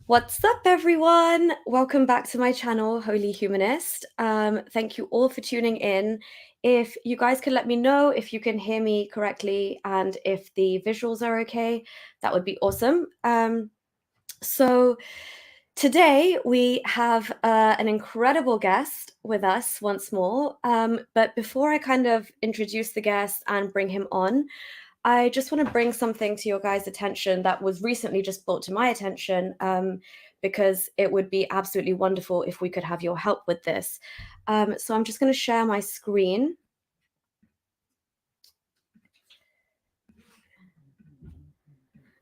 What's up, everyone? Welcome back to my channel, Holy Humanist. Thank you all for tuning in. If you guys could let me know if you can hear me correctly and if the visuals are okay, that would be awesome. So today we have an incredible guest with us once more. But before I kind of introduce the guest and bring him on, I just want to bring something to your guys' attention that was recently just brought to my attention, because it would be absolutely wonderful if we could have your help with this. So I'm just going to share my screen.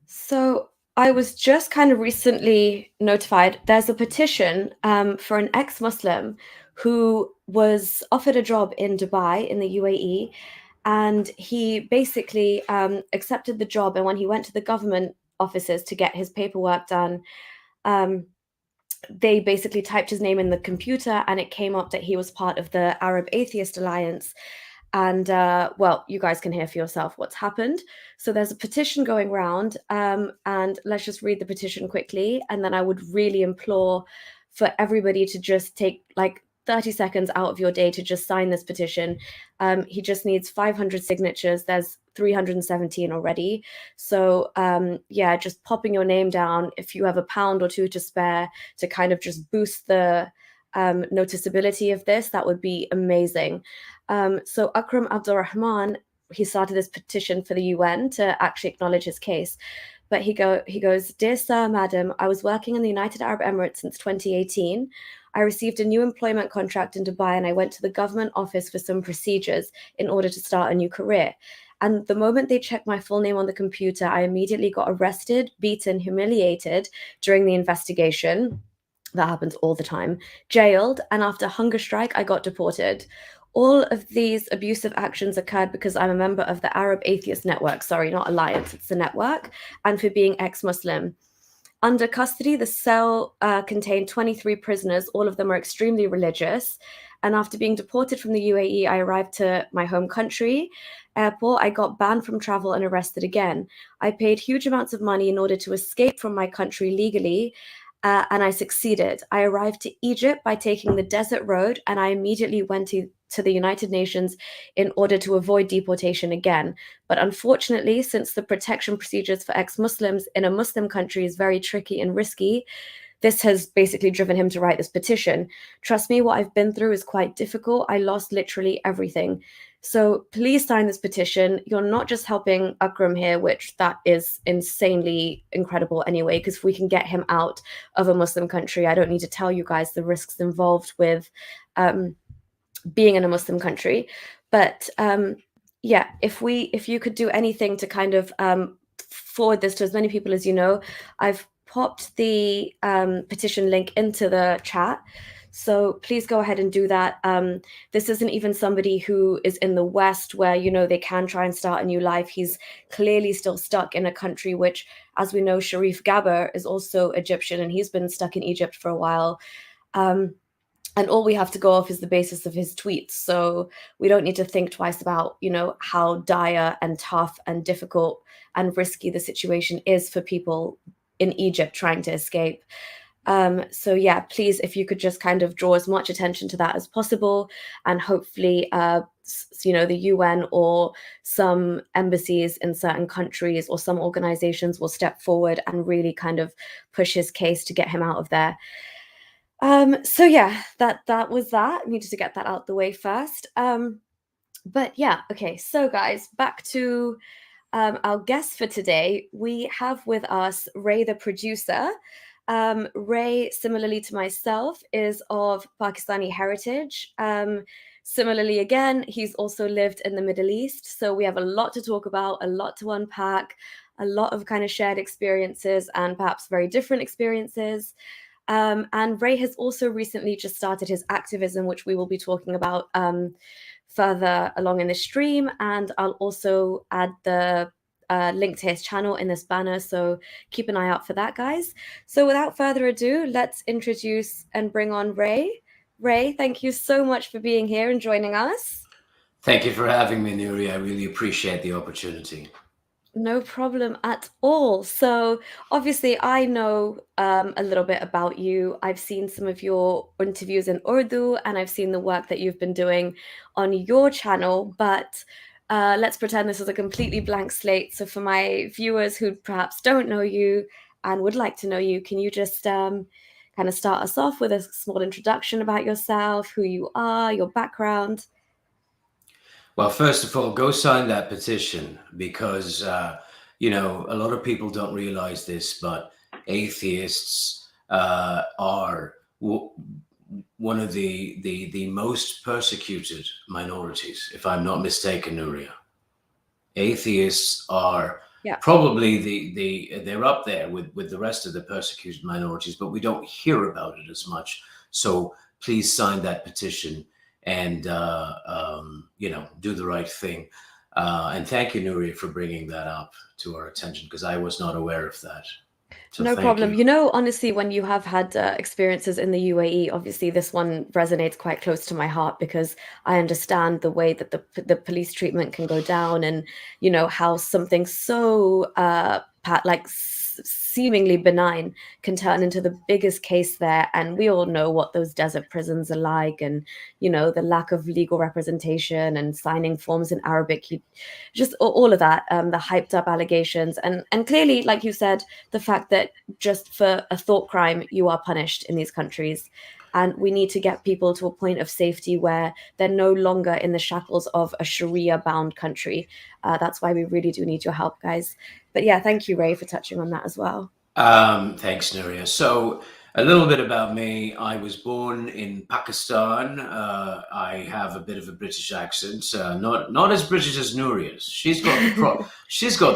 So I was just kind of recently notified there's a petition for an ex-Muslim who was offered a job in Dubai in the UAE, and he basically accepted the job. And when he went to the government offices to get his paperwork done, they basically typed his name in the computer, and it came up that he was part of the Arab Atheist Alliance. And well, you guys can hear for yourself what's happened. So there's a petition going around, and let's just read the petition quickly. And then I would really implore for everybody to just take like 30 seconds out of your day to just sign this petition. He just needs 500 signatures. There's 317 already. So yeah, just popping your name down if you have a pound or two to spare to kind of just boost the noticeability of this, that would be amazing. So Akram Abdurrahman, he started this petition for the UN to actually acknowledge his case. But he goes, "Dear Sir, Madam, I was working in the United Arab Emirates since 2018. I received a new employment contract in Dubai, and I went to the government office for some procedures in order to start a new career. And the moment they checked my full name on the computer, I immediately got arrested, beaten, humiliated during the investigation." That happens all the time. Jailed, and after hunger strike, I got deported. All of these abusive actions occurred because I'm a member of the Arab Atheist Network. Sorry, not alliance, it's the network, and for being ex-Muslim. Under custody, the cell contained 23 prisoners. All of them are extremely religious. And after being deported from the UAE, I arrived to my home country airport. I got banned from travel and arrested again. I paid huge amounts of money in order to escape from my country legally, and I succeeded. I arrived to Egypt by taking the desert road, and I immediately went to the United Nations in order to avoid deportation again. But unfortunately, since the protection procedures for ex-Muslims in a Muslim country is very tricky and risky, this has basically driven him to write this petition. Trust me, what I've been through is quite difficult. I lost literally everything. So please sign this petition. You're not just helping Akram here, which that is insanely incredible anyway, because if we can get him out of a Muslim country, I don't need to tell you guys the risks involved with being in a Muslim country. But yeah, if you could do anything to kind of forward this to as many people as you know, I've popped the petition link into the chat. So please go ahead and do that. This isn't even somebody who is in the West where, you know, they can try and start a new life. He's clearly still stuck in a country which, as we know, Sharif Gabber is also Egyptian, and he's been stuck in Egypt for a while. And all we have to go off is the basis of his tweets. So we don't need to think twice about, you know, how dire and tough and difficult and risky the situation is for people in Egypt trying to escape. So yeah, please, if you could just kind of draw as much attention to that as possible, and hopefully, you know, the UN or some embassies in certain countries or some organizations will step forward and really kind of push his case to get him out of there. So yeah, that was that. I needed to get that out the way first. But yeah, okay. So guys, back to our guest for today. We have with us Ray, the producer. Ray, similarly to myself, is of Pakistani heritage. Similarly, again, he's also lived in the Middle East. So we have a lot to talk about, a lot to unpack, a lot of kind of shared experiences and perhaps very different experiences. And Ray has also recently just started his activism, which we will be talking about further along in the stream. And I'll also add the link to his channel in this banner. So keep an eye out for that, guys. So without further ado, let's introduce and bring on Ray. Ray, thank you so much for being here and joining us. Thank you for having me, Nuri. I really appreciate the opportunity. No problem at all. So, obviously, I know a little bit about you. I've seen some of your interviews in Urdu, and I've seen the work that you've been doing on your channel. But let's pretend this is a completely blank slate. So, for my viewers who perhaps don't know you and would like to know you, can you just kind of start us off with a small introduction about yourself, who you are, your background? Well, first of all, go sign that petition because, a lot of people don't realize this, but atheists are one of the most persecuted minorities, if I'm not mistaken, Nuria. Atheists are Yeah. probably they're up there with the rest of the persecuted minorities, but we don't hear about it as much. So please sign that petition and do the right thing. And thank you, Nuri, for bringing that up to our attention because I was not aware of that. So No thank problem. you. You know, honestly, when you have had experiences in the UAE, obviously this one resonates quite close to my heart because I understand the way that the police treatment can go down, and you know how something so seemingly benign can turn into the biggest case there. And we all know what those desert prisons are like, and you know the lack of legal representation and signing forms in Arabic. Just all of that, the hyped up allegations, and clearly, like you said, the fact that just for a thought crime you are punished in these countries, and we need to get people to a point of safety where they're no longer in the shackles of a sharia bound country. That's why we really do need your help, guys. But yeah, thank you, Ray, for touching on that as well. Thanks, Nuria. So, a little bit about me. I was born in Pakistan. I have a bit of a British accent, not as British as Nuria's. She's got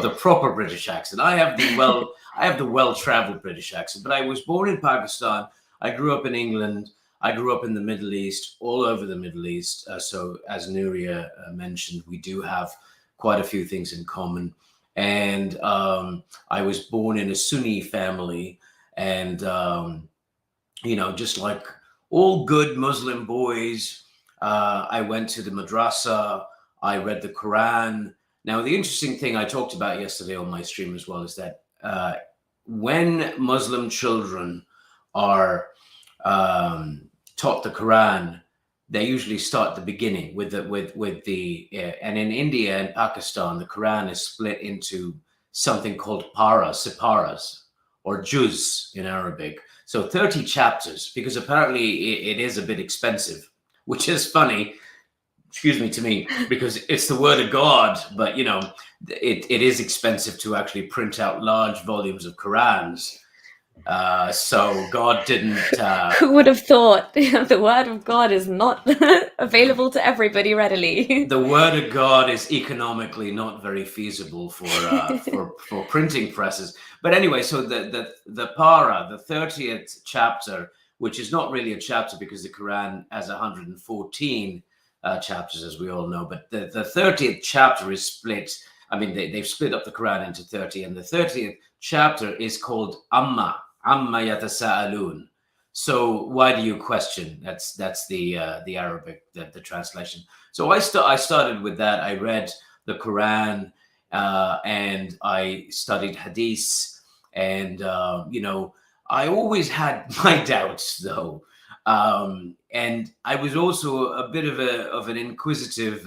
the proper British accent. I have the well-traveled British accent. But I was born in Pakistan. I grew up in England. I grew up in the Middle East, all over the Middle East. So, as Nuria mentioned, we do have quite a few things in common. And I was born in a Sunni family, and just like all good Muslim boys, I went to the madrasa. I read the Quran. Now, the interesting thing I talked about yesterday on my stream as well is that when Muslim children are taught the Quran, they usually start the beginning and in India and Pakistan, the Quran is split into something called siparas, or juz in Arabic. So 30 chapters, because apparently it is a bit expensive, which is funny, excuse me, to me, because it's the word of God, but it is expensive to actually print out large volumes of Qurans. So God didn't. Who would have thought the word of God is not available to everybody readily? The word of God is economically not very feasible for printing presses. But anyway, so the para, the 30th chapter, which is not really a chapter because the Quran has 114 chapters, as we all know. But the 30th chapter is split. I mean, they've split up the Quran into 30, and the 30th chapter is called Amma Yatasa'alun. So why do you question? That's the Arabic, the translation. So I started with that. I read the Quran, and I studied Hadith, and I always had my doubts though, and I was also a bit of an inquisitive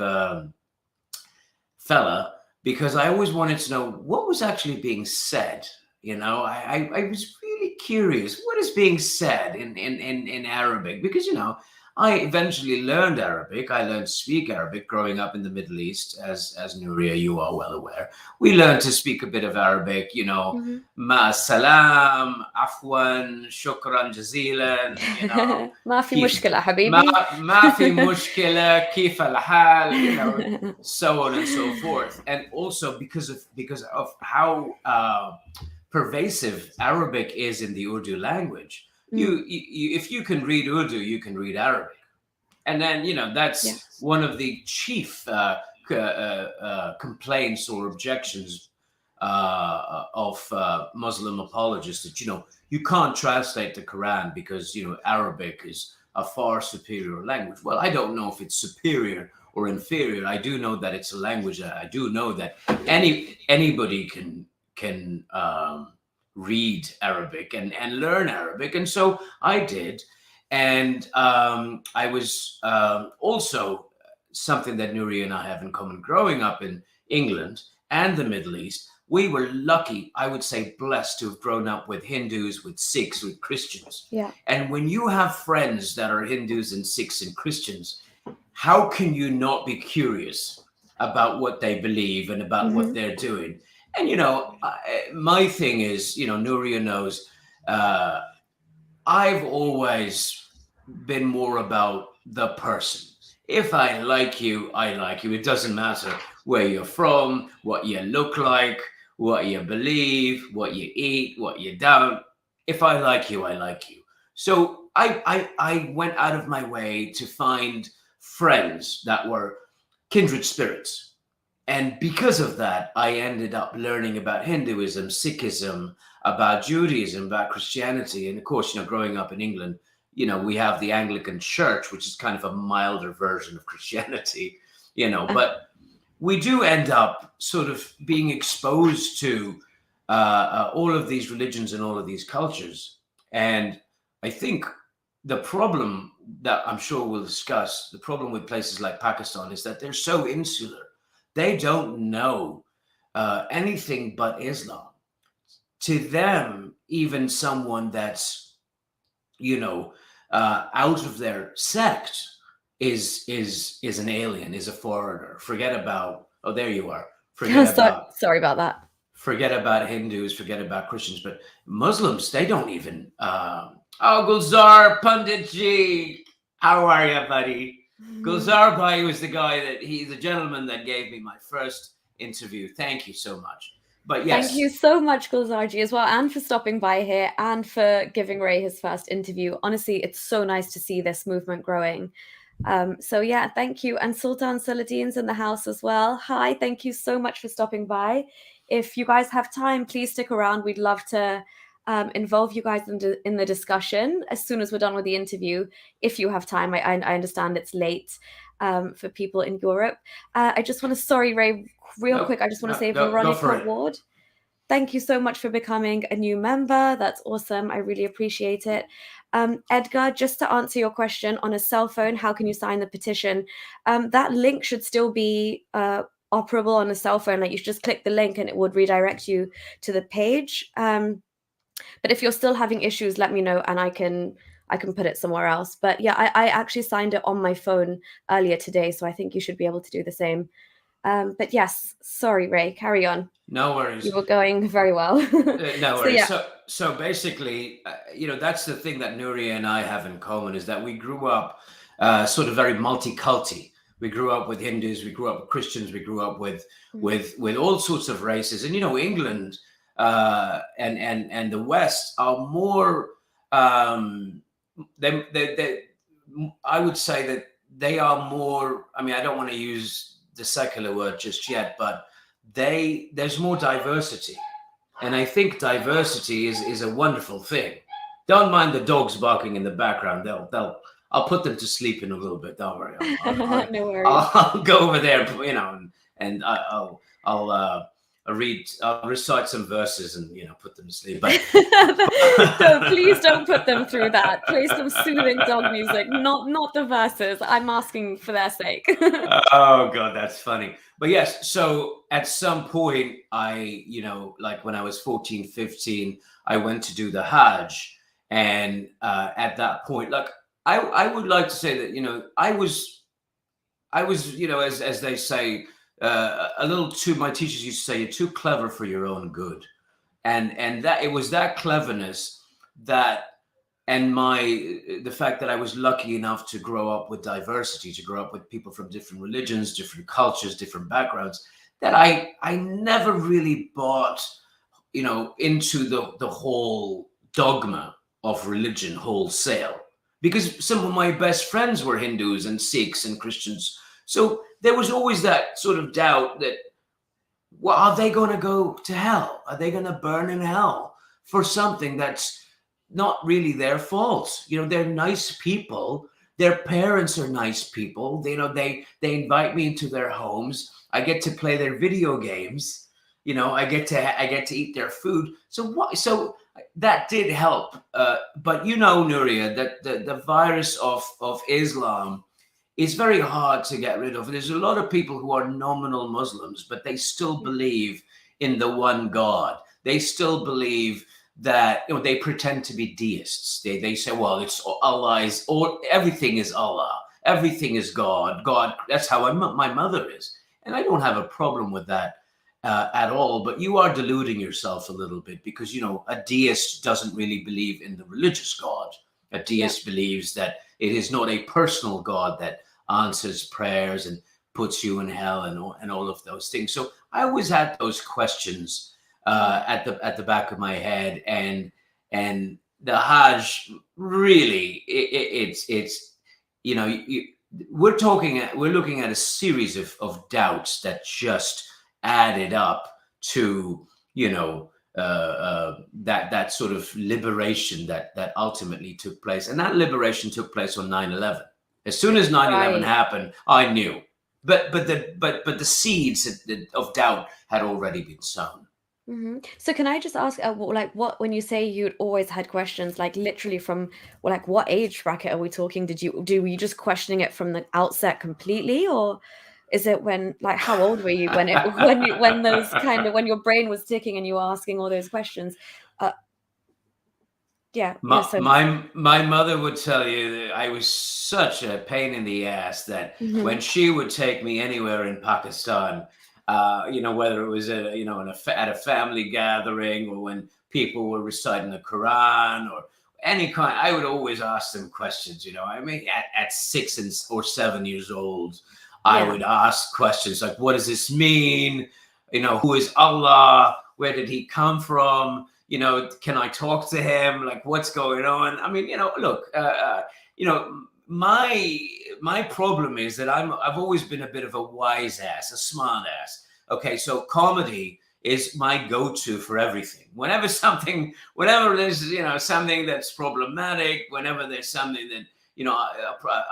fella because I always wanted to know what was actually being said. I was really curious what is being said in Arabic because I eventually learned Arabic. I learned to speak Arabic growing up in the Middle East, as Nuria, you are well aware. We learned to speak a bit of Arabic, Mhm. ma salam, afwan, shukran jazilan, ما في كيف مشكلة ما حبيبي. ما في مشكلة كيف الحال, so on and so forth. And also because of how pervasive Arabic is in the Urdu language. Mm, If you can read Urdu, you can read Arabic, and then that's yes. one of the chief complaints or objections of Muslim apologists, that you can't translate the Quran because Arabic is a far superior language. Well, I don't know if it's superior or inferior. I do know that it's a language. I do know that anybody can read Arabic and learn Arabic, and so I did. And I was also something that Nuri and I have in common. Growing up in England and the Middle East, we were lucky, I would say blessed, to have grown up with Hindus, with Sikhs, with Christians. Yeah. And when you have friends that are Hindus and Sikhs and Christians, how can you not be curious about what they believe and about what they're doing? And, you know, my thing is, you know, Nuria knows, I've always been more about the person. If I like you, I like you. It doesn't matter where you're from, what you look like, what you believe, what you eat, what you don't. If I like you, I like you. So I went out of my way to find friends that were kindred spirits. And because of that, I ended up learning about Hinduism, Sikhism, about Judaism, about Christianity. And of course, you know, growing up in England, you know, we have the Anglican Church, which is kind of a milder version of Christianity, you know, but we do end up sort of being exposed to all of these religions and all of these cultures. And I think the problem that I'm sure we'll discuss, the problem with places like Pakistan is that they're so insular. They don't know anything but Islam. To them, even someone that's, you know, out of their sect is an alien, is a foreigner. Forget about, oh, there you are. Forget about, sorry about that. Forget about Hindus, forget about Christians, but Muslims, they don't even, oh, Gulzar Panditji, how are you, buddy? Gulzar Bhai was the guy the gentleman that gave me my first interview. Thank you so much. But yes. Thank you so much, Gulzarji, as well, and for stopping by here and for giving Ray his first interview. Honestly, it's so nice to see this movement growing. So yeah, thank you. And Sultan Saladin's in the house as well. Hi, thank you so much for stopping by. If you guys have time, please stick around. We'd love to involve you guys in the discussion as soon as we're done with the interview. If you have time, I understand it's late for people in Europe. I just want to, sorry, Ray, real quick, I just want to say Veronica Ward, thank you so much for becoming a new member. That's awesome. I really appreciate it. Edgar, just to answer your question, on a cell phone, how can you sign the petition? That link should still be operable on a cell phone. Like, you should just click the link and it would redirect you to the page. But if you're still having issues, let me know and I can put it somewhere else. But yeah, I actually signed it on my phone earlier today, so I think you should be able to do the same. But yes, sorry, Ray, carry on. No worries. You were going very well. No worries. So basically, you know, that's the thing that Nuria and I have in common, is that we grew up sort of very multi-culti. We grew up with Hindus, we grew up with Christians, we grew up with all sorts of races. And, you know, England and the West are more, I would say that they are more, I mean, I don't want to use the secular word just yet, but there's more diversity. And I think diversity is a wonderful thing. Don't mind the dogs barking in the background. I'll put them to sleep in a little bit. Don't worry. No worries. I'll go over there, you know, and I'll recite some verses and, you know, put them to sleep. But so please don't put them through that. Play some soothing dog music, not the verses. I'm asking for their sake. Oh God, that's funny. But yes, so at some point, you know, like when I was 14, 15, I went to do the Hajj. And at that point, like, I would like to say that, you know, I was, you know, as they say, a little too, my teachers used to say, you're too clever for your own good. And that it was that cleverness and the fact that I was lucky enough to grow up with diversity, to grow up with people from different religions, different cultures, different backgrounds, that I never really bought, you know, into the whole dogma of religion wholesale, because some of my best friends were Hindus and Sikhs and Christians. So there was always that sort of doubt that, well, are they going to go to hell? Are they going to burn in hell for something that's not really their fault? You know, they're nice people. Their parents are nice people. They invite me into their homes. I get to play their video games. I get to eat their food. So that did help. But Nuria, that the virus of Islam is very hard to get rid of. There's a lot of people who are nominal Muslims, but they still believe in the one God. They still believe that they pretend to be deists. They say, well, it's Allah is, or everything is Allah, everything is God. God, that's how my mother is, and I don't have a problem with that at all. But you are deluding yourself a little bit, because a deist doesn't really believe in the religious God. A deist believes that it is not a personal God that answers prayers and puts you in hell and all of those things. So I always had those questions at the back of my head, and the Hajj really, it's we're looking at a series of doubts that just added up to that sort of liberation that ultimately took place, and that liberation took place on 9/11. As soon as 9/11 happened, I knew, but the seeds of doubt had already been sown. Mm-hmm. So can I just ask, what when you say you'd always had questions, like literally from, what age bracket are we talking? Were you just questioning it from the outset completely, or is it how old were you when your brain was ticking and you were asking all those questions? My mother would tell you that I was such a pain in the ass that when she would take me anywhere in Pakistan, whether it was at a family gathering, or when people were reciting the Quran or any kind, I would always ask them questions. I mean, at 6 or 7 years old, I would ask questions like, what does this mean? Who is Allah? Where did he come from? Can I talk to him? Like, what's going on? I mean, look, my problem is that I've always been a bit of a wise ass, a smart ass. Okay, so comedy is my go-to for everything. Whenever there's something that's problematic, whenever there's something that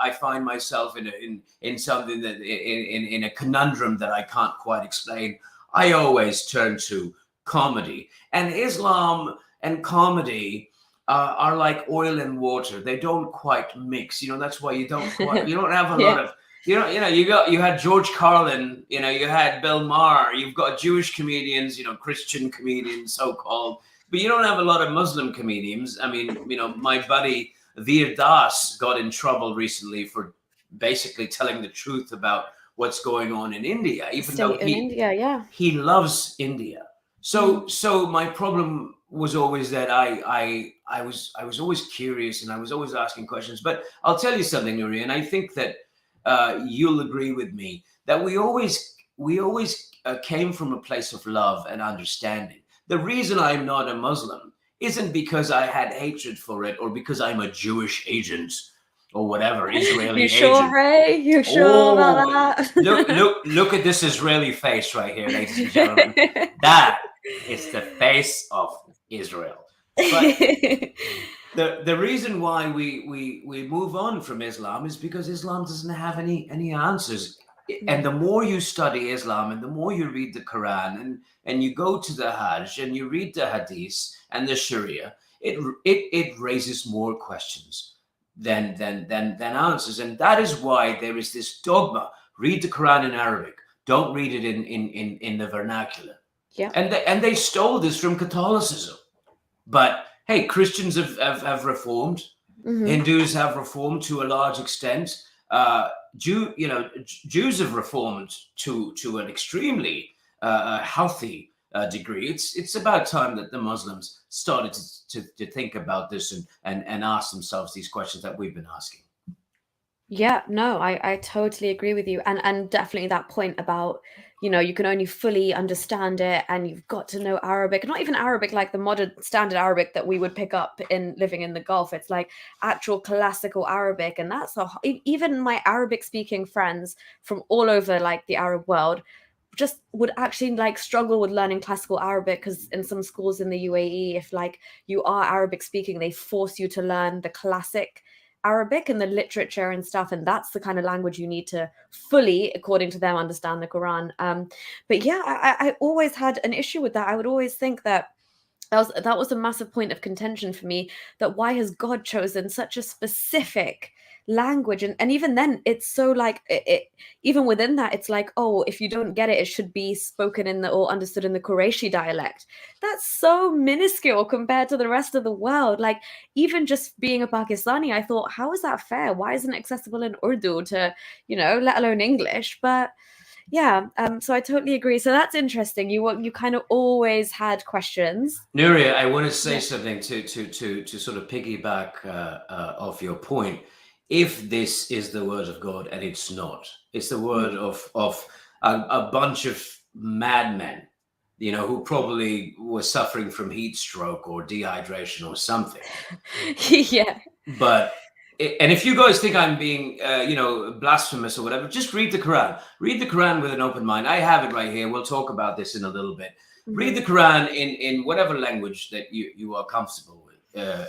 I find myself in something that in a conundrum that I can't quite explain, I always turn to comedy. And Islam and comedy are like oil and water. They don't quite mix. That's why you don't have a lot of, you had George Carlin, you had Bill Maher, you've got Jewish comedians, Christian comedians, so-called, but you don't have a lot of Muslim comedians. I mean, my buddy Veer Das got in trouble recently for basically telling the truth about what's going on in India, even though he loves India. So my problem was always that I was always curious, and I was always asking questions. But I'll tell you something, Nuri, and I think that you'll agree with me that we always came from a place of love and understanding. The reason I'm not a Muslim isn't because I had hatred for it, or because I'm a Jewish agent or whatever, Israeli agent. Sure, Ray? You sure about that? Look at this Israeli face right here, ladies and gentlemen. That is the face of Israel. But the reason why we move on from Islam is because Islam doesn't have any answers. And the more you study Islam, and the more you read the Quran, and you go to the Hajj, and you read the Hadith and the Sharia, it raises more questions than answers. And that is why there is this dogma: read the Quran in Arabic, don't read it in the vernacular. Yeah. And they stole this from Catholicism. But hey, Christians have reformed. Hindus have reformed to a large extent. Jews have reformed to an extremely healthy degree. It's about time that the Muslims started to think about this and ask themselves these questions that we've been asking. Yeah, no, I totally agree with you. And definitely that point about, you can only fully understand it, and you've got to know Arabic, not even Arabic like the modern standard Arabic that we would pick up in living in the Gulf. It's like actual classical Arabic. And that's even my Arabic speaking friends from all over like the Arab world just would actually like struggle with learning classical Arabic, because in some schools in the UAE, if like you are Arabic speaking, they force you to learn the classic Arabic and the literature and stuff, and that's the kind of language you need to fully, according to them, understand the Quran. But yeah, I always had an issue with that. I would always think that that was a massive point of contention for me, that why has God chosen such a specific language? And even then, it's so like even within that, it's like, oh, if you don't get it, it should be spoken in the or understood in the Qurayshi dialect. That's so minuscule compared to the rest of the world. Like, even just being a Pakistani, I thought, how is that fair? Why isn't it accessible in Urdu to, let alone English? But yeah, so I totally agree. So that's interesting. You kind of always had questions. Nuria, I want to say Yeah. something to sort of piggyback off your point. If this is the word of God, and it's not, it's the word of a bunch of madmen, who probably were suffering from heat stroke or dehydration or something. Yeah. But and if you guys think I'm being blasphemous or whatever, just read the Quran. Read the Quran with an open mind. I have it right here. We'll talk about this in a little bit. Read the Quran in whatever language that you are comfortable with.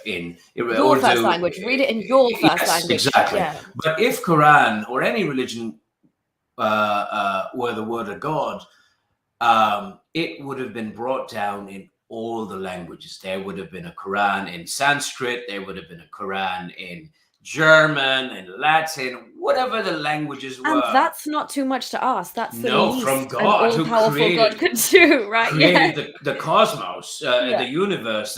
In your first language. Read it in your first language. Exactly. Yeah. But if Quran or any religion were the word of God, it would have been brought down in all the languages. There would have been a Quran in Sanskrit. There would have been a Quran in German and Latin, whatever the languages were. And that's not too much to ask. That's the least from God, an all-powerful God could do, right? Created the cosmos, the universe.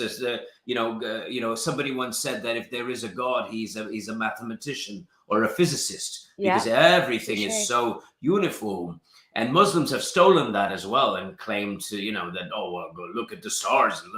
Somebody once said that if there is a God, he's a mathematician or a physicist, because everything is so uniform. And Muslims have stolen that as well and claim to, that, go look at the stars and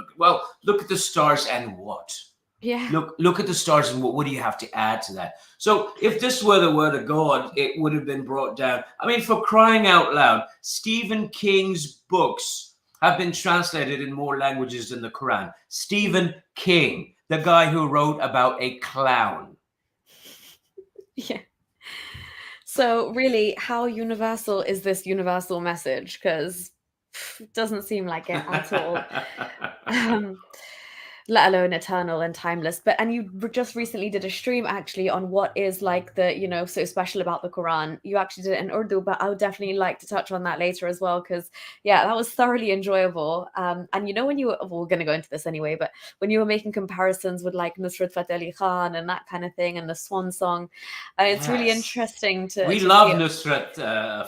look at the stars and what? Yeah. Look at the stars and what do you have to add to that? So if this were the word of God, it would have been brought down. I mean, for crying out loud, Stephen King's books have been translated in more languages than the Quran. Stephen King, the guy who wrote about a clown. Yeah. So really, how universal is this universal message? Because it doesn't seem like it at all. Let alone eternal and timeless. And you just recently did a stream actually on what is like the, so special about the Quran. You actually did it in Urdu, but I would definitely like to touch on that later as well, because that was thoroughly enjoyable. And when you we're going to go into this anyway, but when you were making comparisons with like Nusrat Fateh Ali Khan and that kind of thing and the Swan Song, it's really interesting to we love Nusrat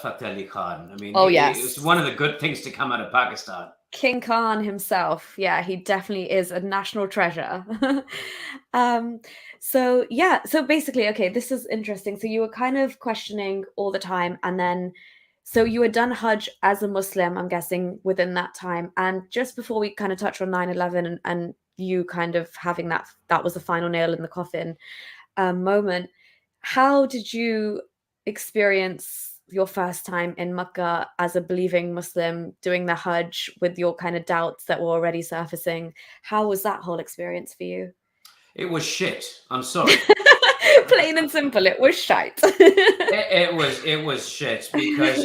Fateh Ali Khan. I mean, it's one of the good things to come out of Pakistan. King Khan himself. Yeah, he definitely is a national treasure. So basically, okay, this is interesting. So you were kind of questioning all the time, and then so you had done Hajj as a Muslim, I'm guessing, within that time. And just before we kind of touch on 9/11 and you kind of having that was the final nail in the coffin moment, how did you experience your first time in Mecca as a believing Muslim, doing the Hajj with your kind of doubts that were already surfacing? How was that whole experience for you? It was shit. I'm sorry. Plain and simple, it was shite. it was shit, because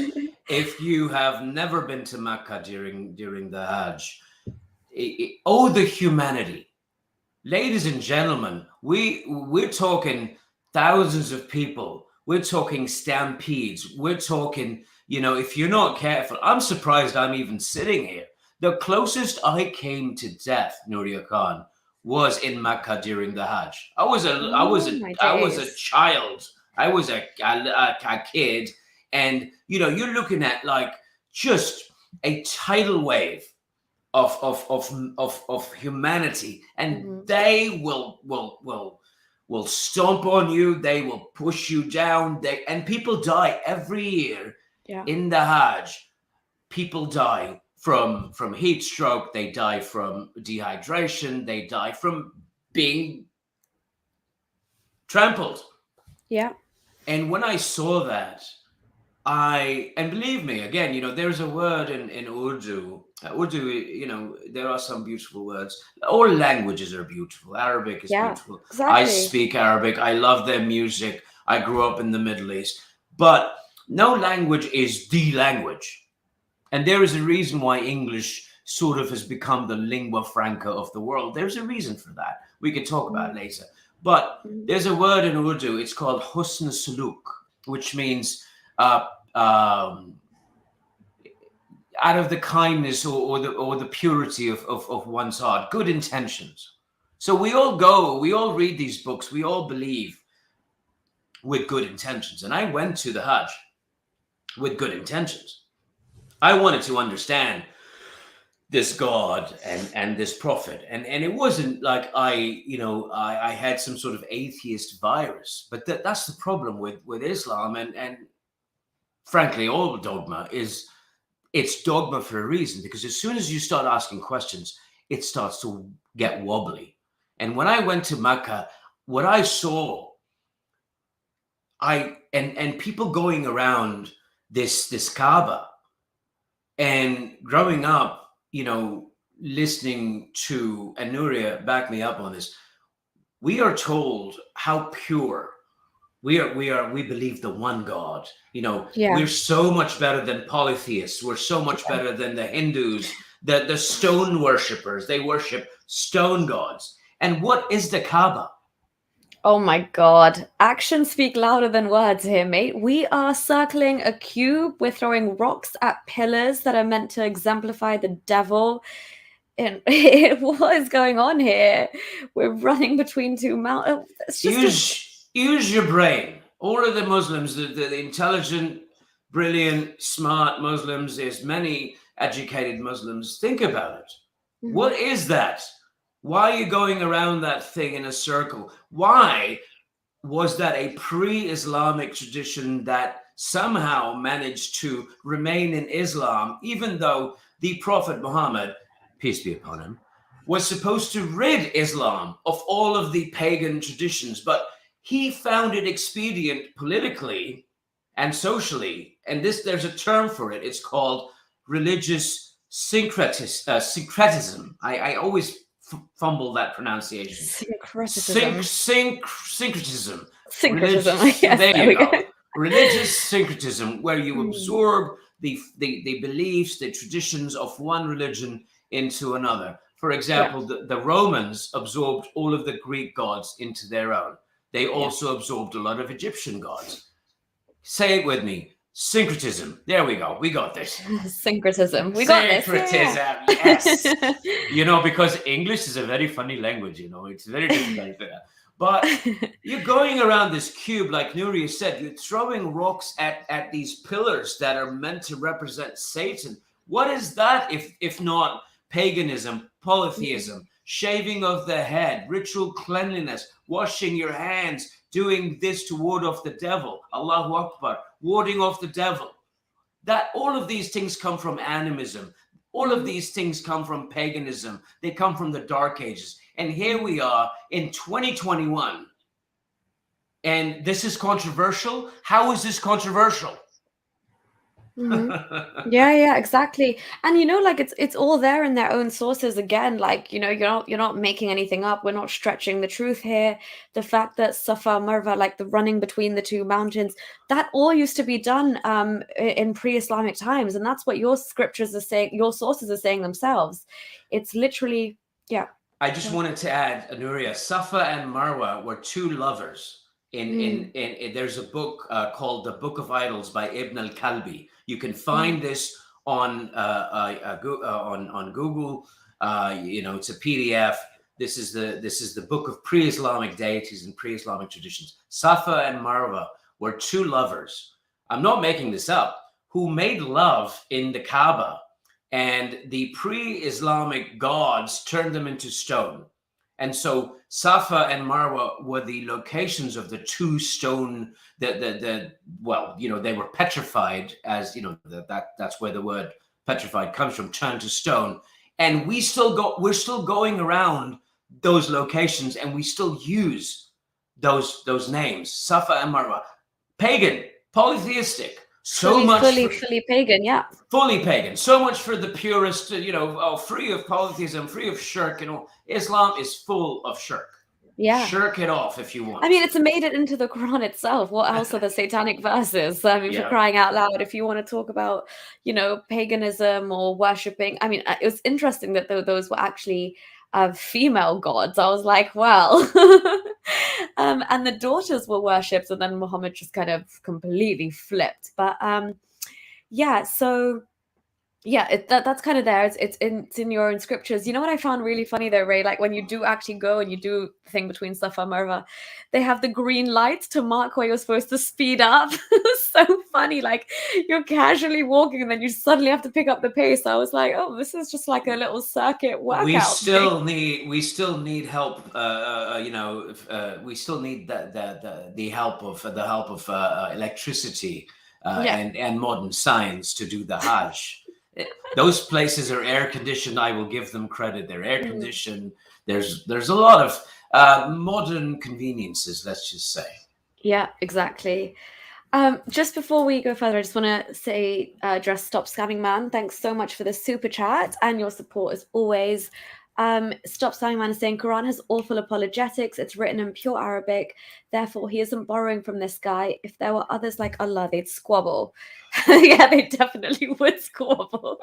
if you have never been to Mecca during the Hajj, the humanity. Ladies and gentlemen, we're talking thousands of people. We're talking stampedes. We're talking, if you're not careful, I'm surprised I'm even sitting here. The closest I came to death, Nuria Khan, was in Mecca during the Hajj. I was a child. I was a kid, and you're looking at like just a tidal wave of humanity, and they will stomp on you. They will push you down. And people die every year in the Hajj. People die from heat stroke. They die from dehydration. They die from being trampled. Yeah. And when I saw that, and believe me, again, there's a word in Urdu. Urdu, there are some beautiful words. All languages are beautiful. Arabic is beautiful. Exactly. I speak Arabic. I love their music. I grew up in the Middle East. But no language is the language. And there is a reason why English sort of has become the lingua franca of the world. There's a reason for that. We can talk about it later. But Mhm. there's a word in Urdu, it's called husn suluk, which means uh, um, out of the kindness or the purity of one's heart, good intentions. So we all read these books, we all believe with good intentions. And I went to the Hajj with good intentions. I wanted to understand this God and this prophet. And it wasn't like I had some sort of atheist virus. But that's the problem with Islam and frankly all dogma is it's dogma for a reason, because as soon as you start asking questions, it starts to get wobbly. And when I went to Mecca, what I saw, and people going around this Kaaba, and growing up, listening to, and Nuria back me up on this, we are told how pure we believe the one God. Yeah. We're so much better than polytheists. We're so much better than the Hindus, the stone worshippers. They worship stone gods. And what is the Kaaba? Oh my God. Actions speak louder than words here, mate. We are circling a cube. We're throwing rocks at pillars that are meant to exemplify the devil. And what is going on here? We're running between two mountains. It's just a. Use your brain. All of the Muslims, the intelligent, brilliant, smart Muslims, there's many educated Muslims. Think about it. Mhm. What is that? Why are you going around that thing in a circle? Why was that a pre-Islamic tradition that somehow managed to remain in Islam, even though the Prophet Muhammad, peace be upon him, was supposed to rid Islam of all of the pagan traditions, but he found it expedient politically and socially, and there's a term for it. It's called religious syncretism. I always fumble that pronunciation. Syncretism. Syncretism. Syncretism, I guess. There There you we go. go. Religious syncretism, where you Hmm. absorb the beliefs, the traditions of one religion into another. For example, the Romans absorbed all of the Greek gods into their own. They also absorbed a lot of Egyptian gods. Say it with me. Syncretism. There we go. We got this. Syncretism. We got this. Syncretism. Yeah. Yes. Because English is a very funny language. It's very difficult. But you're going around this cube, like Nuria said, you're throwing rocks at these pillars that are meant to represent Satan. What is that if not paganism, polytheism, shaving of the head, ritual cleanliness, washing your hands, doing this to ward off the devil, Allahu Akbar, warding off the devil? That all of these things come from animism. All of these things come from paganism. They come from the Dark Ages. And here we are in 2021. And this is controversial. How is this controversial? Yeah, exactly. And like it's all there in their own sources again. Like, you're not making anything up. We're not stretching the truth here. The fact that Safa Marwa, like the running between the two mountains, that all used to be done in pre-Islamic times. And that's what your scriptures are saying, your sources are saying themselves. It's literally, yeah. I just wanted to add, Anuria, Safa and Marwa were two lovers. In there's a book called The Book of Idols by Ibn al-Kalbi. You can find this on Google. It's a PDF. This is the book of pre-Islamic deities and pre-Islamic traditions. Safa and Marwa were two lovers. I'm not making this up. Who made love in the Kaaba, and the pre-Islamic gods turned them into stone. And so Safa and Marwa were the locations of the two stone, they were petrified, as that's where the word petrified comes from, turned to stone. And we're still going around those locations, and we still use those names, Safa and Marwa. Pagan, polytheistic. Fully pagan, yeah. Fully pagan. So much for the purist, free of polytheism, free of shirk. Islam is full of shirk. Yeah. Shirk it off if you want. I mean, it's made it into the Quran itself. What else are the satanic verses? I mean, for crying out loud, if you want to talk about, paganism or worshipping. I mean, it was interesting that those were actually female gods. I was like, well, and the daughters were worshipped, and then Muhammad just kind of completely flipped. But yeah, so yeah, that's kind of there. It's in your own scriptures. You know what I found really funny though, Ray? Like when you do actually go and you do the thing between Safa and Marwa, they have the green lights to mark where you're supposed to speed up. So funny. Like you're casually walking and then you suddenly have to pick up the pace. I was like, oh, this is just like a little circuit workout thing. We still need help. We still need the help of electricity Yeah. and modern science to do the Hajj. Those places are air conditioned. I will give them credit. They're air conditioned. There's a lot of modern conveniences. Let's just say. Yeah, exactly. Just before we go further, I just want to say, address Stop Scamming Man. Thanks so much for the super chat and your support as always. Stop Scamming Man is saying Quran has awful apologetics. It's written in pure Arabic. Therefore, he isn't borrowing from this guy. If there were others like Allah, they'd squabble. Yeah, they definitely would squabble.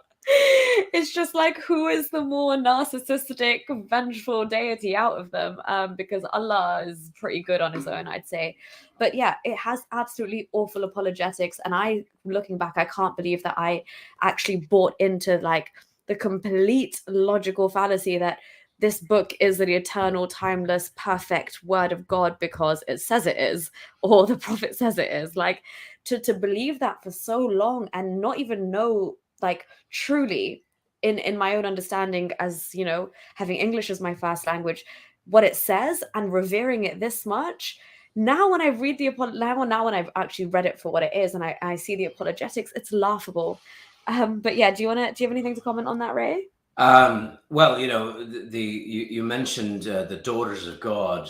It's just like, who is the more narcissistic, vengeful deity out of them? Because Allah is pretty good on his own, I'd say. But yeah, it has absolutely awful apologetics. And looking back, I can't believe that I actually bought into like the complete logical fallacy that this book is the eternal, timeless, perfect word of God because it says it is, or the prophet says it is. Like to believe that for so long and not even know, like truly in my own understanding, as you know, having English as my first language, what it says and revering it this much. Now when I read now when I've actually read it for what it is and I see the apologetics, it's laughable. But yeah, do you have anything to comment on that, Ray? Well, you mentioned the daughters of God,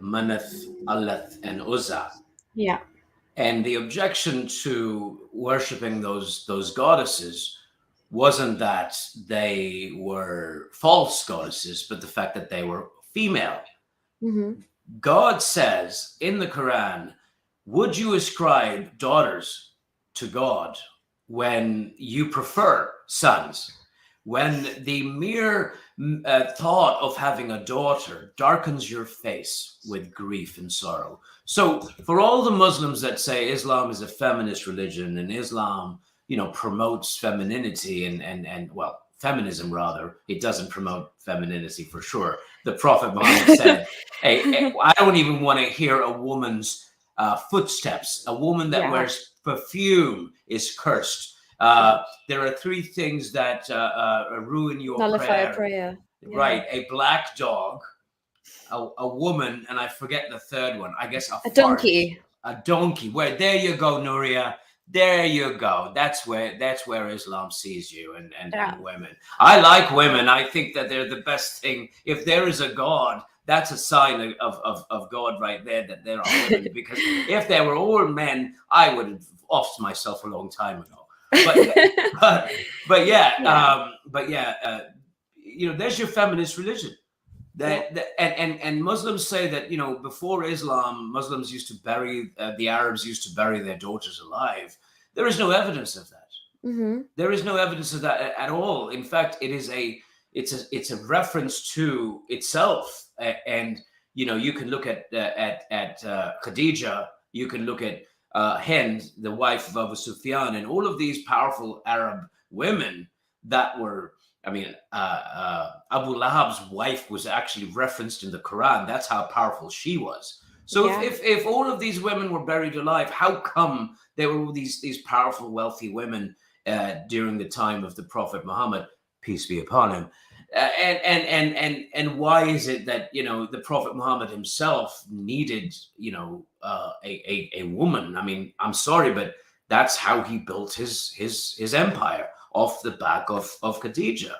Maneth, Aleth, and Uzzah. Yeah. And the objection to worshiping those goddesses wasn't that they were false goddesses, but the fact that they were female. Mm-hmm. God says in the Quran, would you ascribe daughters to God when you prefer sons? When the mere thought of having a daughter darkens your face with grief and sorrow. So for all the Muslims that say Islam is a feminist religion and Islam, promotes femininity and well, feminism rather, it doesn't promote femininity for sure. The Prophet Muhammad said, hey, I don't even want to hear a woman's footsteps. A woman that wears perfume is cursed. There are three things that ruin your prayer. Right. A black dog, a woman, and I forget the third one. I guess a donkey. A donkey. There you go, Nuria. There you go. That's where Islam sees you and women. I like women. I think that they're the best thing. If there is a God, that's a sign of God right there, that there are women. Because if there were all men, I would have offed myself a long time ago. But yeah, there's your feminist religion. And Muslims say that before Islam, Muslims used to bury the Arabs used to bury their daughters alive. There is no evidence of that. Mm-hmm. There is no evidence of that at all. In fact, it's a reference to itself. And you can look at Khadija. You can look at Hind, the wife of Abu Sufyan, and all of these powerful Arab women that were. I mean, Abu Lahab's wife was actually referenced in the Quran. That's how powerful she was. So if all of these women were buried alive, how come there were all these powerful, wealthy women during the time of the Prophet Muhammad, peace be upon him? And why is it that the Prophet Muhammad himself needed a woman? I mean, I'm sorry, but that's how he built his empire, off the back of Khadija.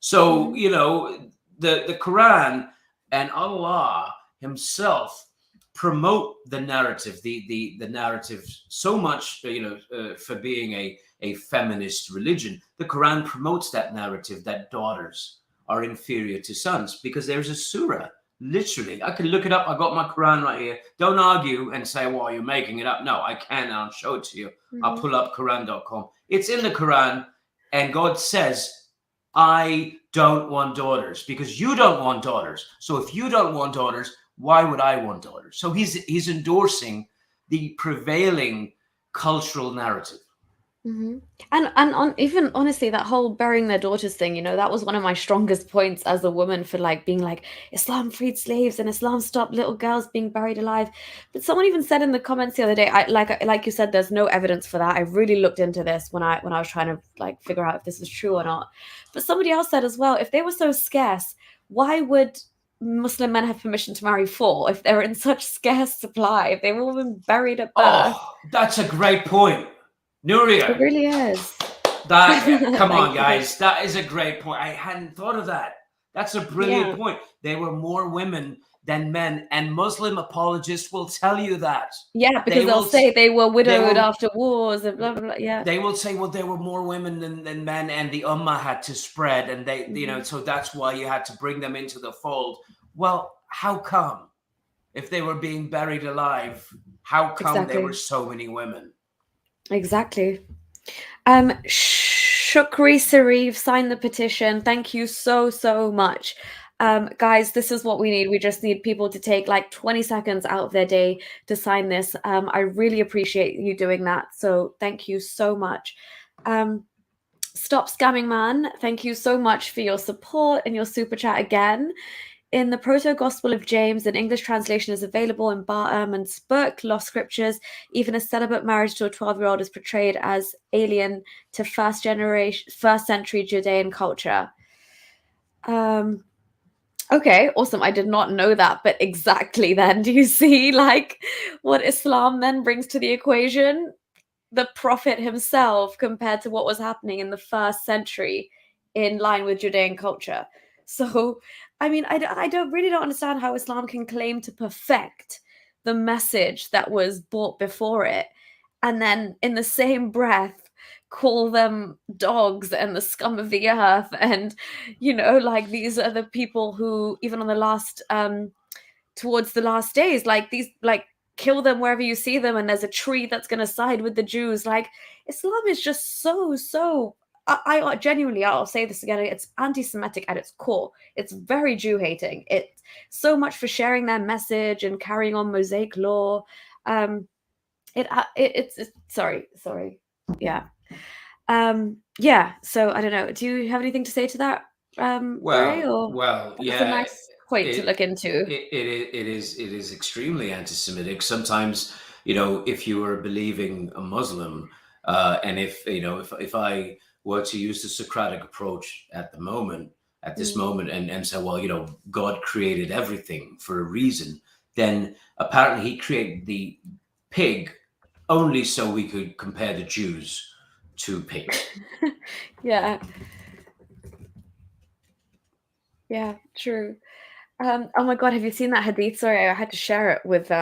So the Quran and Allah himself promote the narrative, the narrative so much for being a feminist religion. The Quran promotes that narrative that daughters are inferior to sons, because there's a surah, literally, I can look it up. I got my Quran right here. Don't argue and say, well, you're making it up. No, I can. I'll show it to you. I'll pull up Quran.com. It's in the Quran. And God says, I don't want daughters because you don't want daughters. So if you don't want daughters, why would I want daughters? So he's endorsing the prevailing cultural narrative. Mm-hmm. And even honestly, that whole burying their daughters thing, that was one of my strongest points as a woman for like being like Islam freed slaves and Islam stopped little girls being buried alive. But someone even said in the comments the other day, like you said, there's no evidence for that. I really looked into this when I was trying to like figure out if this is true or not. But somebody else said as well, if they were so scarce, why would Muslim men have permission to marry four if they're in such scarce supply? If they were all been buried at birth. Oh, that's a great point. Nuria. It really is. Come on, You. guys. That is a great point. I hadn't thought of that. That's a brilliant point. There were more women than men, and Muslim apologists will tell you that. Yeah, because they'll say they were widowed after wars and blah, blah, blah. Yeah. They will say, well, there were more women than men, and the ummah had to spread, and they, so that's why you had to bring them into the fold. Well, how come? If they were being buried alive, how come there were so many women? Exactly. Shukri Sarif signed the petition. Thank you so much. Guys, this is what we need. We just need people to take like 20 seconds out of their day to sign this. I really appreciate you doing that. So thank you so much. Stop Scamming Man, thank you so much for your support and your super chat again. In the Proto-Gospel of James, an English translation is available in Barham and Spurk Lost Scriptures. Even a celibate marriage to a 12-year-old is portrayed as alien to first century Judean culture. Okay, awesome. I did not know that, but exactly then, do you see like what Islam then brings to the equation? The Prophet himself compared to what was happening in the first century in line with Judean culture. So, I mean, I really don't understand how Islam can claim to perfect the message that was brought before it, and then in the same breath call them dogs and the scum of the earth, and like these are the people who even on the last towards the last days, like these like kill them wherever you see them, and there's a tree that's going to side with the Jews. Like Islam is just so I genuinely, I'll say this again, it's anti-Semitic at its core. It's very Jew-hating. It's so much for sharing their message and carrying on Mosaic law. It's sorry. Yeah. Yeah. So I don't know. Do you have anything to say to that, Ray? Well, yeah. It's a nice point to look into. It is extremely anti-Semitic. Sometimes, if you are believing a Muslim, and if I were to use the Socratic approach at this moment, and say, well, God created everything for a reason, then apparently he created the pig only so we could compare the Jews to pigs. Yeah, true. Oh my God, have you seen that hadith? Sorry, I had to share it with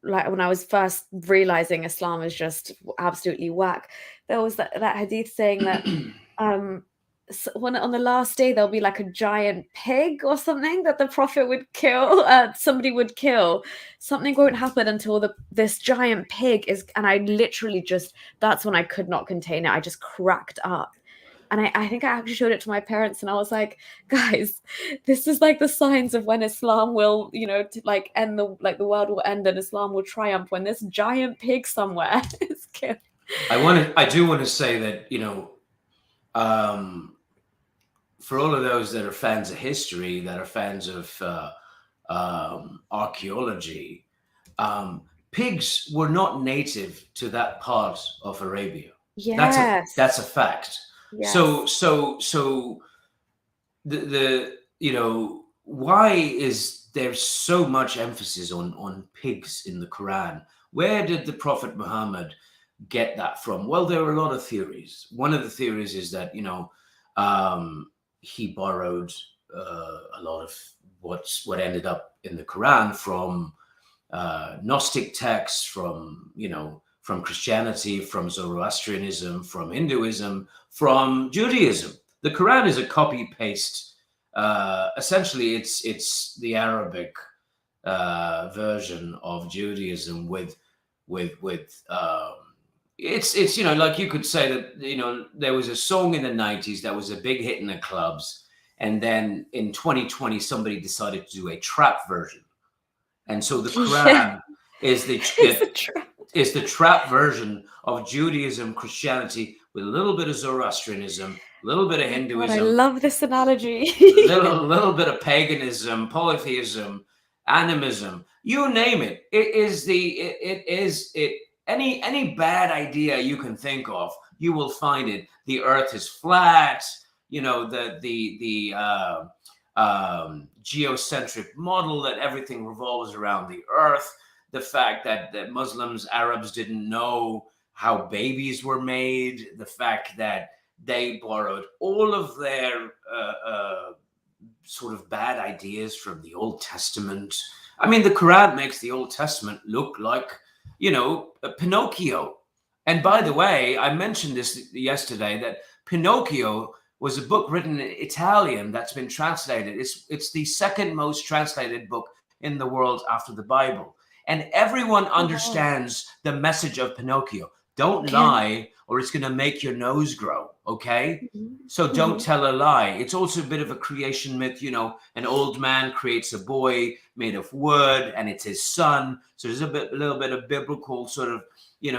like when I was first realizing Islam is just absolutely whack. There was that hadith saying that on the last day there'll be like a giant pig or something that the Prophet would kill. Somebody would kill. Something won't happen until this giant pig is. And I literally that's when I could not contain it. I just cracked up. And I think I actually showed it to my parents, and I was like, guys, this is like the signs of when Islam will, to like end the world will end and Islam will triumph, when this giant pig somewhere is killed. I do want to say that, for all of those that are fans of history, that are fans of archaeology, pigs were not native to that part of Arabia. Yes. That's a fact. Yes. So the why is there so much emphasis on pigs in the Quran? Where did the Prophet Muhammad get that from? Well, there are a lot of theories. One of the theories is that he borrowed a lot of what ended up in the Quran from Gnostic texts, from Christianity, from Zoroastrianism, from Hinduism, from Judaism. The Quran is a copy-paste. Essentially, it's the Arabic version of Judaism with it's like you could say that there was a song in the 90s that was a big hit in the clubs, and then in 2020 somebody decided to do a trap version, and so the Yeah, Quran is the it's a trap. is the trap version of Judaism, Christianity, with a little bit of Zoroastrianism, a little bit of Oh my God, I Hinduism, love this analogy. little bit of paganism, polytheism, animism, you name it. It is any bad idea you can think of, you will find it. The earth is flat, the geocentric model that everything revolves around the earth, the fact that Muslims, Arabs didn't know how babies were made, the fact that they borrowed all of their sort of bad ideas from the Old Testament. I mean, the Quran makes the Old Testament look like, Pinocchio. And by the way, I mentioned this yesterday, that Pinocchio was a book written in Italian that's been translated. It's the second most translated book in the world after the Bible. And everyone Oh, wow. understands the message of Pinocchio. Don't Yeah. lie, or it's going to make your nose grow. Okay. Mhm. So don't Mhm. tell a lie. It's also a bit of a creation myth. An old man creates a boy made of wood, and it's his son. So there's a little bit of biblical sort of,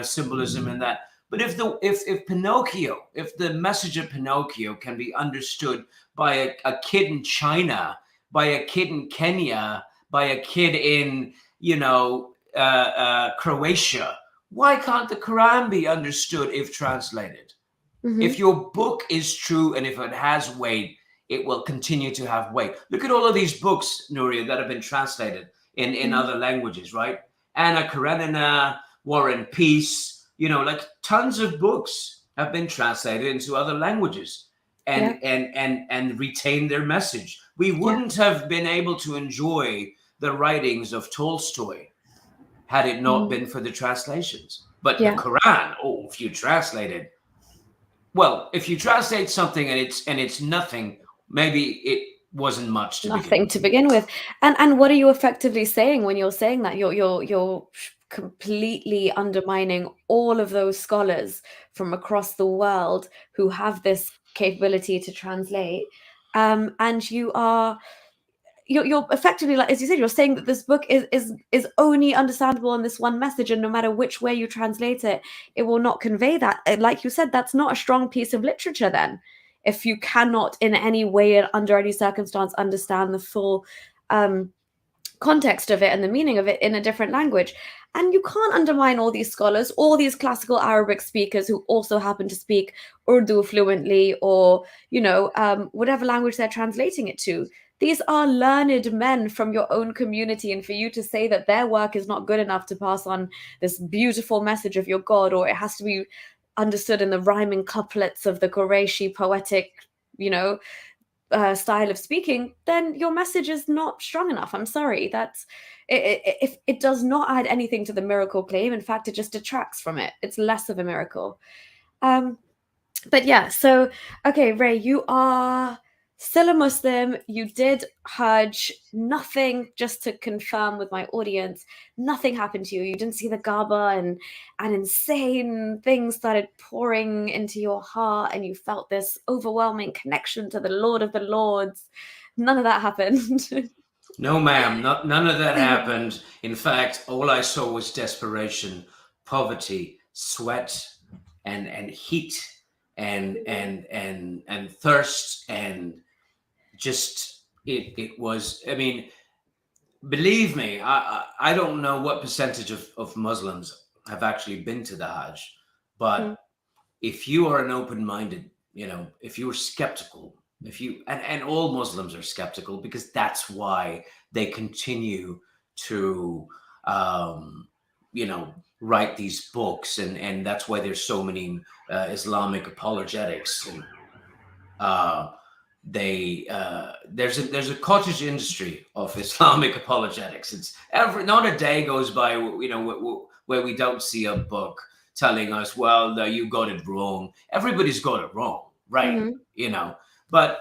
symbolism in that. But if Pinocchio, if the message of Pinocchio can be understood by a kid in China, by a kid in Kenya, by a kid in, Croatia, why can't the Quran be understood if translated? If Mhm. your book is true and if it has weight, it will continue to have weight. Look at all of these books, Nuria, that have been translated in Mhm. other languages, right? Anna Karenina, War and Peace, like tons of books have been translated into other languages Yeah. and retain their message. We Yeah. wouldn't have been able to enjoy the writings of Tolstoy had it not Mhm. been for the translations. But the Yeah. Quran, oh, if you translate it, well, if you translate something and it's nothing, maybe it wasn't much to begin Nothing with. to begin with. And what are you effectively saying when you're saying that? You're completely undermining all of those scholars from across the world who have this capability to translate. And you're effectively, like as you said, you're saying that this book is only understandable in this one message, and no matter which way you translate it, it will not convey that. And like you said, that's not a strong piece of literature then, if you cannot in any way and under any circumstance understand the full um context of it and the meaning of it in a different language. And you can't undermine all these scholars, all these classical Arabic speakers who also happen to speak Urdu fluently, or whatever language they're translating it to. These are learned men from your own community, and for you to say that their work is not good enough to pass on this beautiful message of your God, or it has to be understood in the rhyming couplets of the Qurayshi poetic, you know, style of speaking, then your message is not strong enough. I'm sorry. If it does not add anything to the miracle claim. In fact, it just detracts from it. It's less of a miracle. Um, but yeah, so okay, Ray, you are still a Muslim. You did Hajj. Nothing, just to confirm with my audience, nothing happened to you. You didn't see the Kaaba, and insane things started pouring into your heart, and you felt this overwhelming connection to the Lord of the Lords. None of that happened. No, ma'am, none of that happened. In fact, all I saw was desperation, poverty, sweat, and heat, and thirst, and just it was. I mean, believe me, I don't know what percentage of Muslims have actually been to the Hajj, but Mm, if you are an open-minded, if you're skeptical, if you and all Muslims are skeptical, because that's why they continue to write these books, and that's why there's so many Islamic apologetics, and uh they there's a cottage industry of Islamic apologetics. It's not a day goes by, where we don't see a book telling us, well, no, you got it wrong. Everybody's got it wrong, right? mhm, But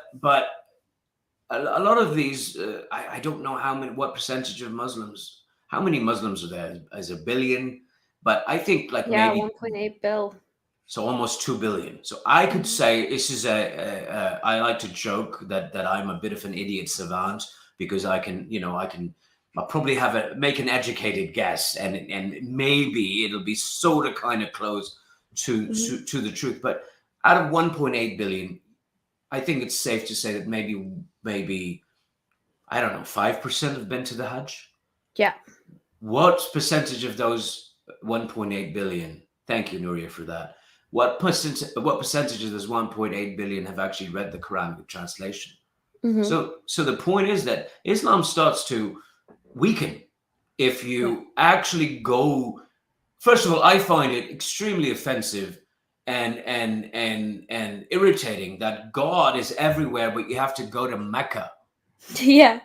a lot of these, I don't know what percentage of Muslims, how many Muslims are there? As a billion, but I think like Yeah, maybe 1.8 bill. so almost 2 billion. So I could say this is I like to joke that I'm a bit of an idiot savant because I can, I'll probably make an educated guess and maybe it'll be sort of kind of close to the truth. But out of 1.8 billion, I think it's safe to say that maybe I don't know, 5% have been to the Hajj. Yeah. What percentage of those 1.8 billion? Thank you, Nuria, for that. What percentage of those 1.8 billion have actually read the Quran with translation? So the point is that Islam starts to weaken if you actually go. First of all, I find it extremely offensive and irritating that God is everywhere, but you have to go to Mecca. Yeah.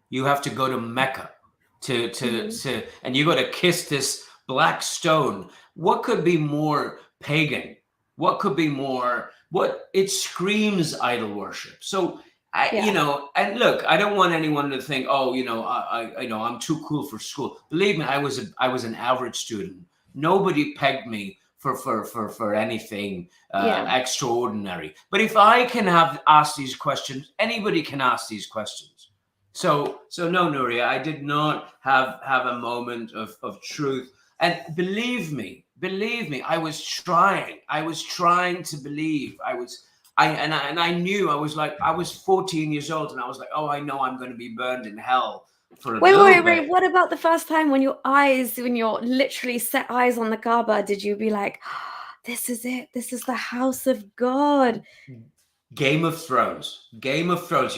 You have to go to Mecca to and you got to kiss this black stone. What could be more pagan? What could be more? What it screams idol worship. So and look, I don't want anyone to think, oh, I'm too cool for school. Believe me, I was an average student. Nobody pegged me for anything extraordinary. But if I can ask these questions, anybody can ask these questions. So no, Nuria, I did not have a moment of truth. And believe me, I was trying to believe. I knew I was 14 years old, and I was like, oh, I know I'm going to be burned in hell for a little bit. What about the first time when you're literally set eyes on the Kaaba? Did you be like, oh, this is it? This is the house of God. Game of Thrones. You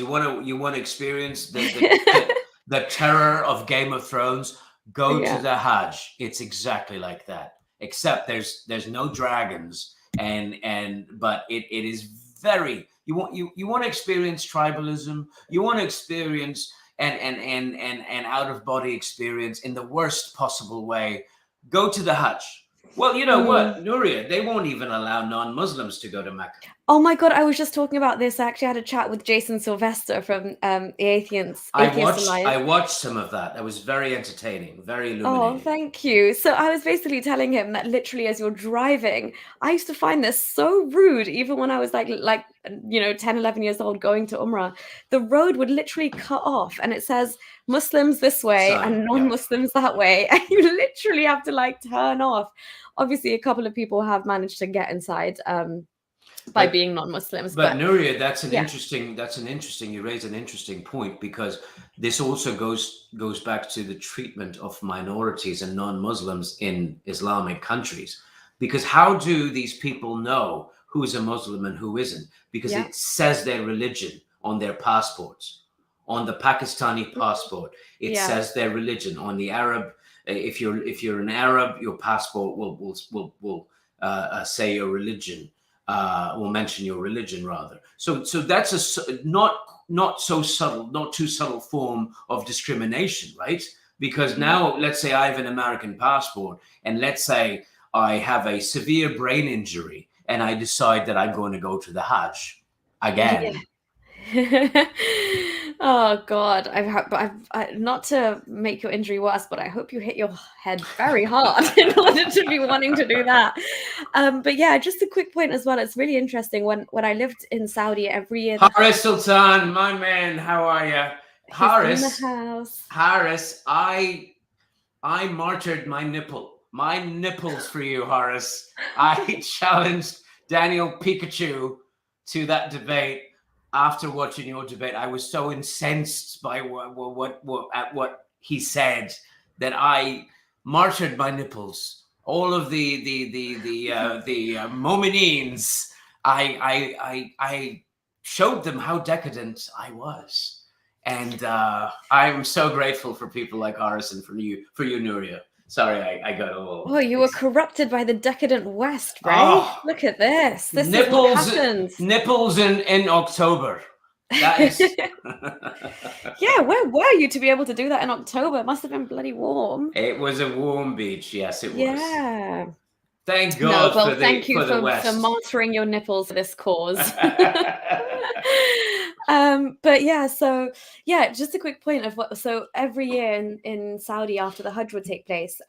want to experience the terror of Game of Thrones? Go to the Hajj. It's exactly like that. Except there's no dragons, but it is very. You want to experience tribalism. You want to experience an out of body experience in the worst possible way. Go to the Hajj. Well, you know what, Nuria, they won't even allow non-Muslims to go to Mecca. Oh my God, I was just talking about this. I actually had a chat with Jason Sylvester from the Atheist Alliance. I watched some of that. That was very entertaining, very illuminating. Oh, thank you. So I was basically telling him that literally as you're driving, I used to find this so rude, even when I was like 10, 11 years old going to Umrah. The road would literally cut off and it says Muslims this way and non-Muslims that way. And you literally have to turn off. Obviously, a couple of people have managed to get inside by being non-Muslims. But Nuria, you raise an interesting point, because this also goes back to the treatment of minorities and non-Muslims in Islamic countries. Because how do these people know who is a Muslim and who isn't? Because it says their religion on their passports. On the Pakistani passport, it says their religion. On the Arab, if you're an Arab, your passport will say your religion. Will mention your religion rather. So that's a not too subtle form of discrimination, right? Because now, let's say I have an American passport, and let's say I have a severe brain injury, and I decide that I'm going to go to the Hajj again. Oh God, I've not to make your injury worse, but I hope you hit your head very hard in order to be wanting to do that. But yeah, just a quick point as well. It's really interesting. When I lived in Saudi, every year. Haris Sultan, my man, how are you? Haris, in the house. Haris, I martyred my nipples for you, Haris. I challenged Daniel Pikachu to that debate. After watching your debate, I was so incensed by what he said that I martyred my nipples. All of the Mominines, I showed them how decadent I was, and I'm so grateful for people like Horace and for you, Nuria. Sorry, I got a little. Oh, you were corrupted by the decadent West, right? Oh, look at this. This is what happens. Nipples in October. That is. Yeah, where were you to be able to do that in October? It must have been bloody warm. It was a warm beach. Yes, it was. Yeah. Thank God thank you for martyring your nipples for this cause. But yeah, so yeah, just a quick point of what. So every year in Saudi, after the Hajj would take place,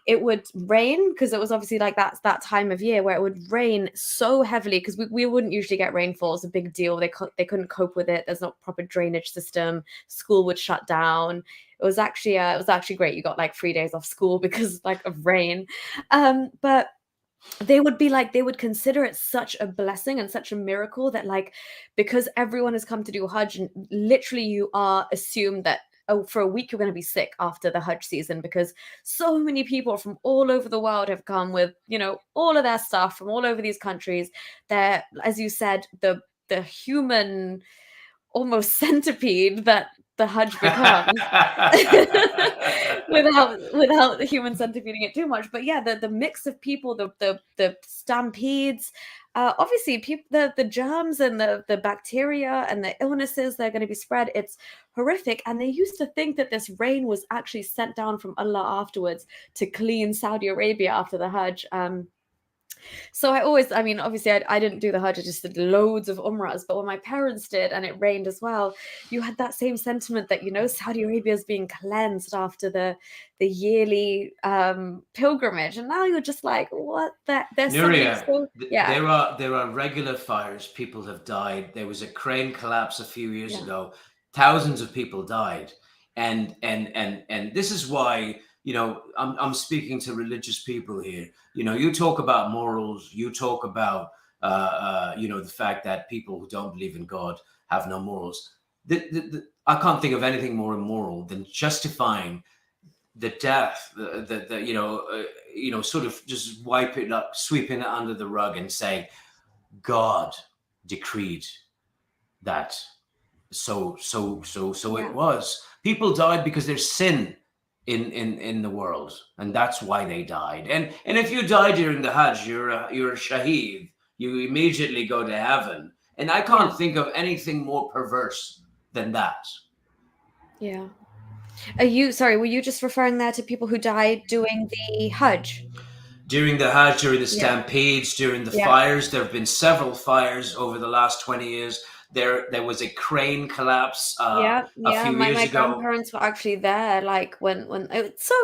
it would rain because it was obviously like that time of year where it would rain so heavily because we wouldn't usually get rainfall. It's a big deal. They couldn't cope with it. There's not proper drainage system. School would shut down. It was actually great. You got like 3 days off school because like of rain. But they would consider it such a blessing and such a miracle that like because everyone has come to do Hajj and literally you are assumed that for a week you're going to be sick after the Hajj season because so many people from all over the world have come with all of their stuff from all over these countries. They're, as you said, the human almost centipede that the Hajj becomes without the human centipeding it too much. But yeah, the mix of people, the stampedes, obviously people, the germs and the bacteria and the illnesses that are going to be spread, it's horrific. And they used to think that this rain was actually sent down from Allah afterwards to clean Saudi Arabia after the Hajj. So I mean, obviously I didn't do the Hajj, I just did loads of Umrahs, but when my parents did and it rained as well, you had that same sentiment that, Saudi Arabia is being cleansed after the yearly pilgrimage. And now you're just like, what? There's Nuria, something so, yeah. there are regular fires. People have died. There was a crane collapse a few years ago. Thousands of people died. And this is why, I'm speaking to religious people here. You talk about morals, you talk about the fact that people who don't believe in God have no morals. I can't think of anything more immoral than justifying the death, sort of just wipe it up, sweeping it under the rug and saying, God decreed that. So it was. People died because there's sin in the world, and that's why they died. And if you die during the Hajj, you're a shaheed. You immediately go to heaven. And I can't think of anything more perverse than that. Yeah. Were you just referring there to people who died doing the Hajj? During the Hajj, during the stampedes, during the fires, there have been several fires over the last 20 years. There was a crane collapse a few years my ago. grandparents were actually there, like when so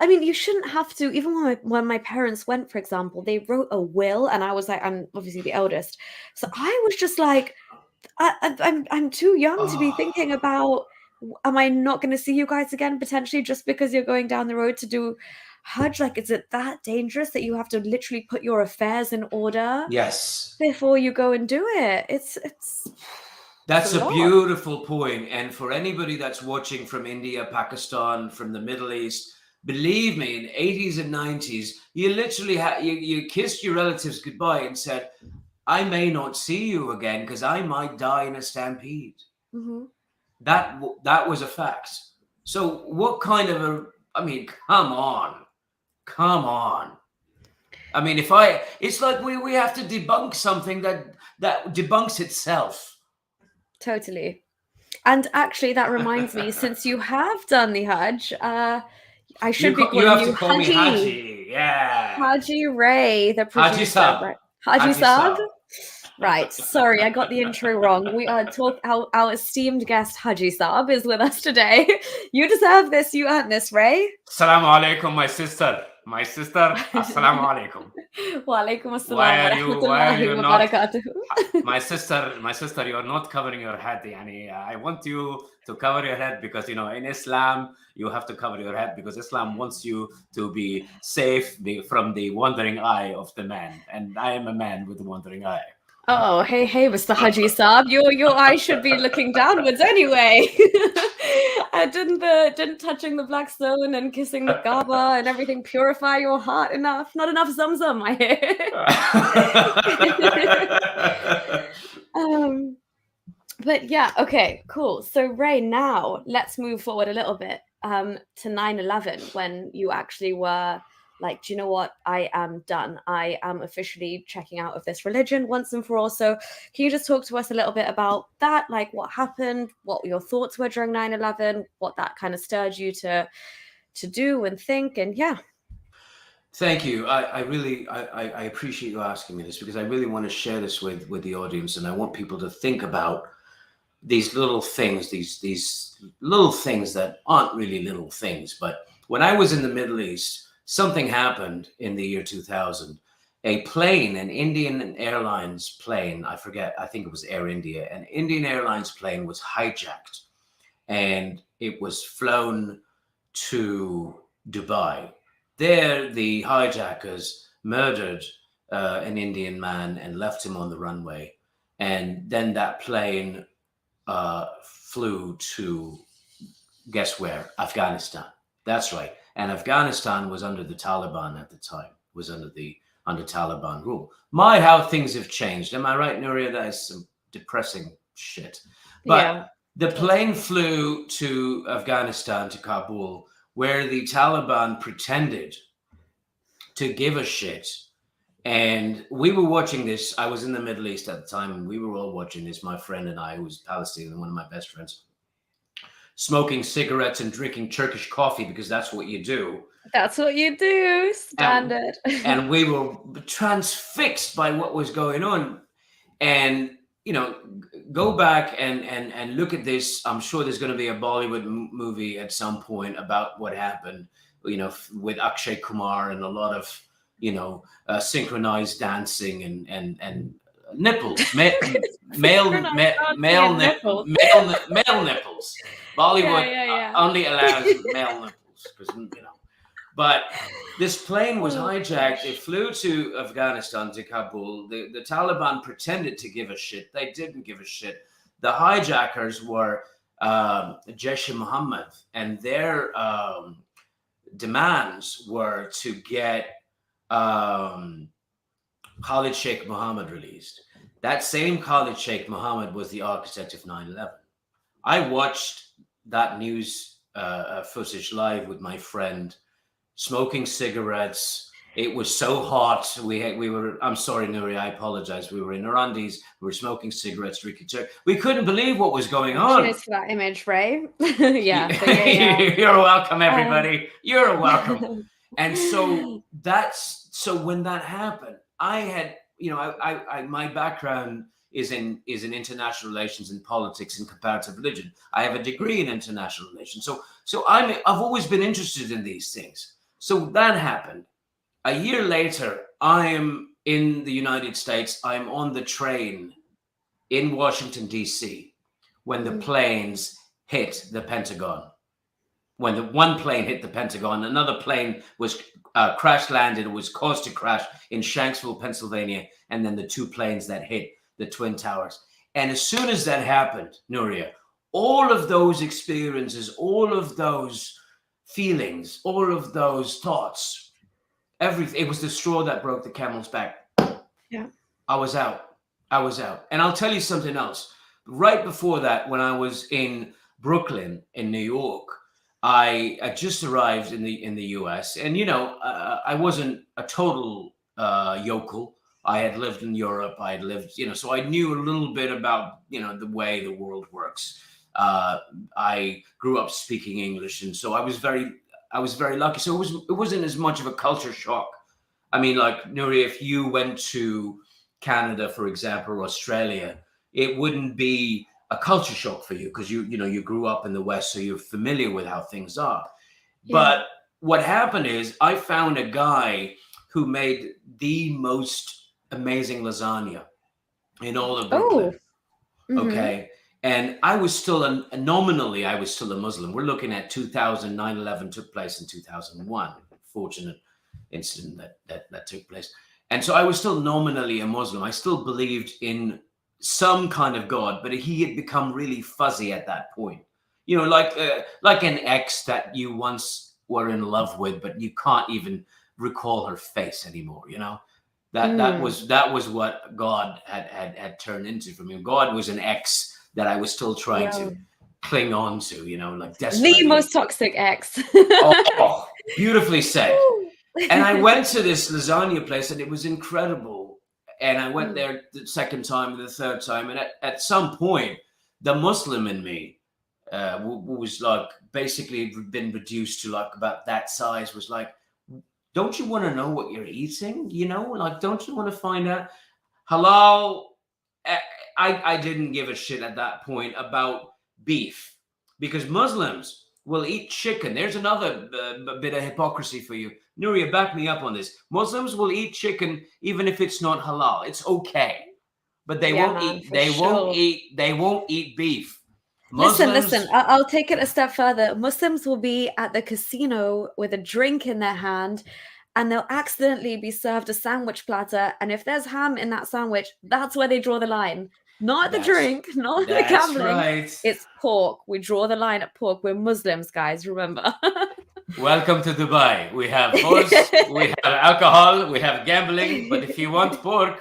I mean, you shouldn't have to. Even when my parents went, for example, they wrote a will, and I was like, I'm obviously the eldest, so I was just like, I'm too young to be thinking about, am I not going to see you guys again potentially just because you're going down the road to do Hajj? Like, is it that dangerous that you have to literally put your affairs in order? Yes. Before you go and do it? That's a beautiful point. And for anybody that's watching from India, Pakistan, from the Middle East, believe me, in 80s and 90s, you literally you kissed your relatives goodbye and said, I may not see you again because I might die in a stampede. Mm-hmm. That was a fact. So what kind of come on. I mean, it's like we have to debunk something that debunks itself. Totally. And actually, that reminds me, since you have done the Hajj, I should be calling you have to call me Haji. Yeah. Haji Ray, the producer. Haji Saab. Right? Haji Saab? Right. Sorry, I got the intro wrong. We are our esteemed guest Haji Saab is with us today. You deserve this. You earned this, Ray. Assalamu alaikum, my sister. Assalamu alaikum. Wa alaikum assalam wa rahmatullahi wa barakatuh. My sister, you're not covering your head. I want you to cover your head because, in Islam, you have to cover your head because Islam wants you to be safe from the wandering eye of the man. And I am a man with a wandering eye. Oh, hey, Mr. Haji Saab, your eyes should be looking downwards anyway. Didn't touching the black stone and kissing the Kaaba and everything purify your heart enough? Not enough Zamzam, I hear. But yeah, okay, cool. So Ray, now let's move forward a little bit to 9/11, when you actually were like, do you know what? I am done. I am officially checking out of this religion once and for all. So can you just talk to us a little bit about that? Like, what happened, what your thoughts were during 9/11, what that kind of stirred you to do and think, and yeah. Thank you. I really appreciate you asking me this because I really want to share this with the audience, and I want people to think about these little things, these little things that aren't really little things. But when I was in the Middle East, something happened in the year 2000. A plane, an Indian Airlines plane, I forget, I think it was Air India, an Indian Airlines plane was hijacked and it was flown to Dubai. There, the hijackers murdered an Indian man and left him on the runway. And then that plane flew to, guess where? Afghanistan. That's right. And Afghanistan was under the Taliban at the time, was under Taliban rule. My, how things have changed. Am I right, Nuria? That is some depressing shit. But Yeah. the plane flew to Afghanistan, to Kabul, where the Taliban pretended to give a shit. And we were watching this. I was in the Middle East at the time, and we were all watching this, my friend and I, who was Palestinian, one of my best friends, smoking cigarettes and drinking Turkish coffee, because that's what you do. That's what you do, standard. And we were transfixed by what was going on. And, you know, go back and look at this. I'm sure there's going to be a Bollywood movie at some point about what happened, you know, with Akshay Kumar and a lot of, you know, synchronized dancing and nipples, male nipples. Bollywood only allows male nipples, because, you know. But this plane was hijacked. It flew to Afghanistan, to Kabul. The Taliban pretended to give a shit. They didn't give a shit. The hijackers were Jaish-e-Mohammed, and their demands were to get Khalid Sheikh Mohammed released. That same Khalid Sheikh Mohammed was the architect of 9/11. I watched that news footage live with my friend, smoking cigarettes. It was so hot. We were, I'm sorry, Nuri, I apologize. We were in our undies. We were smoking cigarettes, drinking cigarettes. We couldn't believe what was going on. Cheers for that image, Ray. Yeah. You're welcome, everybody. You're welcome. And so when that happened, I had, you know, I my background is in international relations and politics and comparative religion. I have a degree in international relations. So I've always been interested in these things. So that happened. A year later, I am in the United States. I'm on the train in Washington, D.C., when the planes hit the Pentagon. When the one plane hit the Pentagon, another plane was crash landed. It was caused to crash in Shanksville, Pennsylvania, and then the two planes that hit the Twin Towers. And as soon as that happened, Nuria, all of those experiences, all of those feelings, all of those thoughts, everything, it was the straw that broke the camel's back. Yeah. I was out. And I'll tell you something else. Right before that, when I was in Brooklyn, in New York, I just arrived in the US, and, you know, I wasn't a total yokel. I had lived in Europe. I had lived, you know, so I knew a little bit about, you know, the way the world works. I grew up speaking English, and so I was very lucky. So it wasn't as much of a culture shock. I mean, like, Nuri, if you went to Canada, for example, or Australia, it wouldn't be a culture shock for you, because you grew up in the West, so you're familiar with how things are. Yeah. But what happened is I found a guy who made the most amazing lasagna in all of Brooklyn. Okay. And I was still nominally, I was still a Muslim. We're looking at 2000, 9/11 took place in 2001. Fortunate incident that took place. And so I was still nominally a Muslim. I still believed in some kind of God, but he had become really fuzzy at that point. You know, like an ex that you once were in love with, but you can't even recall her face anymore. You know, that was what God had turned into for me. God was an ex that I was still trying to cling on to. You know, like desperately. The most toxic ex. Oh, beautifully said. And I went to this lasagna place, and it was incredible. And I went there the second time and the third time. And at some point, the Muslim in me, who was like basically been reduced to like about that size, was like, don't you want to know what you're eating? You know, like, don't you want to find out? Halal, I didn't give a shit at that point about beef, because Muslims will eat chicken. There's another bit of hypocrisy for you. Nuria, back me up on this. Muslims will eat chicken even if it's not halal. It's okay. But they won't eat they won't eat beef. Muslims, listen, I'll take it a step further. Muslims will be at the casino with a drink in their hand, and they'll accidentally be served a sandwich platter, and if there's ham in that sandwich, that's where they draw the line. Not the drink, not the gambling. Right. It's pork. We draw the line at pork. We're Muslims, guys, remember. Welcome to Dubai. We have horse, we have alcohol, we have gambling, but if you want pork,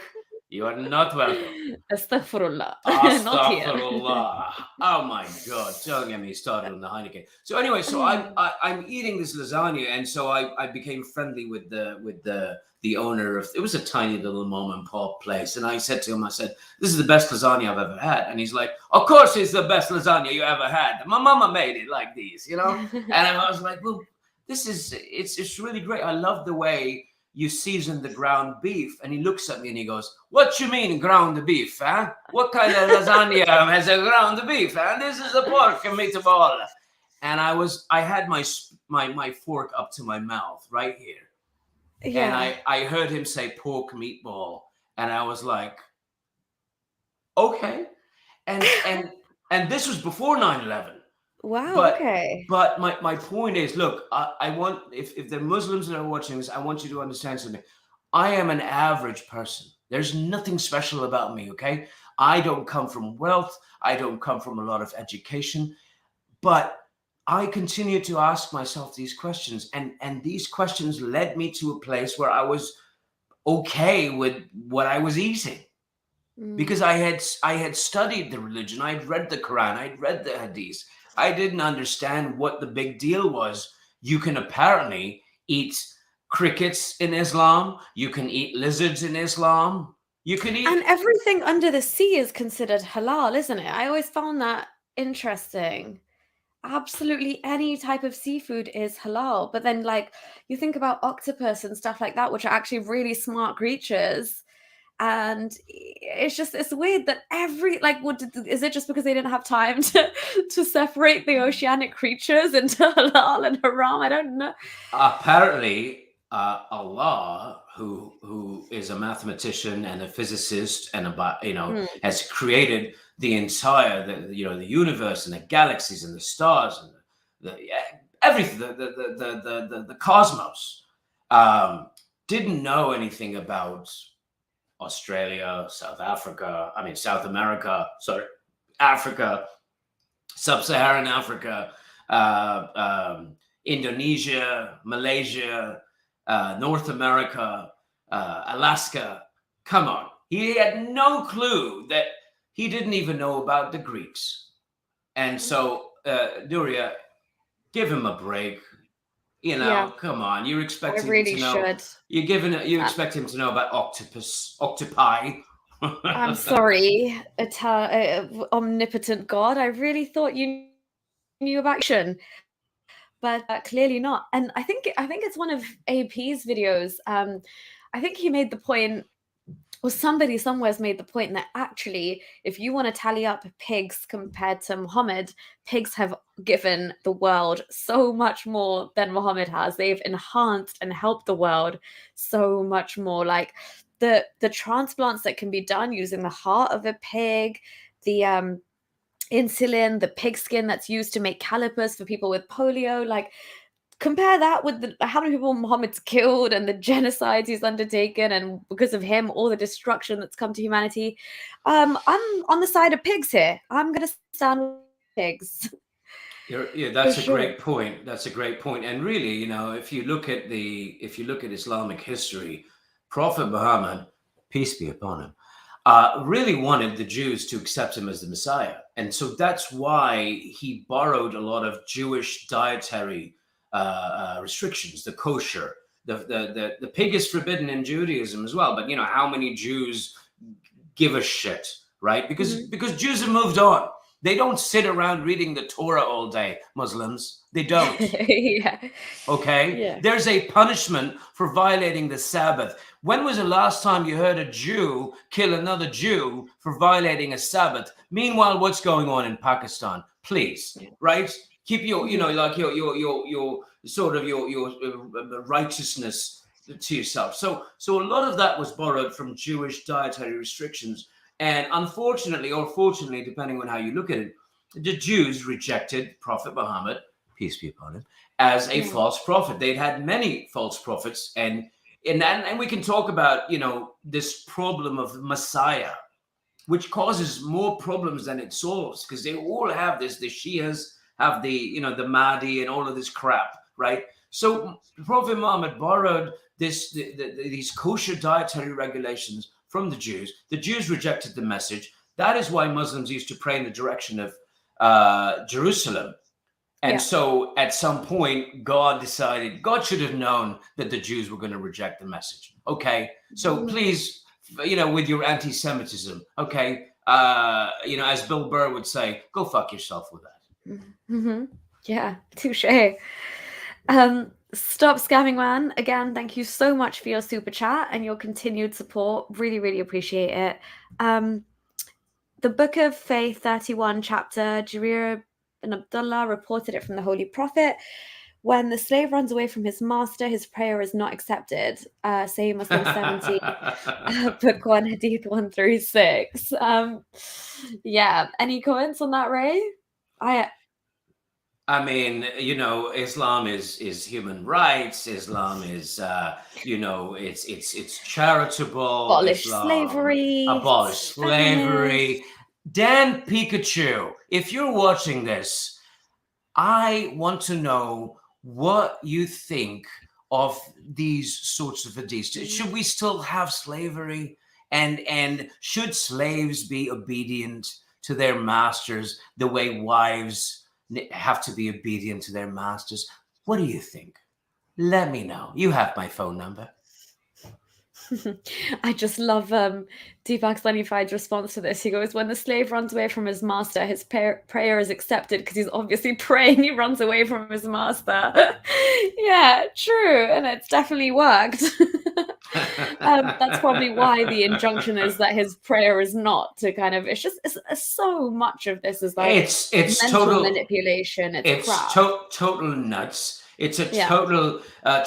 you are not welcome. Astaghfirullah. Astaghfirullah. Oh my God. Don't get me started on the Heineken. So anyway, so I'm eating this lasagna, and so I became friendly with the owner of, it was a tiny little mom and pop place. And I said to him, I said, this is the best lasagna I've ever had. And he's like, of course it's the best lasagna you ever had. My mama made it like these, you know? And I was like, well, it's really great. I love the way you season the ground beef. And he looks at me and he goes, what you mean ground beef, huh? What kind of lasagna has a ground beef, huh? This is a pork meatball. And I had my fork up to my mouth right here. Yeah. And I heard him say pork meatball. And I was like, okay. And this was before 9/11. Wow. But my point is, look, I want, if the Muslims that are watching this, I want you to understand something. I am an average person. There's nothing special about me, okay? I don't come from wealth. I don't come from a lot of education. But I continue to ask myself these questions. And these questions led me to a place where I was okay with what I was eating. Because I had studied the religion. I'd read the Quran. I'd read the Hadith. I didn't understand what the big deal was. You can apparently eat crickets in Islam. You can eat lizards in Islam. You can eat... And everything under the sea is considered halal, isn't it? I always found that interesting. Absolutely any type of seafood is halal. But then, like, you think about octopus and stuff like that, which are actually really smart creatures. And it's weird that is it just because they didn't have time to separate the oceanic creatures into halal and haram? I don't know. Apparently, Allah, who is a mathematician and a physicist and has created the entire the universe and the galaxies and the stars and everything, the cosmos, didn't know anything about Australia, South America, Africa, Sub-Saharan Africa, Indonesia, Malaysia, North America, Alaska. Come on. He had no clue that he didn't even know about the Greeks. And so, Nuria, give him a break. Come on. You're expecting him to know. You expect him to know about octopi. I'm sorry, omnipotent God. I really thought you knew about action, but clearly not. And I think it's one of AP's videos. I think he made the point, or somebody somewhere's made the point, that actually, if you want to tally up pigs compared to Muhammad, pigs have given the world so much more than Muhammad has. They've enhanced and helped the world so much more. Like the transplants that can be done using the heart of a pig, the insulin, the pig skin that's used to make calipers for people with polio, like compare that with how many people Muhammad's killed and the genocides he's undertaken, and because of him, all the destruction that's come to humanity. I'm on the side of pigs here. I'm going to stand with pigs. That's a great point. That's a great point. And really, if you look at Islamic history, Prophet Muhammad, peace be upon him, really wanted the Jews to accept him as the Messiah. And so that's why he borrowed a lot of Jewish dietary restrictions, the kosher, the pig is forbidden in Judaism as well. But how many Jews give a shit, right? Because Jews have moved on. They don't sit around reading the Torah all day, Muslims. They don't. Yeah. Okay? Yeah. There's a punishment for violating the Sabbath. When was the last time you heard a Jew kill another Jew for violating a Sabbath? Meanwhile, what's going on in Pakistan? Please, right? Keep your, you know, like your sort of your righteousness to yourself. So a lot of that was borrowed from Jewish dietary restrictions. And unfortunately, or fortunately, depending on how you look at it, the Jews rejected Prophet Muhammad, peace be upon him, as a false prophet. They'd had many false prophets, and we can talk about, you know, this problem of Messiah, which causes more problems than it solves, because they all have this. The Shias have the, you know, the Mahdi and all of this crap, right? So Prophet Muhammad borrowed these kosher dietary regulations from the Jews. The Jews rejected the message. That is why Muslims used to pray in the direction of Jerusalem. And so at some point, God should have known that the Jews were going to reject the message. Okay. So please, you know, with your anti-Semitism, okay, you know, as Bill Burr would say, go fuck yourself with that. Yeah, touche. Stop Scamming Man, again, thank you so much for your super chat and your continued support. Really, really appreciate it. The Book of Faith 31 chapter, Jarir bin Abdullah reported it from the Holy Prophet. When the slave runs away from his master, his prayer is not accepted. Sahih Muslim 70, Book 1, Hadith 1 through 6. Yeah, any comments on that, Ray? I mean, you know, Islam is human rights. Islam is, you know, it's charitable. Abolish Islam, slavery. Abolish slavery. Dan Pikachu, if you're watching this, I want to know what you think of these sorts of hadiths. Should we still have slavery? And should slaves be obedient to their masters the way wives have to be obedient to their masters? What do you think? Let me know. You have my phone number. I just love Deepak's Lanified's response to this. He goes, when the slave runs away from his master, his prayer is accepted because he's obviously praying he runs away from his master. Yeah, true. And it's definitely worked. That's probably why the injunction is that his prayer is not to kind of, it's so much of this is like it's mental total manipulation. It's crap. Total nuts. It's a total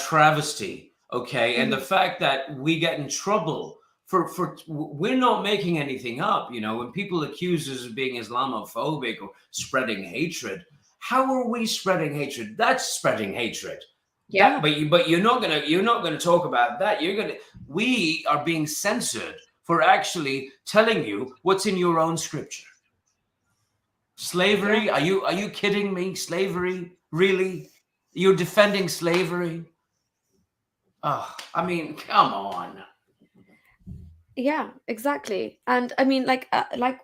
travesty. Okay. And the fact that we get in trouble for we're not making anything up. You know, when people accuse us of being Islamophobic or spreading hatred, how are we spreading hatred? That's spreading hatred. Yeah. But you're not gonna talk about that. We are being censored for actually telling you what's in your own scripture. Slavery? Are you kidding me? Slavery? Really? You're defending slavery? Oh, I mean, come on. Yeah, exactly. And I mean, like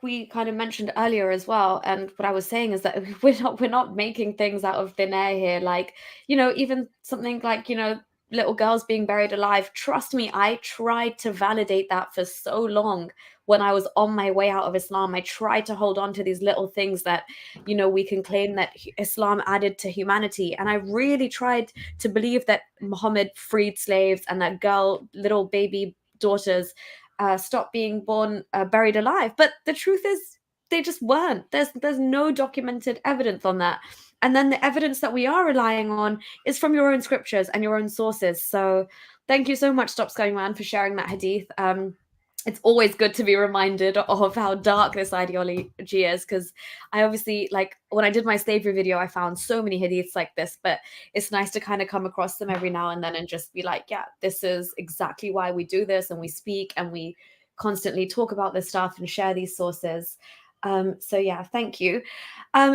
we kind of mentioned earlier as well, and what I was saying is that we're not making things out of thin air here. Like, you know, even something like, you know, little girls being buried alive. Trust me, I tried to validate that for so long when I was on my way out of Islam. I tried to hold on to these little things that, you know, we can claim that Islam added to humanity. And I really tried to believe that Muhammad freed slaves and that little baby daughters stopped being born buried alive. But the truth is, they just weren't. There's no documented evidence on that. And then the evidence that we are relying on is from your own scriptures and your own sources. So thank you so much, Stop Scamming Man, for sharing that hadith. It's always good to be reminded of how dark this ideology is, because I obviously, like, when I did my slavery video, I found so many hadiths like this, but it's nice to kind of come across them every now and then and just be like, yeah, this is exactly why we do this, and we speak and we constantly talk about this stuff and share these sources. So yeah, thank you.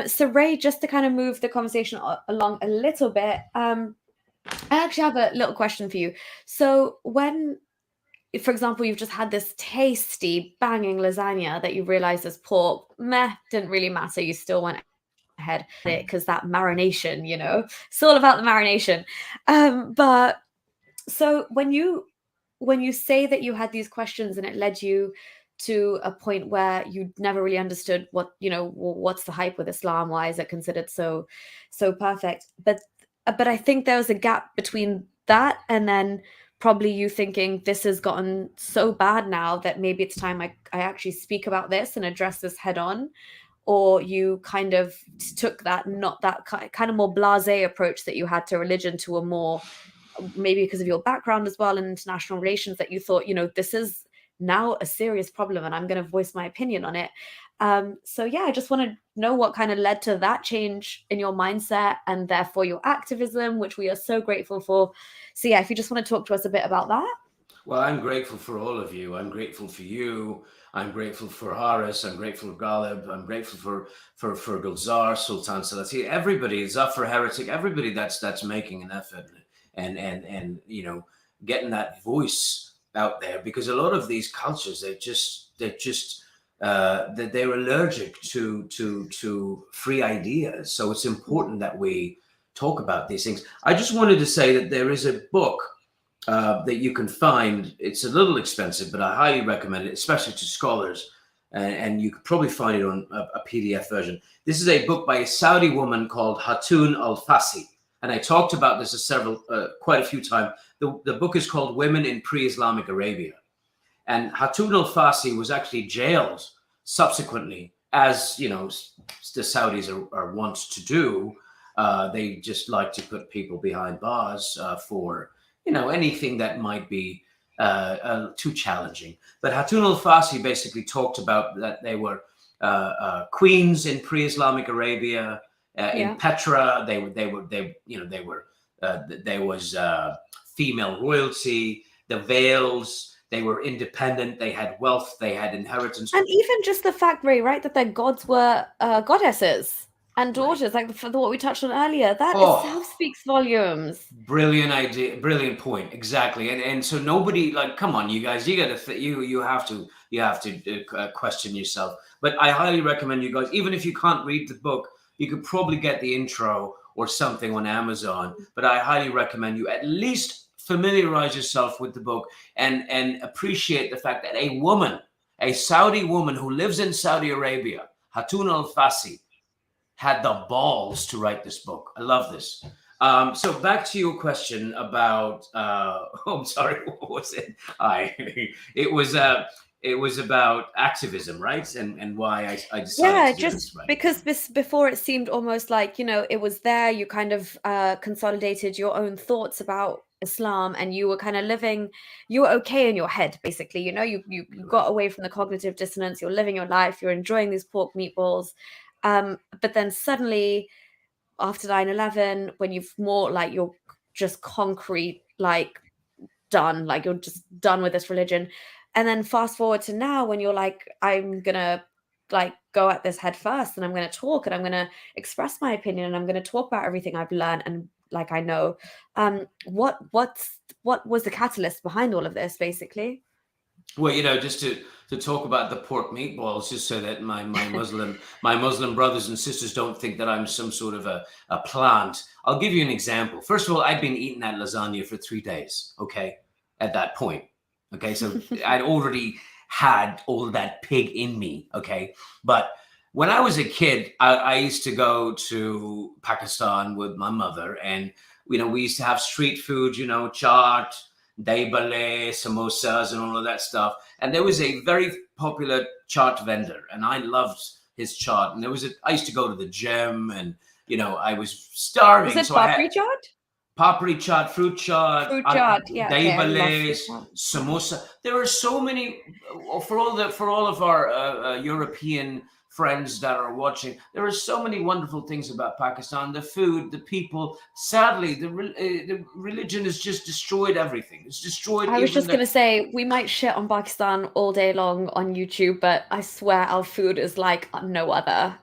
So Ray, just to kind of move the conversation along a little bit, I actually have a little question for you. So when, for example, you've just had this tasty, banging lasagna that you realize is pork, didn't really matter. You still went ahead with it because that marination, you know, it's all about the marination. But so when you say that you had these questions and it led you to a point where you never really understood what, what's the hype with Islam? Why is it considered so perfect? But I think there was a gap between that and then probably you thinking this has gotten so bad now that maybe it's time I actually speak about this and address this head on. Or you kind of took that, not that kind of more blasé approach that you had to religion, to a more, maybe because of your background as well in international relations, that you thought, this is now a serious problem and I'm going to voice my opinion on it. So yeah, I just want to know what kind of led to that change in your mindset and therefore your activism, which we are so grateful for. So yeah, if you just want to talk to us a bit about that. Well, I'm grateful for all of you. I'm grateful for you. I'm grateful for Haris. I'm grateful for Ghalib. I'm grateful for Gulzar, Sultan Salati, everybody, Zafar Heretic, everybody that's making an effort and getting that voice out there, because a lot of these cultures, they're allergic to free ideas. So it's important that we talk about these things. I just wanted to say that there is a book that you can find. It's a little expensive, but I highly recommend it, especially to scholars. And you could probably find it on a PDF version. This is a book by a Saudi woman called Hatun al-Fassi. And I talked about this quite a few times. The book is called Women in Pre-Islamic Arabia. And Hatun al-Fassi was actually jailed subsequently, as the Saudis are wont to do. They just like to put people behind bars for anything that might be too challenging. But Hatun al-Fassi basically talked about that they were queens in pre-Islamic Arabia. In Petra, there was female royalty, the veils. They were independent. They had wealth. They had inheritance. And even just the fact, Ray, right, that their gods were goddesses and daughters, like what we touched on earlier. That itself speaks volumes. Brilliant idea. Brilliant point. Exactly. And so nobody, come on, you guys, you have to question yourself. But I highly recommend you guys, even if you can't read the book, you could probably get the intro or something on Amazon. But I highly recommend you at least familiarize yourself with the book and appreciate the fact that a Saudi woman who lives in Saudi Arabia, Hatun al-Fassi, had the balls to write this book. I love this. So back to your question about, I'm sorry, what was it? It was about activism, right? And why I decided to do this, right? Because before it seemed almost like, it was there, you kind of consolidated your own thoughts about Islam and you were kind of living, you were okay in your head, basically, you got away from the cognitive dissonance, you're living your life, you're enjoying these pork meatballs. But then suddenly after 9/11, when you've more like you're just concrete, done, you're just done with this religion. And then fast forward to now when you're like, I'm gonna go at this head first and I'm gonna talk and I'm gonna express my opinion and I'm gonna talk about everything I've learned and I know. What was the catalyst behind all of this, basically? Well, just to talk about the pork meatballs, just so that my Muslim brothers and sisters don't think that I'm some sort of a plant. I'll give you an example. First of all, I'd been eating that lasagna for 3 days. Okay, at that point. Okay, so I'd already had all that pig in me. Okay, but when I was a kid, I used to go to Pakistan with my mother, and we used to have street food. Chaat, dahi bhalle, samosas, and all of that stuff. And there was a very popular chaat vendor, and I loved his chaat. And I used to go to the gym, and I was starving. Was it papri chaat? Papri chaat, fruit chaat, yeah. Dahi bhalle, samosa. There are so many for all of our European friends that are watching. There are so many wonderful things about Pakistan. The food, the people. Sadly, the religion has just destroyed everything. It's destroyed. I was just going to say, we might shit on Pakistan all day long on YouTube, but I swear our food is like no other.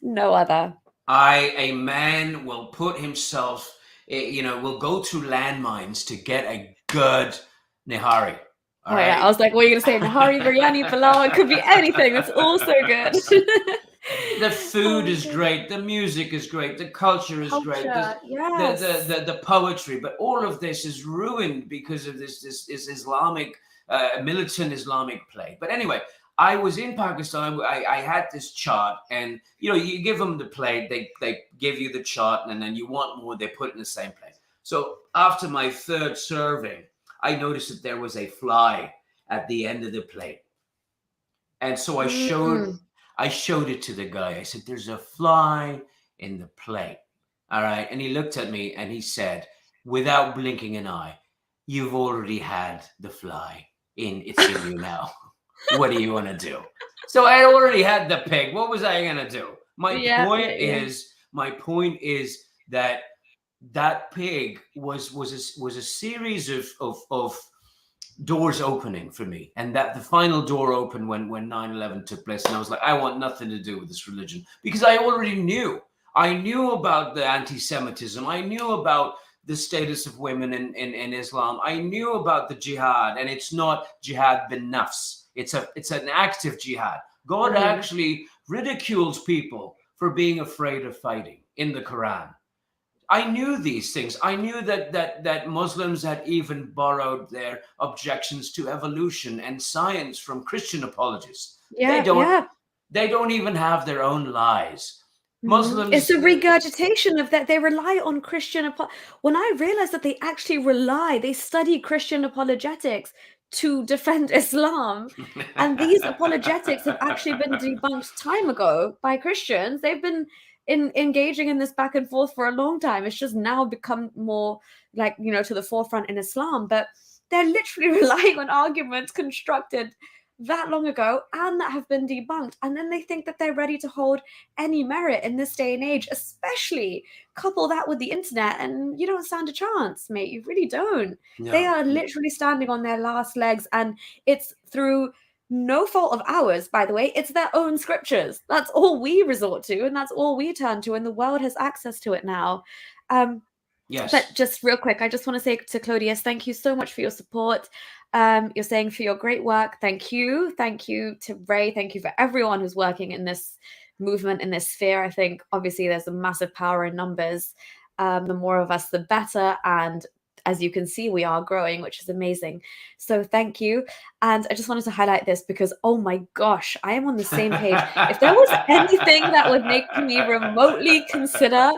No other. A man will put himself, will go through landmines to get a good nihari. All right. Yeah, I was like, what are you going to say? Nihari, biryani, pulao, it could be anything. It's all so good. The food is great. The music is great. The culture is great. The poetry. But all of this is ruined because of this Islamic militant Islamic plague. But anyway, I was in Pakistan. I had this chart, and you give them the plate, they give you the chart, and then you want more, they put it in the same plate. So after my third serving, I noticed that there was a fly at the end of the plate. And so I showed it to the guy. I said, "There's a fly in the plate." All right. And he looked at me and he said, without blinking an eye, "You've already had the fly it's in you now. What do you want to do?" So I had already had the pig. What was I going to do? My point is that pig was a series of doors opening for me, and that the final door opened when 9/11 took place, and I was like, I want nothing to do with this religion, because I already knew. I knew about the anti-Semitism. I knew about the status of women in Islam. I knew about the jihad, and it's not jihad bin nafs. It's an active jihad. God actually ridicules people for being afraid of fighting in the Quran. I knew these things. I knew that Muslims had even borrowed their objections to evolution and science from Christian apologists. They don't even have their own lies. Muslims, it's a regurgitation of that. They rely on Christian. When I realized that they study Christian apologetics to defend Islam, and these apologetics have actually been debunked time ago by Christians. They've been engaging in this back and forth for a long time. It's just now become more like, to the forefront in Islam, but they're literally relying on arguments constructed that long ago and that have been debunked, and then they think that they're ready to hold any merit in this day and age. Especially couple that with the internet, and you don't stand a chance, mate. You really don't. No. They are literally standing on their last legs, and it's through no fault of ours, by the way. It's their own scriptures. That's all we resort to, and that's all we turn to, and the world has access to it now. Yes. But just real quick, I just want to say to Claudius, thank you so much for your support. You're saying for your great work. Thank you. Thank you to Ray. Thank you for everyone who's working in this movement, in this sphere. I think obviously there's a massive power in numbers. The more of us, the better. And as you can see, we are growing, which is amazing. So thank you. And I just wanted to highlight this because, oh my gosh, I am on the same page. If there was anything that would make me remotely consider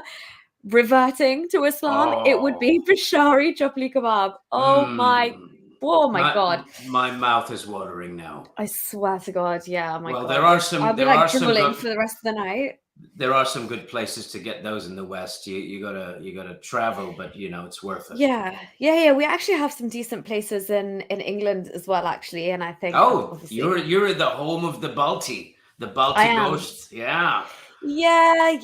reverting to Islam, it would be Bashari chapli kebab. Oh my God. My mouth is watering now. I swear to God, yeah. Oh my God. There are some. I'll be like drooling for the rest of the night. There are some good places to get those in the West. You gotta travel, but it's worth it. Yeah. We actually have some decent places in England as well, actually, and I think. Oh, you're at the home of the Balti Ghost. Yeah. Yeah.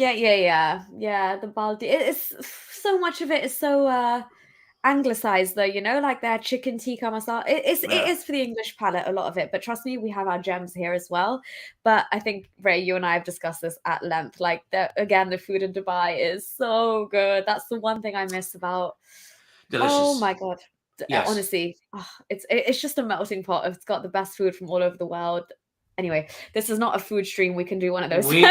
The Balti. It's so much of it is so anglicized, though. Like their chicken tikka masala. It is for the English palate, a lot of it. But trust me, we have our gems here as well. But I think, Ray, you and I have discussed this at length. Like the food in Dubai is so good. That's the one thing I miss about. Delicious. Oh my God. Yes. Honestly, it's just a melting pot. It's got the best food from all over the world. Anyway, this is not a food stream. We can do one of those. We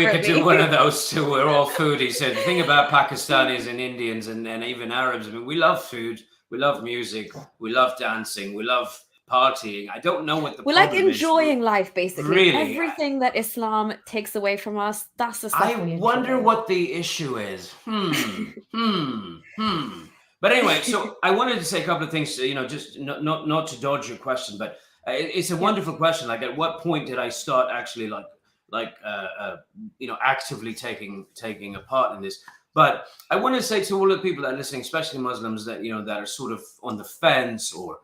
could do one of those too. We're all foodies. So the thing about Pakistanis and Indians and even Arabs, I mean, we love food, we love music, we love dancing, we love partying. I don't know what the we're like enjoying life, basically. Really, everything that Islam takes away from us. That's the stuff. I wonder what the issue is. But anyway, so I wanted to say a couple of things. Just not to dodge your question, but. It's a wonderful question. Like, at what point did I start actually actively taking a part in this? But I want to say to all the people that are listening, especially Muslims, that that are sort of on the fence, or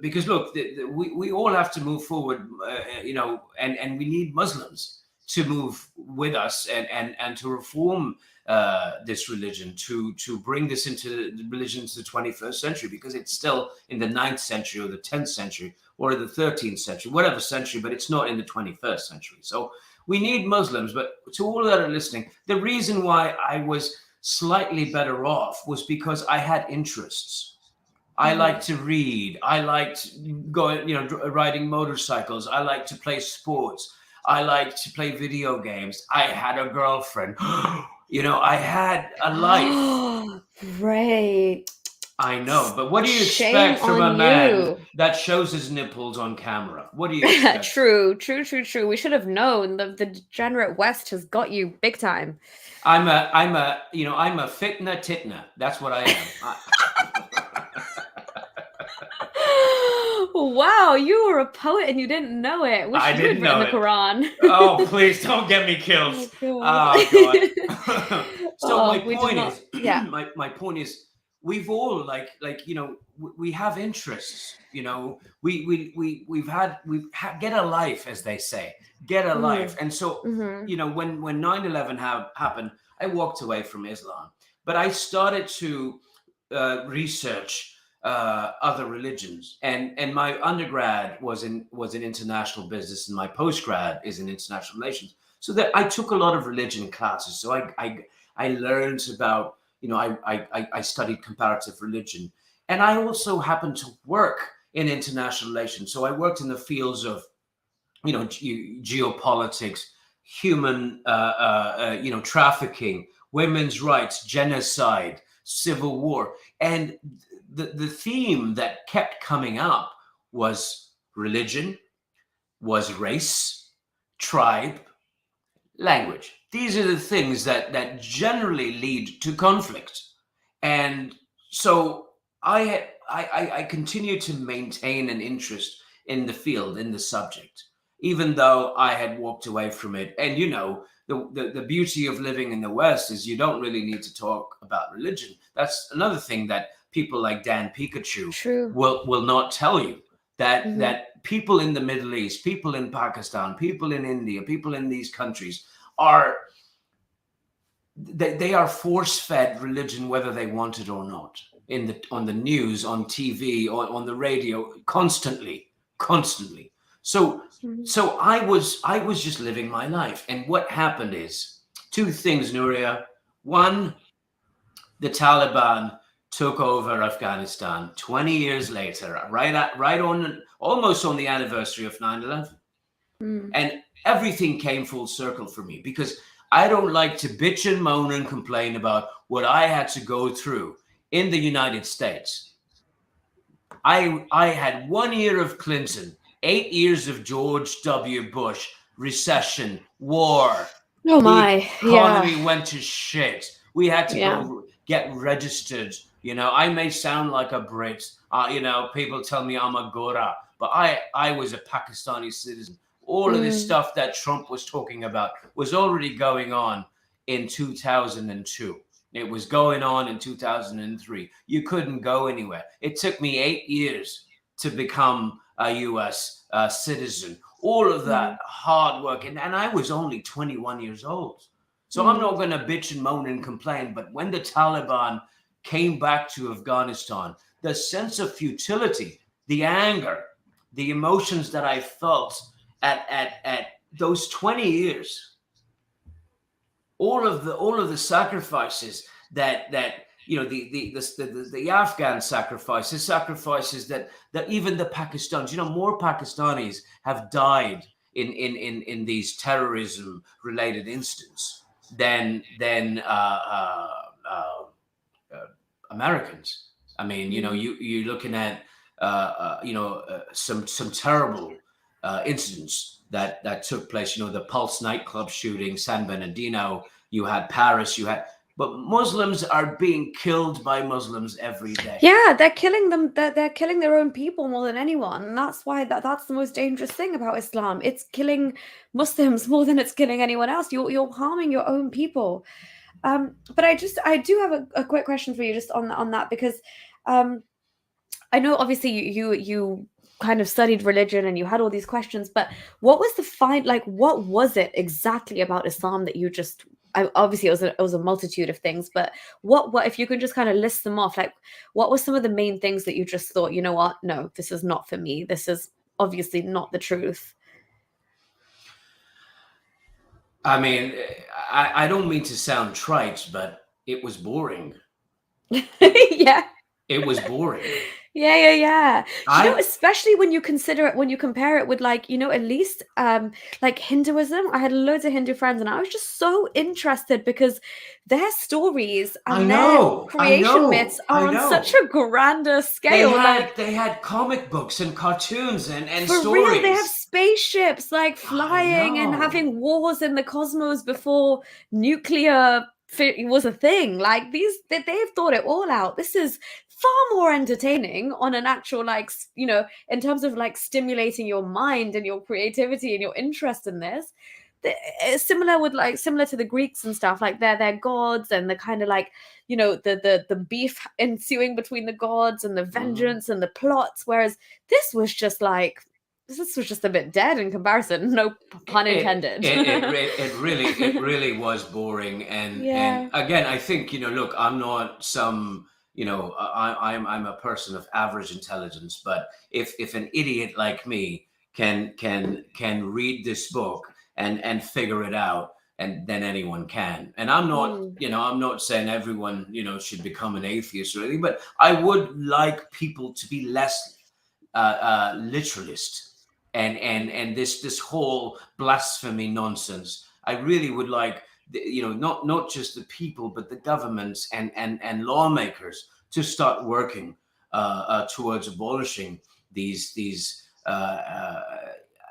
because look, we all have to move forward, and we need Muslims to move with us and to reform this religion, to bring this into the religion to the 21st century, because it's still in the 9th century or the 10th century or the 13th century, whatever century, but it's not in the 21st century. So we need Muslims. But to all that are listening, the reason why I was slightly better off was because I had interests. I liked to read. I liked going, riding motorcycles. I liked to play sports. I liked to play video games. I had a girlfriend. I had a life. Right. I know, but what do you Shame expect from a on man you. that shows his nipples on camera? What do you expect? True. We should have known. The degenerate West has got you big time. I'm a fitna titna. That's what I am. Wow, you were a poet and you didn't know it. Wish I you didn't had written know the it. Quran. Oh, please don't get me killed. Oh, Oh God. So Oh, my we did point not. is, Yeah. my point is, we've all we have interests. Get a life, as they say, get a life. And so Mm-hmm. when 9/11 happened, I walked away from Islam, but I started to research other religions, and my undergrad was in international business, and my postgrad is in international relations. So that I took a lot of religion classes. So I learned about, I studied comparative religion, and I also happened to work in international relations. So I worked in the fields of, geopolitics, human, trafficking, women's rights, genocide, civil war. And the theme that kept coming up was religion, was race, tribe, language. These are the things that generally lead to conflict. And so I continue to maintain an interest in the field, in the subject, even though I had walked away from it. And the beauty of living in the West is you don't really need to talk about religion. That's another thing that people like Dan Pikachu True. will not tell you, that Mhm. that people in the Middle East, people in Pakistan, people in India, people in these countries are they are force-fed religion, whether they want it or not, on the news, on TV, on the radio, constantly. So Mhm. so I was just living my life. And what happened is two things, Nuria. One, the Taliban took over Afghanistan 20 years later, right on, almost on the anniversary of 9/11. Mm. And everything came full circle for me, because I don't like to bitch and moan and complain about what I had to go through in the United States. I had 1 year of Clinton, 8 years of George W. Bush, recession, war. Oh The my. Yeah. economy went to shit. We had to Yeah. go get registered. I may sound like a Brit. People tell me I'm a Gora, but I was a Pakistani citizen. All of this Mm. stuff that Trump was talking about was already going on in 2002. It was going on in 2003. You couldn't go anywhere. It took me 8 years to become a US citizen. All of that hard work. And I was only 21 years old. So I'm not going to bitch and moan and complain. But when the Taliban came back to Afghanistan, the sense of futility, the anger, the emotions that I felt at those 20 years, all of the sacrifices that the Afghan sacrifices that even the Pakistanis, more Pakistanis have died in these terrorism related incidents than Americans. I mean, you're looking at some terrible incidents that took place. The Pulse nightclub shooting, San Bernardino. You had Paris. But Muslims are being killed by Muslims every day. Yeah, they're killing them. They're killing their own people more than anyone, and that's why that's the most dangerous thing about Islam. It's killing Muslims more than it's killing anyone else. You're harming your own people. But I do have a quick question for you just on that, because I know obviously you kind of studied religion and you had all these questions, but what was what was it exactly about Islam that you just obviously it was a multitude of things, but what if you could just kind of list them off, like what were some of the main things that you just thought, you know what, no, this is not for me, this is obviously not the truth? I mean, I don't mean to sound trite, but it was boring. Yeah. It was boring. Yeah. You know, I especially when you consider it, when you compare it with, like, you know, at least like Hinduism. I had loads of Hindu friends, and I was just so interested because their stories and their creation myths are I on such know. a grander scale. Like, They had comic books and cartoons and for real, they have stories. spaceships like I flying and know. having wars in the cosmos before nuclear was a thing. Like, they've thought it all out. This is far more entertaining on an actual, like, you know, in terms of like stimulating your mind and your creativity and your interest in this. It's similar to the Greeks and stuff. Like, they're gods, and the kind of, like, you know, the beef ensuing between the gods and the vengeance and the plots. Whereas this was just a bit dead in comparison. No pun intended. It really was boring. And again, I think, you know, look, I'm not some, you know, I'm a person of average intelligence, but if an idiot like me can read this book and figure it out, and then anyone can. And I'm not, you know, I'm not saying everyone, you know, should become an atheist or anything, but I would like people to be less literalist and this whole blasphemy nonsense. I really would like, you know, not just the people, but the governments and lawmakers to start working towards abolishing these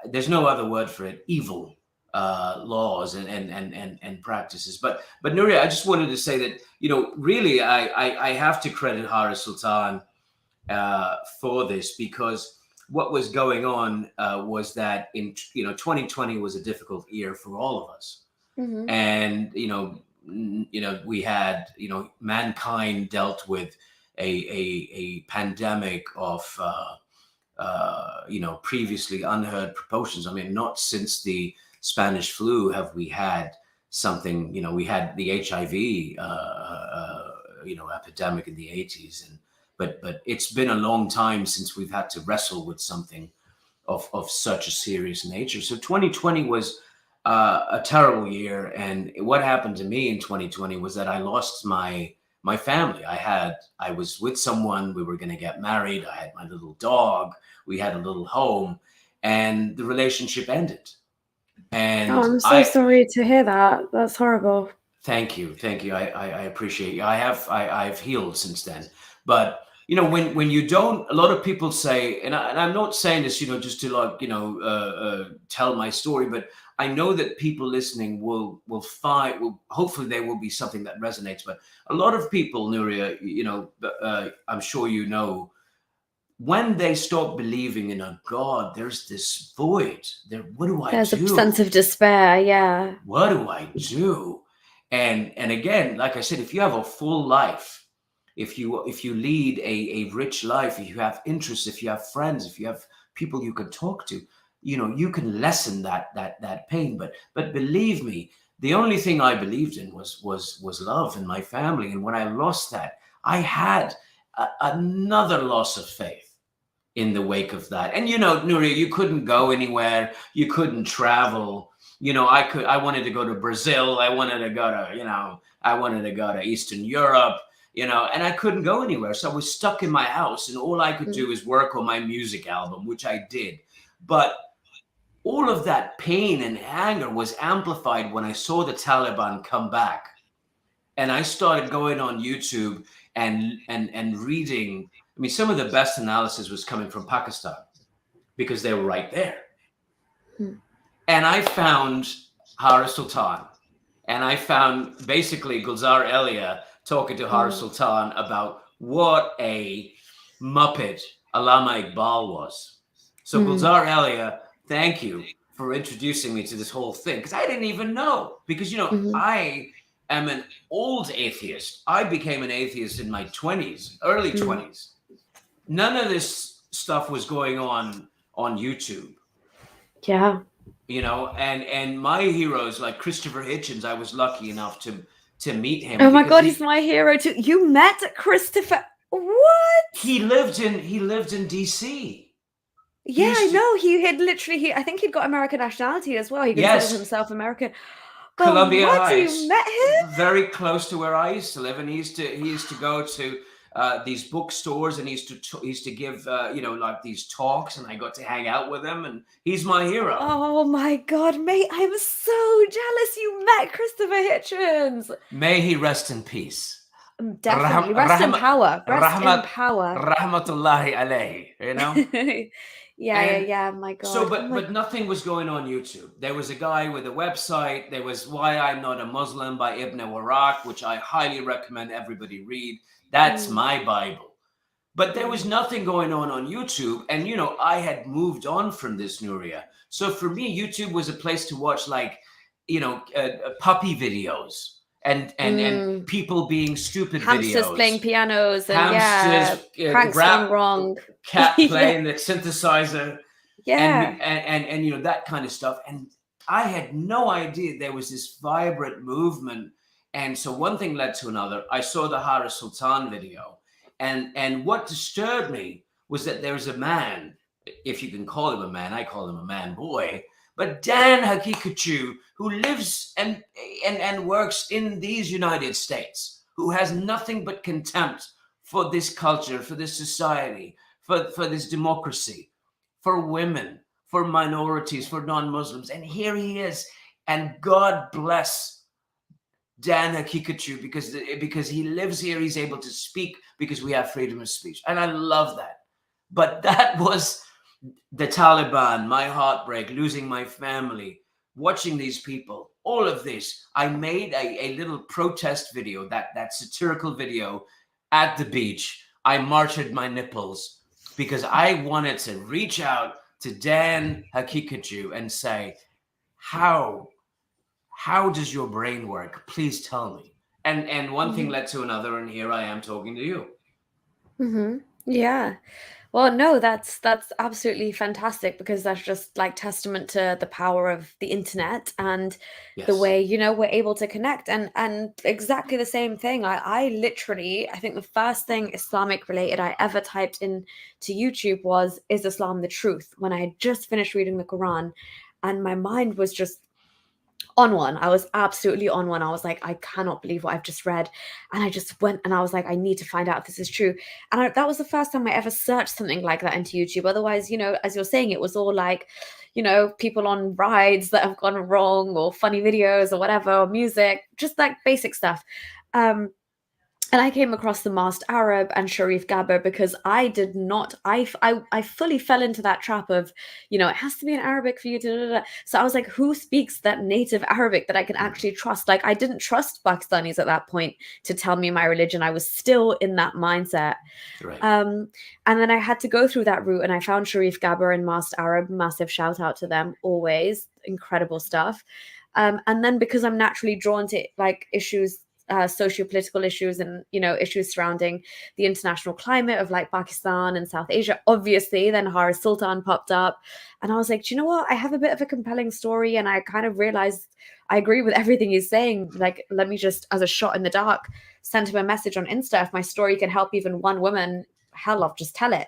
there's no other word for it, evil laws and practices. But Nuria, I just wanted to say that, you know, really I have to credit Haris Sultan for this, because what was going on was that in, you know, 2020 was a difficult year for all of us. And you know, we had, you know, mankind dealt with a pandemic of you know, previously unheard proportions. I mean, not since the Spanish flu have we had something. You know, we had the HIV you know, epidemic in the 80s, and but it's been a long time since we've had to wrestle with something of such a serious nature. So 2020 was a terrible year. And what happened to me in 2020 was that I lost my family. I was with someone, we were going to get married. I had my little dog, we had a little home, and the relationship ended. And I'm so sorry to hear that. That's horrible. Thank you. I appreciate you. I've healed since then. But you know, when you don't, a lot of people say, and I'm not saying this, you know, just to, like, you know, tell my story, but I know that people listening will hopefully there will be something that resonates. But a lot of people, Nuria, you know, I'm sure you know, when they stop believing in a God, there's this void. What do I do? There's a sense of despair. Yeah. What do I do? And again, like I said, if you have a full life, if you lead a rich life, if you have interests, if you have friends, if you have people you can talk to, you know, you can lessen that pain. But believe me, the only thing I believed in was love and my family. And when I lost that, I had another loss of faith in the wake of that. And you know, Nuria, you couldn't go anywhere, you couldn't travel. You know, I wanted to go to Brazil, I wanted to go to Eastern Europe, you know, and I couldn't go anywhere. So I was stuck in my house, and all I could do is work on my music album, which I did. But all of that pain and anger was amplified when I saw the Taliban come back. And I started going on YouTube and reading. I mean, some of the best analysis was coming from Pakistan because they were right there. And I found Haris Sultan, and I found basically Gulzar Elia talking to Haris Sultan about what a muppet Allama Iqbal was. So Gulzar Elia, thank you for introducing me to this whole thing, because I didn't even know. Because, you know, I am an old atheist. I became an atheist in my 20s, early 20s. None of this stuff was going on YouTube. Yeah. You know, and my heroes like Christopher Hitchens, I was lucky enough to meet him. Oh my God, he's my hero too. You met Christopher? What? He lived in DC. Yeah, I know. He had literally, I think he'd got American nationality as well. He considered himself American. But Columbia what? Heights. You met him? Very close to where I used to live, and he used to go to these bookstores, and he used to give like these talks, and I got to hang out with him, and he's my hero. Oh my God, mate, I'm so jealous you met Christopher Hitchens. May he rest in peace. Definitely. Rest in power. Rest in Rahmat, power. rahmatullahi alayhi, you know? yeah, my God. So, but nothing was going on YouTube. There was a guy with a website. There was Why I'm Not a Muslim by Ibn Warraq, which I highly recommend everybody read. That's my Bible. But there was nothing going on YouTube. And, you know, I had moved on from this, Nuria. So for me, YouTube was a place to watch, like, you know, puppy videos. And people being stupid hamsters videos. playing pianos and hamsters, pranks gone wrong. Cat playing the synthesizer. Yeah. And you know, that kind of stuff. And I had no idea there was this vibrant movement. And so one thing led to another. I saw the Haris Sultan video. And what disturbed me was that there was a man, if you can call him a man, I call him a man boy, but Dan Hakikachu, who lives and works in these United States, who has nothing but contempt for this culture, for this society, for this democracy, for women, for minorities, for non-Muslims. And here he is. And God bless Dan Hakikachu, because he lives here, he's able to speak because we have freedom of speech. And I love that. But that was the Taliban, my heartbreak, losing my family, watching these people, all of this. I made a little protest video, that satirical video at the beach. I martyred my nipples because I wanted to reach out to Dan Hakikachu and say, how does your brain work? Please tell me. And one thing led to another, and here I am talking to you. Yeah. Well, no, that's absolutely fantastic, because that's just like testament to the power of the internet and the way, you know, we're able to connect. And exactly the same thing. I literally, I think the first thing Islamic related I ever typed in to YouTube was, is Islam the truth? When I had just finished reading the Quran, and my mind was just on one. I was absolutely on one. I was like, I cannot believe what I've just read. And I just went and I was like, I need to find out if this is true. And that was the first time I ever searched something like that into YouTube. Otherwise, you know, as you're saying, it was all like, you know, people on rides that have gone wrong, or funny videos or whatever, or music, just like basic stuff. And I came across the Masked Arab and Sharif Gabber because I did not, I fully fell into that trap of, you know, it has to be in Arabic for you to, so I was like, who speaks that native Arabic that I can actually trust? Like, I didn't trust Pakistanis at that point to tell me my religion. I was still in that mindset. Right. And then I had to go through that route, and I found Sharif Gabber and Masked Arab. Massive shout out to them, always incredible stuff. And then because I'm naturally drawn to like issues, socio-political issues, and, you know, issues surrounding the international climate of like Pakistan and South Asia, obviously, then Haris Sultan popped up, and I was like, do you know what? I have a bit of a compelling story, and I kind of realized I agree with everything he's saying. Like, let me just, as a shot in the dark, send him a message on Insta. If my story can help even one woman, hell, I'll just tell it.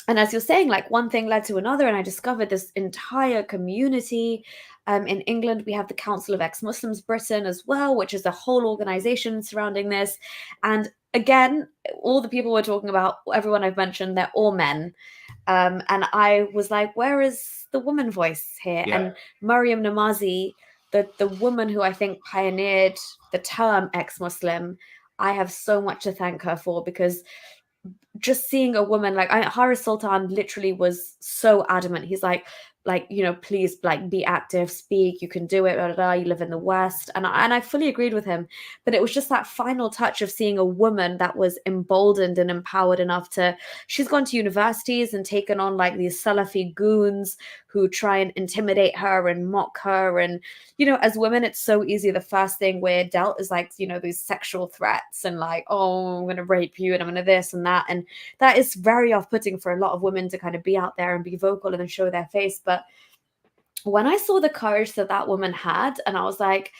And as you're saying, like, one thing led to another, and I discovered this entire community. In England, we have the Council of Ex-Muslims Britain as well, which is a whole organization surrounding this. And again, all the people we're talking about, everyone I've mentioned, they're all men. And I was like, where is the woman voice here? Yeah. And Maryam Namazi, the woman who I think pioneered the term ex-Muslim, I have so much to thank her for, because just seeing a woman like Haris Sultan literally was so adamant. He's like, you know, please, like, be active, speak, you can do it, blah, blah, blah, you live in the West. And I fully agreed with him. But it was just that final touch of seeing a woman that was emboldened and empowered enough to, she's gone to universities and taken on like these Salafi goons who try and intimidate her and mock her. And, you know, as women, it's so easy. The first thing we're dealt is like, you know, these sexual threats and like, oh, I'm going to rape you and I'm going to this and that. And that is very off-putting for a lot of women to kind of be out there and be vocal and then show their face. But when I saw the courage that that woman had, and I was like,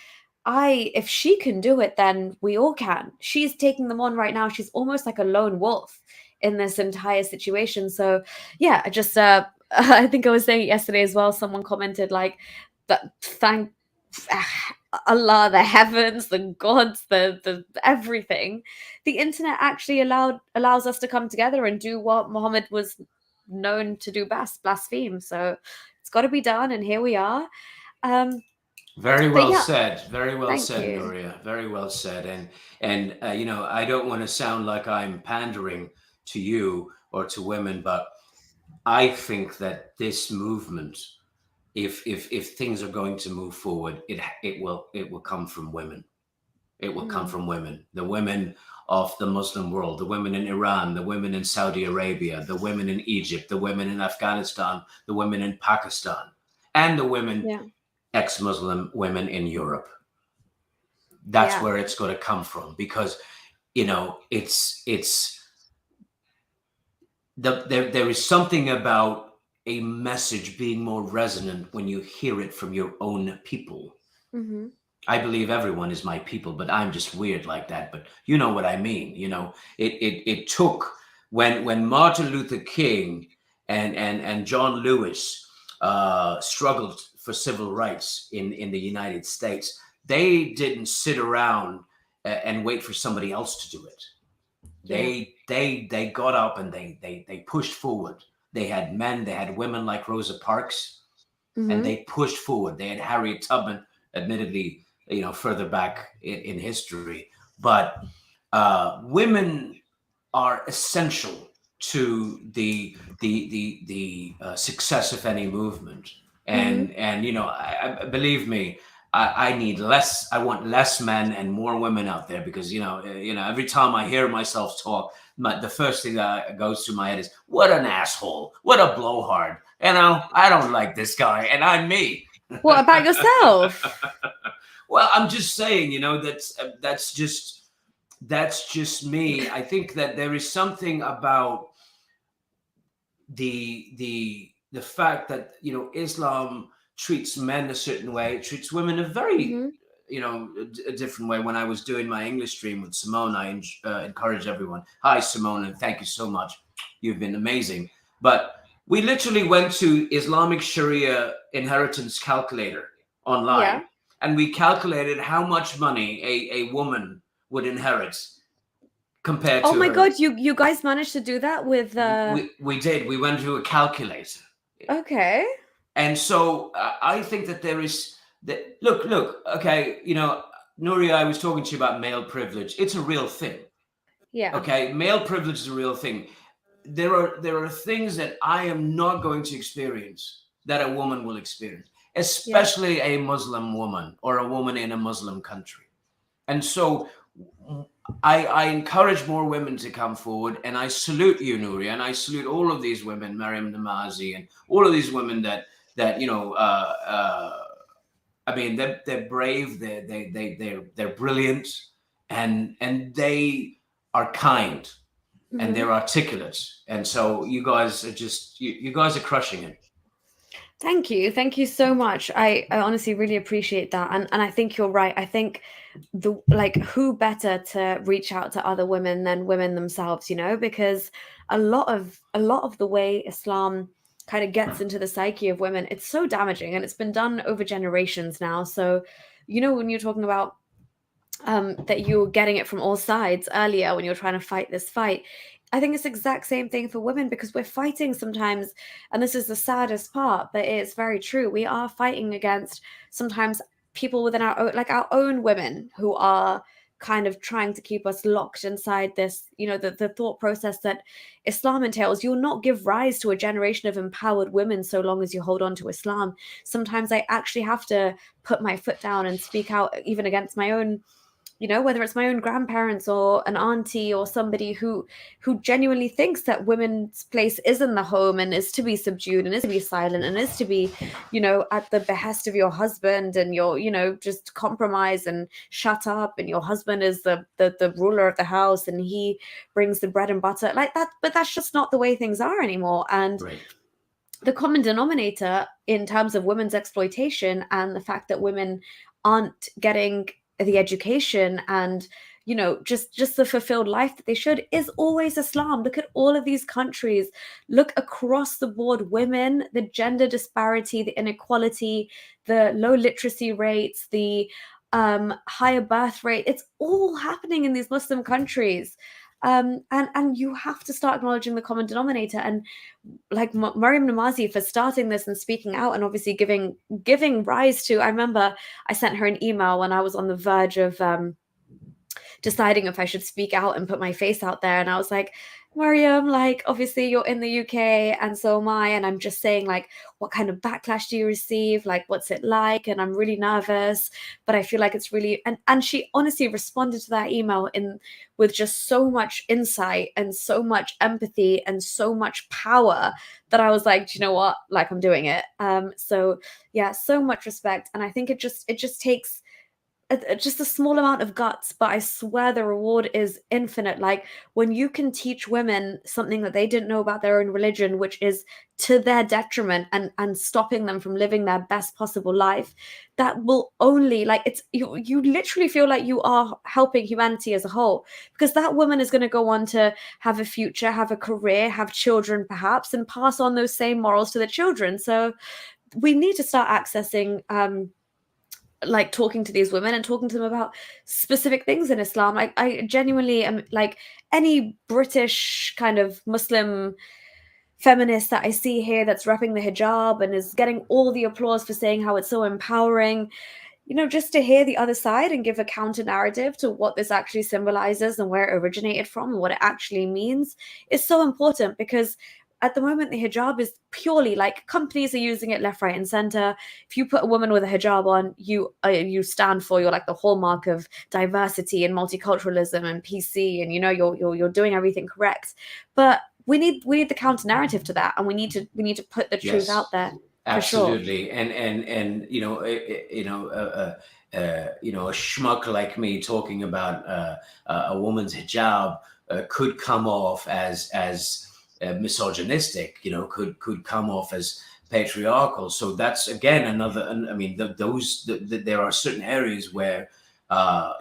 if she can do it, then we all can. She's taking them on right now. She's almost like a lone wolf in this entire situation. So yeah, I just, I think I was saying it yesterday as well. Someone commented like, that Allah, the heavens, the gods, the everything. The internet actually allows us to come together and do what Muhammad was known to do best, blaspheme. So it's got to be done, and here we are. Very But well yeah, said. Very well thank said, you. Nuria. Very well said. And you know, I don't want to sound like I'm pandering to you or to women, but I think that this movement, if things are going to move forward, it will come from women. It will come from women. The women of the Muslim world, the women in Iran, the women in Saudi Arabia, the women in Egypt, the women in Afghanistan, the women in Pakistan, and the women, Yeah. ex-Muslim women in Europe. That's Yeah. where it's going to come from, because you know there is something about a message being more resonant when you hear it from your own people. Mm-hmm. I believe everyone is my people, but I'm just weird like that. But you know what I mean. You know, it took when Martin Luther King and John Lewis struggled for civil rights in the United States. They didn't sit around and wait for somebody else to do it. They got up and they pushed forward. They had men, they had women like Rosa Parks, and they pushed forward. They had Harriet Tubman, admittedly, you know, further back in history, but women are essential to the success of any movement. And you know, I believe me, I need less. I want less men and more women out there, because you know, every time I hear myself talk, the first thing that goes through my head is, "What an asshole! What a blowhard!" You know, I don't like this guy, and I'm me. What about yourself? Well, I'm just saying, you know, that's just me. I think that there is something about the fact that, you know, Islam treats men a certain way, treats women a very, you know, a different way. When I was doing my English stream with Simone, I encourage everyone. Hi, Simone, and thank you so much. You've been amazing. But we literally went to Islamic Sharia inheritance calculator online. Yeah. And we calculated how much money a woman would inherit compared to Oh my her. God, you guys managed to do that with We did. We went to a calculator. Okay. And so I think that there is that. Look. Okay, you know, Nuria, I was talking to you about male privilege. It's a real thing. Yeah. Okay, male privilege is a real thing. There are things that I am not going to experience that a woman will experience, especially a Muslim woman or a woman in a Muslim country. And so I encourage more women to come forward, and I salute you, Nuria, and I salute all of these women, Mariam Namazi, and all of these women that you know. I mean, they're brave, they're brilliant, and they are kind, and they're articulate, and so you guys are just you guys are crushing it. Thank you so much. I honestly really appreciate that, and I think you're right. I think who better to reach out to other women than women themselves, you know, because a lot of the way Islam kind of gets into the psyche of women, it's so damaging, and it's been done over generations now. So, you know, when you're talking about that you're getting it from all sides earlier when you're trying to fight this fight, I think it's the exact same thing for women, because we're fighting sometimes, and this is the saddest part, but it's very true. We are fighting against sometimes people within our own women who are kind of trying to keep us locked inside this, you know, the thought process that Islam entails. You'll not give rise to a generation of empowered women so long as you hold on to Islam. Sometimes I actually have to put my foot down and speak out even against my own, you know, whether it's my own grandparents or an auntie or somebody who genuinely thinks that women's place is in the home and is to be subdued and is to be silent and is to be, you know, at the behest of your husband, and you're, you know, just compromise and shut up, and your husband is the ruler of the house and he brings the bread and butter like that. But that's just not the way things are anymore. And the common denominator in terms of women's exploitation and the fact that women aren't getting the education and, just the fulfilled life that they should, is always Islam. Look at all of these countries. Look across the board, women, the gender disparity, the inequality, the low literacy rates, the higher birth rate. It's all happening in these Muslim countries. And you have to start acknowledging the common denominator. And like Mariam Namazi for starting this and speaking out, and obviously giving rise to. I remember I sent her an email when I was on the verge of deciding if I should speak out and put my face out there. And I was like, Mariam, like, obviously you're in the UK and so am I. And I'm just saying, like, what kind of backlash do you receive? Like, what's it like? And I'm really nervous, but I feel like it's really, and she honestly responded to that email with just so much insight and so much empathy and so much power that I was like, do you know what? Like, I'm doing it. So yeah, so much respect. And I think it just takes just a small amount of guts, but I swear the reward is infinite. Like when you can teach women something that they didn't know about their own religion, which is to their detriment and stopping them from living their best possible life, that will only, like, it's you literally feel like you are helping humanity as a whole, because that woman is going to go on to have a future, have a career, have children perhaps, and pass on those same morals to the children. So we need to start accessing like talking to these women and talking to them about specific things in Islam. Like I genuinely am, like, any British kind of Muslim feminist that I see here that's repping the hijab and is getting all the applause for saying how it's so empowering, just to hear the other side and give a counter narrative to what this actually symbolizes and where it originated from and what it actually means is so important. Because at the moment, the hijab is purely, like, companies are using it left, right, and center. If you put a woman with a hijab on, you stand for, you're like the hallmark of diversity and multiculturalism and PC, and you're doing everything correct. But we need the counter narrative to that, and we need to put the truth out there. Absolutely, sure. And a schmuck like me talking about a woman's hijab could come off as misogynistic, could come off as patriarchal. So that's again another. I mean, there are certain areas where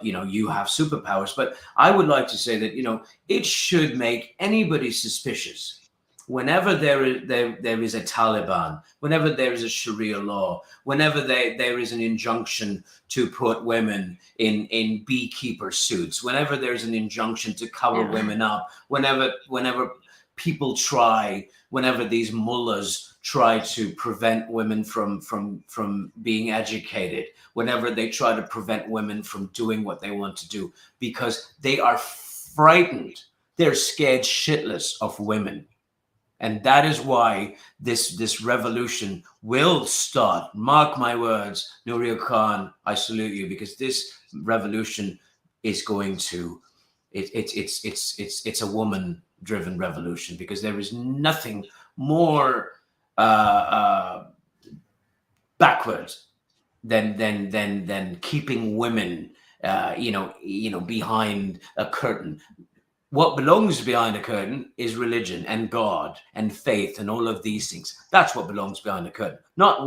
you have superpowers, but I would like to say that it should make anybody suspicious whenever there is a Taliban, whenever there is a Sharia law, whenever there is an injunction to put women in beekeeper suits, whenever there's an injunction to cover women up, whenever people whenever these mullahs try to prevent women from being educated, whenever they try to prevent women from doing what they want to do, because they are frightened, they're scared shitless of women. And that is why this revolution will start. Mark my words, Nuria Khan, I salute you, because this revolution is going to, it's a woman-driven revolution, because there is nothing more backwards than keeping women, behind a curtain. What belongs behind a curtain is religion and God and faith and all of these things. That's what belongs behind a curtain, not a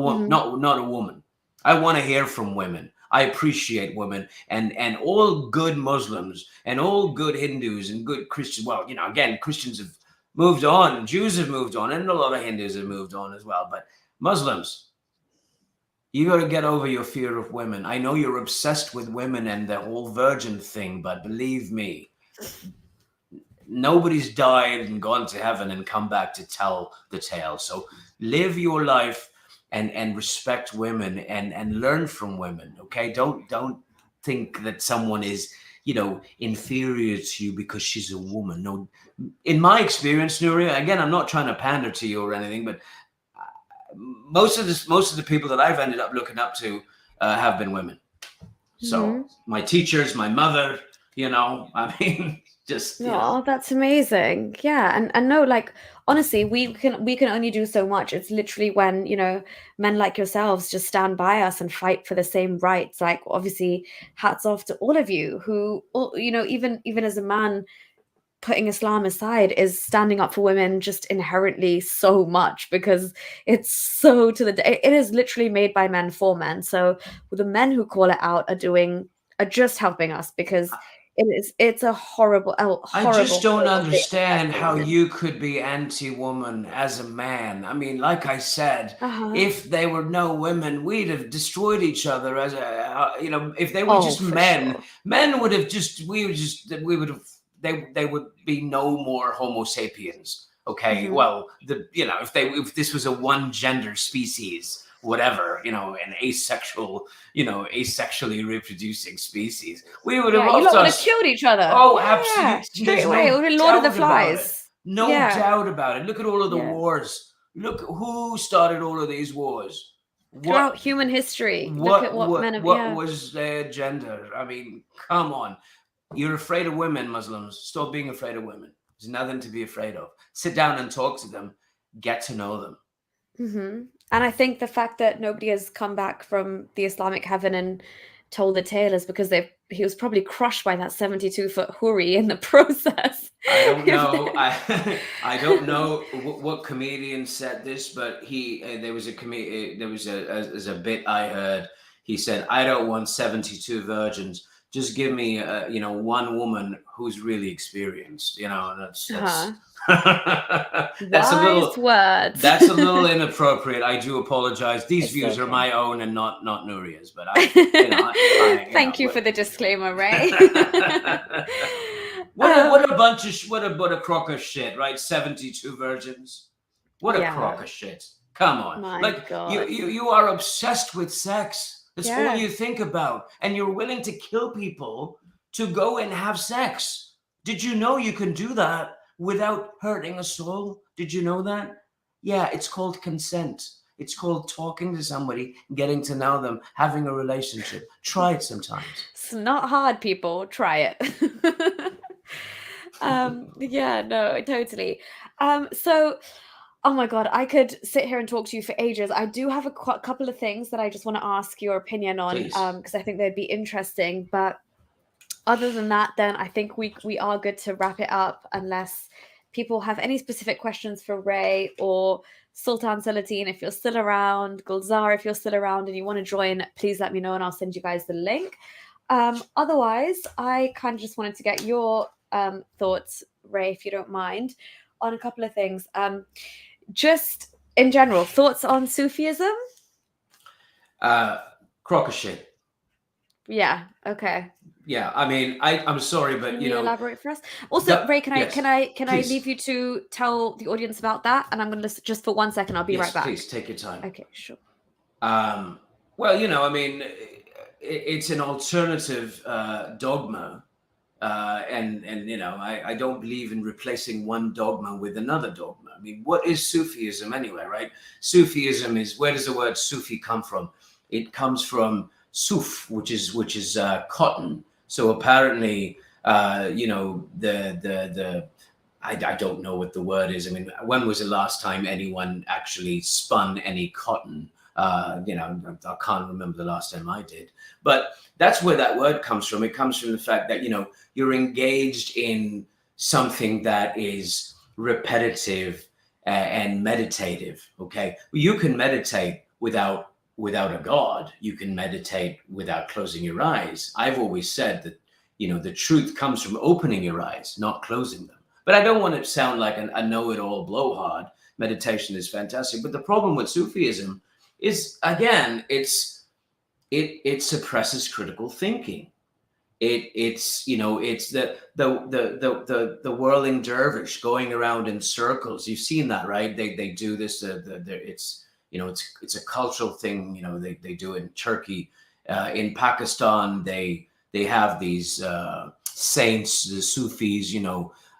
woman. I want to hear from women. I appreciate women and all good Muslims and all good Hindus and good Christians. Well, again, Christians have moved on, Jews have moved on, and a lot of Hindus have moved on as well. But Muslims, you got to get over your fear of women. I know you're obsessed with women and the whole virgin thing, but believe me, nobody's died and gone to heaven and come back to tell the tale. So live your life and respect women and learn from women. Okay. Don't think that someone is, inferior to you because she's a woman. No, in my experience, Nuria, again, I'm not trying to pander to you or anything, but most of the people that I've ended up looking up to have been women. So my teachers, my mother, I mean, just that's amazing. Yeah. And no, like, honestly, we can only do so much. It's literally when men like yourselves just stand by us and fight for the same rights. Like, obviously, hats off to all of you who, even as a man, putting Islam aside, is standing up for women just inherently so much, because it's so it is literally made by men for men. So the men who call it out are just helping us, because It's a horrible, I just don't horrible thing understand to how women. you could be anti-woman as a man. I mean, like I said, Uh-huh. if there were no women, we'd have destroyed each other as a, if they were just for men, sure. men would have they would be no more Homo sapiens. Okay, well, if this was a one gender species, whatever, an asexually reproducing species, we would have Yeah, you lost lot would have us. killed each other. Oh, Yeah, absolutely. straight There's away. It no would have been Lord of the doubt about it. Flies. No Yeah. doubt about it. Look at all of the Yeah. wars. Look who started all of these wars. Throughout human history. Look at what men have. What was their gender? I mean, come on. You're afraid of women, Muslims. Stop being afraid of women. There's nothing to be afraid of. Sit down and talk to them. Get to know them. And I think the fact that nobody has come back from the Islamic heaven and told the tale is because he was probably crushed by that 72-foot huri in the process. I don't know. I don't know what comedian said this, but there was a bit I heard. He said, "I don't want 72 virgins. Just give me one woman who's really experienced." That's Wise words. That's a little inappropriate. I do apologize. These views are my own and not Nuria's. But thank you for the disclaimer, Ray. What a crock of shit, right? 72 virgins. What a crock of shit. Come on. My God. You are obsessed with sex. That's Yeah. all you think about. And you're willing to kill people to go and have sex. Did you know you can do that without hurting a soul? Did you know that? Yeah, it's called consent. It's called talking to somebody, getting to know them, having a relationship. Try it sometimes. It's not hard, people. Try it. Yeah, no, totally. So, oh my God, I could sit here and talk to you for ages. I do have a couple of things that I just want to ask your opinion on, because I think they'd be interesting. But other than that, then I think we are good to wrap it up, unless people have any specific questions for Ray or Sultan Salatin, if you're still around, Gulzar, if you're still around and you want to join, please let me know and I'll send you guys the link. Otherwise, I kind of just wanted to get your thoughts, Ray, if you don't mind, on a couple of things. Just in general, thoughts on Sufism? Crock of shit. Yeah. Okay. Yeah, I mean, I'm sorry, but can you elaborate for us? Also, Ray, can I please. leave you to tell the audience about that? And I'm going to listen just for 1 second. I'll be right back. Please take your time. Okay, sure. Well, I mean, it's an alternative dogma, and I don't believe in replacing one dogma with another dogma. I mean, what is Sufism anyway, right? Sufism is, where does the word Sufi come from? It comes from suf, which is cotton. So apparently, I don't know what the word is. I mean, when was the last time anyone actually spun any cotton? I can't remember the last time I did. But that's where that word comes from. It comes from the fact that, you're engaged in something that is repetitive and meditative, okay? You can meditate without a God. You can meditate without closing your eyes. I've always said that, the truth comes from opening your eyes, not closing them. But I don't want to sound like a know-it-all blowhard. Meditation is fantastic. But the problem with Sufism is, again, it suppresses critical thinking. It's the whirling dervish going around in circles. You've seen that, right? They do this. It's a cultural thing. They do it in Turkey, in Pakistan. They have these saints, the Sufis.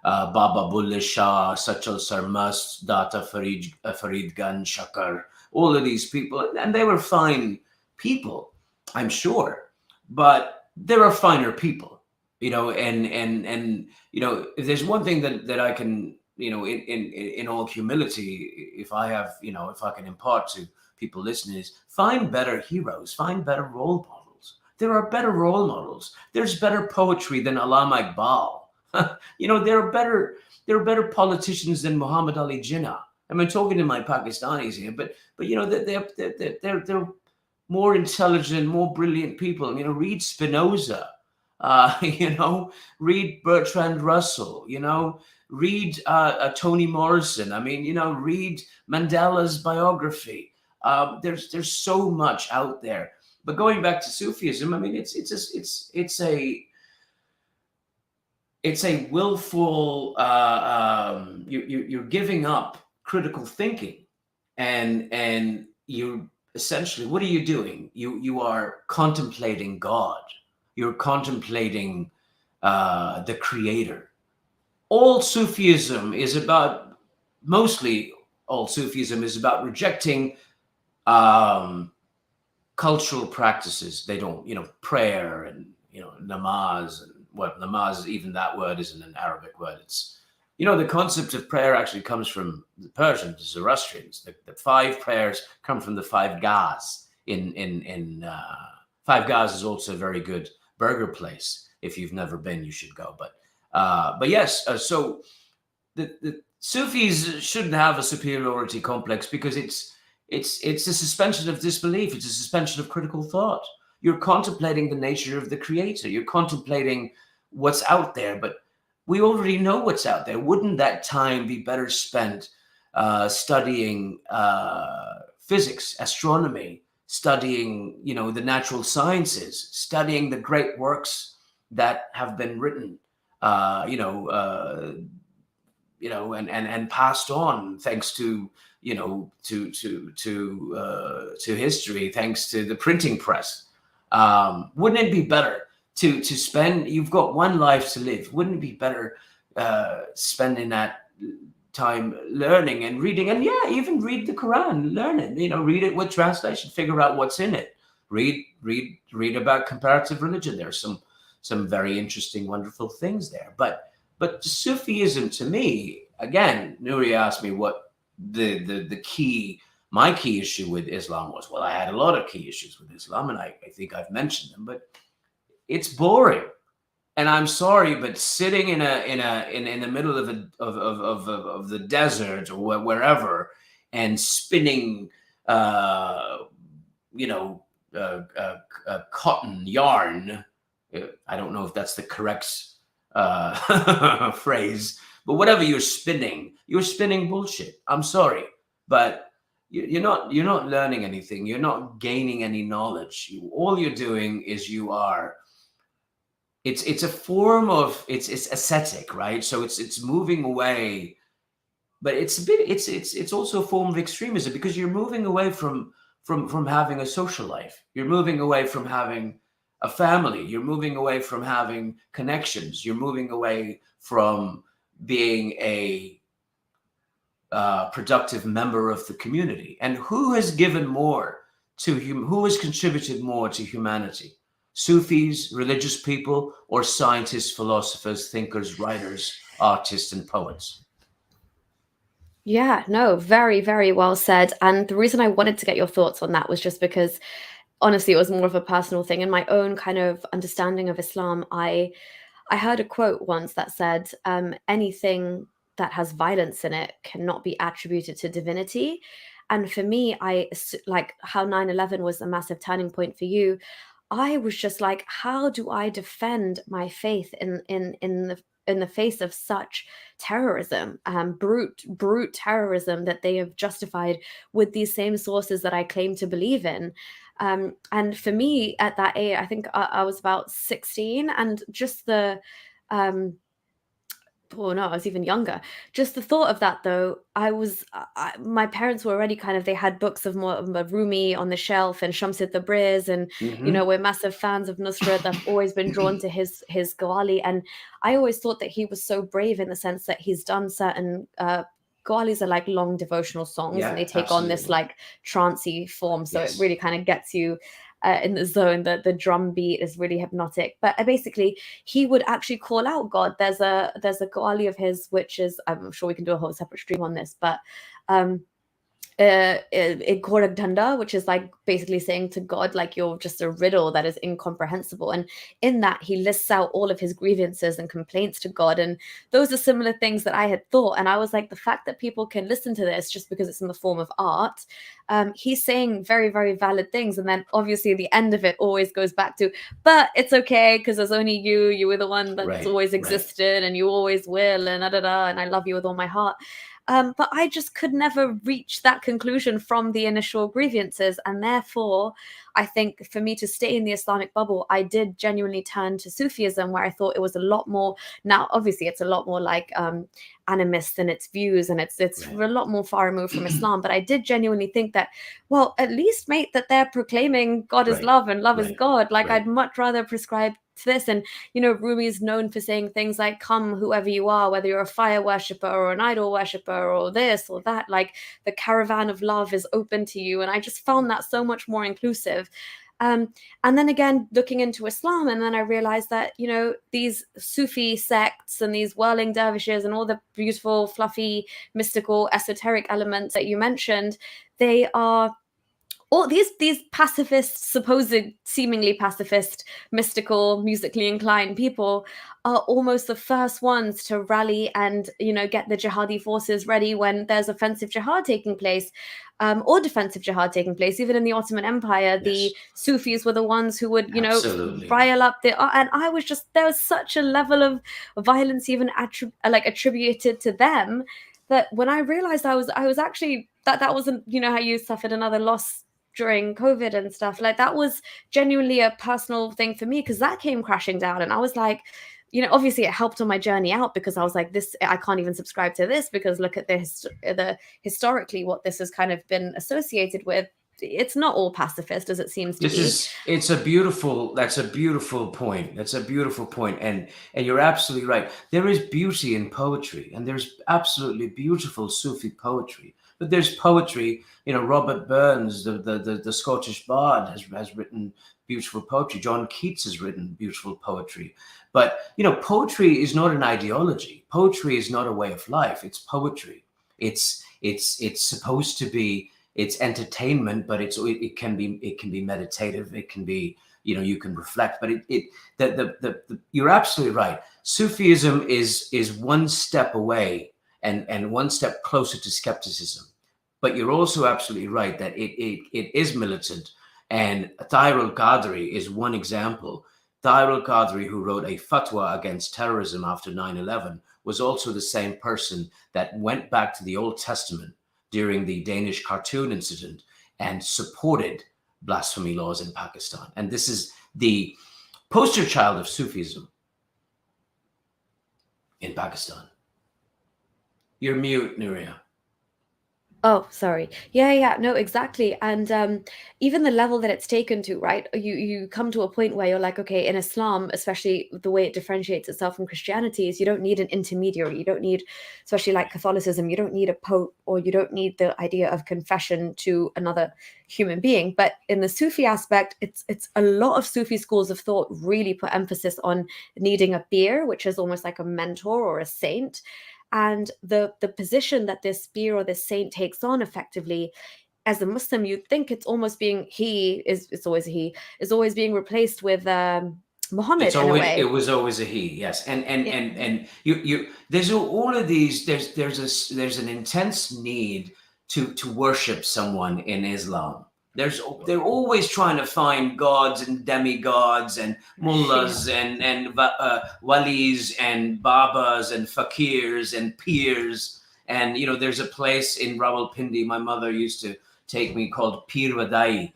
Baba Bulle Shah, Sachal Sarmast, Data Farid Gan Shakar. All of these people, and they were fine people, I'm sure, but there are finer people. And if there's one thing that I can, in all humility, if I can impart to people listening, is find better heroes, find better role models. There are better role models. There's better poetry than Allama Iqbal. There are better politicians than Muhammad Ali Jinnah. I'm talking to my Pakistanis here, but they're more intelligent, more brilliant people. Read Spinoza. You know, read Bertrand Russell. You know, read Toni Morrison. I mean, you know, read Mandela's biography. There's so much out there. But going back to Sufism, I mean, it's a willful. You're giving up critical thinking, and you essentially, what are you doing? You are contemplating God. You're contemplating the Creator. All Sufism is about, mostly all Sufism is about rejecting cultural practices. They don't, you know, prayer and, you know, namaz, and what namaz, even that word isn't an Arabic word. It's, you know, the concept of prayer actually comes from the Persians, the Zoroastrians. The 5 prayers come from the 5 ghaz. Five Guys is also a very good burger place. If you've never been, you should go. But yes, so the Sufis shouldn't have a superiority complex, because it's a suspension of disbelief. It's a suspension of critical thought. You're contemplating the nature of the Creator. You're contemplating what's out there, but we already know what's out there. Wouldn't that time be better spent studying physics, astronomy, studying, you know, the natural sciences, studying the great works that have been written, and passed on thanks to, you know, to history, thanks to the printing press. Wouldn't it be better to spend? You've got one life to live. Wouldn't it be better spending that time learning and reading, and even read the Quran, learn it, you know, read it with translation, figure out what's in it, read about comparative religion. There's some very interesting, wonderful things there. But Sufism, to me, again, Nuri asked me what my key issue with Islam was. Well, I had a lot of key issues with Islam, and I think I've mentioned them, but it's boring. And I'm sorry, but sitting in the middle of the desert or wherever, and spinning, cotton yarn. I don't know if that's the correct phrase, but whatever you're spinning bullshit. I'm sorry, but you're not learning anything. You're not gaining any knowledge. All you're doing is it's a form of, it's ascetic, right? So it's moving away, but it's also a form of extremism, because you're moving away from having a social life. You're moving away from having a family. You're moving away from having connections. You're moving away from being a productive member of the community. And who has given more who has contributed more to humanity? Sufis, religious people, or scientists, philosophers, thinkers, writers, artists, and poets? Yeah, no, very, very well said. And the reason I wanted to get your thoughts on that was just because, honestly, it was more of a personal thing. In my own kind of understanding of Islam, I heard a quote once that said, anything that has violence in it cannot be attributed to divinity. And for me, like how 9/11 was a massive turning point for you. I was just like, how do I defend my faith in the face of such terrorism, brute terrorism that they have justified with these same sources that I claim to believe in? And for me, at that age, I think I was about 16, and just the oh no, I was even younger. Just the thought of that, though, my parents were already kind of, they had books of more Rumi on the shelf, and Shamsid Tabriz, and we're massive fans of Nusrat. I've always been drawn to his Qawwali, and I always thought that he was so brave in the sense that he's done certain Qawwalis are like long devotional songs, and they take on this like trancey form, so it really kind of gets you in the zone. The drum beat is really hypnotic. But basically, he would actually call out God. There's a Qawwali of his, which is, I'm sure we can do a whole separate stream on this, but Gorak Dhanda, which is like basically saying to God, like, you're just a riddle that is incomprehensible. And in that, he lists out all of his grievances and complaints to God. And those are similar things that I had thought. And I was like, the fact that people can listen to this just because it's in the form of art, he's saying very, very valid things. And then obviously the end of it always goes back to, but it's okay because there's only you. You were the one that's always existed, and you always will, and and I love you with all my heart. But I just could never reach that conclusion from the initial grievances. And therefore, I think for me to stay in the Islamic bubble, I did genuinely turn to Sufism, where I thought it was a lot more, now obviously it's a lot more like animist in its views, and it's a lot more far removed from Islam. But I did genuinely think that, well, at least, mate, that they're proclaiming God is love and love is God. Like, I'd much rather prescribe to this. And, you know, Rumi is known for saying things like, come whoever you are, whether you're a fire worshipper or an idol worshipper or this or that, like, the caravan of love is open to you. And I just found that so much more inclusive. And then again, looking into Islam, and then I realized that, you know, these Sufi sects and these whirling dervishes and all the beautiful, fluffy, mystical, esoteric elements that you mentioned, they are all these pacifist, supposed seemingly pacifist, mystical, musically inclined people are almost the first ones to rally and, you know, get the jihadi forces ready when there's offensive jihad taking place, or defensive jihad taking place. Even in the Ottoman Empire, the Sufis were the ones who would, you know, rile up the. And I was just, there was such a level of violence even attributed to them, that when I realized I was actually, that wasn't, you know, how you suffered another loss during COVID and stuff, like, that was genuinely a personal thing for me, because that came crashing down. And I was like, you know, obviously it helped on my journey out, because I was like, this, I can't even subscribe to this, because look at the historically what this has kind of been associated with. It's not all pacifist as it seems to be. That's a beautiful point. That's a beautiful point. And you're absolutely right. There is beauty in poetry, and there's absolutely beautiful Sufi poetry. But there's poetry, you know, Robert Burns, the Scottish bard, has written beautiful poetry. John Keats has written beautiful poetry. But, you know, poetry is not an ideology. Poetry is not a way of life. It's poetry. It's supposed to be, it's entertainment, but it can be meditative. It can be, you know, you can reflect. But you're absolutely right. Sufism is one step away and one step closer to skepticism. But you're also absolutely right that it is militant. And Tahir al-Qadri is one example. Tahir al-Qadri, who wrote a fatwa against terrorism after 9/11, was also the same person that went back to the Old Testament during the Danish cartoon incident and supported blasphemy laws in Pakistan. And this is the poster child of Sufism in Pakistan. You're mute, Nuria. Oh, sorry. Yeah, no, exactly. And even the level that it's taken to, right? You come to a point where you're like, okay, in Islam, especially the way it differentiates itself from Christianity, is you don't need an intermediary. You don't need, especially like Catholicism, you don't need a pope, or you don't need the idea of confession to another human being. But in the Sufi aspect, it's a lot of Sufi schools of thought really put emphasis on needing a peer, which is almost like a mentor or a saint. And the position that this peer or this saint takes on effectively, as a Muslim, you'd think it's almost being it's always being replaced with Muhammad in a way. It was always a he, yes. And you there's all of these, there's an intense need to worship someone in Islam. They're always trying to find gods and demigods and mullahs and walis and babas and fakirs and peers. And, you know, there's a place in Rawalpindi my mother used to take me called Pir Wadai,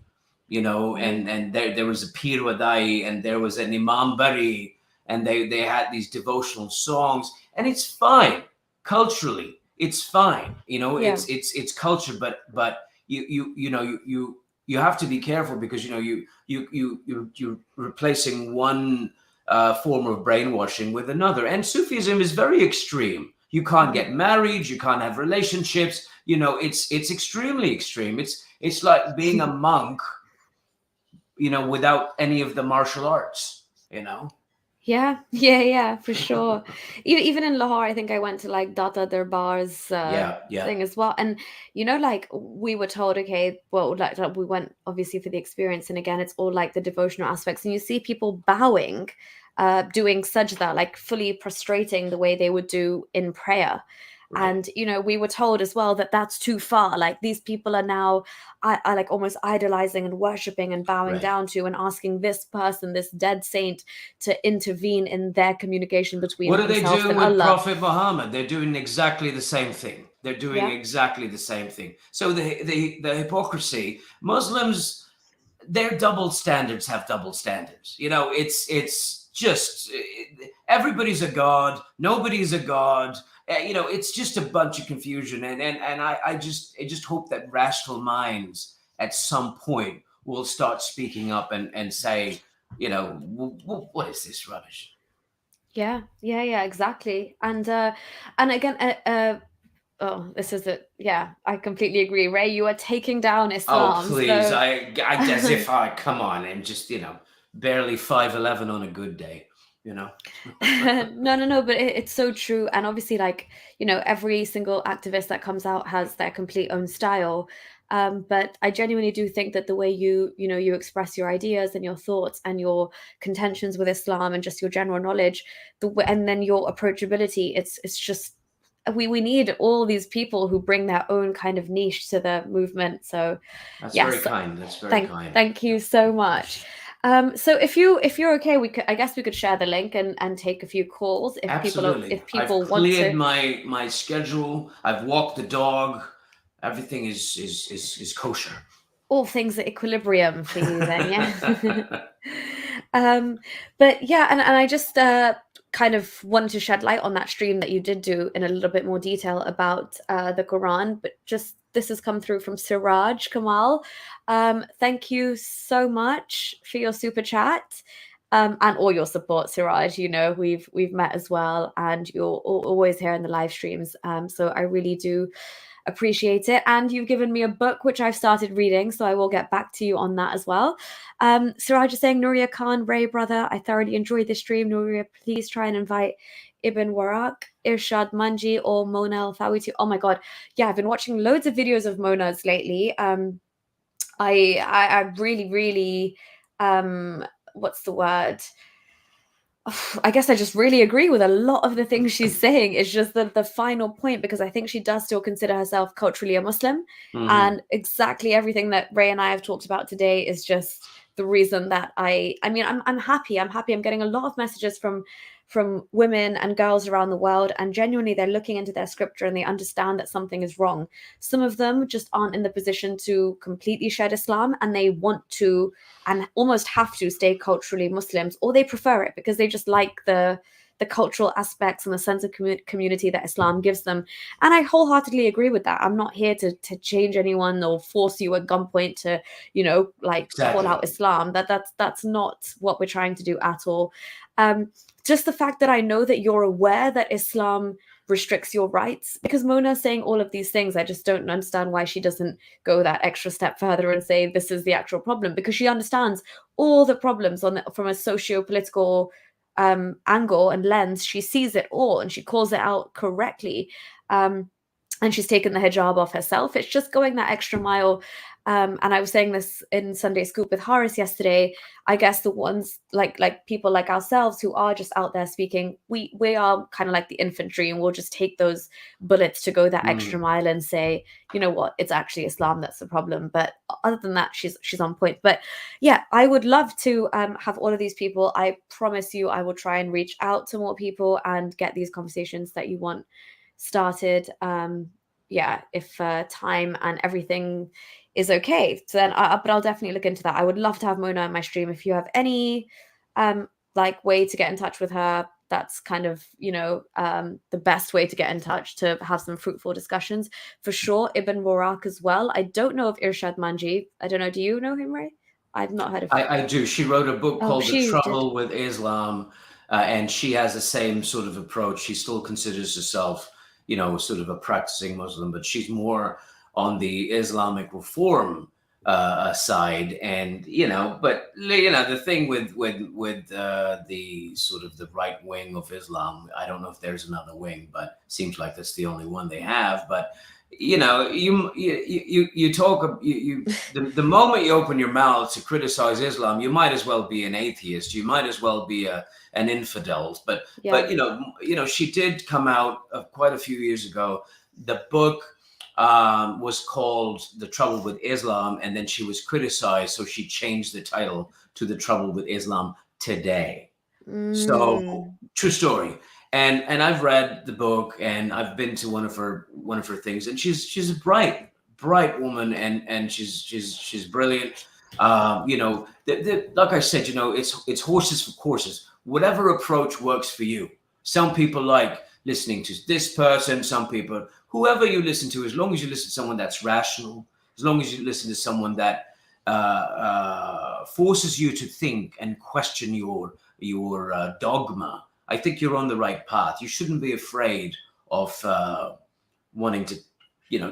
you know, and there was a Pir Wadai and there was an Imam Bari, and they had these devotional songs, and it's fine culturally. It's fine, you know, it's culture, but you have to be careful, because, you know, you're replacing one form of brainwashing with another. And Sufism is very extreme. You can't get married. You can't have relationships. You know, it's extremely extreme. It's like being a monk, you know, without any of the martial arts, you know. Yeah, for sure. Even in Lahore, I think I went to like Data Darbar's Yeah. thing as well. And like we were told, okay, well, like we went obviously for the experience, and again, it's all like the devotional aspects, and you see people bowing, doing sajda, like fully prostrating the way they would do in prayer. Right. And we were told as well that that's too far. Like these people are now, I like almost idolizing and worshiping and bowing Right. down to and asking this person, this dead saint, to intervene in their communication between What are they themselves doing and with Allah. Prophet Muhammad? They're doing exactly the same thing. They're doing Yeah. exactly the same thing. So the hypocrisy, Muslims, their double standards have double standards. It's just everybody's a god, nobody's a god. It's just a bunch of confusion, and I just hope that rational minds at some point will start speaking up and say, what is this rubbish? Yeah, exactly. And again, oh, this is it. Yeah, I completely agree. Ray, you are taking down Oh, Islam. please. So I as if come on, I'm just, barely 5'11" on a good day, no, but it's so true. And obviously, like, every single activist that comes out has their complete own style. But I genuinely do think that the way you express your ideas and your thoughts and your contentions with Islam and just your general knowledge, and then your approachability, it's just we need all these people who bring their own kind of niche to the movement. So That's yes, very kind. That's very kind. thank you so much. So if you're okay, I guess we could share the link and take a few calls if Absolutely. people I've want cleared to. my schedule. I've walked the dog. Everything is kosher. All things at equilibrium for you then, yeah. But yeah, and I just kind of wanted to shed light on that stream that you did do in a little bit more detail about the Quran, but just this has come through from Siraj Kamal. Thank you so much for your super chat. And all your support, Siraj. We've met as well, and you're always here in the live streams. So I really do appreciate it. And you've given me a book which I've started reading, so I will get back to you on that as well. Siraj is saying, Nuria Khan, Ray brother, I thoroughly enjoyed the stream. Nuria, please try and invite Ibn Waraq, Irshad Manji, or Mona Al-Fawi to. Oh my god, yeah, I've been watching loads of videos of Mona's lately. I really what's the word? I guess I just really agree with a lot of the things she's saying. It's just the final point, because I think she does still consider herself culturally a Muslim. Mhm. And exactly everything that Ray and I have talked about today is just the reason that I'm happy. I'm getting a lot of messages from women and girls around the world, and genuinely they're looking into their scripture and they understand that something is wrong. Some of them just aren't in the position to completely shed Islam, and they want to and almost have to stay culturally Muslims, or they prefer it because they just like the cultural aspects and the sense of community that Islam gives them. And I wholeheartedly agree with that. I'm not here to change anyone or force you at gunpoint to, call out Islam. That's not what we're trying to do at all. Just the fact that I know that you're aware that Islam restricts your rights, because Mona's saying all of these things, I just don't understand why she doesn't go that extra step further and say this is the actual problem, because she understands all the problems from a socio-political angle and lens. She sees it all and she calls it out correctly. And she's taken the hijab off herself. It's just going that extra mile. And I was saying this in Sunday Scoop with Horace yesterday. I guess the ones like people like ourselves who are just out there speaking, we are kind of like the infantry, and we'll just take those bullets to go that extra mile and say, you know what, it's actually Islam that's the problem. But other than that, she's on point. But yeah, I would love to have all of these people. I promise you, I will try and reach out to more people and get these conversations that you want started. If time and everything is okay, so then but I'll definitely look into that. I would love to have Mona on my stream. If you have any way to get in touch with her, that's kind of the best way to get in touch, to have some fruitful discussions for sure. Ibn Waraq as well. I don't know of Irshad Manji. I don't know, do you know him, Ray? I've not heard of him. I do. She wrote a book called The Trouble with Islam, and she has the same sort of approach. She still considers herself sort of a practicing Muslim, but she's more on the Islamic reform side, and but the thing with the sort of the right wing of Islam, I don't know if there's another wing, but seems like that's the only one they have. But you talk the moment you open your mouth to criticize Islam, you might as well be an atheist. You might as well be an infidel. But she did come out quite a few years ago. The book was called The Trouble with Islam, and then she was criticized, so she changed the title to The Trouble with Islam Today. So true story. And I've read the book, and I've been to one of her things, and she's a bright woman, and she's brilliant. Like I said, it's horses for courses. Whatever approach works for you. Some people like listening to this person, some people, whoever you listen to, as long as you listen to someone that's rational, as long as you listen to someone that forces you to think and question your dogma, I think you're on the right path. You shouldn't be afraid of wanting to,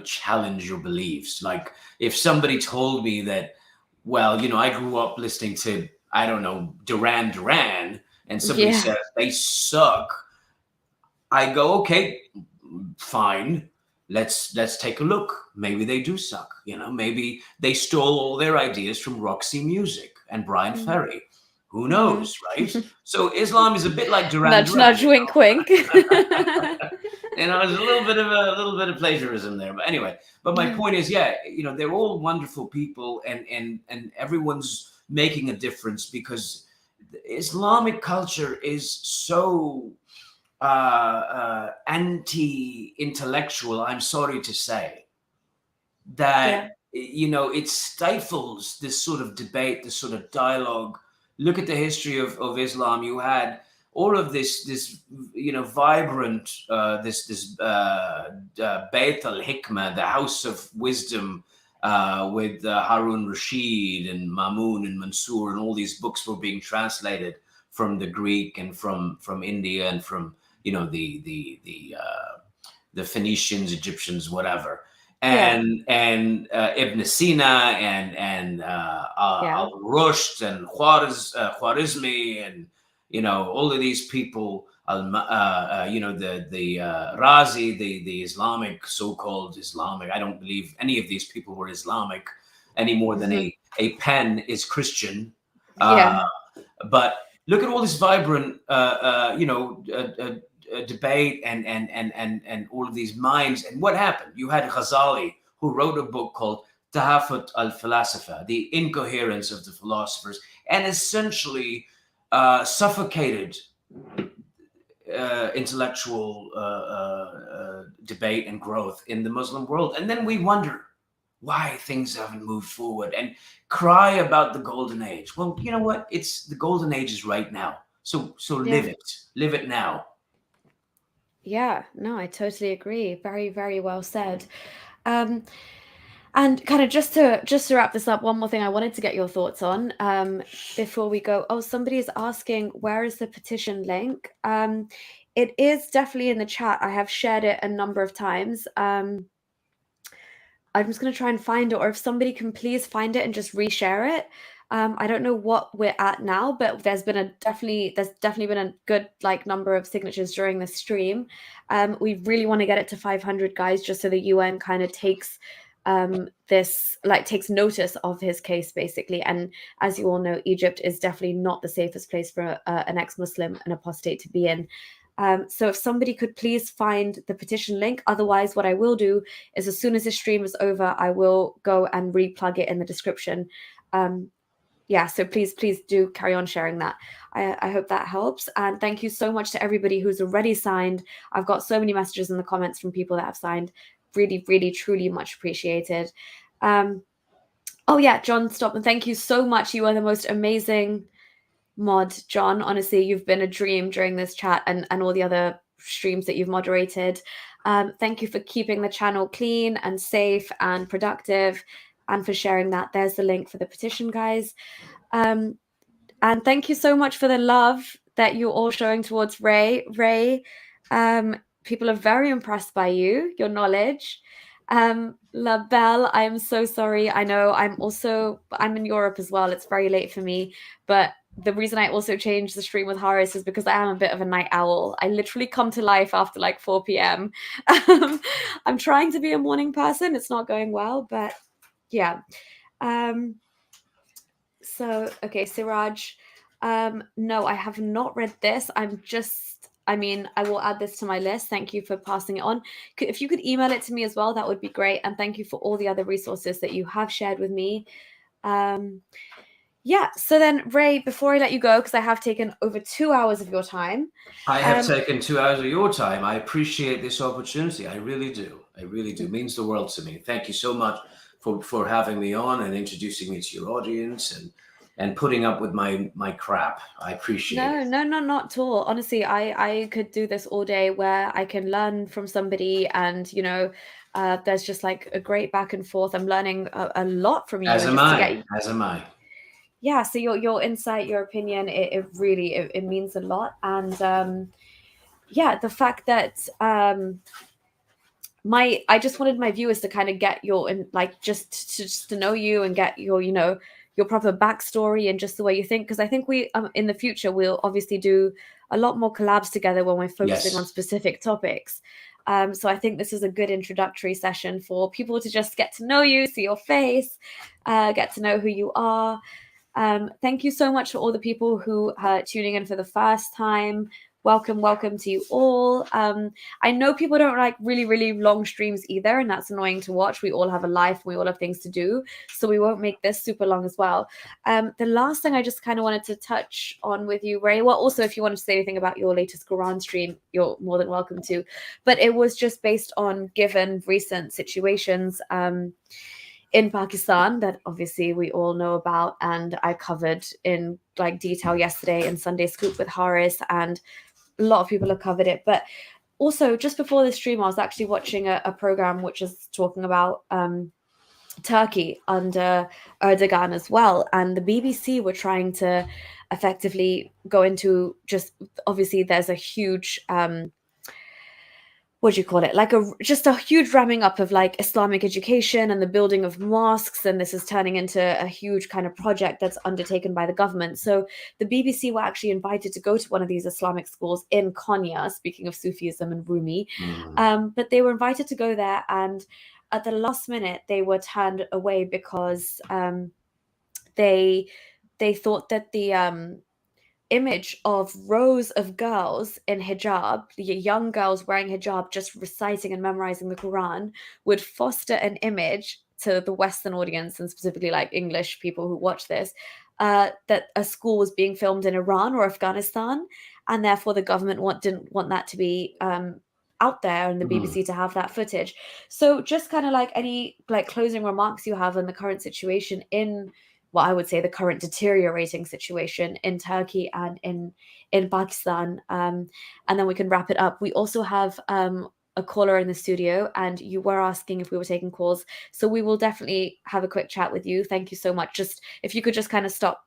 challenge your beliefs. Like if somebody told me that, well, I grew up listening to, I don't know, Duran Duran, and somebody says they suck, I go, okay, fine. Let's take a look. Maybe they do suck. Maybe they stole all their ideas from Roxy Music and Brian Ferry. Who knows, right? So Islam is a bit like Duran nudge, Duran. nudge, wink, wink. There's a little bit of plagiarism there, but anyway. But my point is, they're all wonderful people, and everyone's making a difference, because the Islamic culture is so anti-intellectual, I'm sorry to say, that it stifles this sort of debate, this sort of dialogue. Look at the history of Islam. You had all of this vibrant this Bayt al-Hikmah, the House of Wisdom, with Harun Rashid and Mamun and Mansur, and all these books were being translated from the Greek and from India and from the Phoenicians, Egyptians, whatever, and Ibn Sina and Al-Rushd and Khwarizmi, and all of these people, the Razi, the Islamic, so-called Islamic. I don't believe any of these people were Islamic any more than a pen is Christian. But look at all this vibrant, debate and all of these minds. And what happened? You had Ghazali, who wrote a book called Tahafut al-Falasifa, the incoherence of the philosophers, and essentially suffocated intellectual debate and growth in the Muslim world. And then we wonder why things haven't moved forward and cry about the golden age. Well, you know what? It's the golden age is right now. So live it now. Yeah, no, I totally agree. Very, very well said. And kind of just to wrap this up, one more thing I wanted to get your thoughts on before we go. Oh, somebody is asking, where is the petition link? It is definitely in the chat. I have shared it a number of times. I'm just going to try and find it, or if somebody can please find it and just reshare it. I don't know what we're at now, but there's definitely been a good number of signatures during the stream. We really want to get it to 500, guys, just so the UN kind of takes takes notice of his case, basically. And as you all know, Egypt is definitely not the safest place for an ex-Muslim, an apostate, to be in. So if somebody could please find the petition link. Otherwise, what I will do is, as soon as the stream is over, I will go and replug it in the description. So please do carry on sharing that. I hope that helps. And thank you so much to everybody who's already signed. I've got so many messages in the comments from people that have signed. Really, really, truly much appreciated. John Stopman, thank you so much. You are the most amazing mod, John. Honestly, you've been a dream during this chat and all the other streams that you've moderated. Thank you for keeping the channel clean and safe and productive, and for sharing that. There's the link for the petition, guys. And thank you so much for the love that you're all showing towards Ray. People are very impressed by your knowledge. La Belle, I am so sorry. I know I'm in Europe as well. It's very late for me, but the reason I also changed the stream with Horace is because I am a bit of a night owl. I literally come to life after like 4 p.m. I'm trying to be a morning person. It's not going well, but yeah. So, okay, Siraj. No, I have not read this. I mean, I will add this to my list. Thank you for passing it on. If you could email it to me as well, that would be great. And thank you for all the other resources that you have shared with me. Yeah, so then, Ray, before I let you go, because I have taken over 2 hours of your time. I have taken 2 hours of your time. I appreciate this opportunity. I really do. I really do. It means the world to me. Thank you so much for having me on and introducing me to your audience and putting up with my crap. I appreciate it. No, not at all. Honestly, I could do this all day where I can learn from somebody and, there's just like a great back and forth. I'm learning a lot from you. As am I. As am I. Yeah, so your insight, your opinion, it really it means a lot. And yeah, the fact that I just wanted my viewers to kind of get just to know you and get your proper backstory and just the way you think, because I think we in the future we'll obviously do a lot more collabs together when we're focusing on specific topics. So I think this is a good introductory session for people to just get to know you, see your face, get to know who you are. Thank you so much for all the people who are tuning in for the first time. Welcome to you all. I know people don't like really, really long streams either, and that's annoying to watch. We all have a life, we all have things to do, so we won't make this super long as well. The last thing I just kind of wanted to touch on with you, Ray, well, also if you want to say anything about your latest Quran stream, you're more than welcome to, but it was just based on given recent situations in Pakistan that obviously we all know about, and I covered in like detail yesterday in Sunday Scoop with Haris, and a lot of people have covered it. But also just before this stream, I was actually watching a program which is talking about Turkey under Erdogan as well, and the BBC were trying to effectively go into just obviously there's a huge what do you call it? Like just a huge ramming up of like Islamic education and the building of mosques, and this is turning into a huge kind of project that's undertaken by the government. So the BBC were actually invited to go to one of these Islamic schools in Konya, speaking of Sufism and Rumi, but they were invited to go there, and at the last minute they were turned away because they thought that the image of rows of girls in hijab, young girls wearing hijab, just reciting and memorizing the Quran, would foster an image to the Western audience, and specifically like English people who watch this, that a school was being filmed in Iran or Afghanistan, and therefore the government didn't want that to be out there and the BBC to have that footage. So just kind of like any like closing remarks you have on the current situation in what I would say the current deteriorating situation in Turkey and in Pakistan, and then we can wrap it up. We also have a caller in the studio, and you were asking if we were taking calls, so we will definitely have a quick chat with you. Thank you so much. Just if you could just kind of stop,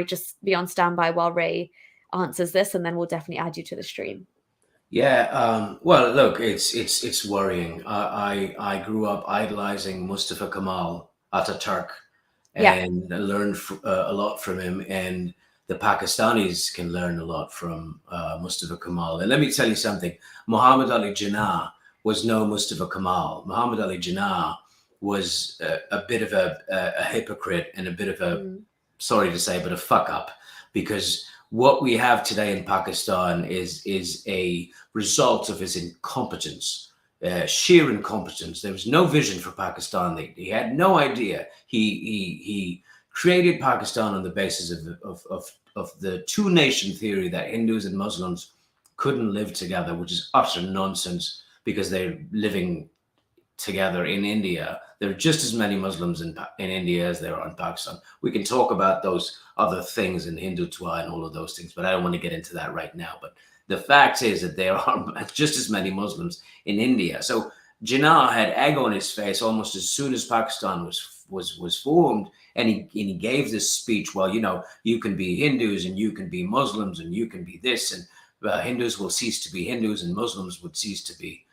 just be on standby while Ray answers this, and then we'll definitely add you to the stream. Yeah, well, look, it's worrying. I grew up idolizing Mustafa Kemal Ataturk, and I learned a lot from him, and the Pakistanis can learn a lot from Mustafa Kemal. And let me tell you something, Muhammad Ali Jinnah was no Mustafa Kemal. Muhammad Ali Jinnah was a bit of a hypocrite and a bit of a, sorry to say, but a fuck up, because what we have today in Pakistan is a result of his incompetence. Sheer incompetence. There was no vision for Pakistan. He had no idea. He created Pakistan on the basis of the two-nation theory that Hindus and Muslims couldn't live together, which is utter nonsense, because they're living together in India. There are just as many Muslims in India as there are in Pakistan. We can talk about those other things in Hindutva and all of those things, but I don't want to get into that right now. But the fact is that there are just as many Muslims in India. So Jinnah had egg on his face almost as soon as Pakistan was formed, and he gave this speech. Well, you can be Hindus and you can be Muslims and you can be this, and Hindus will cease to be Hindus and Muslims would cease to be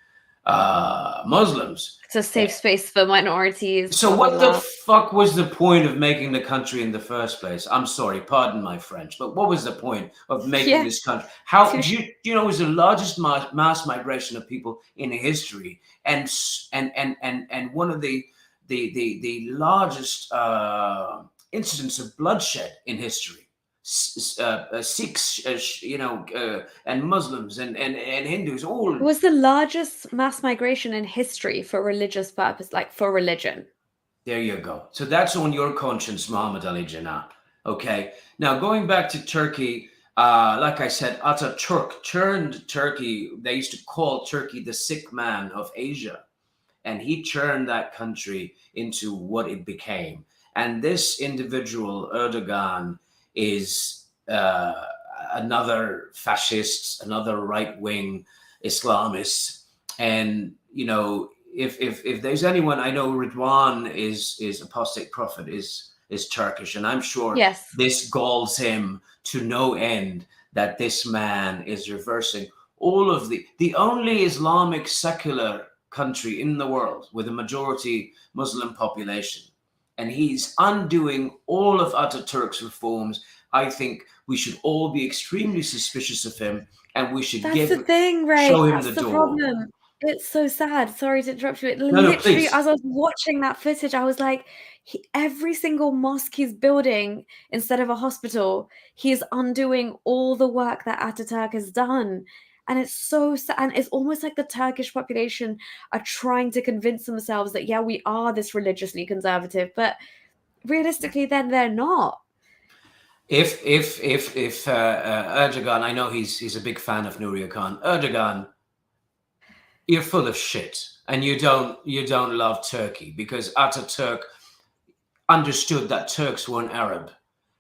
Muslims. It's a safe space for minorities. So blah, what blah, the blah. fuck was the point of making the country in the first place? I'm sorry, pardon my French, but what was the point of making Yeah. this country? How Touche. do you know it was the largest mass migration of people in history, and one of the largest incidents of bloodshed in history. Sikhs, and Muslims and Hindus all. It was the largest mass migration in history for religious purpose, like for religion. There you go. So that's on your conscience, Muhammad Ali Jinnah. Okay. Now going back to Turkey, like I said, Ataturk turned Turkey. They used to call Turkey the sick man of Asia, and he turned that country into what it became. And this individual, Erdogan, is another fascist, another right-wing Islamist, and if there's anyone, I know Ridwan is apostate prophet is Turkish, and I'm sure Yes. this galls him to no end that this man is reversing all of the only Islamic secular country in the world with a majority Muslim population, and he's undoing all of Ataturk's reforms. I think we should all be extremely suspicious of him, and we should That's the thing, right? show him That's the door. problem. It's so sad. Sorry to interrupt you. It No, literally, please. as I was watching that footage, I was like, every single mosque he's building instead of a hospital, he's undoing all the work that Ataturk has done. And it's so sad. And it's almost like the Turkish population are trying to convince themselves that, yeah, we are this religiously conservative, but realistically, then they're not. If Erdogan, I know he's a big fan of Nuria Khan. Erdogan, you're full of shit, and you don't love Turkey, because Ataturk understood that Turks weren't Arab.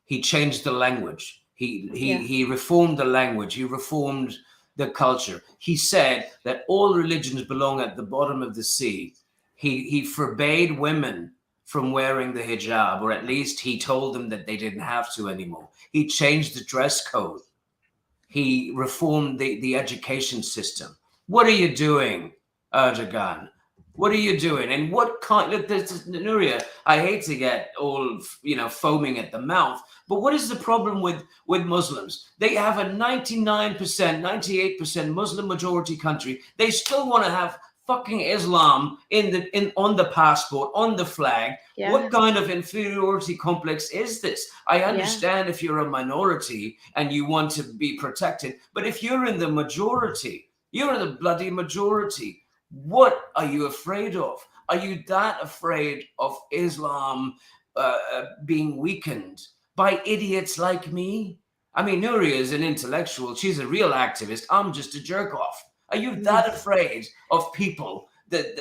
He changed the language. He reformed the language. He reformed the culture. He said that all religions belong at the bottom of the sea. He forbade women from wearing the hijab, or at least he told them that they didn't have to anymore. He changed the dress code. He reformed the education system. What are you doing, Erdogan? What are you doing? And what kind? Look, Nuria, I hate to get all foaming at the mouth, but what is the problem with Muslims? They have a 99%, 98% Muslim majority country. They still want to have fucking Islam on the passport, on the flag. Yeah. What kind of inferiority complex is this? I understand if you're a minority and you want to be protected, but if you're in the majority, you're the bloody majority. What are you afraid of? Are you that afraid of Islam being weakened by idiots like me? I mean, Nuria is an intellectual. She's a real activist. I'm just a jerk off. Are you that afraid of people that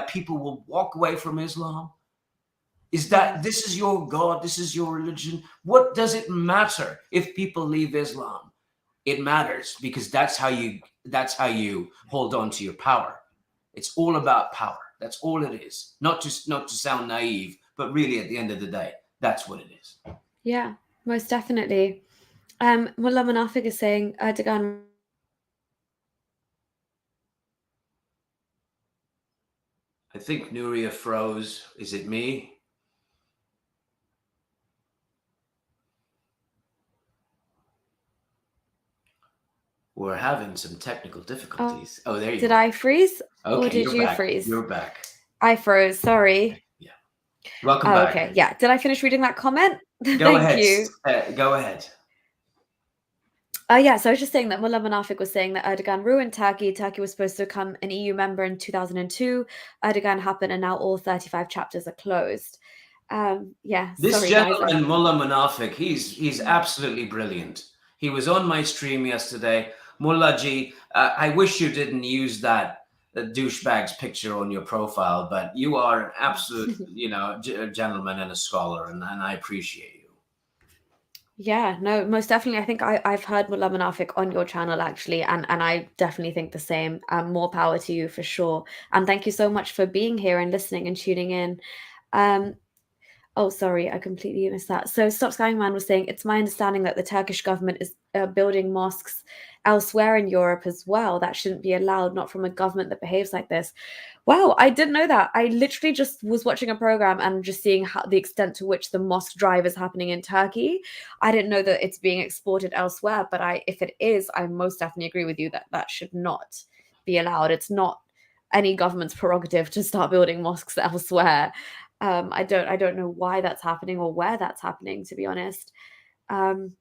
people will walk away from Islam? Is that this is your God? This is your religion? What does it matter if people leave Islam? It matters, because that's how you hold on to your power. It's all about power. That's all it is. Not to sound naive, but really at the end of the day, that's what it is. Yeah, most definitely. Mullah Manafik is saying Erdogan. I think Nuria froze. Is it me? We're having some technical difficulties. Oh, there you go. Did I freeze? Okay, or did you freeze? You're back. I froze. Sorry. Yeah. Welcome back. Okay. Yeah. Did I finish reading that comment? Go ahead. You. Go ahead. Yeah, so I was just saying that Mullah Manafik was saying that Erdogan ruined Turkey. Turkey was supposed to become an EU member in 2002. Erdogan happened, and now all 35 chapters are closed. This gentleman, Mullah Manafik, he's absolutely brilliant. He was on my stream yesterday. Mullah Ji, I wish you didn't use that douchebag's picture on your profile, but you are an absolute, gentleman and a scholar, and I appreciate you. Yeah, no, most definitely. I think I've heard Mullah Manafik on your channel, actually, and I definitely think the same. More power to you for sure. And thank you so much for being here and listening and tuning in. Oh, sorry, I completely missed that. So Stop Skying Man was saying, it's my understanding that the Turkish government is building mosques elsewhere in Europe as well. That shouldn't be allowed, not from a government that behaves like this. Wow, I didn't know that. I literally just was watching a program and just seeing how the extent to which the mosque drive is happening in Turkey. I didn't know that it's being exported elsewhere, but if it is, I most definitely agree with you that that should not be allowed. It's not any government's prerogative to start building mosques elsewhere. I don't know why that's happening or where that's happening, to be honest. Um,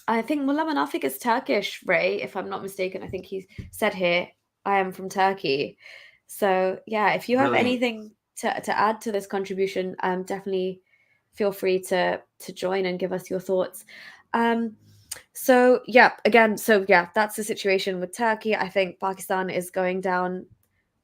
I think Mullah Manafik is Turkish, Ray, if I'm not mistaken. I think he said here, I am from Turkey. So yeah, if you have Brilliant. anything to add to this contribution, definitely feel free to join and give us your thoughts. So yeah, again, so yeah, that's the situation with Turkey. I think Pakistan is going down.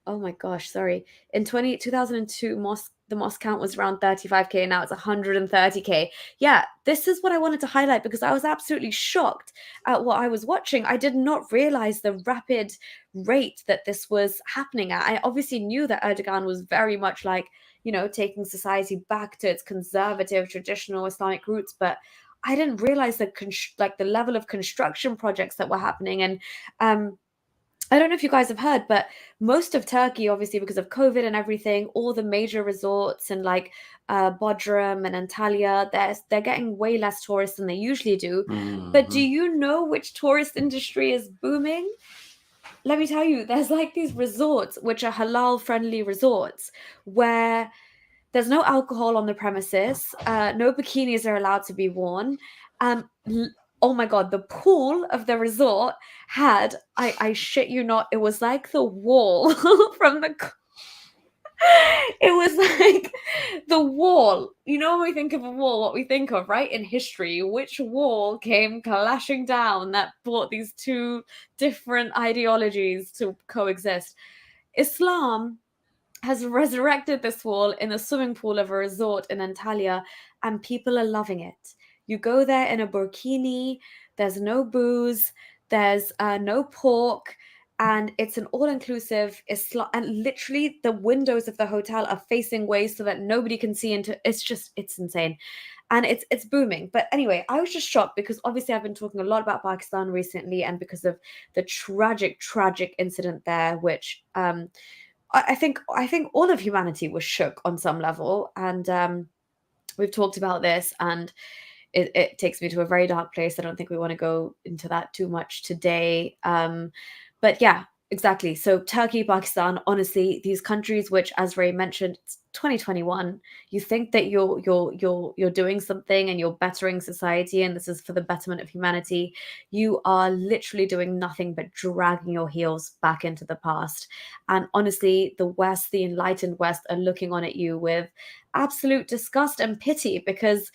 Oh my gosh, sorry. In 2002, the mosque count was around 35K, and now it's 130K. Yeah, this is what I wanted to highlight because I was absolutely shocked at what I was watching. I did not realize the rapid rate that this was happening at. I obviously knew that Erdogan was very much like, taking society back to its conservative, traditional Islamic roots, but I didn't realize the level of construction projects that were happening. And I don't know if you guys have heard, but most of Turkey, obviously because of COVID and everything, all the major resorts and like Bodrum and Antalya, they're getting way less tourists than they usually do. But do you know which tourist industry is booming? Let me tell you, there's like these resorts which are halal friendly resorts where there's no alcohol on the premises, no bikinis are allowed to be worn. Oh my god, the pool of the resort had, I shit you not, it was like the wall from the it was like the wall. You know, when we think of a wall, what we think of, right? In history, which wall came clashing down that brought these two different ideologies to coexist? Islam has resurrected this wall in a swimming pool of a resort in Antalya, and people are loving it. You go there in a burkini, there's no booze, there's no pork, and it's an all-inclusive Islam. And literally, the windows of the hotel are facing ways so that nobody can see into. It's insane, and it's booming. But anyway, I was just shocked because obviously I've been talking a lot about Pakistan recently, and because of the tragic incident there, which I think all of humanity was shook on some level, and we've talked about this, and it takes me to a very dark place. I don't think we want to go into that too much today, but yeah, exactly. So Turkey, Pakistan, honestly, these countries, which, as Ray mentioned, it's 2021. You think that you're doing something and you're bettering society, and this is for the betterment of humanity. You are literally doing nothing but dragging your heels back into the past. And honestly, the West, the enlightened West, are looking on at you with absolute disgust and pity because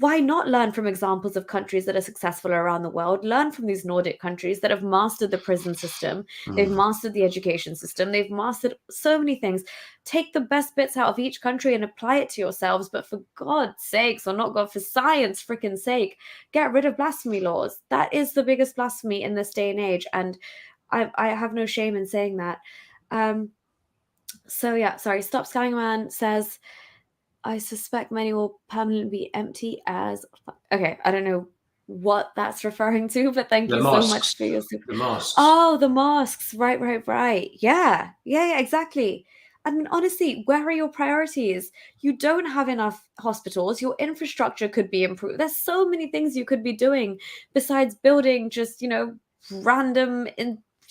why not learn from examples of countries that are successful around the world? Learn from these Nordic countries that have mastered the prison system, they've mastered the education system, they've mastered so many things. Take the best bits out of each country and apply it to yourselves. But for God's sakes, or not God, for science freaking sake, get rid of blasphemy laws. That is the biggest blasphemy in this day and age, and I have no shame in saying that. So yeah, sorry. Stop Skyman says, I suspect many will permanently be empty as. Okay, I don't know what that's referring to, but thank you so much for your. The mosques. Oh, the mosques. Right. Yeah, exactly. I mean, honestly, where are your priorities? You don't have enough hospitals. Your infrastructure could be improved. There's so many things you could be doing besides building just, random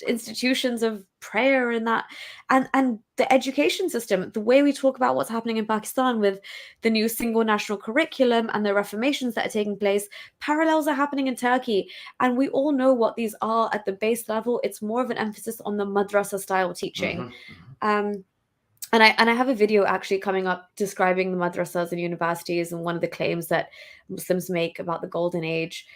institutions of prayer and that, and the education system, the way we talk about what's happening in Pakistan with the new single national curriculum and the reformations that are taking place, parallels are happening in Turkey, and we all know what these are at the base level. It's more of an emphasis on the madrasa style teaching. And I have a video actually coming up describing the madrasas and universities and one of the claims that Muslims make about the golden age.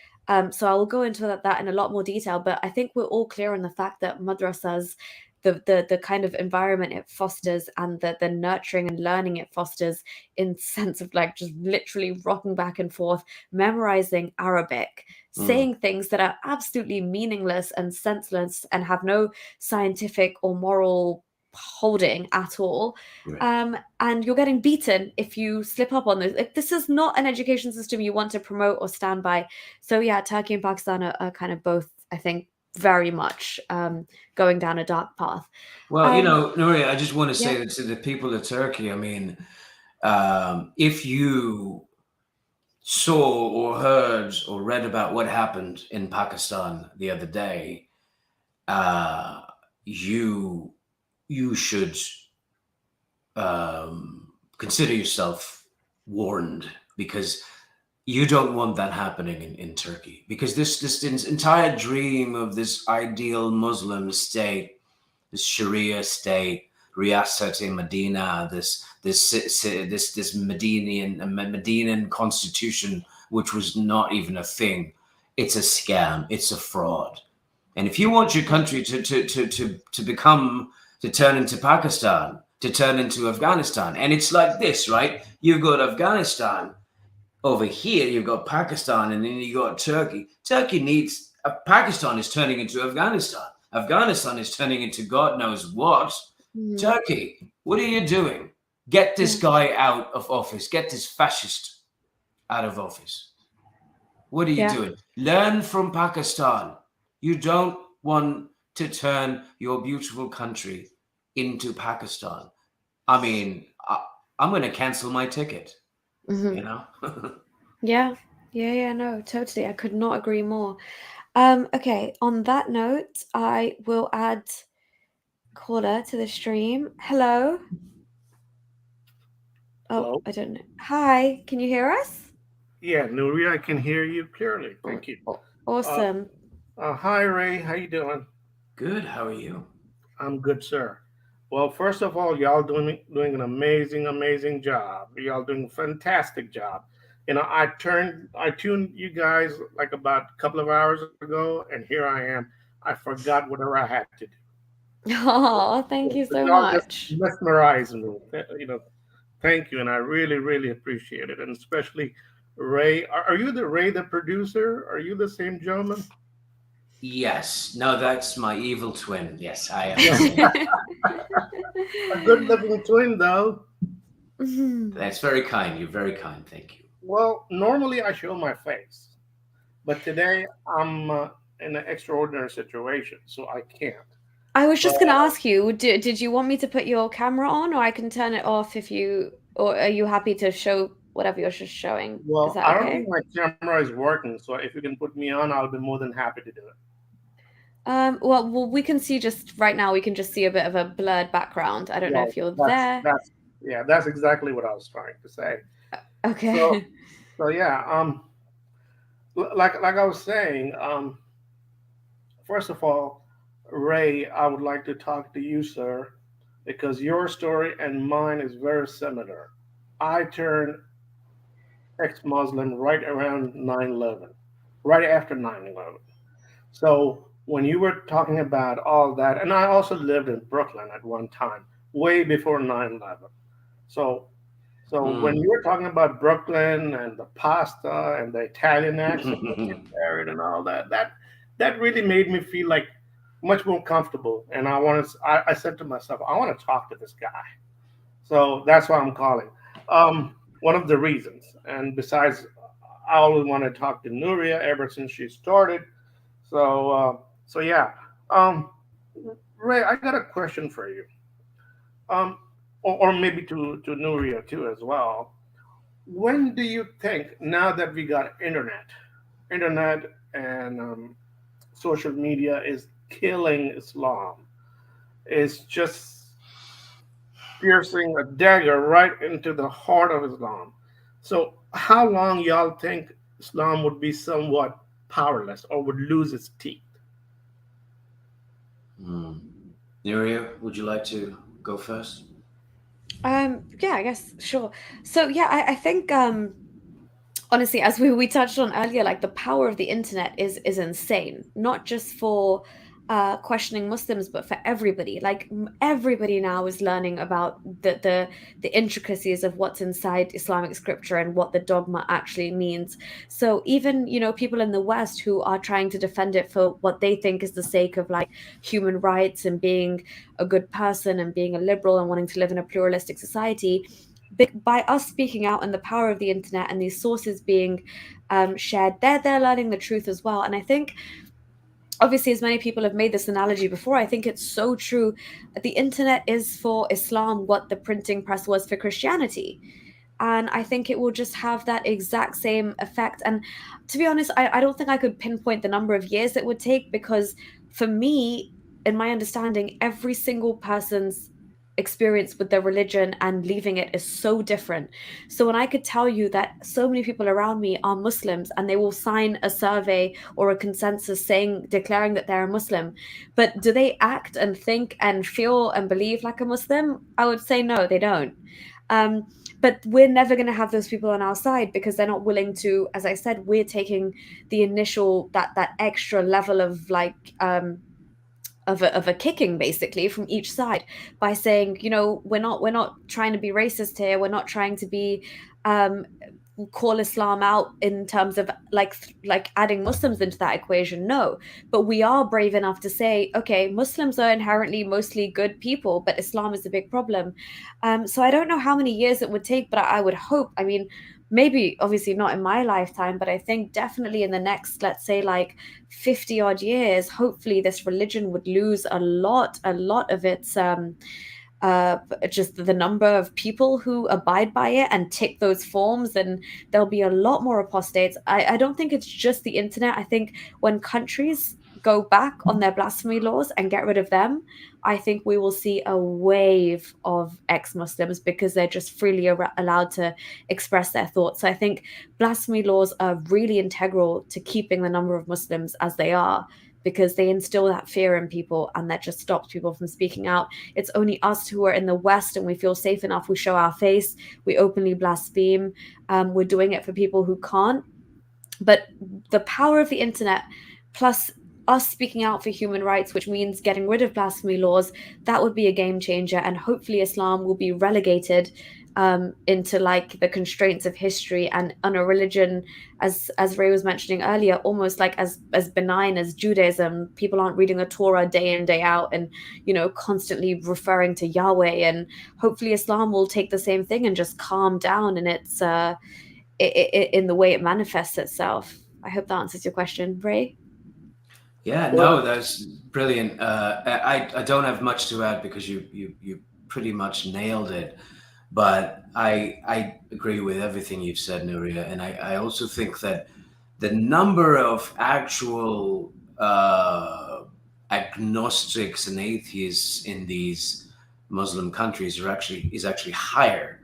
So I will go into that in a lot more detail, but I think we're all clear on the fact that madrasas, the kind of environment it fosters and the nurturing and learning it fosters, in sense of like just literally rocking back and forth, memorizing Arabic, saying things that are absolutely meaningless and senseless and have no scientific or moral holding at all. Right. And you're getting beaten if you slip up on those. Like, this is not an education system you want to promote or stand by. So yeah, Turkey and Pakistan are kind of both, I think, very much going down a dark path. Well, Nuria, I just want to say Yeah. that to the people of Turkey, I mean, if you saw or heard or read about what happened in Pakistan the other day, you should consider yourself warned, because you don't want that happening in Turkey, because this entire dream of this ideal Muslim state, this Sharia state, Riyasat in Medina, this Medinan constitution, which was not even a thing. It's a scam. It's a fraud. And if you want your country to become, to turn into Pakistan, to turn into Afghanistan, and it's like this, right? You've got Afghanistan over here, you've got Pakistan, and then you got Turkey. Pakistan is turning into Afghanistan. Afghanistan is turning into God knows what. Turkey, what are you doing? Get this guy out of office. Get this fascist out of office. What are you doing? Learn from Pakistan. You don't want to turn your beautiful country into Pakistan. I mean, I'm going to cancel my ticket. Yeah, no, totally. I could not agree more. Okay, on that note, I will add caller to the stream. Hello. Oh, Hello? I don't know. Hi, can you hear us? Yeah, Nuria, I can hear you clearly. Thank you. Awesome. Hi, Ray. How you doing? Good. How are you? I'm good, sir. Well, first of all, y'all doing an amazing job. Y'all doing a fantastic job. I tuned you guys like about a couple of hours ago, and here I am. I forgot whatever I had to do. Oh, thank you so Y'all just much. mesmerized me. Thank you, and I really appreciate it, and especially Ray. Are you the Ray, the producer? Are you the same gentleman? Yes. No, that's my evil twin. Yes, I am. A good-looking twin, though. That's very kind. You're very kind. Thank you. Well, normally I show my face, but today I'm in an extraordinary situation, so I can't. I was just going to ask you, did you want me to put your camera on, or I can turn it off or are you happy to show whatever you're just showing? Well, Is that I don't okay? think my camera is working, so if you can put me on, I'll be more than happy to do it. Well, we can see just right now, we can just see a bit of a blurred background. I don't know if you're there. That's exactly what I was trying to say. Okay. So yeah, like I was saying, first of all, Ray, I would like to talk to you, sir, because your story and mine is very similar. I turned ex-Muslim right around 9/11, right after 9/11. So when you were talking about all that, and I also lived in Brooklyn at one time, way before 9/11. So when you were talking about Brooklyn and the pasta and the Italian accent that you carried and all that, that really made me feel like much more comfortable. And I said to myself, I want to talk to this guy. So that's why I'm calling. One of the reasons, and besides, I always want to talk to Nuria ever since she started. So yeah. Ray, I got a question for you. Um, or maybe to Nuria too as well. When do you think, now that we got internet and social media is killing Islam, is just piercing a dagger right into the heart of Islam. So how long y'all think Islam would be somewhat powerless or would lose its teeth? Nuria, would you like to go first? Yeah, I guess, sure. So yeah, I think honestly, as we touched on earlier, like the power of the internet is insane, not just for questioning Muslims, but for everybody. Like everybody now is learning about the intricacies of what's inside Islamic scripture and what the dogma actually means. So even, you know, people in the West who are trying to defend it for what they think is the sake of like human rights and being a good person and being a liberal and wanting to live in a pluralistic society, by us speaking out and the power of the internet and these sources being shared, they're learning the truth as well. And I think, obviously, as many people have made this analogy before, I think it's so true. The internet is for Islam what the printing press was for Christianity. And I think it will just have that exact same effect. And to be honest, I don't think I could pinpoint the number of years it would take, because for me, in my understanding, every single person's experience with their religion and leaving it is so different. So when I could tell you that so many people around me are Muslims and they will sign a survey or a consensus declaring that they're a Muslim, but do they act and think and feel and believe like a Muslim? I would say no, they don't. But we're never going to have those people on our side because they're not willing to. As I said, we're taking the initial that extra level of like of a kicking basically from each side by saying, you know, we're not trying to be racist here. We're not trying to be call Islam out in terms of like adding Muslims into that equation. No, but we are brave enough to say, okay, Muslims are inherently mostly good people, but Islam is a big problem. So I don't know how many years it would take, but I would hope, I mean, maybe obviously not in my lifetime, but I think definitely in the next, let's say like 50 odd years, hopefully this religion would lose a lot of its just the number of people who abide by it and tick those forms, and there'll be a lot more apostates. I don't think it's just the internet. I think when countries go back on their blasphemy laws and get rid of them, I think we will see a wave of ex-Muslims because they're just freely allowed to express their thoughts. So I think blasphemy laws are really integral to keeping the number of Muslims as they are, because they instill that fear in people and that just stops people from speaking out. It's only us who are in the West and we feel safe enough. We show our face, we openly blaspheme. We're doing it for people who can't. But the power of the internet, plus us speaking out for human rights, which means getting rid of blasphemy laws, that would be a game changer. And hopefully Islam will be relegated into like the constraints of history and on a religion, as Ray was mentioning earlier, almost like as benign as Judaism. People aren't reading the Torah day in, day out and, you know, constantly referring to Yahweh. And hopefully Islam will take the same thing and just calm down in its in the way it manifests itself. I hope that answers your question, Ray. Yeah, no, that's brilliant. I don't have much to add because you pretty much nailed it. But I agree with everything you've said, Nuria. And I also think that the number of actual agnostics and atheists in these Muslim countries is actually higher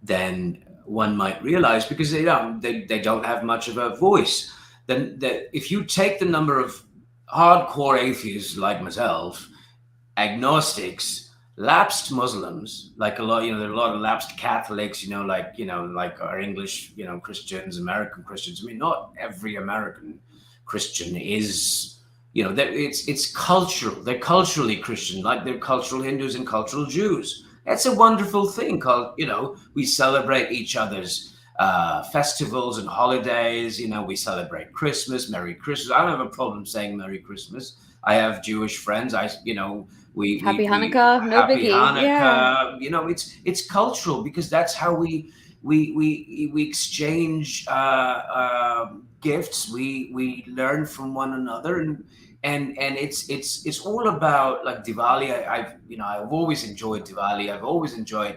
than one might realize, because they don't have much of a voice. Then if you take the number of hardcore atheists like myself, agnostics, lapsed Muslims, like a lot, there are a lot of lapsed Catholics, like our English, Christians, American Christians. I mean, not every American Christian is, it's cultural. They're culturally Christian, like they're cultural Hindus and cultural Jews. That's a wonderful thing called, we celebrate each other's festivals and holidays. We celebrate Christmas, Merry Christmas. I don't have a problem saying Merry Christmas. I have Jewish friends. Happy Hanukkah, no Happy biggie. Hanukkah. Yeah. It's cultural, because that's how we exchange gifts. We learn from one another, and it's all about like Diwali. I've always enjoyed Diwali. I've always enjoyed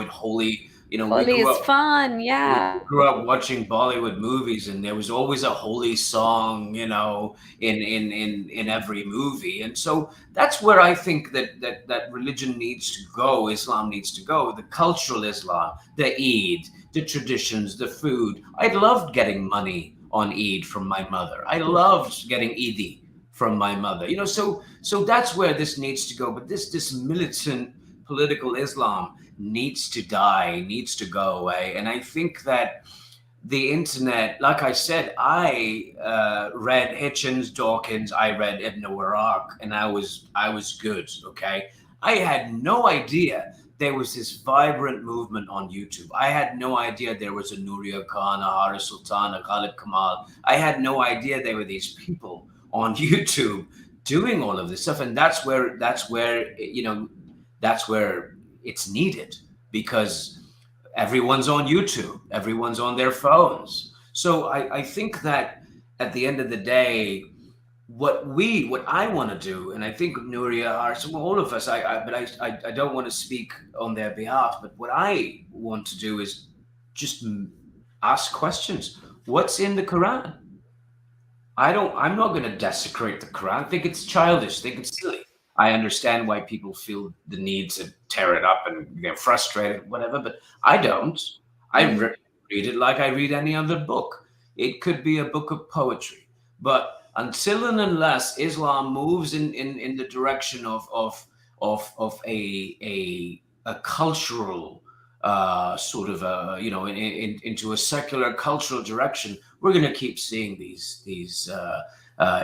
Holi. Holi is fun, yeah. We grew up watching Bollywood movies, and there was always a holy song, in every movie. And so that's where I think that religion needs to go, Islam needs to go, the cultural Islam, the Eid, the traditions, the food. I loved getting money on Eid from my mother. I loved getting Eidi from my mother. So that's where this needs to go. But this militant political Islam needs to die, needs to go away. And I think that the internet, like I said, I read Hitchens, Dawkins, I read Ibn Waraq, and I was good. Okay, I had no idea there was this vibrant movement on YouTube. I had no idea there was a Nuria Khan, a Haris Sultan, a Khalid Kamal. I had no idea there were these people on YouTube doing all of this stuff, and that's where that's where it's needed, because everyone's on YouTube, everyone's on their phones. So I think that at the end of the day, what I want to do, and I think Nuria, all of us, I don't want to speak on their behalf, but what I want to do is just ask questions. What's in the Quran? I'm not going to desecrate the Quran. I think it's childish. I think it's silly. I understand why people feel the need to tear it up and get frustrated, whatever, but I don't. I read it like I read any other book. It could be a book of poetry, but until and unless Islam moves in the direction of a cultural sort of into a secular cultural direction, we're going to keep seeing these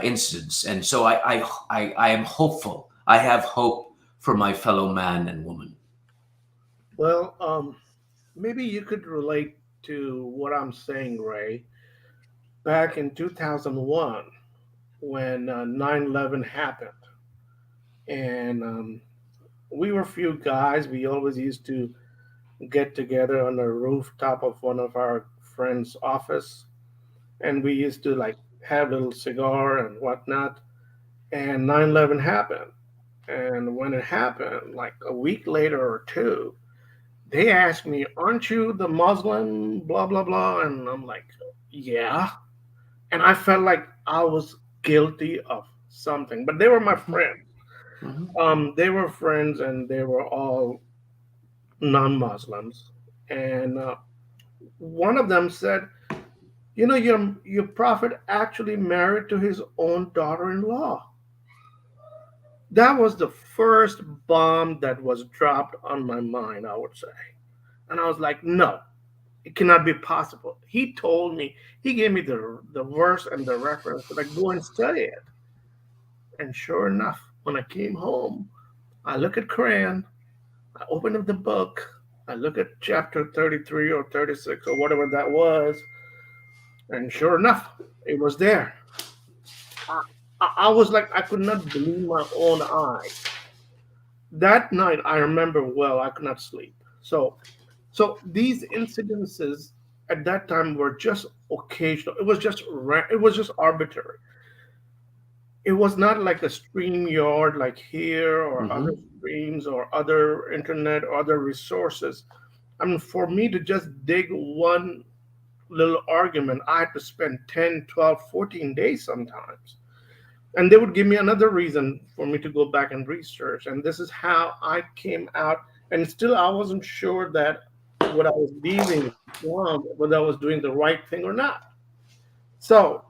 incidents. And so I am hopeful. I have hope for my fellow man and woman. Well, maybe you could relate to what I'm saying, Ray. Back in 2001, when 9/11 happened, and we were a few guys. We always used to get together on the rooftop of one of our friends' office, and we used to like have a little cigar and whatnot. And 9/11 happened. And when it happened, like a week later or two, they asked me, "Aren't you the Muslim?" Blah blah blah, and I'm like, "Yeah." And I felt like I was guilty of something, but they were my friends. They were friends, and they were all non-Muslims. And one of them said, "You know, your prophet actually married to his own daughter-in-law." That was the first bomb that was dropped on my mind, I would say. And I was like, no, it cannot be possible. He told me, he gave me the verse and the reference, like, go and study it. And sure enough, when I came home, I look at Quran, I open up the book, I look at chapter 33 or 36 or whatever that was, and sure enough, it was there. I was like, I could not believe my own eyes. That night, I remember well, I could not sleep. So these incidences at that time were just occasional. It was just arbitrary. It was not like a stream yard like here or other streams or other internet or other resources. I mean, for me to just dig one little argument, I had to spend 10, 12, 14 days sometimes. And they would give me another reason for me to go back and research. And this is how I came out. And still, I wasn't sure that what I was leaving Islam, whether I was doing the right thing or not. So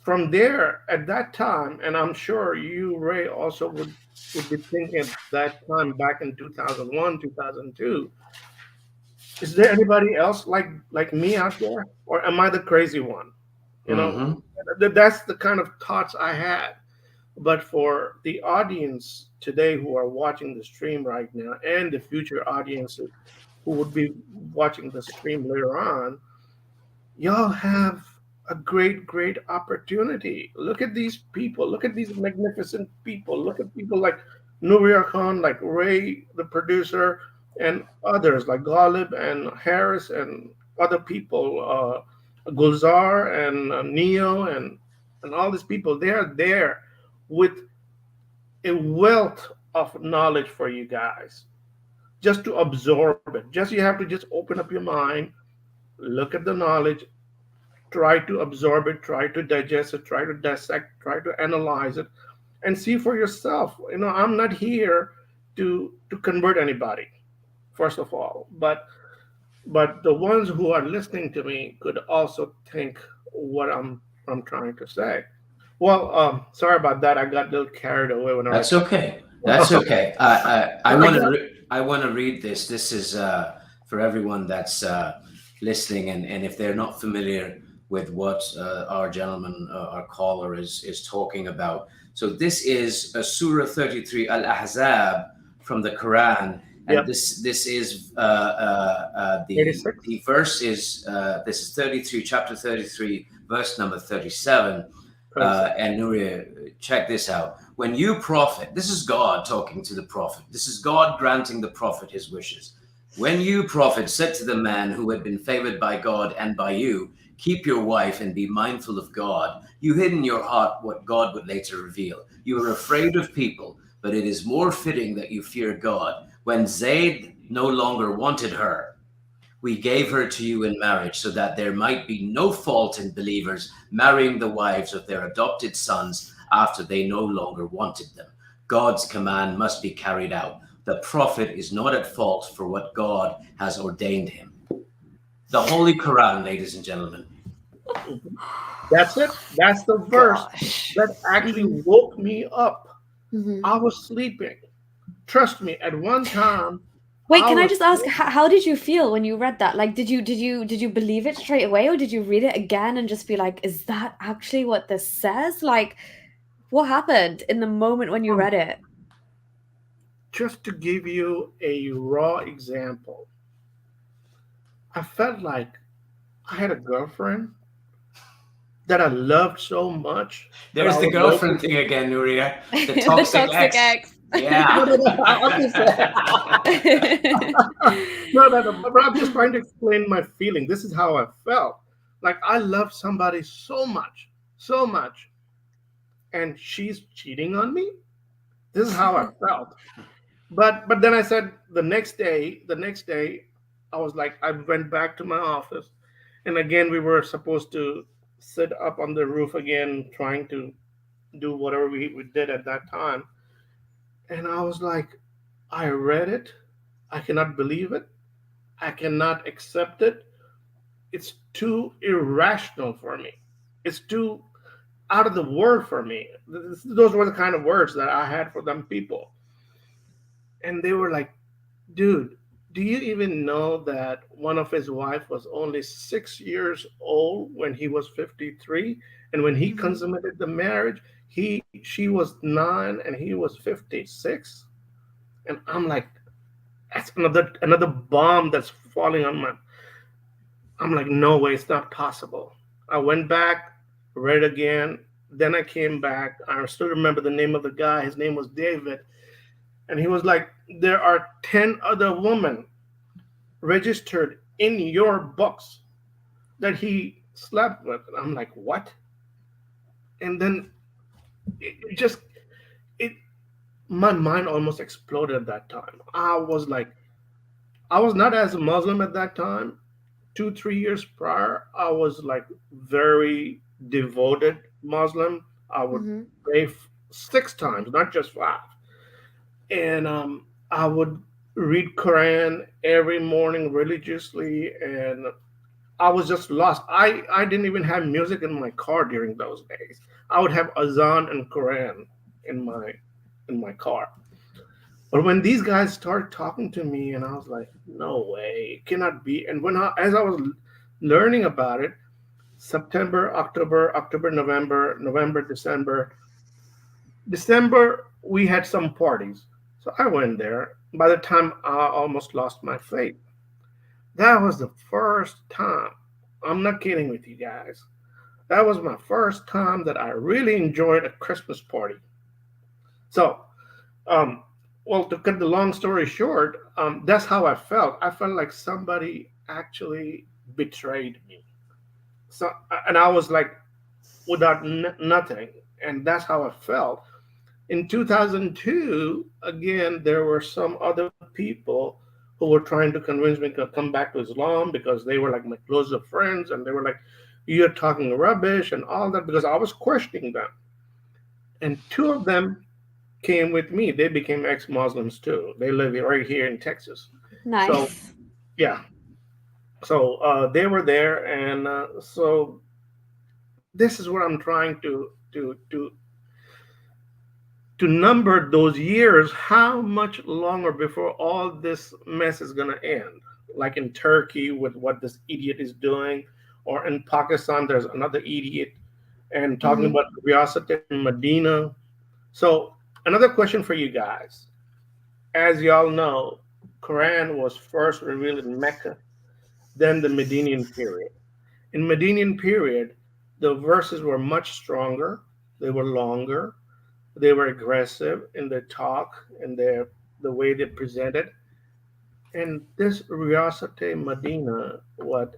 from there, at that time, and I'm sure you, Ray, also would be thinking at that time back in 2001, 2002, is there anybody else like me out there? Or am I the crazy one? You know, that's the kind of thoughts I had. But for the audience today who are watching the stream right now, and the future audiences who would be watching the stream later on, y'all have a great opportunity. Look at these people. Look at these magnificent people. Look at people like Nuria Khan, like Ray, the producer, and others like Ghalib and Harris and other people, Gulzar and Neo and all these people. They are there with a wealth of knowledge for you guys, just to absorb it. Just you have to just open up your mind, look at the knowledge, try to absorb it, try to digest it, try to dissect, try to analyze it, and see for yourself. You know, I'm not here to convert anybody, first of all, but the ones who are listening to me could also think what I'm trying to say. Well, sorry about that. I got a little carried away when That's okay. That's okay. I want to read this. This is for everyone that's listening, and if they're not familiar with what our gentleman, our caller, is talking about. So this is Surah 33, Al-Ahzab, from the Quran, and Yep. this is the 36. verse is this is 33, chapter 33, verse number 37. 36. And Nuria, check this out. When you prophet, this is God talking to the prophet. This is God granting the prophet his wishes. When you, prophet, said to the man who had been favored by God and by you, keep your wife and be mindful of God, you hid in your heart what God would later reveal. You were afraid of people, but it is more fitting that you fear God. When Zayd no longer wanted her, we gave her to you in marriage so that there might be no fault in believers marrying the wives of their adopted sons after they no longer wanted them. God's command must be carried out. The prophet is not at fault for what God has ordained him. The Holy Quran, ladies and gentlemen. That's it. That's the verse Gosh. that actually Mhm. woke me up. Mhm. I was sleeping. Trust me, at one time. Wait, can I was just ask, how did you feel when you read that? Like, did you believe it straight away, or did you read it again and just be like, is that actually what this says? Like, what happened in the moment when you read it? just to give you a raw example. I felt like I had a girlfriend that I loved so much that There's I the was ready. girlfriend thing again, Nuria. The The toxic, toxic ex. ex. Yeah. I'm just but I'm just trying to explain my feeling. This is how I felt. Like I love somebody so much, and she's cheating on me. This is how I felt. But then I said the next day, I was like, I went back to my office, and again we were supposed to sit up on the roof again, trying to do whatever we did at that time. And I was like, I read it. I cannot believe it. I cannot accept it. It's too irrational for me. It's too out of the word for me. Those were the kind of words that I had for them people. And they were like, dude, do you even know that one of his wife was only 6 years old when he was 53? And when he Mhm. consummated the marriage, she was 9 and he was 56. And I'm like, that's another bomb that's falling on my. I'm like, no way, it's not possible. I went back, read again. Then I came back. I still remember the name of the guy. His name was David. And he was like, there are 10 other women registered in your books that he slept with. And I'm like, what? And then it just, it, my mind almost exploded at that time. I was like, I was not as a Muslim at that time. 2 3 years prior, I was like very devoted Muslim. I would Mhm. pray 6 times, not just five, and I would read Quran every morning religiously, and I was just lost. I didn't even have music in my car during those days. I would have azan and Quran in my car. But when these guys started talking to me, and I was like, no way, it cannot be. And as I was learning about it, September, October, November, December, we had some parties. So I went there. By the time I almost lost my faith, that was the first time. I'm not kidding with you guys. That was my first time that I really enjoyed a Christmas party. So Um, well, to cut the long story short, that's how I felt. I felt like somebody actually betrayed me. So, and I was like without nothing, and that's how I felt. In 2002, again, there were some other people who were trying to convince me to come back to Islam because they were like my closer friends, and they were like, "You're talking rubbish" and all that because I was questioning them. And two of them came with me. They became ex-Muslims too. They live right here in Texas. So Nice. yeah, so they were there, and so this is what I'm trying to number those years. How much longer before all this mess is gonna end? like in Turkey with what this idiot is doing, or in Pakistan, there's another idiot, and talking Mhm. about Riyasat in Medina. So another question for you guys. As y'all know, Quran was first revealed in Mecca, then the Medinian period. In Medinian period, the verses were much stronger, they were longer, they were aggressive in their talk and the way they presented. And this Riyasat Medina, what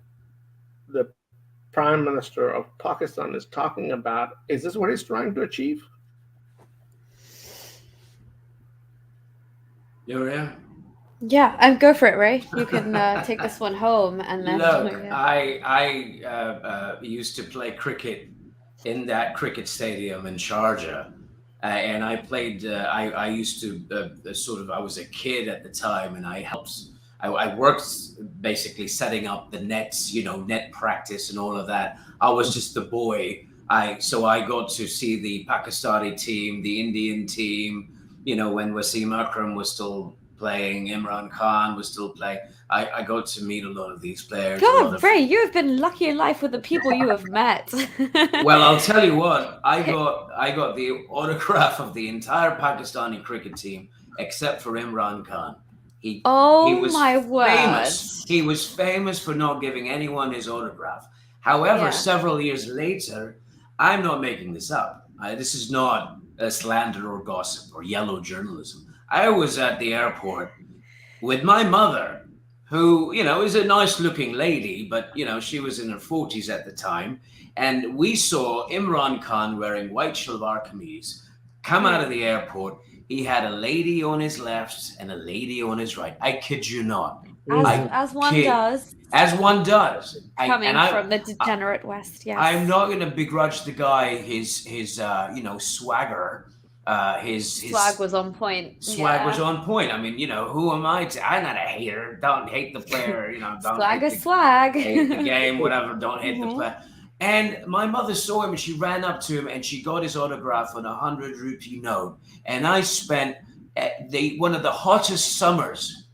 the Prime Minister of Pakistan is talking about, is this what he's trying to achieve? Yeah. Yeah, and go for it, Ray. You can take this one home, and then Look, yeah. I used to play cricket in that cricket stadium in Sharjah, and I played. I used to sort of. I was a kid at the time, and I helped. I worked basically setting up the nets, net practice and all of that. I was just the boy. I got to see the Pakistani team, the Indian team. When Wasim Akram was still playing, Imran Khan was still playing. I got to meet a lot of these players. God, Ray, you have been lucky in life with the people you have met. Well, I'll tell you what. I got the autograph of the entire Pakistani cricket team except for Imran Khan. He was my famous. word. He was famous for not giving anyone his autograph. However, Yeah. several years later, I'm not making this up. This is not a slander or gossip or yellow journalism. I was at the airport with my mother, who, is a nice looking lady, but, she was in her 40s at the time. And we saw Imran Khan wearing white shalwar kameez come out of the airport. He had a lady on his left and a lady on his right. I kid you not. As one does. As one does. Coming from the degenerate West, yes. I'm not going to begrudge the guy his swagger. His swag was on point. Swag was on point. I mean, who am I to? I'm not a hater. Don't hate the player. Don't swag hate is swag. Hate the game, whatever. Don't hate the player. And my mother saw him and she ran up to him and she got his autograph on a 100 rupee note. And I spent one of the hottest summers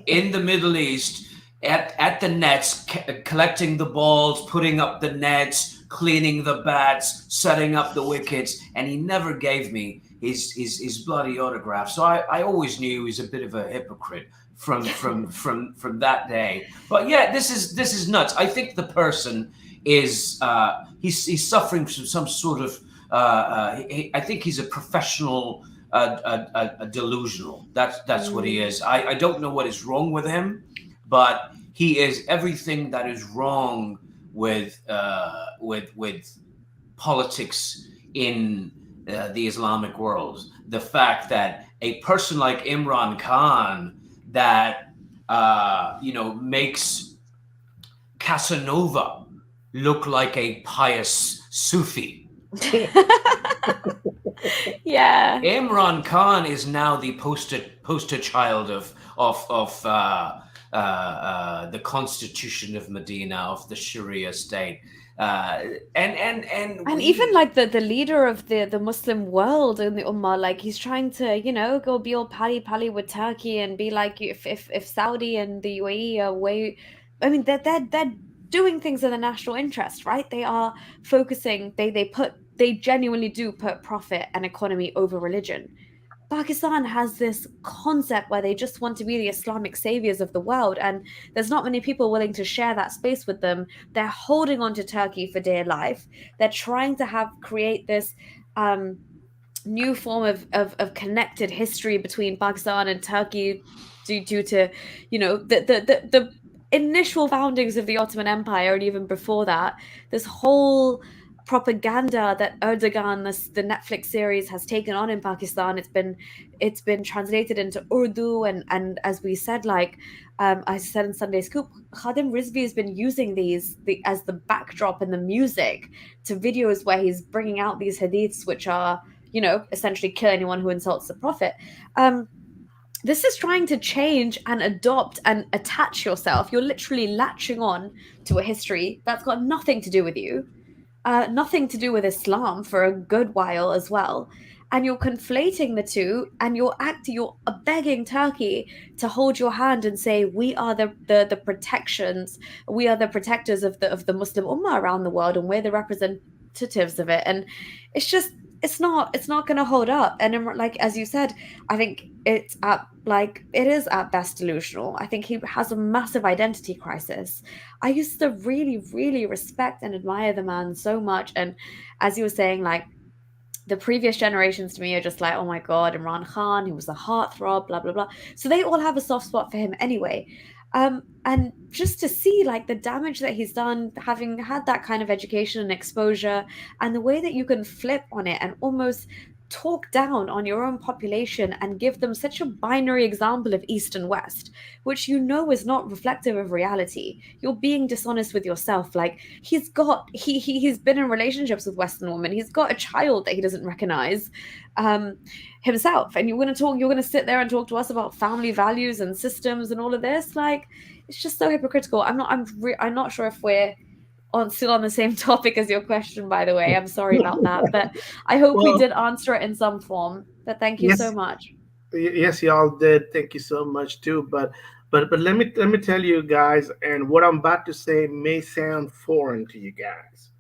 in the Middle East at the nets, collecting the balls, putting up the nets, cleaning the bats, setting up the wickets, and he never gave me his bloody autograph. So I always knew he was a bit of a hypocrite from that day. But yeah, this is nuts. I think the person is he's suffering from some sort of I think he's a professional delusional. That's what he is. I don't know what is wrong with him, but he is everything that is wrong with politics in the Islamic world. The fact that a person like Imran Khan that makes Casanova look like a pious Sufi. Yeah. Imran Khan is now the poster child of the Constitution of Medina, of the Sharia state. And even like the leader of the Muslim world in the Ummah, like he's trying to go be all pally with Turkey and be like, if Saudi and the UAE are way, I mean they're doing things in the national interest, right? They are focusing, they genuinely do put profit and economy over religion. Pakistan has this concept where they just want to be the Islamic saviors of the world, and there's not many people willing to share that space with them. They're holding on to Turkey for dear life. They're trying to create this new form of connected history between Pakistan and Turkey due to the initial foundings of the Ottoman Empire, and even before that, this whole propaganda that Erdogan, the Netflix series, has taken on in Pakistan. It's been translated into Urdu, and as we said, I said in Sunday Scoop, Khadim Rizvi has been using as the backdrop in the music to videos where he's bringing out these hadiths, which are essentially kill anyone who insults the Prophet. This is trying to change and adopt and attach yourself. You're literally latching on to a history that's got nothing to do with you. Nothing to do with Islam for a good while as well. and you're conflating the two, and you're begging Turkey to hold your hand and say, we are the protections, we are the protectors of the Muslim Ummah around the world, and we're the representatives of it. And it's just, it's not going to hold up. And like, as you said, I think it is at best delusional. I think he has a massive identity crisis. I used to really, really respect and admire the man so much. And as you were saying, like, the previous generations to me are just like, oh my God, Imran Khan, he was a heartthrob, blah, blah, blah. So they all have a soft spot for him anyway. And just to see like the damage that he's done, having had that kind of education and exposure, and the way that you can flip on it and almost talk down on your own population and give them such a binary example of East and West, which you know is not reflective of reality. You're being dishonest with yourself. Like, he's been in relationships with Western women. He's got a child that he doesn't recognize himself. And you're going to sit there and talk to us about family values and systems and all of this. Like, it's just so hypocritical. I'm not sure if we're still on the same topic as your question, by the way. I'm sorry about that, but I hope we did answer it in some form. But thank you so much. Yes, y'all did. Thank you so much too. But let me tell you guys, and what I'm about to say may sound foreign to you guys,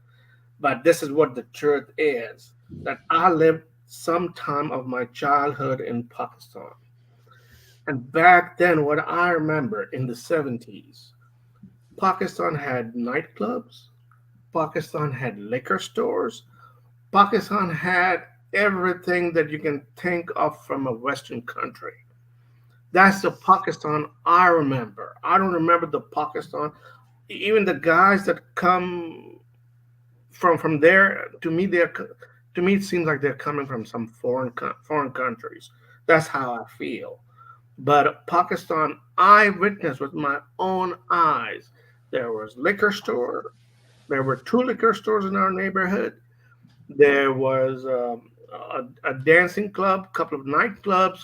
but this is what the truth is. That I lived some time of my childhood in Pakistan, and back then, what I remember in the 70s, Pakistan had nightclubs, Pakistan had liquor stores, Pakistan had everything that you can think of from a Western country. That's the Pakistan I remember. I don't remember the Pakistan. Even the guys that come from there, to me, it seems like they're coming from some foreign countries. That's how I feel. But Pakistan, I witnessed with my own eyes. There was liquor store. There were two liquor stores in our neighborhood. There was a dancing club, a couple of nightclubs,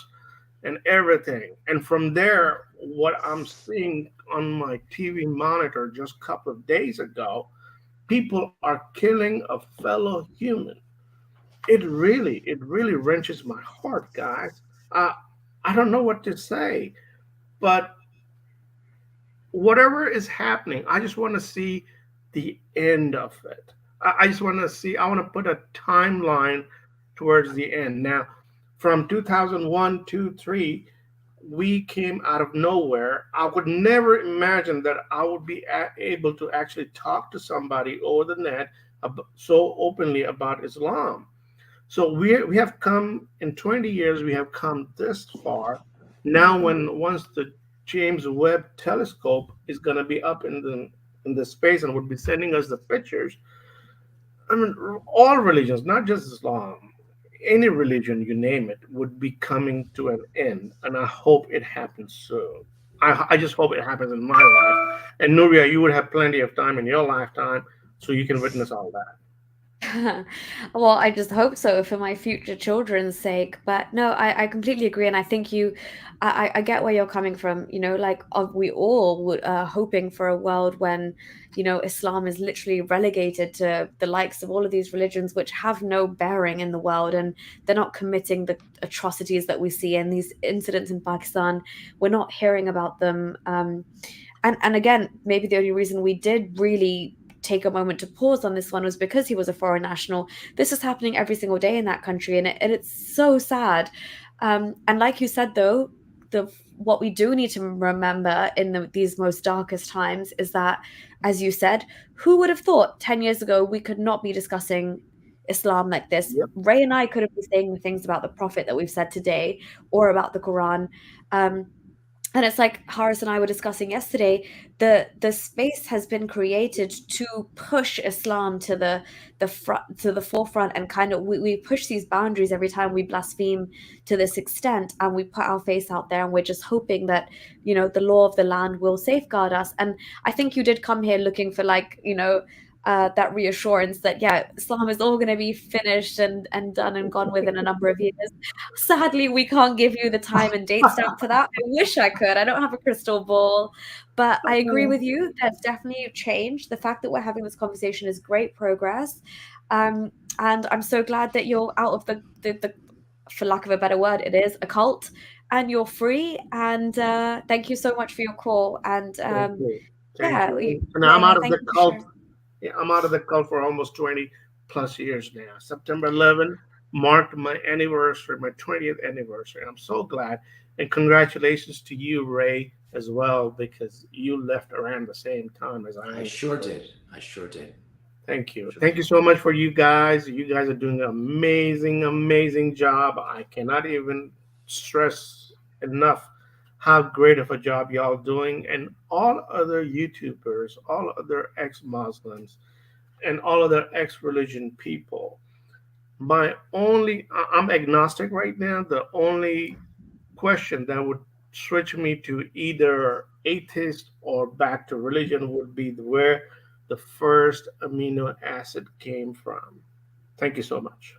and everything. And from there, what I'm seeing on my TV monitor just a couple of days ago, people are killing a fellow human. It really wrenches my heart, guys. I don't know what to say, but whatever is happening, I just want to see the end of it. I just want to see, I want to put a timeline towards the end. Now, from 2001, 2, 3, we came out of nowhere. I would never imagine that I would be able to actually talk to somebody over the net so openly about Islam. So we have come in 20 years. We have come this far. Now, once the James Webb Telescope is going to be up in the space and would be sending us the pictures, I mean, all religions, not just Islam, any religion, you name it, would be coming to an end. And I hope it happens soon. I just hope it happens in my life. And Nuria, you would have plenty of time in your lifetime so you can witness all that. Well, I just hope so for my future children's sake. But no, I completely agree. And I think I get where you're coming from. Like, we all would hoping for a world when, Islam is literally relegated to the likes of all of these religions, which have no bearing in the world, and they're not committing the atrocities that we see in these incidents in Pakistan. We're not hearing about them. And again, maybe the only reason we did really take a moment to pause on this one was because he was a foreign national. This is happening every single day in that country, and it's so sad. And like you said, though, what we do need to remember in these most darkest times is that, as you said, who would have thought 10 years ago we could not be discussing Islam like this? Yep. Ray and I could have been saying the things about the Prophet that we've said today, or about the Quran. And it's like Haris and I were discussing yesterday, the space has been created to push Islam to the forefront, and kind of we push these boundaries every time we blaspheme to this extent, and we put our face out there, and we're just hoping that the law of the land will safeguard us. And I think you did come here looking for, like, that reassurance that, yeah, Islam is all going to be finished and done and gone with in a number of years. Sadly, we can't give you the time and date stamp for that. I wish I could. I don't have a crystal ball, but I agree with you. There's definitely a change. The fact that we're having this conversation is great progress. And I'm so glad that you're out of the for lack of a better word, it is a cult, and you're free. And thank you so much for your call. And Thank you. yeah, And I'm out of thank the you for cult. sharing. Yeah, I'm out of the cult for almost 20 plus years now. September 11 marked my anniversary, my 20th anniversary. I'm so glad. And congratulations to you, Ray, as well, because you left around the same time as I I sure did. I sure did. Thank you. Sure Thank you did. so much for you guys. You guys are doing an amazing, amazing job. I cannot even stress enough how great of a job y'all doing, and all other YouTubers, all other ex-Muslims, and all other ex-religion people. I'm agnostic right now. The only question that would switch me to either atheist or back to religion would be where the first amino acid came from. Thank you so much.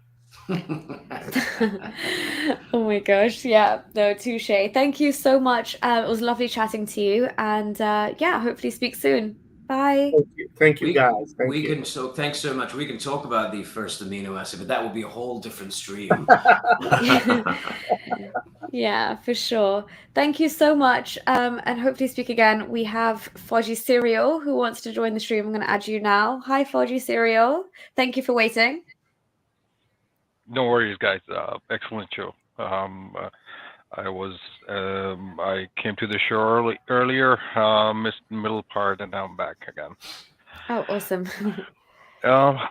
Oh my gosh, yeah, no, touche. Thank you so much. It was lovely chatting to you, and yeah, hopefully speak soon. Bye. Thank you, guys. Thank We you. can, so thanks so much. We can talk about the first amino acid, but that will be a whole different stream. Yeah, for sure. Thank you so much. And hopefully speak again. We have Fodgy Cereal who wants to join the stream. I'm going to add you now. Hi, Fodgy Cereal. Thank you for waiting. No worries, guys. Excellent show. I came to the show earlier, missed the middle part, and now I'm back again. Oh, awesome. I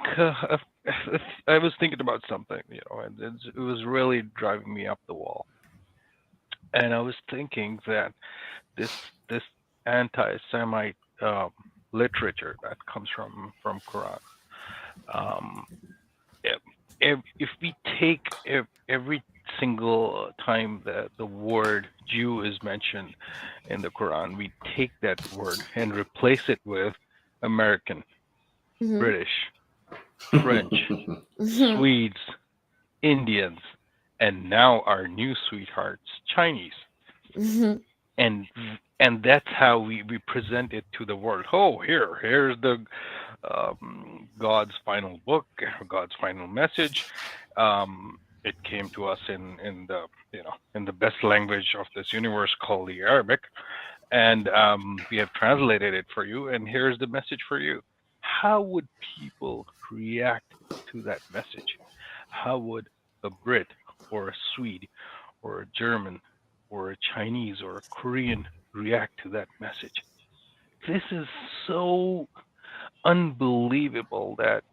was thinking about something, and it was really driving me up the wall. And I was thinking that this anti-Semite literature that comes from Quran, if we take every single time that the word Jew is mentioned in the Quran, we take that word and replace it with American, British, French, Swedes, Indians, and now our new sweethearts, Chinese. And that's how we present it to the world. Oh, here's the God's final book, God's final message. It came to us in the best language of this universe called the Arabic, and we have translated it for you. And here's the message for you. How would people react to that message? How would a Brit or a Swede or a German or a Chinese or a Korean react to that message? This is so unbelievable that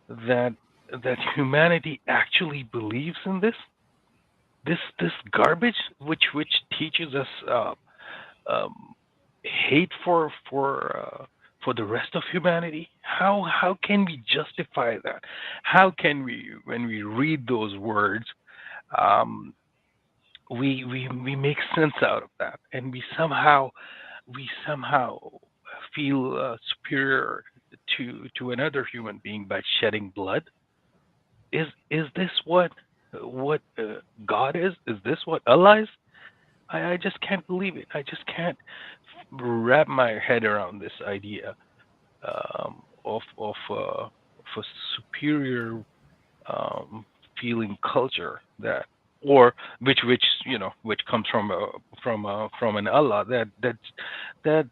that humanity actually believes in this garbage, which teaches us hate for the rest of humanity. How can we justify that? How can we, when we read those words, we make sense out of that, and we somehow feel superior to another human being by shedding blood? Is this what God is? Is this what Allah is? I just can't believe it. I just can't wrap my head around this idea of a superior feeling culture that, or which comes from an Allah that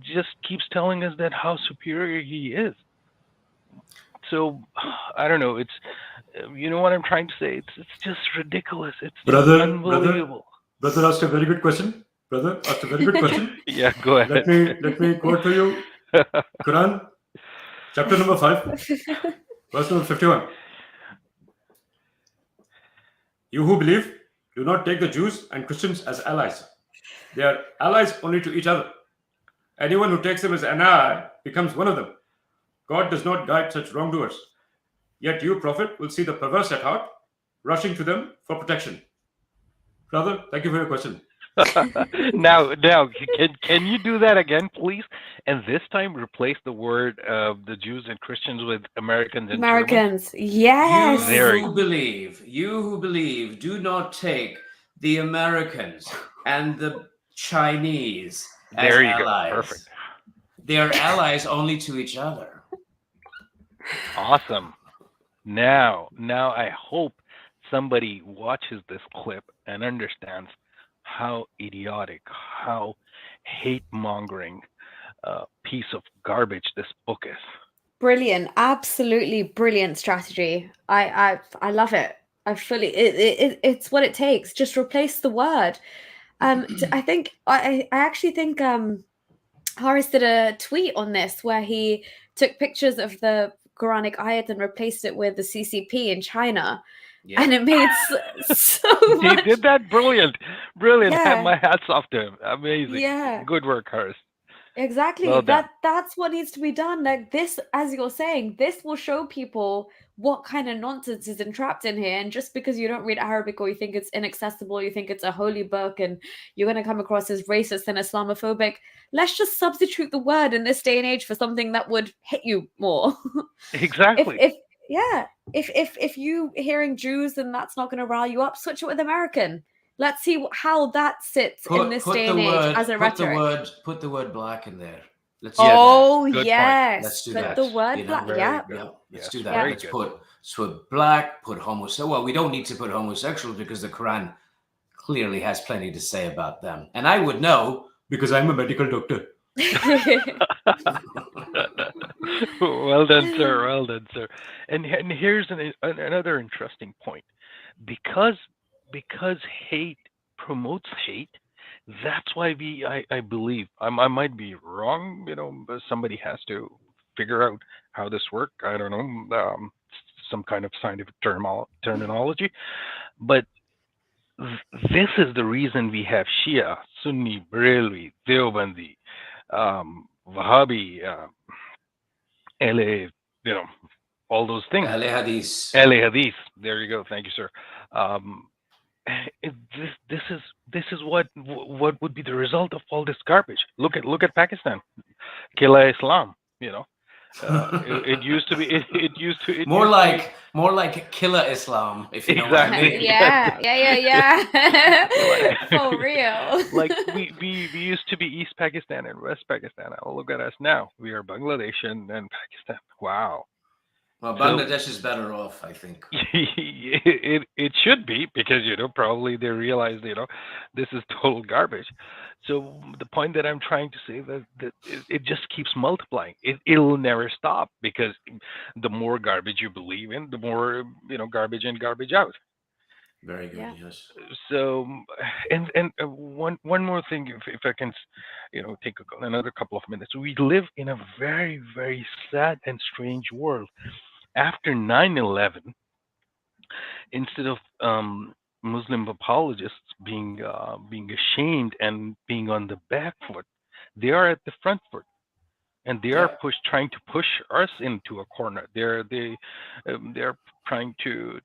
just keeps telling us that how superior He is. So I don't know. It's what I'm trying to say. It's just ridiculous. It's just unbelievable. Brother asked a very good question. Brother asked a very good question. Yeah, go ahead. Let me quote to you Quran, chapter number 5, verse number 51. You who believe, do not take the Jews and Christians as allies. They are allies only to each other. Anyone who takes them as an ally becomes one of them. God does not guide such wrongdoers. Yet you, Prophet, will see the perverse at heart, rushing to them for protection. Brother, thank you for your question. Now, can you do that again, please? And this time, replace the word the Jews and Christians with Americans and Americans. Germans? Yes. You who believe, do not take the Americans and the Chinese as There you allies. go. Perfect. They are allies only to each other. Awesome. Now I hope somebody watches this clip and understands how idiotic, how hate-mongering piece of garbage this book is. Brilliant, absolutely brilliant strategy. I love it. It's what it takes. Just replace the word. I think I actually think Horace did a tweet on this where he took pictures of the Quranic ayat and replaced it with the CCP in China. Yeah. And it made so He much. did that. Brilliant. Yeah. My hats off to him. Amazing. Yeah. Good work, Horace. Exactly. Well done. That's what needs to be done. Like this, as you're saying, this will show people what kind of nonsense is entrapped in here. And just because you don't read Arabic or you think it's inaccessible, you think it's a holy book and you're going to come across as racist and Islamophobic, let's just substitute the word in this day and age for something that would hit you more. Exactly. If you hearing Jews and that's not going to rile you up, switch it with American. Let's see how that sits in this day and age as a rhetoric. Put the word black in there. Let's Oh Good point. yes, Let's do put that. the word You know, black. very Yeah, good. Let's Yes, do that. very Let's good. put black, put homosexual. Well, we don't need to put homosexual because the Quran clearly has plenty to say about them. And I would know Because I'm a medical doctor. Well done, sir. Well done, sir. And here's another interesting point. Because hate promotes hate, that's why I believe, I might be wrong, but somebody has to figure out how this works. I don't know, some kind of scientific terminology. But this is the reason we have Shia, Sunni, Barelvi, Deobandi, Wahhabi, LA, all those things. LA Hadith. LA Hadith. There you go. Thank you, sir. This is what would be the result of all this garbage. Look at Pakistan, Killa Islam. It used to be. It used to. More like killer Islam, if you know what I mean. yeah. For real. Like we used to be East Pakistan and West Pakistan. Oh, look at us now. We are Bangladesh and Pakistan. Wow. Well, Bangladesh is better off, I think. It should be, because probably they realize this is total garbage. So the point that I'm trying to say that it just keeps multiplying. It'll never stop, because the more garbage you believe in, the more garbage in, garbage out. Very good. Yeah. Yes. So and one more thing, if I can take another couple of minutes. We live in a very, very sad and strange world. After 9/11, instead of Muslim apologists being ashamed and being on the back foot, they are at the front foot, and they are trying to push us into a corner. They're trying to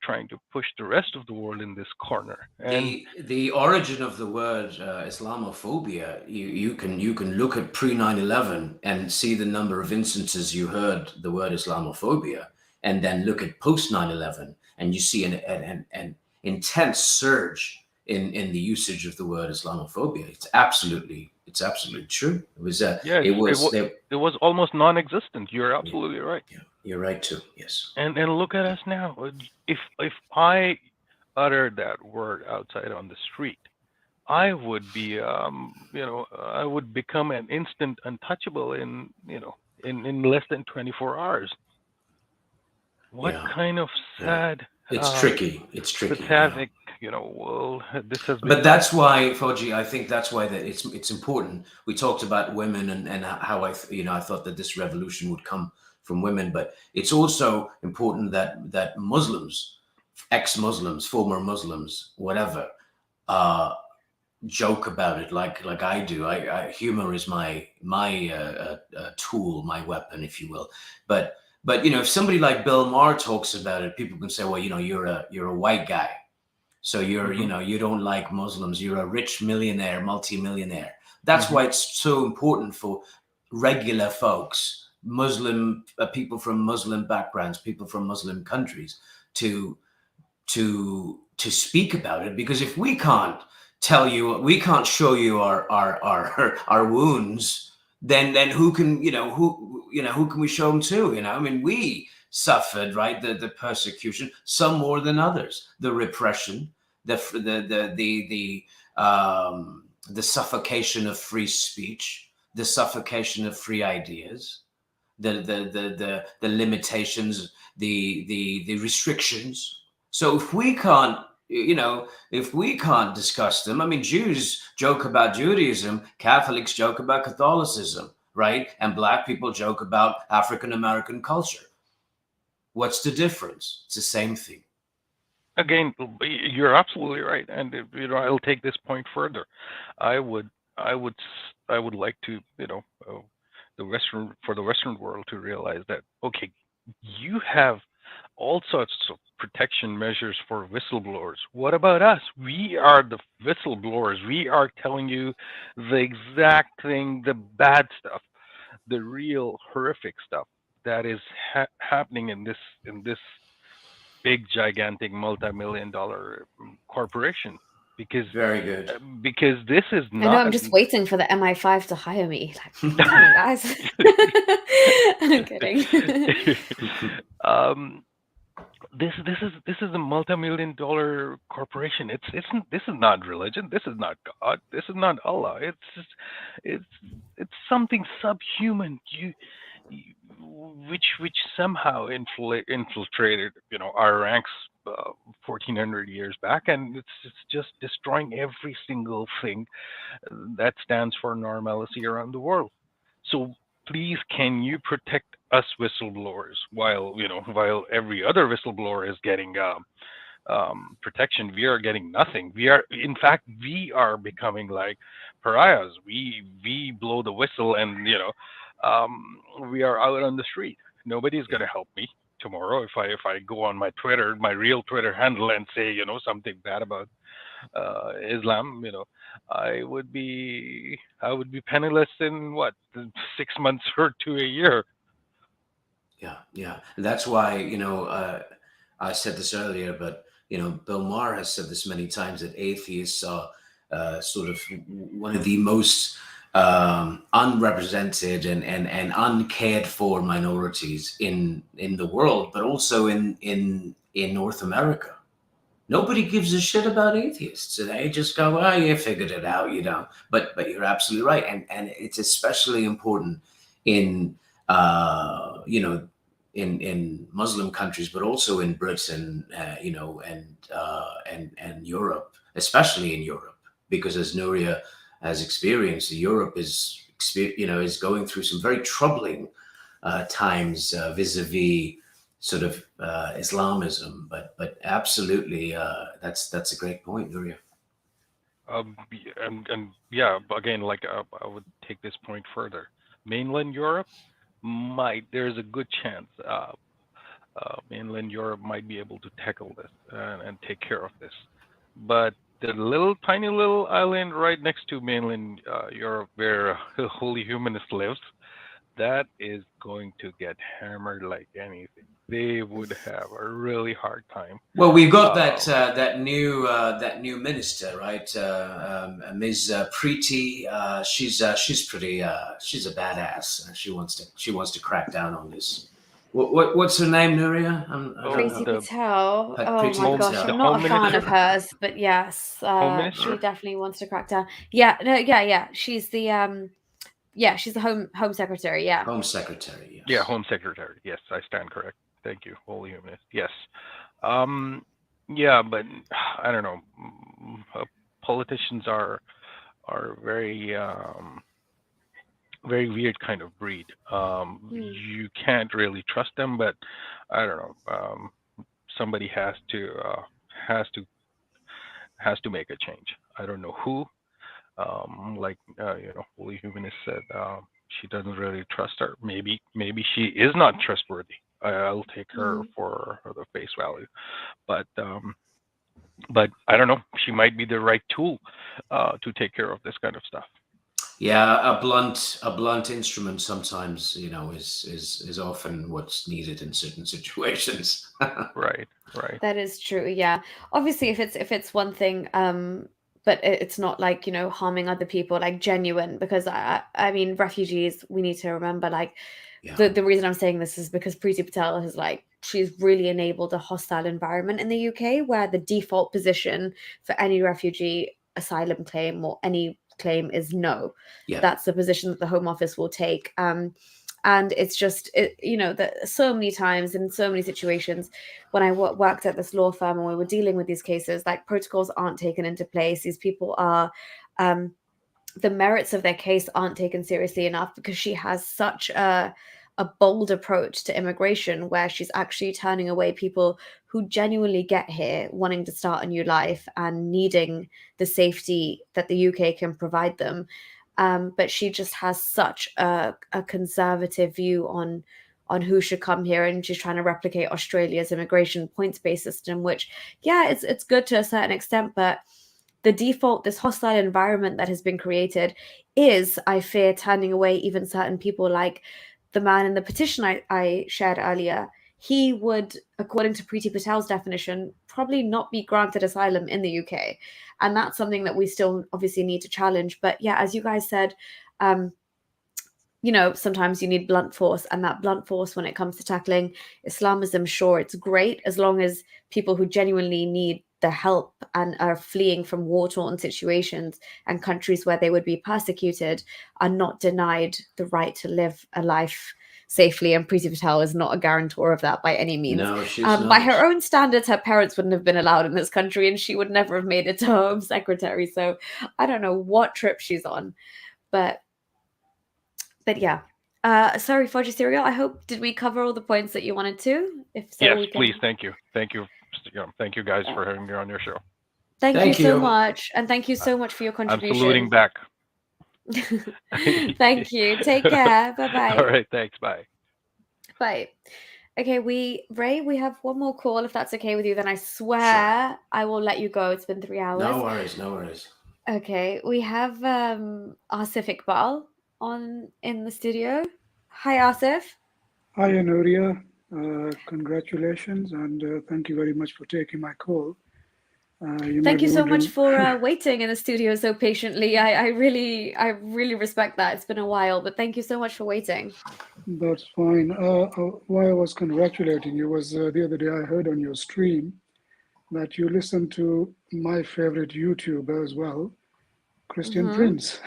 push the rest of the world in this corner. And the origin of the word Islamophobia, you can look at pre 9/11 and see the number of instances you heard the word Islamophobia, and then look at post 9/11 and you see an intense surge in the usage of the word Islamophobia. It's absolutely true. It was almost non-existent. You're absolutely right. Yeah, you're right too. Yes. And look at us now. If I uttered that word outside on the street, I would be I would become an instant untouchable in less than 24 hours. What kind of sad? It's tricky. It's tricky. Pathetic, world this has been. But that's why, Fauji, I think that's why that it's important. We talked about women and how I thought that this revolution would come from women, but it's also important that Muslims, ex-Muslims, former Muslims, whatever, joke about it like I do. Humor is my tool, my weapon, if you will. But if somebody like Bill Maher talks about it, people can say, well, you're a white guy, so you're you don't like Muslims. You're a rich millionaire, multimillionaire. That's why it's so important for regular folks, Muslim people from Muslim backgrounds, people from Muslim countries, to speak about it. Because if we can't tell you, we can't show you our wounds, then who can who can we show them to? I mean, we suffered, right? The persecution, some more than others, the repression, the suffocation of free speech, the suffocation of free ideas, the limitations, the restrictions. So if we can't, if we can't discuss them, I mean, Jews joke about Judaism, Catholics joke about Catholicism, right? And Black people joke about African American culture. What's the difference? It's the same thing. Again, you're absolutely right, and I'll take this point further. I would like to, the Western world to realize that, okay, you have all sorts of protection measures for whistleblowers. What about us? We are the whistleblowers. We are telling you the exact thing, the bad stuff, the real horrific stuff that is happening in this big, gigantic, multi-million-dollar corporation. Because very good. Because this is not. I know. I'm just waiting for the MI5 to hire me. Like, come on, guys. I'm kidding. This is a multi-million-dollar corporation. This is not religion. This is not God. This is not Allah. It's something subhuman. Which somehow infiltrated our ranks 1400 years back, and it's just destroying every single thing that stands for normalcy around the world. So please, can you protect us whistleblowers while every other whistleblower is getting protection? We are getting nothing. We are becoming like pariahs. We blow the whistle, and we are out on the street. Nobody's going to help me tomorrow if I go on my Twitter, my real Twitter handle, and say something bad about Islam. I would be penniless in 6 months or to a year. Yeah. That's why I said this earlier, but Bill Maher has said this many times, that atheists are sort of one of the most unrepresented and uncared for minorities in the world, but also in North America. Nobody gives a shit about atheists. They just go, "Oh, you figured it out," But you're absolutely right, and it's especially important in in Muslim countries, but also in Britain, and Europe, especially in Europe, because as Nuria has experienced, Europe is going through some very troubling times vis-a-vis sort of Islamism. But absolutely, that's a great point, Nuria. And yeah, again, like I would take this point further. Mainland Europe there's a good chance mainland Europe might be able to tackle this and take care of this, but the tiny little island right next to mainland Europe, where Holy Humanist lives, that is going to get hammered like anything. They would have a really hard time. Well, we've got that new minister, right? Ms. Preeti. She's pretty. She's a badass. She wants to crack down on this. What's her name, Nuria? Preeti Patel. Preeti Oh my gosh, Patel. I'm not a fan of hers, but yes, she definitely wants to crack down. Yeah. She's the she's the home secretary. Yeah. Home secretary. Yes. Yeah, home secretary. Yes, I stand correct. Thank you, Holy Humanist. Yes. Yeah, but I don't know. Politicians are very very weird kind of breed. You can't really trust them, but I don't know. Somebody has to make a change. I don't know who. Holy Humanist said she doesn't really trust her. Maybe she is not trustworthy. I'll take her for the face value, but I don't know. She might be the right tool to take care of this kind of stuff. Yeah, a blunt instrument sometimes, is often what's needed in certain situations. Right. That is true. Yeah. Obviously, if it's one thing, but it's not like, harming other people, like genuine, because I mean, refugees, we need to remember, like, Yeah. the reason I'm saying this is because Priti Patel has she's really enabled a hostile environment in the UK where the default position for any refugee asylum claim or any claim is no. Yeah. That's the position that the Home Office will take. And it's just, that so many times in so many situations when I worked at this law firm and we were dealing with these cases, protocols aren't taken into place. These people are, the merits of their case aren't taken seriously enough because she has such a bold approach to immigration where she's actually turning away people who genuinely get here wanting to start a new life and needing the safety that the UK can provide them. But she just has such a conservative view on who should come here, and she's trying to replicate Australia's immigration points-based system, which, yeah, it's good to a certain extent, but the default, this hostile environment that has been created is, I fear, turning away even certain people, like the man in the petition I shared earlier. He would, according to Priti Patel's definition, probably not be granted asylum in the UK. And that's something that we still obviously need to challenge. But yeah, as you guys said, sometimes you need blunt force, and that blunt force when it comes to tackling Islamism, sure, it's great as long as people who genuinely need the help and are fleeing from war-torn situations and countries where they would be persecuted are not denied the right to live a life safely. And Priti Patel is not a guarantor of that by any means. No, she's not. By her own standards, her parents wouldn't have been allowed in this country, and she would never have made it to Home Secretary. So I don't know what trip she's on, but yeah. Sorry, Fudgy Cereal. I hope, did we cover all the points that you wanted to? If so, yes, please. Thank you. Thank you, guys, for having me on your show. Thank you so much, and thank you so much for your contribution. I'm saluting back. Thank you. Take care. Bye-bye. All right. Thanks. Bye. Bye. Okay, Ray, we have one more call. If that's okay with you, then I swear I will let you go. It's been 3 hours. No worries. Okay, we have Asif Iqbal in the studio. Hi, Asif. Hi, Anuria. Congratulations, and thank you very much for taking my call. Thank you so much for waiting in the studio so patiently. I really respect that. It's been a while, but thank you so much for waiting. That's fine. Why I was congratulating you was the other day I heard on your stream that you listened to my favorite YouTuber as well, Christian Prince.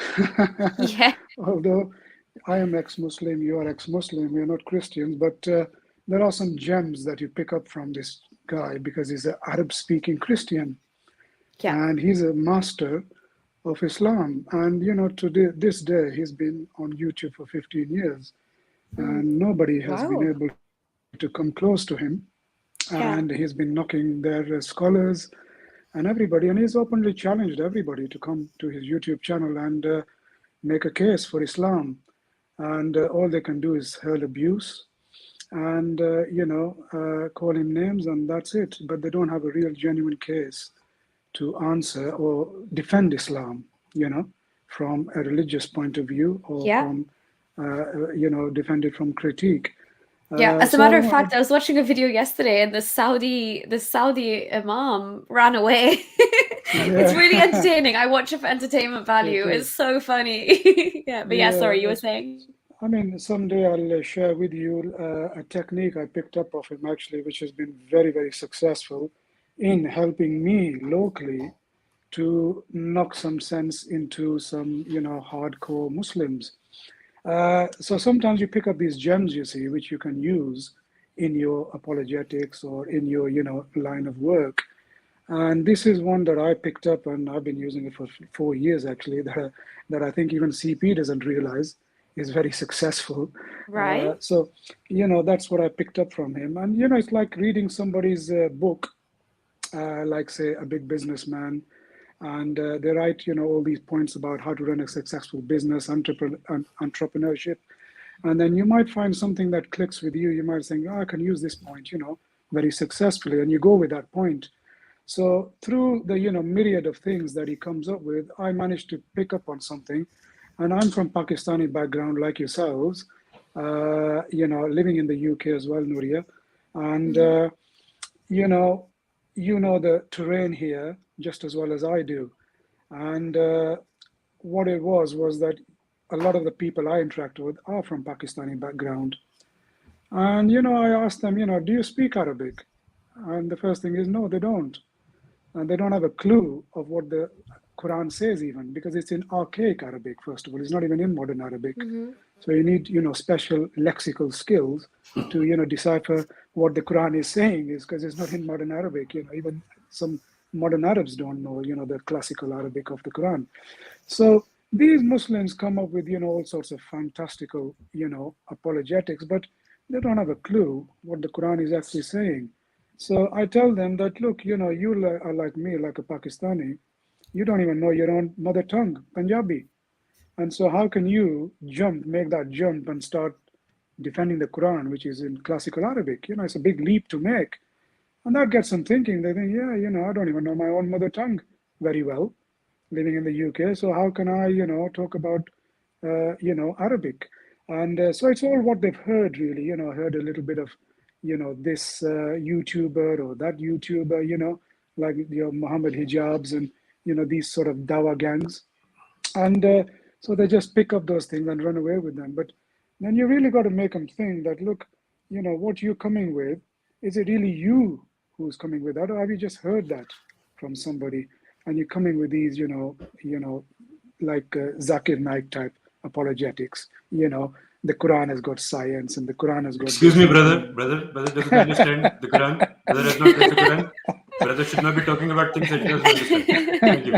Yeah. Although I am ex-Muslim, you are ex-Muslim, we're not Christians, but there are some gems that you pick up from this guy because he's an Arab-speaking Christian. Yeah. And he's a master of Islam. And, to this day, he's been on YouTube for 15 years. And nobody has been able to come close to him. Yeah. And he's been knocking their scholars and everybody. And he's openly challenged everybody to come to his YouTube channel and make a case for Islam. And all they can do is hurl abuse and, call him names, and that's it. But they don't have a real genuine case to answer or defend Islam, from a religious point of view or from, defend it from critique. Yeah, as a matter of fact, I was watching a video yesterday and the Saudi imam ran away. It's really entertaining. I watch it for entertainment value. It's so funny. But sorry, you were saying? I mean, someday I'll share with you a technique I picked up of him, actually, which has been very, very successful in helping me locally to knock some sense into some, hardcore Muslims. So sometimes you pick up these gems, you see, which you can use in your apologetics or in your, line of work. And this is one that I picked up, and I've been using it for 4 years, actually, that I think even CP doesn't realize is very successful. Right. So, that's what I picked up from him. And, it's like reading somebody's book, like, say, a big businessman. And they write, all these points about how to run a successful business, entrepreneurship. And then you might find something that clicks with you. You might think, I can use this point, very successfully. And you go with that point. So through the, myriad of things that he comes up with, I managed to pick up on something. And I'm from Pakistani background, like yourselves, living in the UK as well, Nuria. And, the terrain here just as well as I do. And what it was that a lot of the people I interact with are from Pakistani background. And, you know, I ask them, you know, do you speak Arabic? And the first thing is, no, they don't. And they don't have a clue of what the Quran says even, because it's in archaic Arabic, first of all. It's not even in modern Arabic. So you need, you know, special lexical skills to, you know, decipher what the Quran is saying, is because it's not in modern Arabic. You know, even some modern Arabs don't know, you know, the classical Arabic of the Quran. So these Muslims come up with, you know, all sorts of fantastical, you know, apologetics, but they don't have a clue what the Quran is actually saying. So I tell them that, look, you know, you are like me, like a Pakistani. You don't even know your own mother tongue, Punjabi. And so how can you make that jump and start defending the Quran, which is in classical Arabic? You know, it's a big leap to make. And that gets them thinking. They think, yeah, you know, I don't even know my own mother tongue very well, living in the UK. So how can I, you know, talk about, you know, Arabic? And so it's all what they've heard, really. You know, heard a little bit of, you know, this YouTuber or that YouTuber, you know, like your Muhammad Hijabs and, you know, these sort of Dawa gangs. And so they just pick up those things and run away with them. But then you really got to make them think that, look, you know, what you're coming with, is it really you who's coming with that? Or have you just heard that from somebody and you're coming with these, you know, like Zakir Naik type apologetics, you know, the Quran has got science and the Quran has got... Excuse me, brother doesn't understand the Quran. Brother has not read the Quran. Brother should not be talking about things that he doesn't understand. Thank you.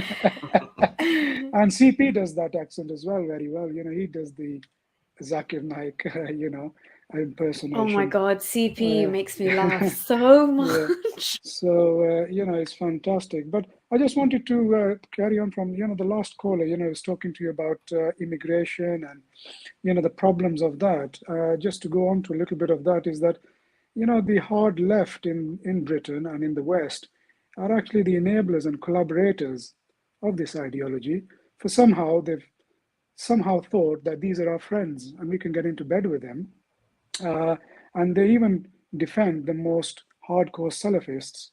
And CP does that accent as well very well. You know, he does the Zakir Naik, you know, impersonation. Oh my God, CP makes me laugh so much. Yeah. So, you know, it's fantastic. But I just wanted to carry on from, you know, the last caller, you know, was talking to you about immigration and, you know, the problems of that. Just to go on to a little bit of that is that, you know, the hard left in Britain and in the West are actually the enablers and collaborators of this ideology. For somehow they've thought that these are our friends and we can get into bed with them. And they even defend the most hardcore Salafists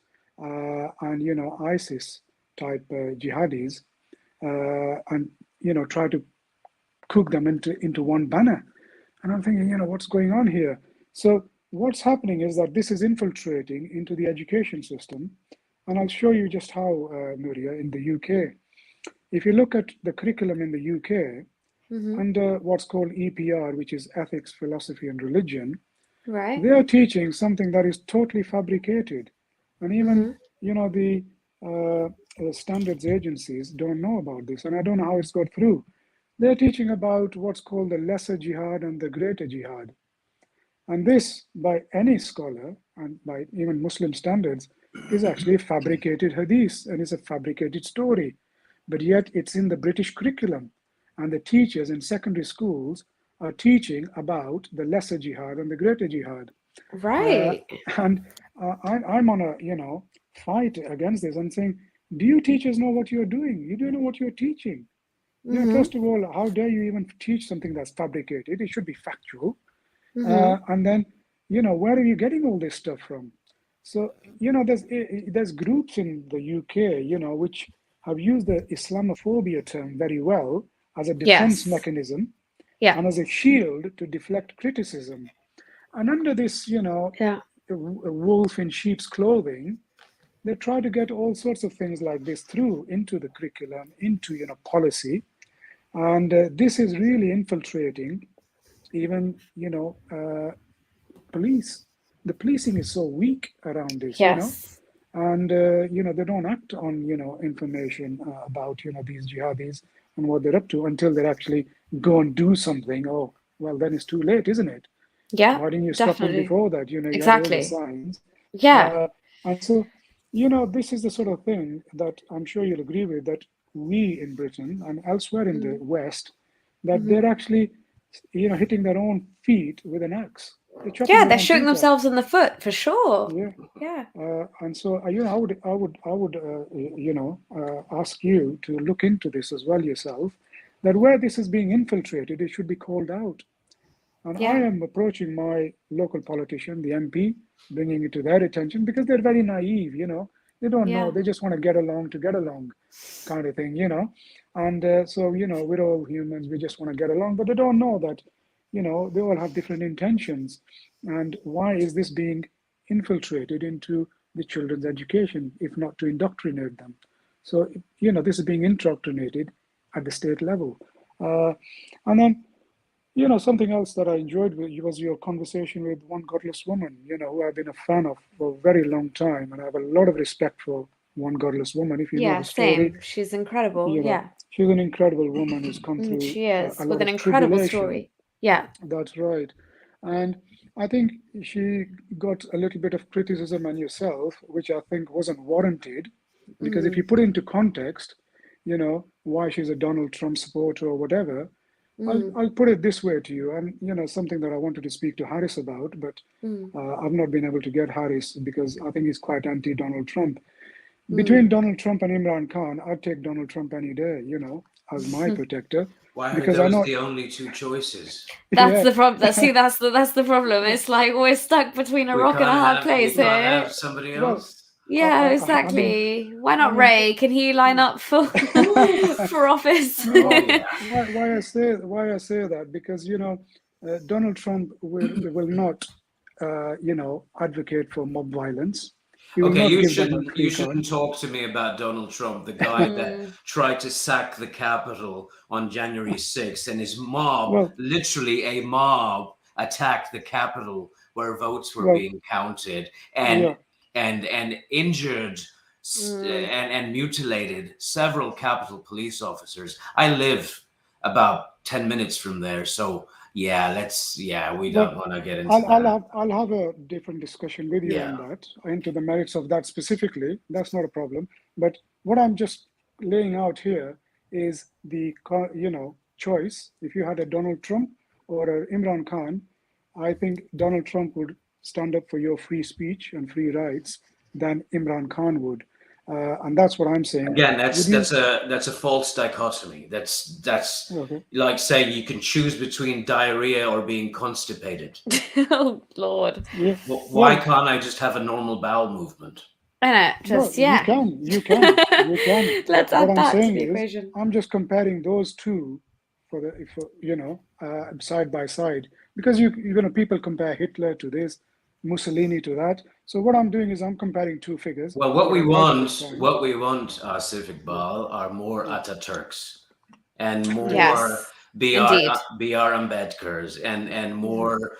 and, you know, ISIS type jihadis and, you know, try to cook them into one banner. And I'm thinking, you know, what's going on here? So what's happening is that this is infiltrating into the education system. And I'll show you just how, Nuria, in the UK. If you look at the curriculum in the UK, under what's called EPR, which is Ethics, Philosophy and Religion, they are teaching something that is totally fabricated. And even, you know, the standards agencies don't know about this. And I don't know how it's got through. They're teaching about what's called the lesser jihad and the greater jihad. And this, by any scholar and by even Muslim standards, is actually a fabricated hadith and it's a fabricated story. But yet it's in the British curriculum. And the teachers in secondary schools are teaching about the lesser jihad and the greater jihad. Right. And I'm on a, you know, fight against this and saying, do you teachers know what you're doing? You don't know what you're teaching. You know, first of all, how dare you even teach something that's fabricated? It should be factual. And then, you know, where are you getting all this stuff from? So, you know, there's groups in the UK, you know, which have used the Islamophobia term very well as a defense mechanism and as a shield to deflect criticism. And under this, you know, wolf in sheep's clothing, they try to get all sorts of things like this through into the curriculum, into, you know, policy. And this is really infiltrating even, you know, police. The policing is so weak around this, you know. And, you know, they don't act on, you know, information about, you know, these jihadis and what they're up to until they actually go and do something. Oh, well, then it's too late, isn't it? Yeah. Why didn't you stop them before that? You know, you exactly. have all the signs. Yeah. And so, you know, this is the sort of thing that I'm sure you'll agree with, that we in Britain and elsewhere in the West, that they're actually, you know, hitting their own feet with an axe. They're shooting themselves in the foot for sure. Yeah. And so, you know, I would, you know, ask you to look into this as well yourself. That where this is being infiltrated, it should be called out. And I am approaching my local politician, the MP, bringing it to their attention because they're very naive. You know, they don't know. They just want to get along kind of thing. You know, And so, we're all humans. We just want to get along, but they don't know that, they all have different intentions. And why is this being infiltrated into the children's education, if not to indoctrinate them? So, this is being indoctrinated at the state level. And then, something else that I enjoyed was your conversation with one godless woman, who I've been a fan of for a very long time. And I have a lot of respect for one godless woman. If you know the story, same. She's incredible. Yeah. She's an incredible woman who's come through She is, a with lot an of incredible tribulation. story. Yeah. That's right. And I think she got a little bit of criticism on yourself, which I think wasn't warranted, because if you put into context, why she's a Donald Trump supporter or whatever, I'll put it this way to you, and something that I wanted to speak to Harris about, but I've not been able to get Harris because I think he's quite anti-Donald Trump. Between Donald Trump and Imran Khan, I'd take Donald Trump any day, as my protector. Why are because those I know the only two choices? That's the problem. See, that's the problem. It's like we're stuck between a rock and a hard place we can't here. have somebody else. Yeah, I mean, exactly. Why not Ray? Can he line up for for office? why I say that, because Donald Trump will not advocate for mob violence. He will Okay, not you give them a shouldn't free card. talk to me about Donald Trump, the guy that tried to sack the Capitol on January 6th, and his mob, literally a mob, attacked the Capitol where votes were being counted, and injured and mutilated several Capitol police officers. I live about 10 minutes from there, so we don't want to get into that. I'll have a different discussion with you on that, into the merits of that specifically. That's not a problem. But what I'm just laying out here is the choice. If you had a Donald Trump or a Imran Khan, I think Donald Trump would stand up for your free speech and free rights than Imran Khan would. And that's what I'm saying. Again, that's a false dichotomy. That's like saying you can choose between diarrhea or being constipated. Oh Lord! Yeah. Why can't I just have a normal bowel movement? I know, you can. Let's What add I'm that to saying the is, equation. I'm just comparing those two side by side, because people compare Hitler to this, Mussolini to that. So what I'm doing is I'm comparing two figures. Well, what we want, Civic Ball, are more Ataturks and more B.R. Ambedkars and more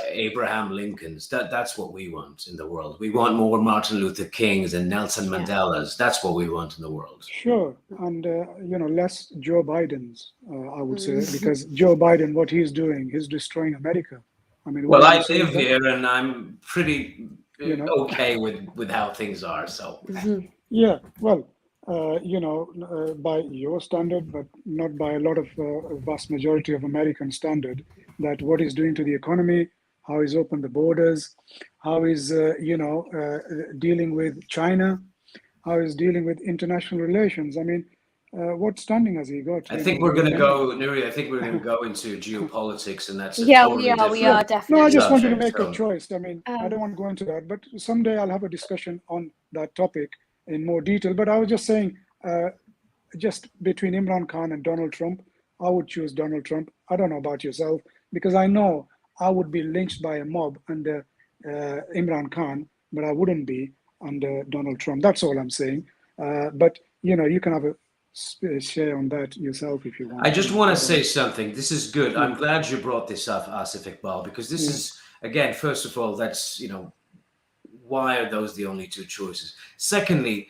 Abraham Lincolns. That's what we want in the world. We want more Martin Luther Kings and Nelson Mandelas. That's what we want in the world. Sure, and less Joe Biden's, I would say, because Joe Biden, what he's doing, he's destroying America. I mean, I live here, and I'm pretty okay with how things are. So yeah, well, by your standard, but not by a lot of vast majority of American standard, that what he's doing to the economy, how he's opened the borders, how he's dealing with China, how he's dealing with international relations. I mean, what standing has he got? I think we're going to go, Nuri. I think we're going to go into geopolitics, and that's we are definitely. No, I just wanted to make a choice. I mean, I don't want to go into that, but someday I'll have a discussion on that topic in more detail. But I was just saying, just between Imran Khan and Donald Trump, I would choose Donald Trump. I don't know about yourself, because I know I would be lynched by a mob under Imran Khan, but I wouldn't be under Donald Trump. That's all I'm saying. But you can have a share on that yourself if you want. I just want to say something. This is good. I'm glad you brought this up, Asif Iqbal, because this is, again, first of all, that's, why are those the only two choices? Secondly,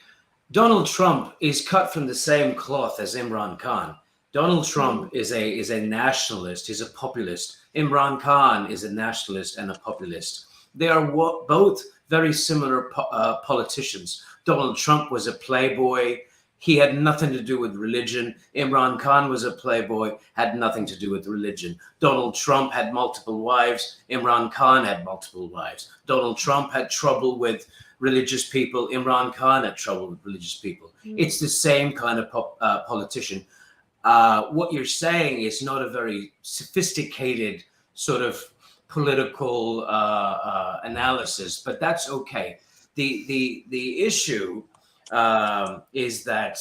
Donald Trump is cut from the same cloth as Imran Khan. Donald Trump is a nationalist. He's a populist. Imran Khan is a nationalist and a populist. They are both very similar politicians. Donald Trump was a playboy. He had nothing to do with religion. Imran Khan was a playboy, had nothing to do with religion. Donald Trump had multiple wives. Imran Khan had multiple wives. Donald Trump had trouble with religious people. Imran Khan had trouble with religious people. It's the same kind of politician. What you're saying is not a very sophisticated sort of political analysis, but that's okay. The issue is that,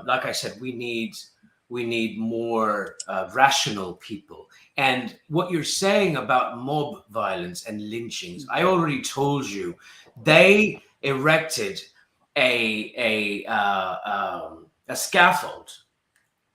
like I said, we need more rational people. And what you're saying about mob violence and lynchings, I already told you, they erected a scaffold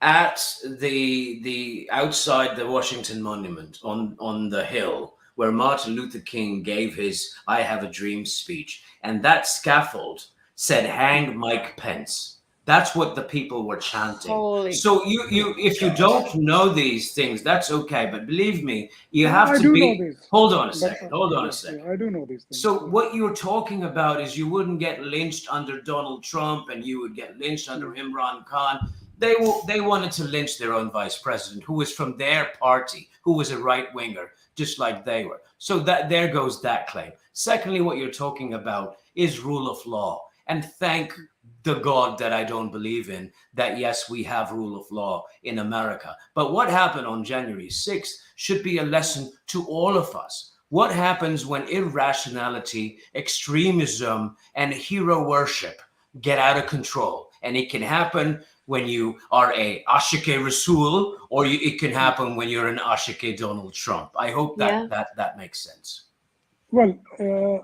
at the outside the Washington Monument on the hill where Martin Luther King gave his "I Have a Dream" speech, and that scaffold said "Hang Mike Pence." That's what the people were chanting. Holy So if you don't know these things, that's okay. But believe me, you have I to do be. know this. Hold on a But, second. Hold on yeah, a second. yeah, I do know these things. So what you're talking about is you wouldn't get lynched under Donald Trump, and you would get lynched under Imran Khan. They wanted to lynch their own vice president, who was from their party, who was a right winger, just like they were. So that there goes that claim. Secondly, what you're talking about is rule of law, and thank the God that I don't believe in, that yes, we have rule of law in America. But what happened on January 6th should be a lesson to all of us. What happens when irrationality, extremism, and hero worship get out of control? And it can happen when you are a Ashike Rasul, or it can happen when you're an Ashike Donald Trump. I hope that that makes sense. Well,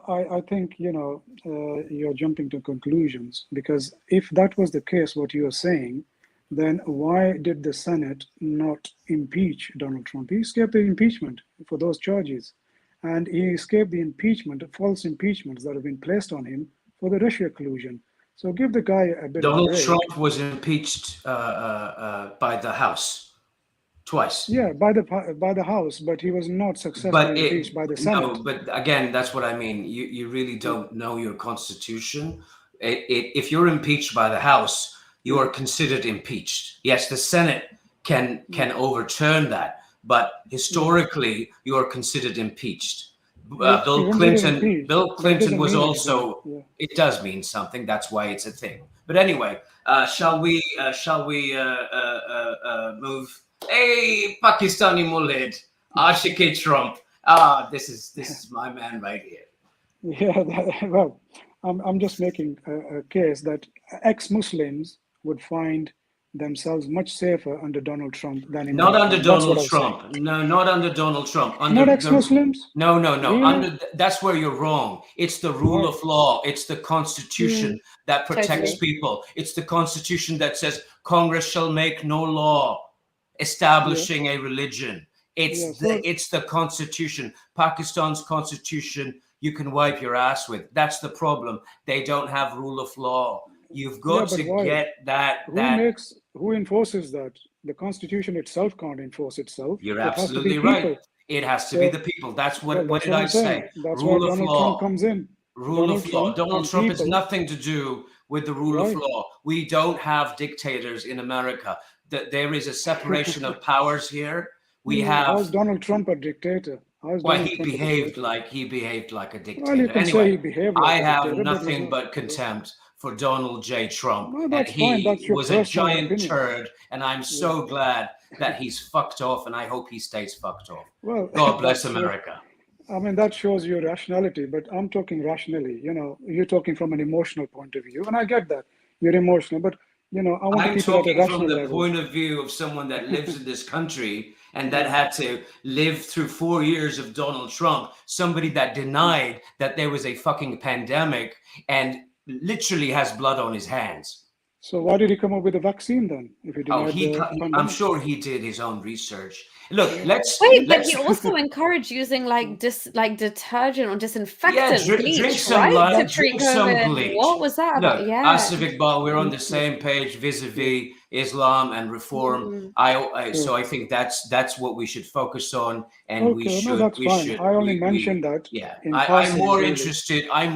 I think, you're jumping to conclusions, because if that was the case, what you are saying, then why did the Senate not impeach Donald Trump? He escaped the impeachment for those charges. And he escaped the impeachment, false impeachments that have been placed on him for the Russia collusion. So give the guy a bit of a Donald break. Trump was impeached by the House twice. Yeah, by the House, but he was not successfully impeached by the Senate. No, but again, that's what I mean. You really don't know your constitution. If you're impeached by the House, you are considered impeached. Yes, the Senate can overturn that, but historically, you are considered impeached. Bill Clinton was also. Yeah. It does mean something. That's why it's a thing. But anyway, shall we move? Hey, Pakistani Mulid, Ashike Trump. This is my man right here. Yeah, well, I'm just making a case that ex-Muslims would find themselves much safer under Donald Trump than in not under Donald Trump. No, not under Donald Trump. Not ex-Muslims? No. Really? That's where you're wrong. It's the rule of law. It's the Constitution that protects people. It's the Constitution that says Congress shall make no law establishing a religion. It's the Constitution. Pakistan's Constitution you can wipe your ass with. That's the problem. They don't have rule of law. You've got to get that. Who enforces that? The Constitution itself can't enforce itself. You're absolutely right. It has to be the people. That's what did I say? That's where Donald Trump comes in. Rule of law. Donald Trump has nothing to do with the rule of law. We don't have dictators in America. There is a separation of powers here. We have. How's Donald Trump a dictator? He behaved like a dictator. Well, you can say he behaved like I have nothing but contempt for Donald J. Trump. No, that's and fine. he was a giant turd, and I'm so glad that he's fucked off, and I hope he stays fucked off. Well, God bless America. I mean, that shows your rationality, but I'm talking rationally. You're talking from an emotional point of view, and I get that. You're emotional, but I want to keep it at a rational level. I'm talking from the point of view of someone that lives in this country and that had to live through 4 years of Donald Trump, somebody that denied that there was a fucking pandemic and literally has blood on his hands. So why did he come up with a vaccine then? If he denied I'm sure he did his own research. Look, but he also encouraged using detergent or disinfectant bleach, drink some right? Drink some bleach. What was that about? Asif Iqbal, we're on the same page vis-a-vis Islam and reform. So I think that's what we should focus on, and we should. That's fine. I only mentioned that. Yeah, I'm more interested. I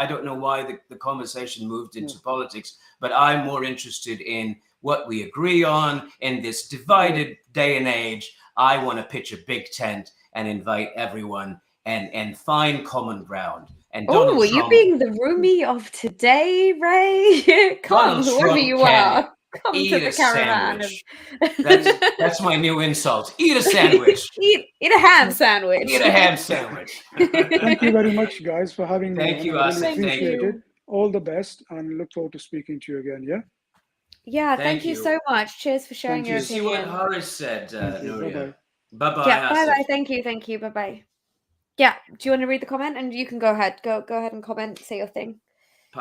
don't know why the conversation moved into politics, but I'm more interested in what we agree on in this divided day and age. I want to pitch a big tent and invite everyone and find common ground. And were you being the roomie of today, Ray? Come, whoever you are. Come to the caravan. That's my new insult. Eat a sandwich. Eat a ham sandwich. Eat a ham sandwich. Thank you very much, guys, for having me. Thank you, Asif. Thank you. all the best, and look forward to speaking to you again. Yeah. Yeah, Thank thank you you. so much. Cheers for sharing Thank your You see what opinion. Horace said, Thank you. Nuria? Bye-bye. Bye-bye, Yeah, bye bye. Asif. Thank you. Bye bye. Yeah. Do you want to read the comment? And you can go ahead. Go ahead and comment. Say your thing.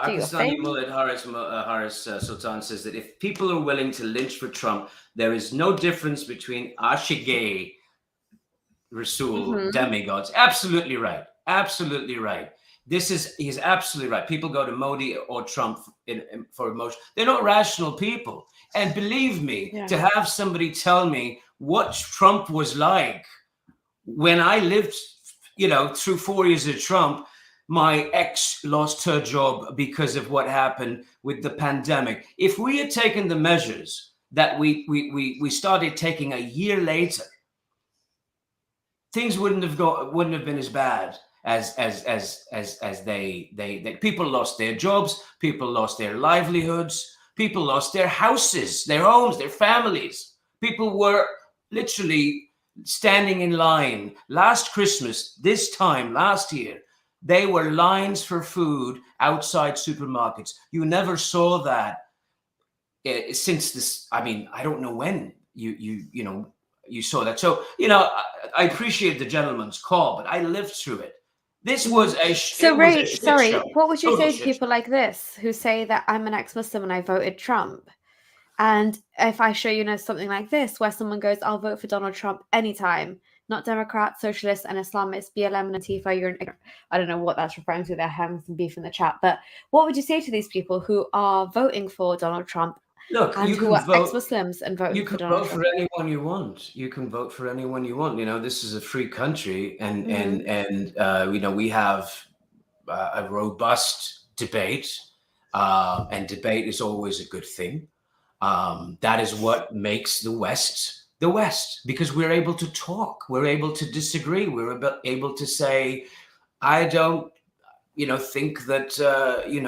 Do your Pakistani thing. mullah Haris Sultan says that if people are willing to lynch for Trump, there is no difference between Ashigay, Rasul, demigods. Absolutely right. Absolutely right. He's absolutely right. People go to Modi or Trump for emotion. They're not rational people. And believe me, to have somebody tell me what Trump was like when I lived, through 4 years of Trump, my ex lost her job because of what happened with the pandemic. If we had taken the measures that we started taking a year later, things wouldn't have been as bad as they people lost their jobs, people lost their livelihoods, people lost their houses, their homes, their families. People were literally standing in line. Last Christmas, this time last year, they were lines for food outside supermarkets. You never saw that since this. I mean, I don't know when you saw that. So, I appreciate the gentleman's call, but I lived through it. This was a So Ray, sorry, show. what would you Total say to shit people like this who say that I'm an ex-Muslim and I voted Trump? And if I show something like this, where someone goes, I'll vote for Donald Trump anytime, not Democrats, socialists, and Islamists, BLM and Antifa, I don't know what that's referring to. They're having some beef in the chat. But what would you say to these people who are voting for Donald Trump? Look, and you who can are vote. ex-Muslims and voting You for can Donald vote Trump? for anyone you want. You can vote for anyone you want. This is a free country, and we have a robust debate, and debate is always a good thing. That is what makes the West, because we're able to talk, we're able to disagree, we're able to say, I don't, think that, you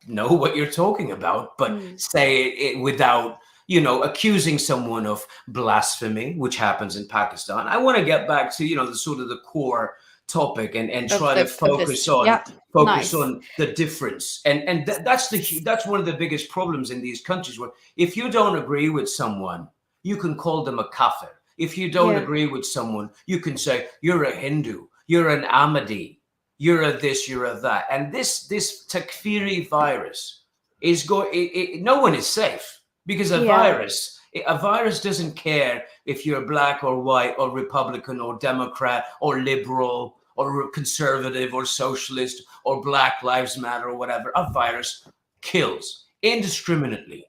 know what you're talking about, but say it without, accusing someone of blasphemy, which happens in Pakistan. I want to get back to, the sort of the core topic and try to focus on the difference. And that's one of the biggest problems in these countries, where if you don't agree with someone, you can call them a kafir. If you don't agree with someone, you can say, you're a Hindu, you're an Ahmadi, you're a this, you're a that. And this takfiri virus is no one is safe, because a virus doesn't care if you're black or white or Republican or Democrat or liberal or conservative or socialist or Black Lives Matter or whatever. A virus kills indiscriminately.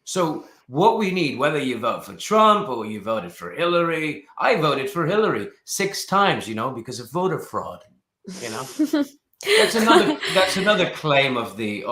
So what we need, whether you vote for Trump or you voted for Hillary, I voted for Hillary 6 times, because of voter fraud. That's another claim of the.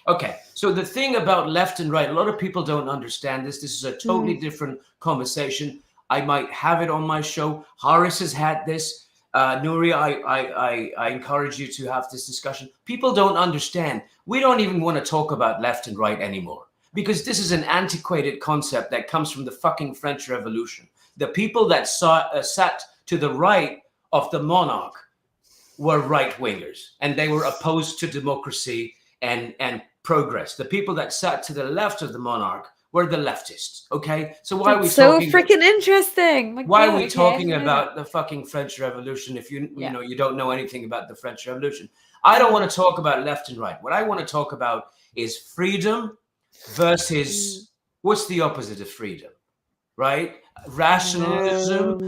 Okay, so the thing about left and right, a lot of people don't understand this. This is a totally different conversation. I might have it on my show. Horace has had this. Nuria, I encourage you to have this discussion. People don't understand. We don't even want to talk about left and right anymore, because this is an antiquated concept that comes from the fucking French Revolution. The people that sat to the right of the monarch were right-wingers, and they were opposed to democracy and progress. The people that sat to the left of the monarch were the leftists. Okay, so why are we so talking? Freaking interesting. Why are we talking about the fucking French Revolution if you don't know anything about the French Revolution? I don't want to talk about left and right. What I want to talk about is freedom versus what's the opposite of freedom, right? Rationalism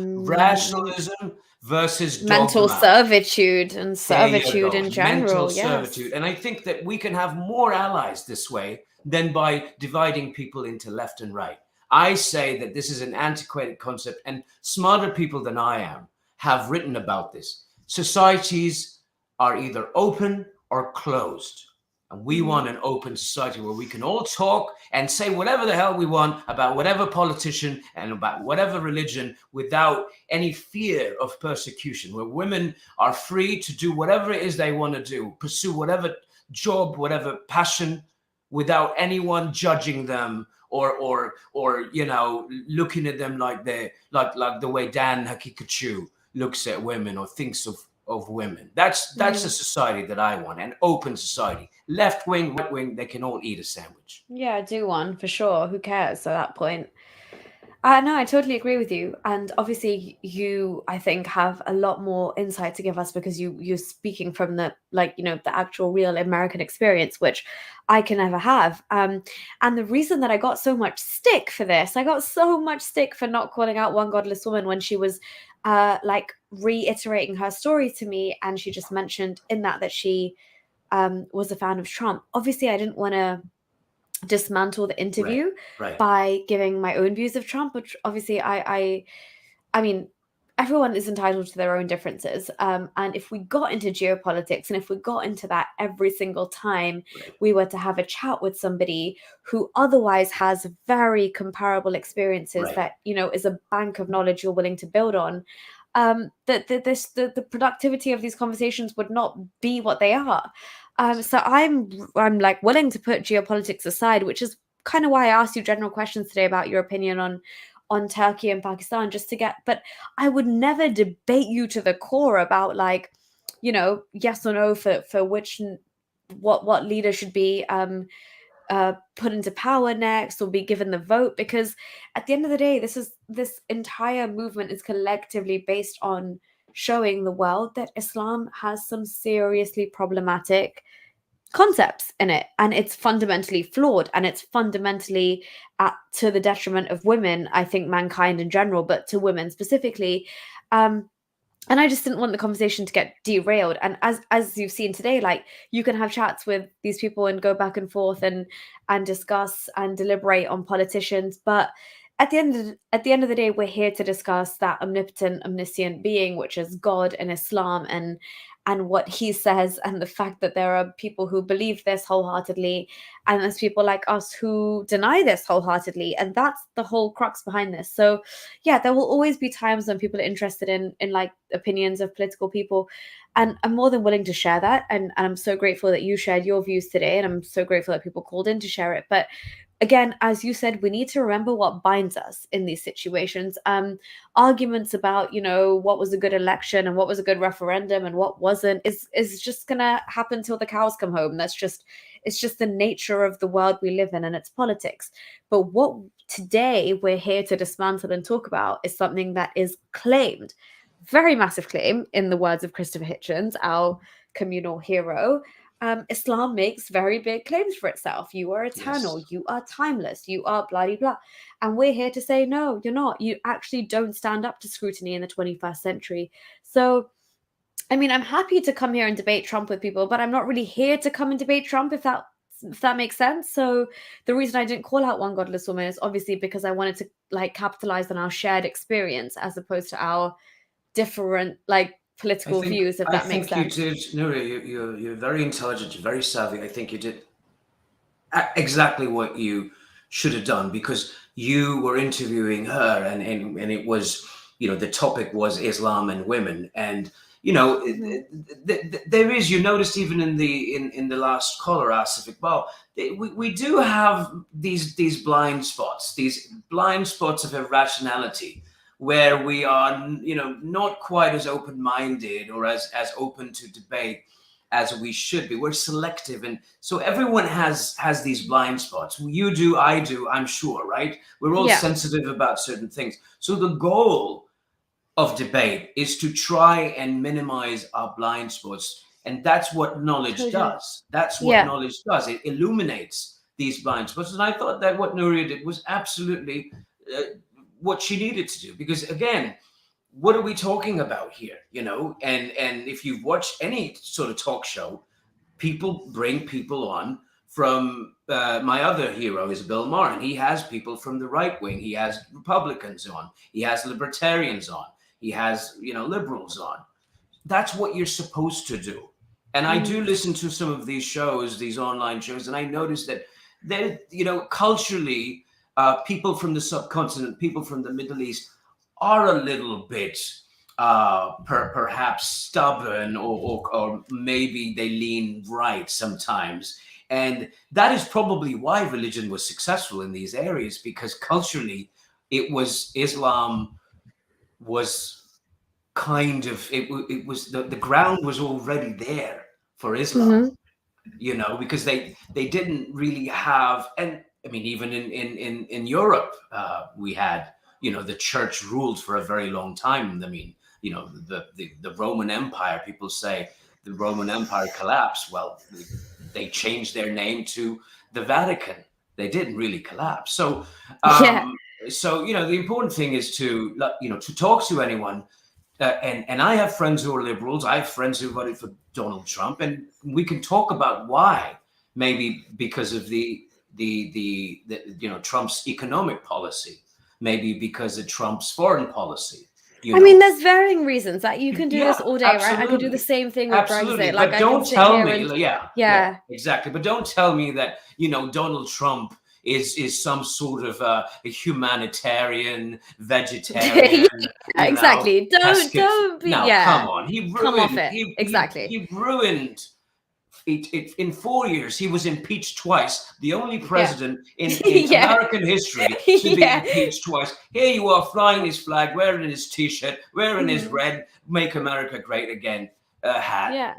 versus dogma. Mental servitude and servitude in general. Mental servitude. And I think that we can have more allies this way than by dividing people into left and right. I say that this is an antiquated concept, and smarter people than I am have written about this. Societies are either open or closed. And we want an open society where we can all talk and say whatever the hell we want about whatever politician and about whatever religion without any fear of persecution, where women are free to do whatever it is they want to do, pursue whatever job, whatever passion, without anyone judging them or looking at them like the way Dan Hakikachu looks at women or thinks of of women. That's a society that I want, an open society. Left wing, right wing, they can all eat a sandwich. Yeah, do one for sure. Who cares at that point? No, I totally agree with you. And obviously you, I think, have a lot more insight to give us because you're speaking from the, like, you know, the actual real American experience, which I can never have. And the reason that I got so much stick for this, I got so much stick for not calling out One Godless Woman when she was like reiterating her story to me, and she just mentioned in that she was a fan of Trump. Obviously, I didn't want to dismantle the interview Right. by giving my own views of Trump, which obviously I mean, everyone is entitled to their own differences. And if we got into geopolitics and if we got into that every single time we were to have a chat with somebody who otherwise has very comparable experiences that, you know, is a bank of knowledge you're willing to build on, the productivity of these conversations would not be what they are. So I'm like willing to put geopolitics aside, which is kind of why I asked you general questions today about your opinion on Turkey and Pakistan, just to get. But I would never debate you to the core about, like, you know, yes or no for which what leader should be put into power next or be given the vote, because at the end of the day, this entire movement is collectively based on showing the world that Islam has some seriously problematic concepts in it, and it's fundamentally flawed, and it's fundamentally to the detriment of women, I think mankind in general, but to women specifically. And I just didn't want the conversation to get derailed. And as you've seen today, like, you can have chats with these people and go back and forth and discuss and deliberate on politicians, but at the end of the day, we're here to discuss that omnipotent, omniscient being, which is God and Islam, and what he says, and the fact that there are people who believe this wholeheartedly, and there's people like us who deny this wholeheartedly, and that's the whole crux behind this. So yeah, there will always be times when people are interested in like opinions of political people, and I'm more than willing to share that, and I'm so grateful that you shared your views today, and I'm so grateful that people called in to share it. But again, as you said, we need to remember what binds us in these situations. Arguments about, you know, what was a good election and what was a good referendum and what wasn't is just gonna happen till the cows come home. It's just the nature of the world we live in, and it's politics. But what today we're here to dismantle and talk about is something that is claimed, very massive claim, in the words of Christopher Hitchens, our communal hero. Islam makes very big claims for itself. You are eternal. You are timeless. You are blah, blah, blah. And we're here to say, no, you're not. You actually don't stand up to scrutiny in the 21st century. So, I mean, I'm happy to come here and debate Trump with people, but I'm not really here to come and debate Trump, if that makes sense. So the reason I didn't call out One Godless Woman is obviously because I wanted to, like, capitalize on our shared experience as opposed to our different, like, political views, if that makes sense. I think you did, Nuria, you're very intelligent, you're very savvy. I think you did exactly what you should have done, because you were interviewing her, and it was, you know, the topic was Islam and women, and you know, there is, you noticed even in the last caller, Asif Iqbal, we do have these blind spots of irrationality, where we are, you know, not quite as open-minded or as open to debate as we should be. We're selective, and so everyone has these blind spots. You do, I do, I'm sure, right? We're all sensitive about certain things. So the goal of debate is to try and minimize our blind spots, and that's what knowledge does. That's what knowledge does. It illuminates these blind spots, and I thought that what Nuria did was absolutely what she needed to do, because again, what are we talking about here? You know, and if you've watched any sort of talk show, people bring people on from my other hero is Bill Maher, and he has people from the right wing. He has Republicans on. He has libertarians on. He has, you know, liberals on. That's what you're supposed to do. And I do listen to some of these shows, these online shows, and I notice that they're, you know, culturally, people from the subcontinent, people from the Middle East are a little bit perhaps stubborn, or maybe they lean right sometimes. And that is probably why religion was successful in these areas, because culturally Islam was kind of it was the ground was already there for Islam, you know, because they didn't really have, and I mean even in Europe we had, you know, the church ruled for a very long time. I mean, you know, the Roman Empire, people say the Roman Empire collapsed. Well, they changed their name to the Vatican. They didn't really collapse. So so, you know, the important thing is to, you know, to talk to anyone. And I have friends who are liberals. I have friends who voted for Donald Trump, and we can talk about why. Maybe because of the you know, Trump's economic policy. Maybe because of Trump's foreign policy. You know? I mean, there's varying reasons that you can do this all day, absolutely. right? I could do the same thing with Brexit. Like, but don't tell me, yeah, exactly. But don't tell me that, you know, Donald Trump is some sort of a humanitarian, vegetarian. Exactly. Don't be. No, come on. He ruined. Come off it. Exactly. He ruined. In 4 years, he was impeached twice. The only president in American history to be impeached twice. Here you are, flying his flag, wearing his T-shirt, wearing his red "Make America Great Again" hat.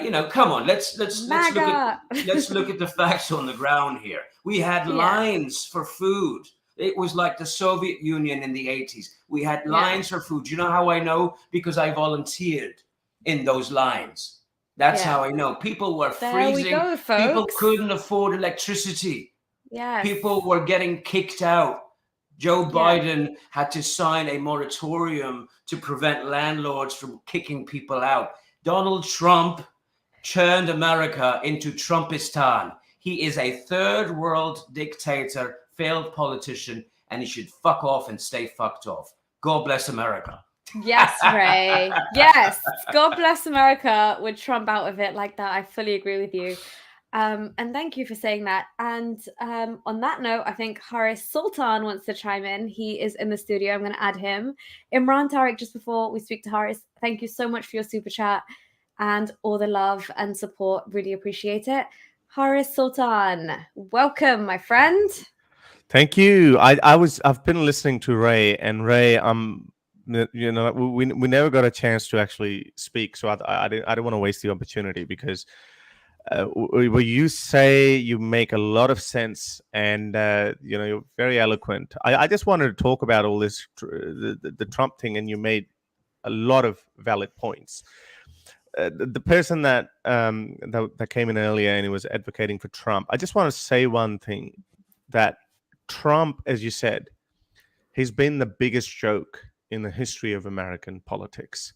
You know, come on. Let's look at the facts on the ground here. We had lines for food. It was like the Soviet Union in the 80s. We had lines for food. You know how I know? Because I volunteered in those lines. That's how I know. People were freezing. People couldn't afford electricity. People were getting kicked out. Joe Biden had to sign a moratorium to prevent landlords from kicking people out. Donald Trump turned America into Trumpistan. He is a third world dictator, failed politician, and he should fuck off and stay fucked off. God bless America. Yes, Ray. Yes. God bless America with Trump out of it like that. I fully agree with you. And thank you for saying that. And on that note, I think Haris Sultan wants to chime in. He is in the studio. I'm going to add him. Imran Tariq, just before we speak to Haris, thank you so much for your super chat and all the love and support. Really appreciate it. Haris Sultan, welcome, my friend. Thank you. I've been listening to Ray, and Ray, you know, we never got a chance to actually speak, so I didn't want to waste the opportunity, because what you say, you make a lot of sense, and you know, you're very eloquent. I just wanted to talk about all this the Trump thing, and you made a lot of valid points. The person that came in earlier and he was advocating for Trump, I just want to say one thing, that Trump, as you said, he's been the biggest joke in the history of American politics.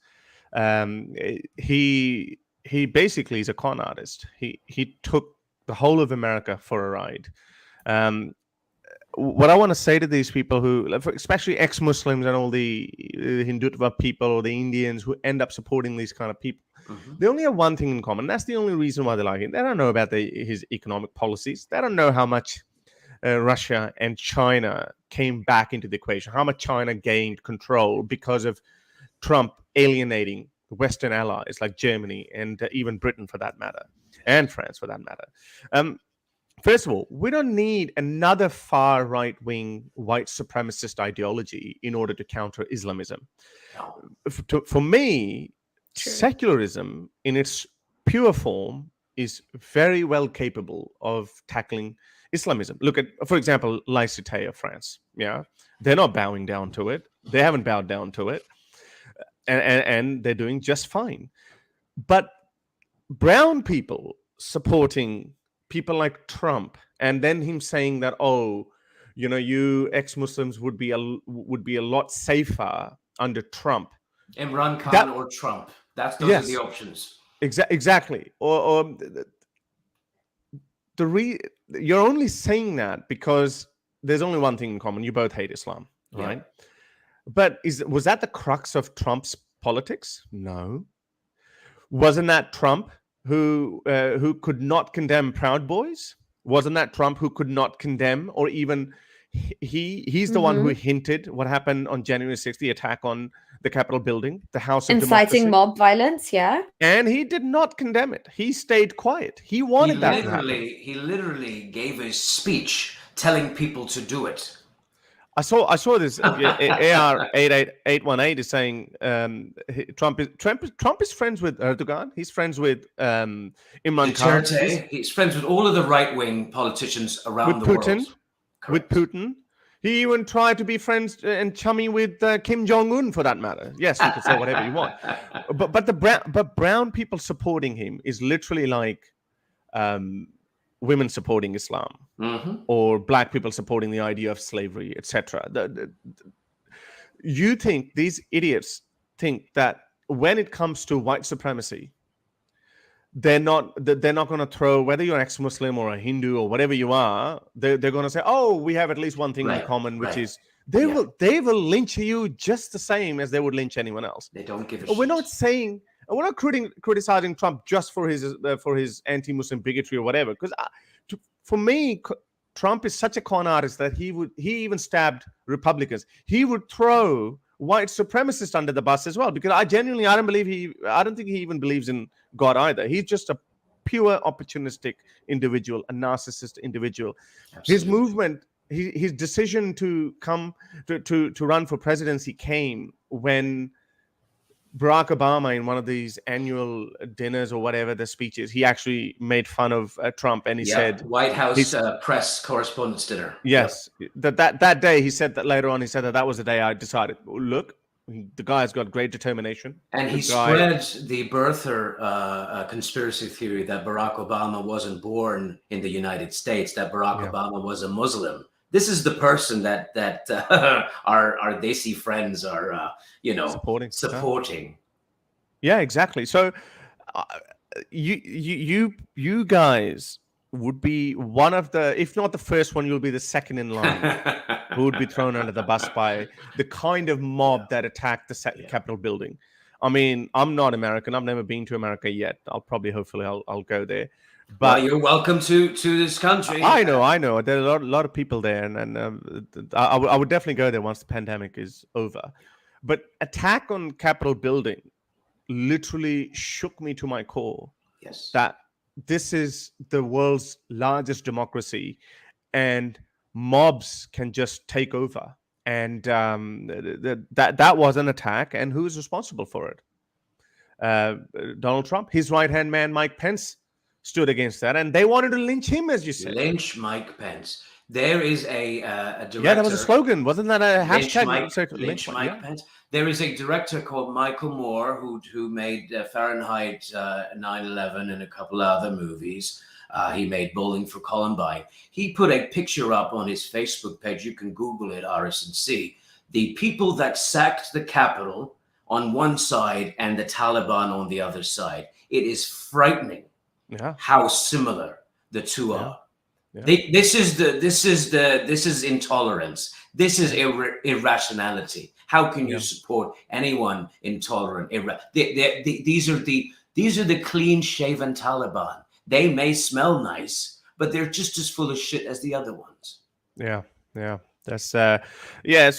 He basically is a con artist. He took the whole of America for a ride. What I want to say to these people who, especially ex-Muslims and all the Hindutva people or the Indians who end up supporting these kind of people, they only have one thing in common. That's the only reason why they like him. They don't know about his economic policies. They don't know how much Russia and China came back into the equation, how much China gained control because of Trump alienating the Western allies like Germany and even Britain for that matter, and France for that matter. First of all, we don't need another far right-wing white supremacist ideology in order to counter Islamism. For me, secularism in its pure form is very well capable of tackling Islamism. Look at, for example, La Cité of France. Yeah, they're not bowing down to it. They haven't bowed down to it, and they're doing just fine. But brown people supporting people like Trump, and then him saying that, oh, you know, you ex-Muslims would be a lot safer under Trump. Imran Khan or Trump. Those are the options. Exactly. Or you're only saying that because there's only one thing in common. You both hate Islam, right? But was that the crux of Trump's politics? No. Wasn't that Trump who could not condemn Proud Boys? Wasn't that Trump who could not condemn, or even he's the one who hinted what happened on January 6th, the attack on the Capitol building, the House of Democracy. Inciting mob violence, and he did not condemn it. He stayed quiet. He wanted that to happen. He literally gave a speech telling people to do it. I saw this. AR 88818 is saying Trump is friends with Erdogan. He's friends with Imran Khan. He's friends with all of the right-wing politicians around the Putin, world. With Putin. He even tried to be friends and chummy with Kim Jong-un, for that matter. Yes, you could say whatever you want. But brown people supporting him is literally like women supporting Islam, or black people supporting the idea of slavery, etc. You think these idiots think that when it comes to white supremacy, they're not going to throw, whether you're ex-Muslim or a Hindu or whatever you are, they're going to say, oh, we have at least one thing in common, which is they will lynch you just the same as they would lynch anyone else. They don't give a shit. We're not criticizing Trump just for his anti-Muslim bigotry or whatever, because for me, Trump is such a con artist that he even stabbed Republicans. He would throw white supremacists under the bus as well, because I don't think he even believes in God either. He's just a pure opportunistic individual, a narcissist individual. Absolutely. His movement, his decision to come to run for presidency came when Barack Obama, in one of these annual dinners or whatever, the speeches, he actually made fun of Trump, and he said, White House press correspondence dinner. Yes, that day he said that. Later on, he said that was the day I decided, look, the guy's got great determination, and he spread the birther conspiracy theory that Barack Obama wasn't born in the United States, that Barack Obama was a Muslim. This is the person that our Desi friends are, supporting. Yeah, exactly. So, you guys would be one of the, if not the first one, you'll be the second in line who would be thrown under the bus by the kind of mob that attacked the Capitol building. I mean, I'm not American. I've never been to America yet. Hopefully I'll go there. But you're welcome to this country. I know. There are a lot of people there, and I would definitely go there once the pandemic is over. But attack on Capitol building literally shook me to my core. Yes, that this is the world's largest democracy, and mobs can just take over. And that was an attack, and who's responsible for it? Donald Trump, his right-hand man, Mike Pence, stood against that, and they wanted to lynch him, as you said. Lynch Mike Pence. There is a director. Yeah, that was a slogan. Wasn't that a hashtag? Lynch Mike Pence. There is a director called Michael Moore who made Fahrenheit 9/11 and a couple other movies. He made Bowling for Columbine. He put a picture up on his Facebook page. You can Google it, Aris, and see the people that sacked the Capitol on one side and the Taliban on the other side. It is frightening. How similar the two are. This is intolerance. This is irrationality. How can you support anyone intolerant? These are the clean-shaven Taliban. They may smell nice, but they're just as full of shit as the other ones. Yeah. That's So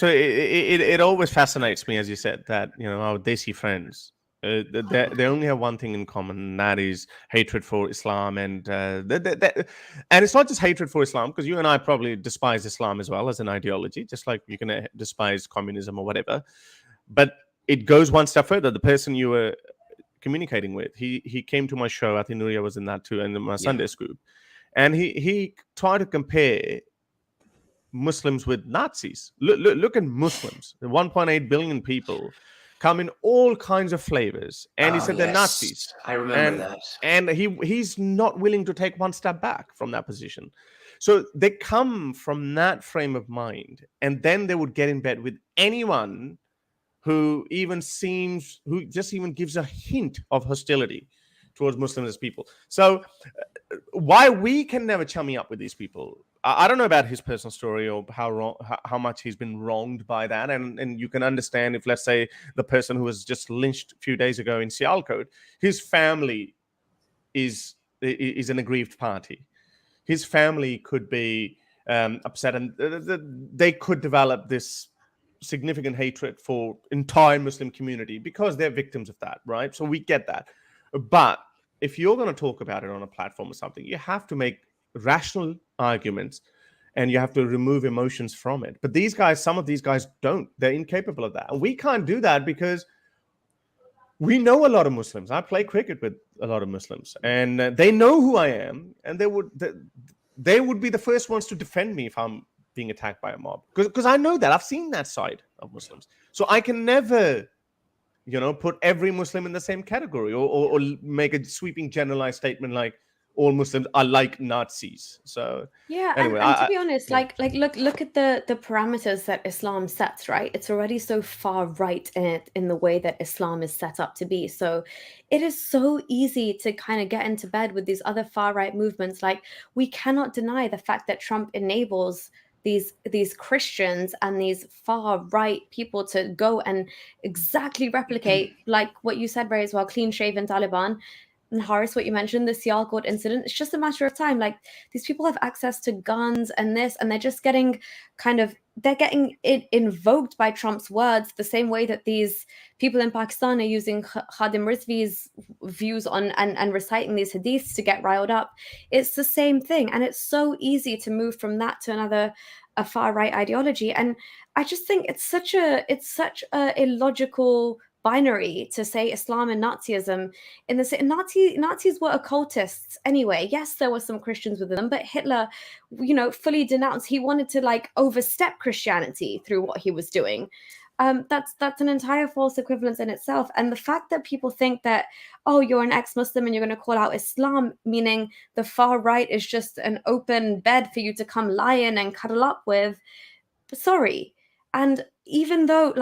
it always fascinates me, as you said, that our Desi friends. They only have one thing in common, and that is hatred for Islam, and it's not just hatred for Islam, because you and I probably despise Islam as well as an ideology, just like you can despise communism or whatever. But it goes one step further. The person you were communicating with, he came to my show. I think Nuria was in that too, and in my Sundays group, and he tried to compare Muslims with Nazis. Look at Muslims. 1.8 billion people come in all kinds of flavors, and he said they're Nazis. I remember that. And he's not willing to take one step back from that position. So they come from that frame of mind, and then they would get in bed with anyone who just even gives a hint of hostility towards Muslims as people. So why we can never chummy up with these people, I don't know about his personal story or how much he's been wronged by that, and you can understand if, let's say, the person who was just lynched a few days ago in Sialkot, his family is an aggrieved party. His family could be upset, and they could develop this significant hatred for entire Muslim community because they're victims of that, right? So we get that, but if you're going to talk about it on a platform or something, you have to make rational arguments and you have to remove emotions from it. But these guys, some of these guys don't. They're incapable of that. And we can't do that because we know a lot of Muslims. I play cricket with a lot of Muslims, and they know who I am, and they would be the first ones to defend me if I'm being attacked by a mob, because I know that. I've seen that side of Muslims. So I can never, put every Muslim in the same category or make a sweeping generalized statement like all Muslims are like Nazis. So yeah, anyway, and to be honest, like look at the parameters that Islam sets, right? It's already so far right in the way that Islam is set up to be. So it is so easy to kind of get into bed with these other far right movements. Like, we cannot deny the fact that Trump enables these Christians and these far right people to go and exactly replicate, like what you said, Ray, as well, clean shaven Taliban. And Horace, what you mentioned, the Sialkot incident, it's just a matter of time. Like, these people have access to guns and this, and they're just getting they're getting it invoked by Trump's words the same way that these people in Pakistan are using Khadim Rizvi's views on and reciting these hadiths to get riled up. It's the same thing. And it's so easy to move from that to a far right ideology. And I just think it's such a illogical binary to say Islam and Nazism. In the Nazis were occultists anyway. Yes, there were some Christians within them, but Hitler, fully denounced. He wanted to overstep Christianity through what he was doing. That's an entire false equivalence in itself. And the fact that people think that, oh, you're an ex-Muslim and you're going to call out Islam, meaning the far right is just an open bed for you to come lie in and cuddle up with, sorry. And even though,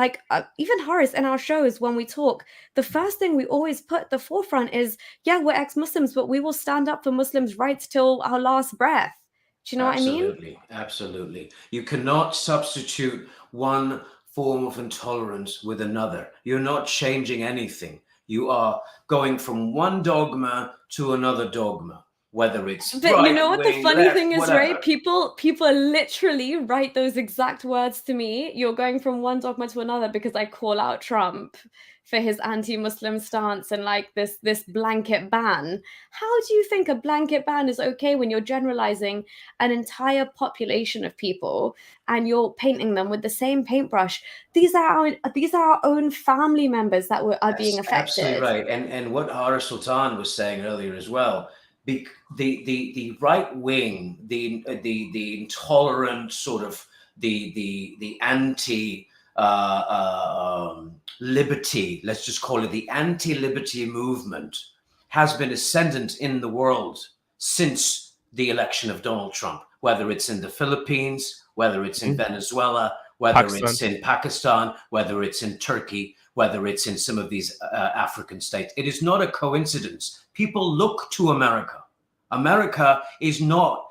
even Horace in our shows, when we talk, the first thing we always put at the forefront is, yeah, we're ex-Muslims, but we will stand up for Muslims' rights till our last breath. Do you know what I mean? Absolutely. You cannot substitute one form of intolerance with another. You're not changing anything. You are going from one dogma to another dogma. Whether it's but right, you know what wing, the funny left, thing is, whatever. Ray? People literally write those exact words to me. You're going from one dogma to another because I call out Trump for his anti-Muslim stance and this blanket ban. How do you think a blanket ban is okay when you're generalizing an entire population of people and you're painting them with the same paintbrush? These are our own family members that are being affected. Absolutely right. And what Horace Sultan was saying earlier as well. The right wing, the intolerant sort of the anti liberty, let's just call it the anti-liberty movement, has been ascendant in the world since the election of Donald Trump. Whether it's in the Philippines, whether it's in Venezuela, whether it's in Pakistan, whether it's in Turkey, whether it's in some of these African states. It is not a coincidence. People look to America. America is not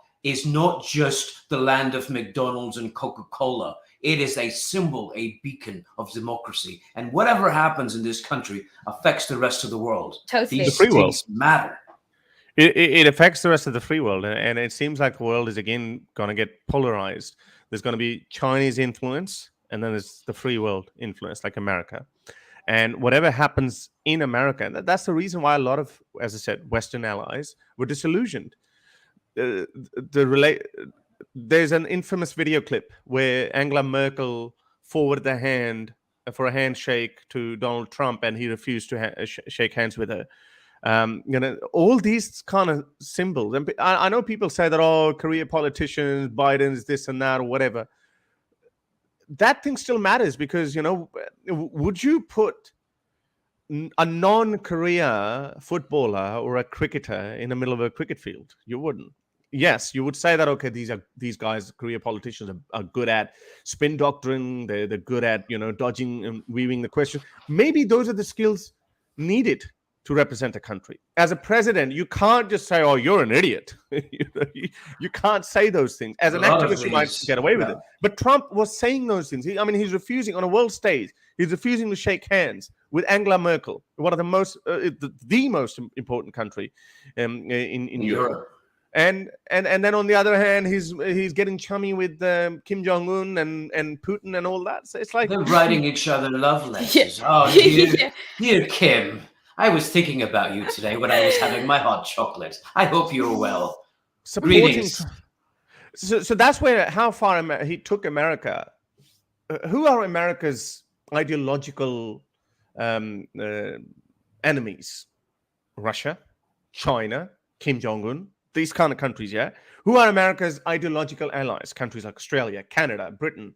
just the land of McDonald's and Coca-Cola. It is a symbol, a beacon of democracy. And whatever happens in this country affects the rest of the world. Totally. These The free world things matter. It affects the rest of the free world, and it seems like the world is again going to get polarized. There's going to be Chinese influence, and then there's the free world influence, like America. And whatever happens in America, and that's the reason why a lot of, as I said, Western allies were disillusioned. There's an infamous video clip where Angela Merkel forwarded the hand for a handshake to Donald Trump, and he refused to shake hands with her. All these kind of symbols. And I know people say that, oh, career politicians, Biden's this and that or whatever. That thing still matters because, would you put a non-career footballer or a cricketer in the middle of a cricket field? You wouldn't. Yes, you would say that, okay, these guys, career politicians, are good at spin doctrine. They're good at, dodging and weaving the question. Maybe those are the skills needed to represent a country. As a president, you can't just say, oh, you're an idiot. You can't say those things. As an activist, you might get away with it. But Trump was saying those things. He's refusing on a world stage. He's refusing to shake hands with Angela Merkel, one of the most important country in Europe. And then on the other hand, he's getting chummy with Kim Jong-un and Putin and all that. So it's like they're writing each other love letters. Yeah. Oh, dear Kim, I was thinking about you today when I was having my hot chocolate. I hope you're well. Supporting Greetings. So that's where how far he took America. Who are America's ideological enemies? Russia, China, Kim Jong-un, these kind of countries, yeah? Who are America's ideological allies? Countries like Australia, Canada, Britain.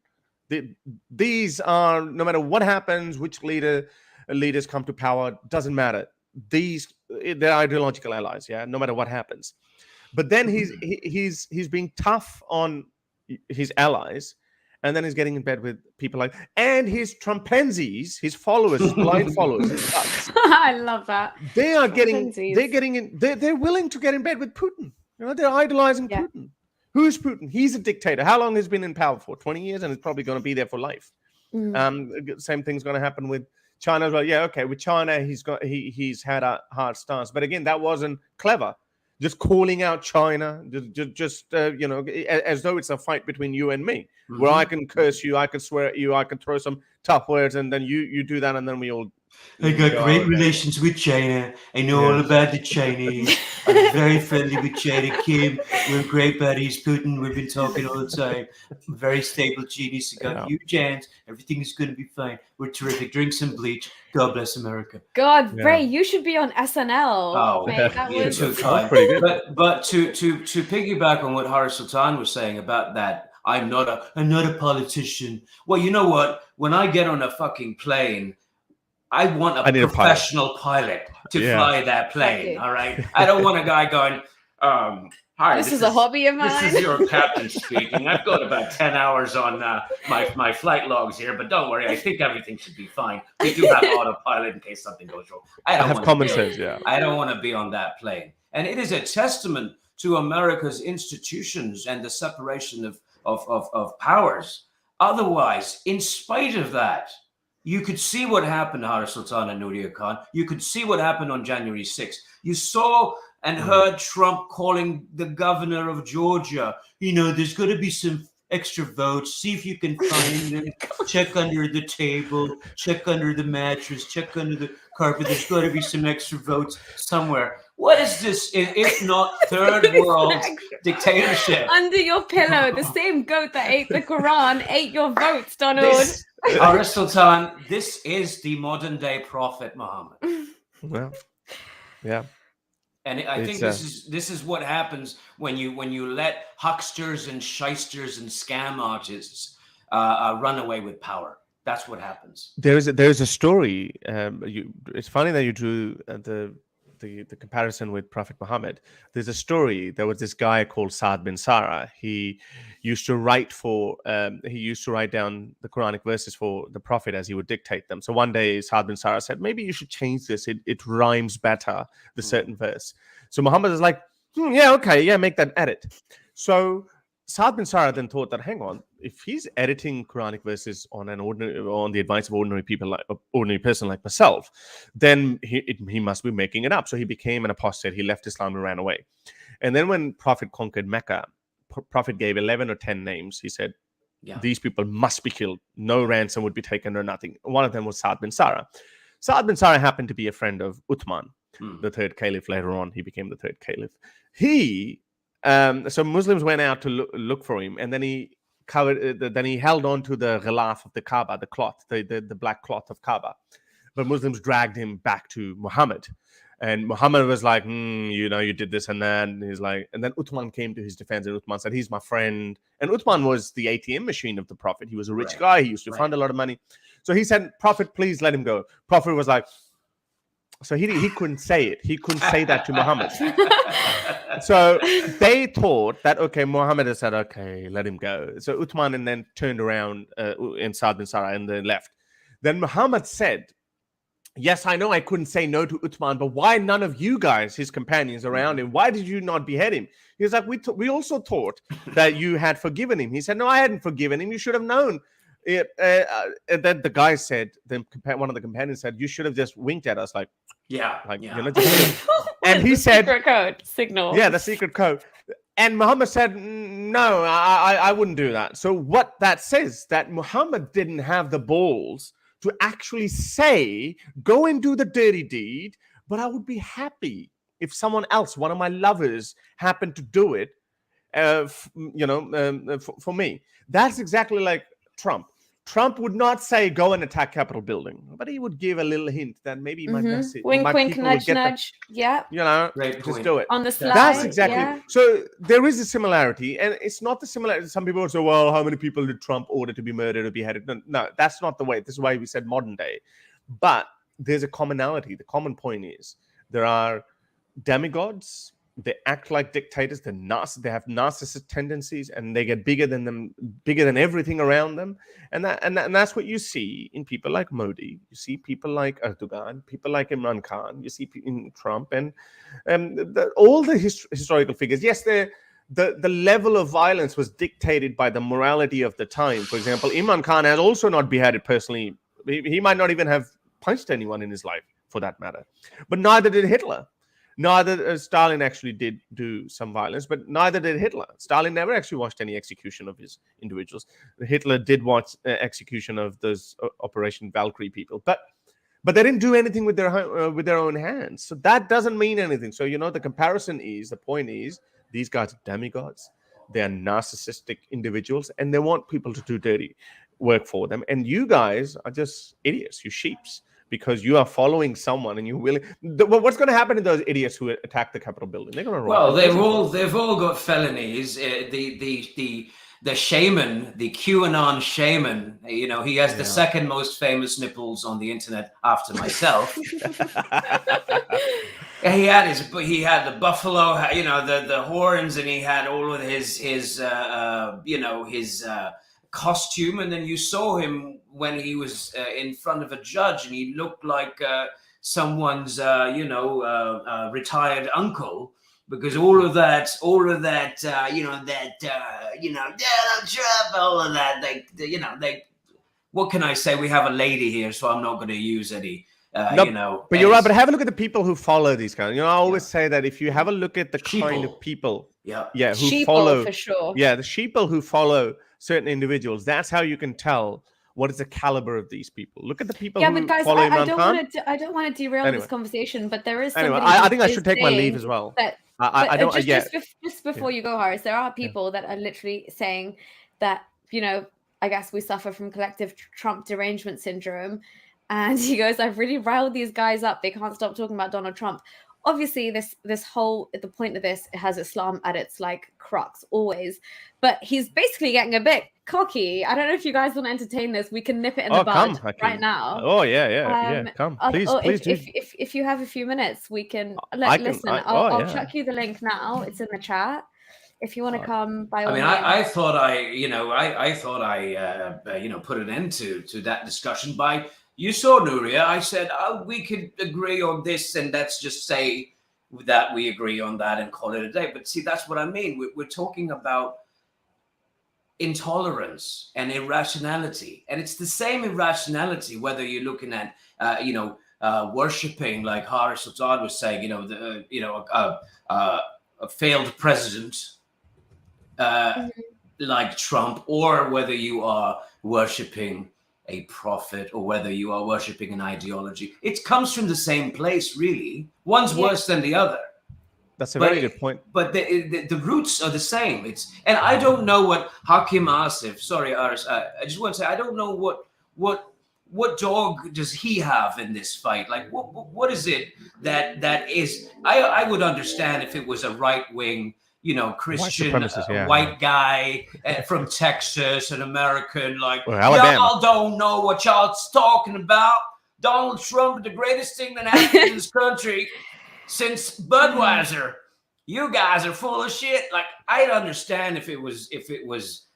These are, no matter what happens, which leaders come to power, doesn't matter. They're ideological allies, yeah, no matter what happens. But then he's being tough on his allies, and then he's getting in bed with people like, and his Trumpensies, his followers, his blind followers, his thugs. I love that. They're willing to get in bed with Putin. You know, they're idolizing Putin. Who's Putin? He's a dictator. How long has he been in power for? 20 years, and it's probably going to be there for life. Same thing's going to happen with China as well. Yeah, okay. With China, he's had a hard stance, but again, that wasn't clever. Just calling out China, just as though it's a fight between you and me, where I can curse you, I can swear at you, I can throw some tough words, and then you do that, and then we all. I got great relations with China. I know all about the Chinese. I'm very friendly with China. Kim, we're great buddies. Putin, we've been talking all the time. Very stable genius. I got huge hands. Everything is going to be fine. We're terrific. Drink some bleach. God bless America. God, Ray, you should be on SNL. Oh, mate, that was pretty good. But to piggyback on what Hari Sultan was saying about that, I'm not a politician. Well, you know what? When I get on a fucking plane, I want a professional pilot to fly that plane. All right. I don't want a guy going, hi, this is a hobby of mine. This is your captain speaking. I've got about 10 hours on my flight logs here, but don't worry. I think everything should be fine. We do have autopilot in case something goes wrong. I have common sense. Yeah. I don't want to be on that plane. And it is a testament to America's institutions and the separation of powers. Otherwise, in spite of that, you could see what happened to Hari Sultan and Nuria Khan. You could see what happened on January 6th. You saw and heard Trump calling the governor of Georgia, there's going to be some extra votes. See if you can find them. Check under the table. Check under the mattress. Check under the carpet. There's got to be some extra votes somewhere. What is this, if not third world dictatorship? Under your pillow, the same goat that ate the Quran ate your votes, Donald. Hari Sultan, this is the modern day Prophet Muhammad. Well, yeah. And I think this is what happens when you let hucksters and shysters and scam artists run away with power. That's what happens. There's a story. It's funny that you drew the comparison with Prophet Muhammad. There's a story. There was this guy called Saad bin Sara. He used to write down the Quranic verses for the Prophet as he would dictate them. So one day Saad bin Sara said, maybe you should change this. It rhymes better, the certain verse. So Muhammad is like, make that edit. So Saad bin Sara then thought that, hang on, if he's editing Quranic verses on the advice of ordinary person like myself, then he must be making it up. So he became an apostate. He left Islam and ran away. And then when Prophet conquered Mecca, Prophet gave 11 or 10 names. He said, these people must be killed. No ransom would be taken or nothing. One of them was Saad bin Sara. Saad bin Sara happened to be a friend of Uthman, the third caliph. Later on, he became the third caliph. So Muslims went out to look for him, and then he held on to the ghilaf of the Kaaba, the cloth, the black cloth of Kaaba. But Muslims dragged him back to Muhammad. And Muhammad was like, you did this and that. And he's like, and then Uthman came to his defense, and Uthman said, he's my friend. And Uthman was the ATM machine of the Prophet. He was a rich guy. He used to fund a lot of money. So he said, Prophet, please let him go. Prophet was like, so he couldn't say it. He couldn't say that to Muhammad. So they thought that, okay, Muhammad has said, okay, let him go. So Uthman and then turned around in Saad bin Sara and then left. Then Muhammad said, yes, I know I couldn't say no to Uthman, but why none of you guys, his companions around him, why did you not behead him? He was like, we also thought that you had forgiven him. He said, no, I hadn't forgiven him. You should have known. And then the guy said, one of the companions said, you should have just winked at us, and he said, secret code signal. Yeah, the secret code. And Muhammad said, no, I wouldn't do that. So what that says, that Muhammad didn't have the balls to actually say, go and do the dirty deed, but I would be happy if someone else, one of my lovers, happened to do it. for me. That's exactly like Trump. Trump would not say go and attack Capitol building, but he would give a little hint that maybe my message, wink, my wink, people nudge, would get nudge. Yeah. Great just point. do it. On the slide. That's exactly. Yeah. So there is a similarity, and it's not the similarity. Some people will say, well, how many people did Trump order to be murdered or beheaded? No, that's not the way. This is why we said modern day. But there's a commonality. The common point is there are demigods. They act like dictators. They have narcissistic tendencies, and they get bigger than everything around them. And that's what you see in people like Modi. You see people like Erdogan, people like Imran Khan. You see in Trump, and all the historical figures. Yes, the level of violence was dictated by the morality of the time. For example, Imran Khan has also not beheaded personally. He might not even have punched anyone in his life, for that matter. But neither did Hitler. Neither Stalin actually did do some violence, but neither did Hitler. Stalin never actually watched any execution of his individuals. Hitler did watch execution of those Operation Valkyrie people, but they didn't do anything with their own hands. So that doesn't mean anything. So the comparison is, the point is, these guys are demigods. They are narcissistic individuals, and they want people to do dirty work for them. And you guys are just idiots. You sheeps. Because you are following someone and you're willing. What's going to happen to those idiots who attack the Capitol building? They're going to run. Well, they've all got felonies. The shaman, the QAnon shaman, he has the second most famous nipples on the internet after myself. He had the buffalo, the horns, and he had all of his costume, and then you saw him when he was in front of a judge, and he looked like someone's retired uncle, because all of that Donald Trump, all of that, they what can I say? We have a lady here, so I'm not going to use any But you're right. But have a look at the people who follow these guys. I always say that if you have a look at the kind of people, who sheeple, follow, for sure. the sheeple who follow certain individuals, that's how you can tell what is the caliber of these people. Look at the people who but guys, follow I Imran Khan. don't want to derail this conversation, but there is somebody I think I should take my leave as well. Just before you go, Horace, there are people that are literally saying that, I guess we suffer from collective Trump derangement syndrome. And he goes, I've really riled these guys up. They can't stop talking about Donald Trump. Obviously, the point of this has Islam at its crux always, but he's basically getting a bit cocky. I don't know if you guys want to entertain this. We can nip it in the bud right now. Oh yeah. Come, please. If you have a few minutes, we can listen. I'll chuck you the link now. It's in the chat. If you want to come, by all means. I thought I put an end to that discussion by. You saw Nuria. I said, we could agree on this, and let's just say that we agree on that and call it a day. But see, that's what I mean. We're talking about intolerance and irrationality, and it's the same irrationality whether you're looking at, worshiping, like Haris Sultan was saying, a failed president like Trump, or whether you are worshiping a prophet, or whether you are worshipping an ideology. It comes from the same place, really. One's worse than the other. That's a very good point. But the roots are the same. And I don't know what Hakim Asif, sorry, Aris, I just want to say, I don't know what dog does he have in this fight? Like, what is it that is, I would understand if it was a right-wing, Christian, white guy from Texas, an American, y'all don't know what y'all's talking about. Donald Trump, the greatest thing that happened in this country since Budweiser. You guys are full of shit. Like, I'd understand if it was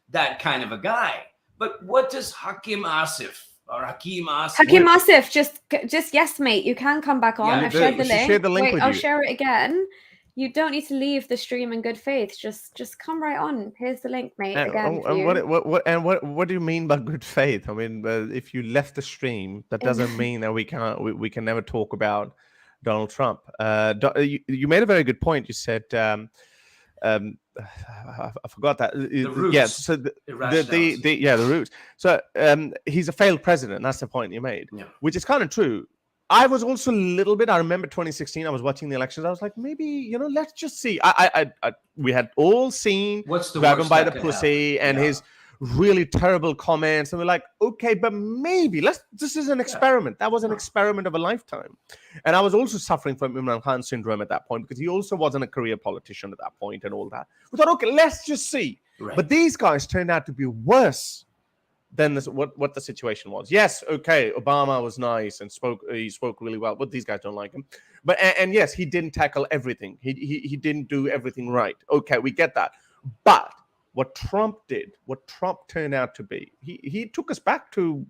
that kind of a guy. But what does Hakim Asif? Hakim Asif, just yes, mate. You can come back on. I've shared the link. Share the link with I'll you. share it again. You don't need to leave the stream in good faith. Just come right on. Here's the link, mate. Again, for you. What do you mean by good faith? I mean, if you left the stream, that doesn't mean that we can never talk about Donald Trump. You made a very good point. You said. I forgot that. The roots. Yeah, so the roots. So he's a failed president. That's the point you made, which is kind of true. I was also a little bit. I remember 2016. I was watching the elections. I was like, maybe let's just see. We had all seen What's the grab him worst by that the could pussy happen? and Yeah. his really terrible comments, and we're like, okay, but maybe this is an experiment. That was an experiment of a lifetime. And I was also suffering from Imran Khan syndrome at that point, because he also wasn't a career politician at that point and all that. We thought, okay, let's just see. Right. But these guys turned out to be worse than what the situation was. Yes, okay, Obama was nice and he spoke really well, but these guys don't like him. But and yes, he didn't tackle everything. He didn't do everything right. Okay, we get that. But what Trump did, what Trump turned out to be, he took us back to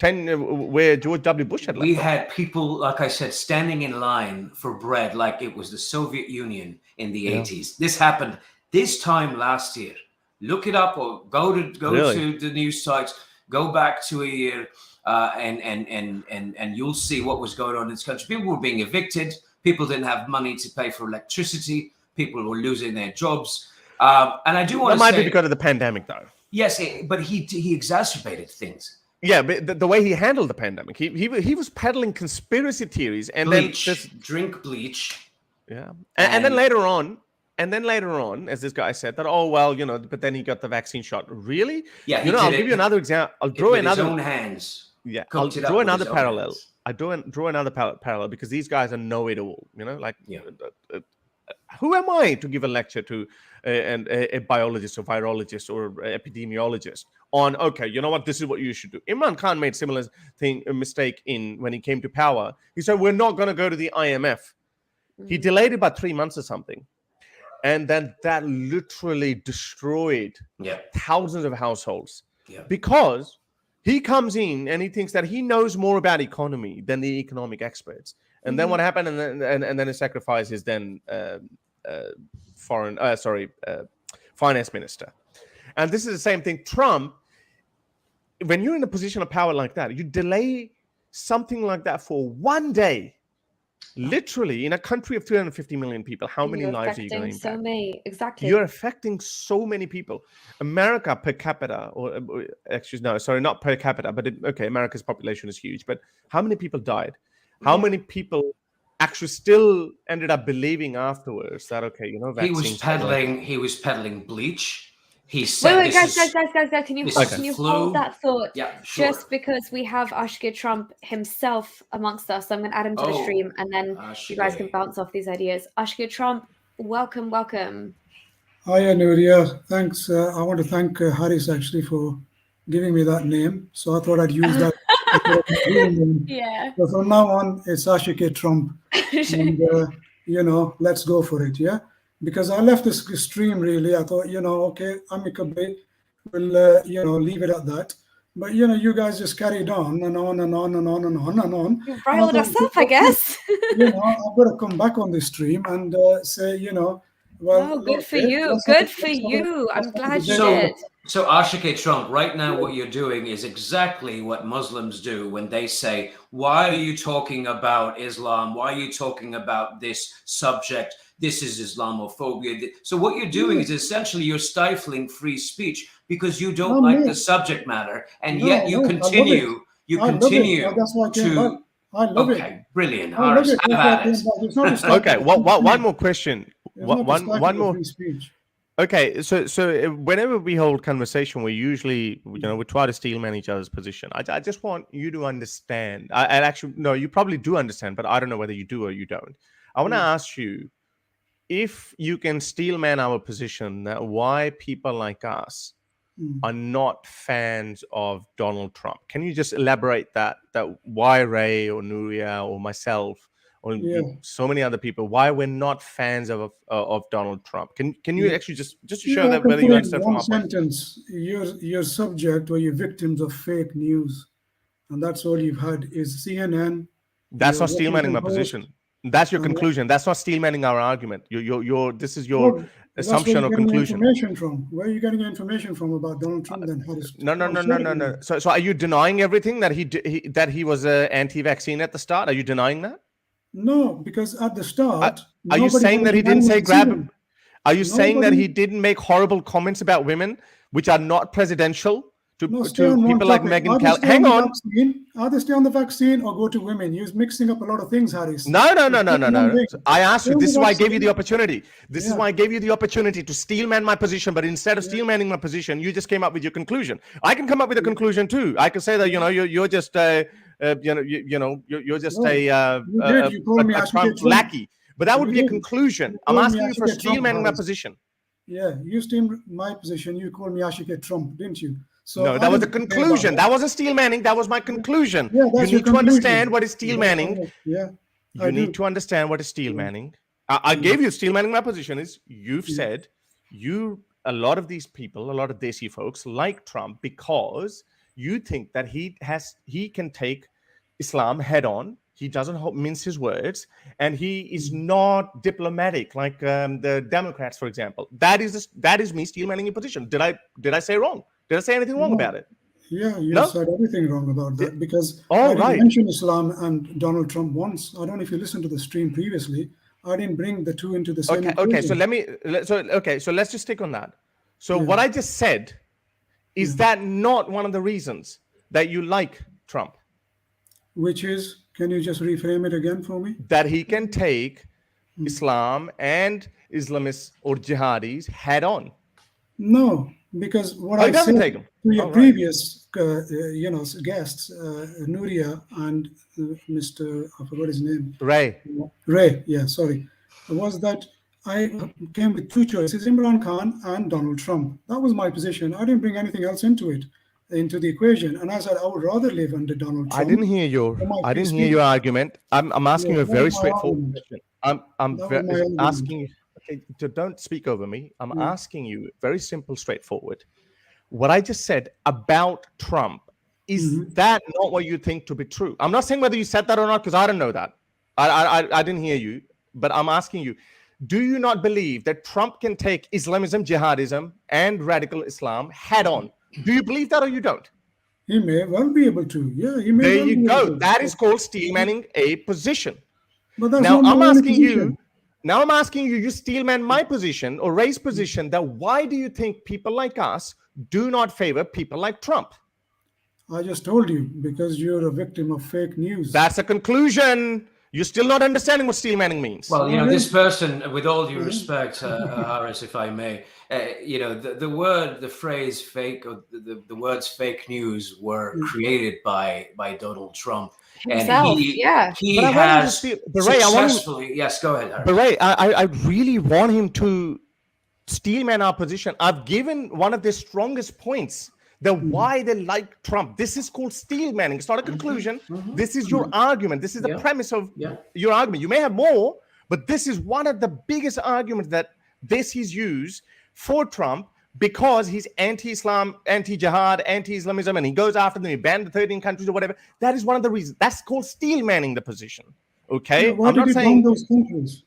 where George W. Bush had left. We had people, like I said, standing in line for bread like it was the Soviet Union in the 80s. This happened this time last year. Look it up, or go to the news sites. Go back to a year, and you'll see what was going on in this country. People were being evicted. People didn't have money to pay for electricity. People were losing their jobs. And I do want to say, that might be because of the pandemic, though. Yes, but he exacerbated things. Yeah, but the way he handled the pandemic, he was peddling conspiracy theories, and bleach, then just drink bleach. Yeah, and then later on. And then later on, as this guy said, that, oh, well, but then he got the vaccine shot. Really? Yeah, I'll give you another example. I'll draw another. His own hands. Yeah, I'll draw another parallel. I draw another parallel because these guys are know-it-all. Who am I to give a lecture to a biologist or virologist or epidemiologist on, okay, you know what, this is what you should do. Imran Khan made similar mistake when he came to power. He said, we're not going to go to the IMF. He delayed it by 3 months or something. And then that literally destroyed thousands of households because he comes in and he thinks that he knows more about economy than the economic experts. And then what happened? And then his sacrifice is then finance minister. And this is the same thing. Trump, when you're in a position of power like that, you delay something like that for 1 day. Literally, in a country of 350 million people, how many lives are you going to impact? So many, exactly. You're affecting so many people. America per capita, not per capita, but America's population is huge. But how many people died? How many people actually still ended up believing afterwards that vaccines? He was peddling bleach. He said, wait, guys, can you hold that thought? Yeah, sure. Just because we have Ashkir Trump himself amongst us, so I'm going to add him to the stream, and then you guys can bounce off these ideas. Ashkir Trump, welcome. Hi, Nuria. Thanks. I want to thank Haris actually for giving me that name. So I thought I'd use that. Yeah. So from now on, it's Ashkir Trump, and let's go for it. Yeah. Because I left this stream really, I thought, okay, amicably, we'll, leave it at that. But, you guys just carried on and on and on and on and on and on. You've riled us up, I guess. I've got to come back on this stream and say, well, good for you. Good for you. I'm glad you did. So Ashkir Trump, right now what you're doing is exactly what Muslims do when they say, why are you talking about Islam? Why are you talking about this subject? This is Islamophobia. So what you're doing is essentially you're stifling free speech because you don't like the subject matter, and yet you continue. That's why I came back. I love it. Okay, brilliant. Okay, one more question. One more. Okay, so whenever we hold conversation, we usually, we try to steelman each other's position. I just want you to understand. You probably do understand, but I don't know whether you do or you don't. I want to ask you, if you can steelman our position, that why people like us are not fans of Donald Trump. Can you just elaborate that why Ray or Nuria or myself or so many other people, why we're not fans of Donald Trump? Can you actually just to show that whether you understand from our sentence, you're subject or you're victims of fake news, and that's all you've had is CNN. That's not steelmanning my position. That's your conclusion. That's not steelmanning our argument. This is your assumption or conclusion. Where are you getting your information from about Donald Trump? Then no. So are you denying everything that he was anti-vaccine at the start? Are you denying that? No, because at the start, are you saying that he didn't say grab? Are you saying that he didn't make horrible comments about women, which are not presidential? No, stay on one people like topic. Megyn Either Kelly. stay Hang the on. vaccine, either stay on the vaccine or go to women. You're mixing up a lot of things, Harris. No. I asked you. This is why I gave you the opportunity. This is Yeah. why I gave you the opportunity to steelman my position. But instead of steelmanning my position, you just came up with your conclusion. I can come up with a conclusion too. I can say that you're just you're just No, you did. You told me I a should Trump get Trump. lackey. But that would You be a did. conclusion. You I'm told me asking I you should for get Trump, steelmanning my Harris. position. Yeah, you steamed my position. You called me I should get Trump, didn't you? So No, I that was a didn't care about conclusion. That wasn't steelmanning. That was my conclusion. Yeah, You that's your need to understand conclusion. what is steelmanning. Yeah, You I need do. to understand what is steelmanning. I gave you steelmanning. My position is you've said a lot of these people, a lot of Desi folks like Trump because you think that he can take Islam head on. He doesn't mince his words, and he is not diplomatic like the Democrats, for example. That is me steelmanning your position. Did I say wrong? Did I say anything wrong about it? Yeah, you No? said everything wrong about that because Oh, I didn't right. mention Islam and Donald Trump once. I don't know if you listened to the stream previously. I didn't bring the two into the same Okay. So equation. so let's just stick on that. So Yeah. what I just said is that not one of the reasons that you like Trump? Which is, can you just reframe it again for me? That he can take Islam and Islamists or jihadis head on. No, because what Oh, I he doesn't said take 'em. to your Oh, right. previous, guests, Nuria and Mr. I forgot his name. Ray, yeah, sorry, was that I came with two choices: Imran Khan and Donald Trump. That was my position. I didn't bring anything else into the equation. And I said I would rather live under Donald Trump. I didn't hear your argument. I'm asking you a very straightforward question. I'm asking you. Okay, don't speak over me. I'm asking you very simple, straightforward. What I just said about Trump, is that not what you think to be true? I'm not saying whether you said that or not because I don't know that. I didn't hear you, but I'm asking you. Do you not believe that Trump can take Islamism, jihadism, and radical Islam head on? Do you believe that or you don't? He may well be able to. Yeah, he may. There well you be go. able to. That is called steelmanning a position. But that's Now not I'm my only asking you. position. Now I'm asking you. You steelman my position or Ray's position. That why do you think people like us do not favor people like Trump? I just told you because you're a victim of fake news. That's a conclusion. You're still not understanding what steelmanning means. Well, this person, with all due respect, Harris, if I may, the phrase fake, or the words fake news were created by Donald Trump. Himself, and he But has Ray, successfully, yes, go ahead, Harris. But Ray, I really want him to steelman our position. I've given one of the strongest points. Why they like Trump. This is called steelmanning. It's not a conclusion. This is your argument. This is the premise of your argument. You may have more, but this is one of the biggest arguments that this is used for Trump because he's anti-Islam, anti-jihad, anti-Islamism, and he goes after them. He banned the 13 countries or whatever. That is one of the reasons. That's called steelmanning the position. Okay? Yeah, why did he ban those countries?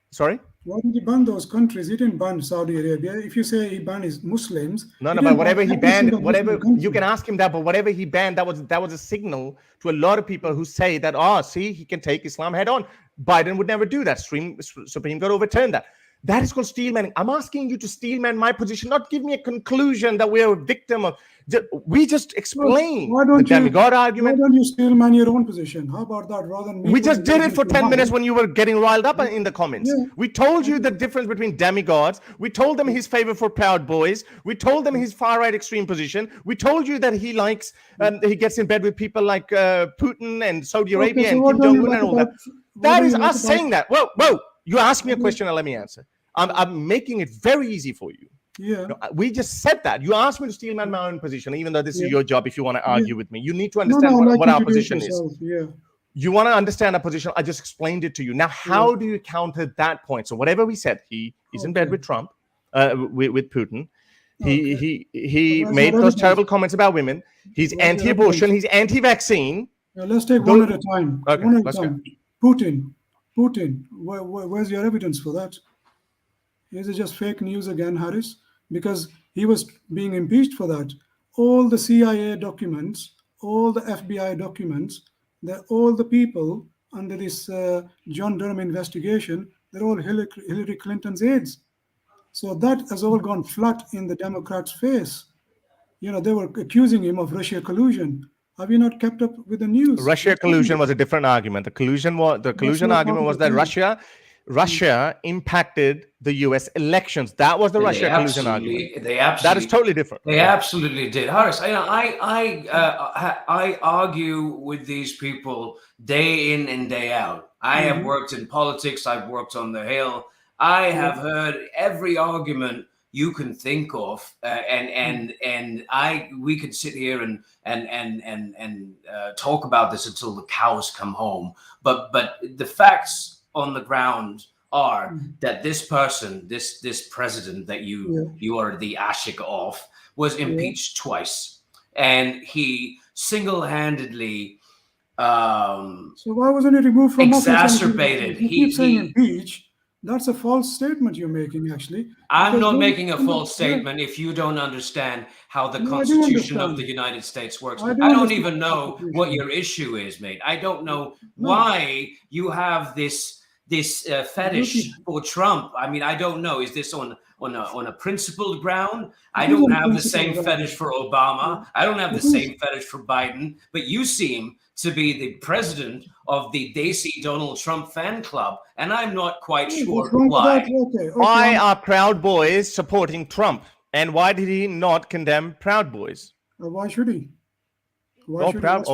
Sorry? Why did he ban those countries? He didn't ban Saudi Arabia. If you say he banned his Muslims, no, but whatever he banned, whatever you can ask him that, but whatever he banned, that was a signal to a lot of people who say that, see, he can take Islam head on. Biden would never do that. Supreme Court overturned that. That is called steelmanning. I'm asking you to steelman my position, not give me a conclusion that we're a victim of. We just explain the demigod argument. Why don't you steelman your own position? How about that rather than me? We just did it for 10 minutes when you were getting riled up in the comments. Yeah. We told you the difference between demigods. We told them his favor for Proud Boys. We told them his far-right extreme position. We told you that he likes, he gets in bed with people like Putin and Saudi Arabia and Kim Jong-un and all that. That is us saying that. Whoa. You ask me a question and let me answer. I'm making it very easy for you. Yeah. No, we just said that. You asked me to steelman my own position, even though this is your job. If you want to argue with me, you need to understand what our position is. Yeah. You want to understand our position. I just explained it to you. Now, how do you counter that point? So whatever we said, he is in bed with Trump, with Putin. He made those terrible comments about women. He's anti-abortion. He's anti-vaccine. Let's take one at a time. Okay, one at let's a time. Putin. Where's your evidence for that? Is it just fake news again, Harris? Because he was being impeached for that. All the CIA documents, all the FBI documents, all the people under this John Durham investigation, they're all Hillary Clinton's aides. So that has all gone flat in the Democrats' face. they were accusing him of Russia collusion. Have you not kept up with the news? Russia collusion was a different argument. The collusion argument was that Russia impacted the U.S. elections. That was the Russia collusion argument. That is totally different. They absolutely did. Horace, I argue with these people day in and day out. I have worked in politics. I've worked on the Hill. I have heard every argument you can think of, we could sit here and talk about this until the cows come home. But the facts on the ground are that this person, this president that you are the ashik of, was impeached twice, and he single-handedly so why wasn't he removed from exacerbated? Office? You keep saying impeach. That's a false statement you're making, actually. I'm not making a false statement if you don't understand how the Constitution of the United States works. I don't even know what your issue is, mate. I don't know why you have this fetish for Trump. I mean, I don't know. Is this on a principled ground? I don't have the same fetish for Obama. I don't have the same fetish for Biden. But you seem to be the president of the Desi Donald Trump fan club, and I'm not quite sure why. Why are Proud Boys supporting Trump, and why did he not condemn Proud Boys? Why should he? Proud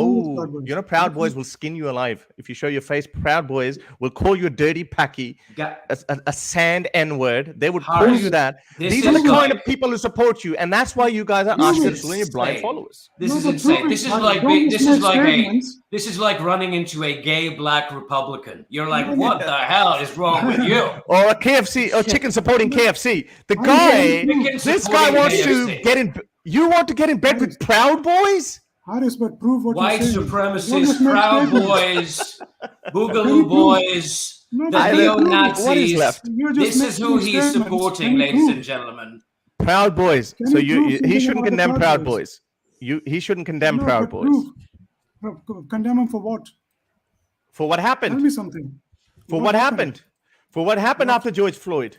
Boys will skin you alive if you show your face. Proud Boys will call you a dirty packy, a sand N-word. They would call you that. These are the kind of people who support you, and that's why you guys are absolutely blind followers. This is insane. This is like running into a gay black Republican. You're like, what the hell is wrong with you? Or a KFC, or chicken supporting KFC. This guy wants to get in. You want to get in bed with Proud Boys? Haris, but prove what white you're saying. Supremacists, Proud Boys, Boogaloo Boys, the neo-Nazis. This is who he's supporting, ladies and gentlemen. Proud Boys. So he shouldn't condemn Proud Boys. He shouldn't condemn Proud Boys. Condemn him for what? For what happened? Tell me something. For what happened? For what happened after George Floyd?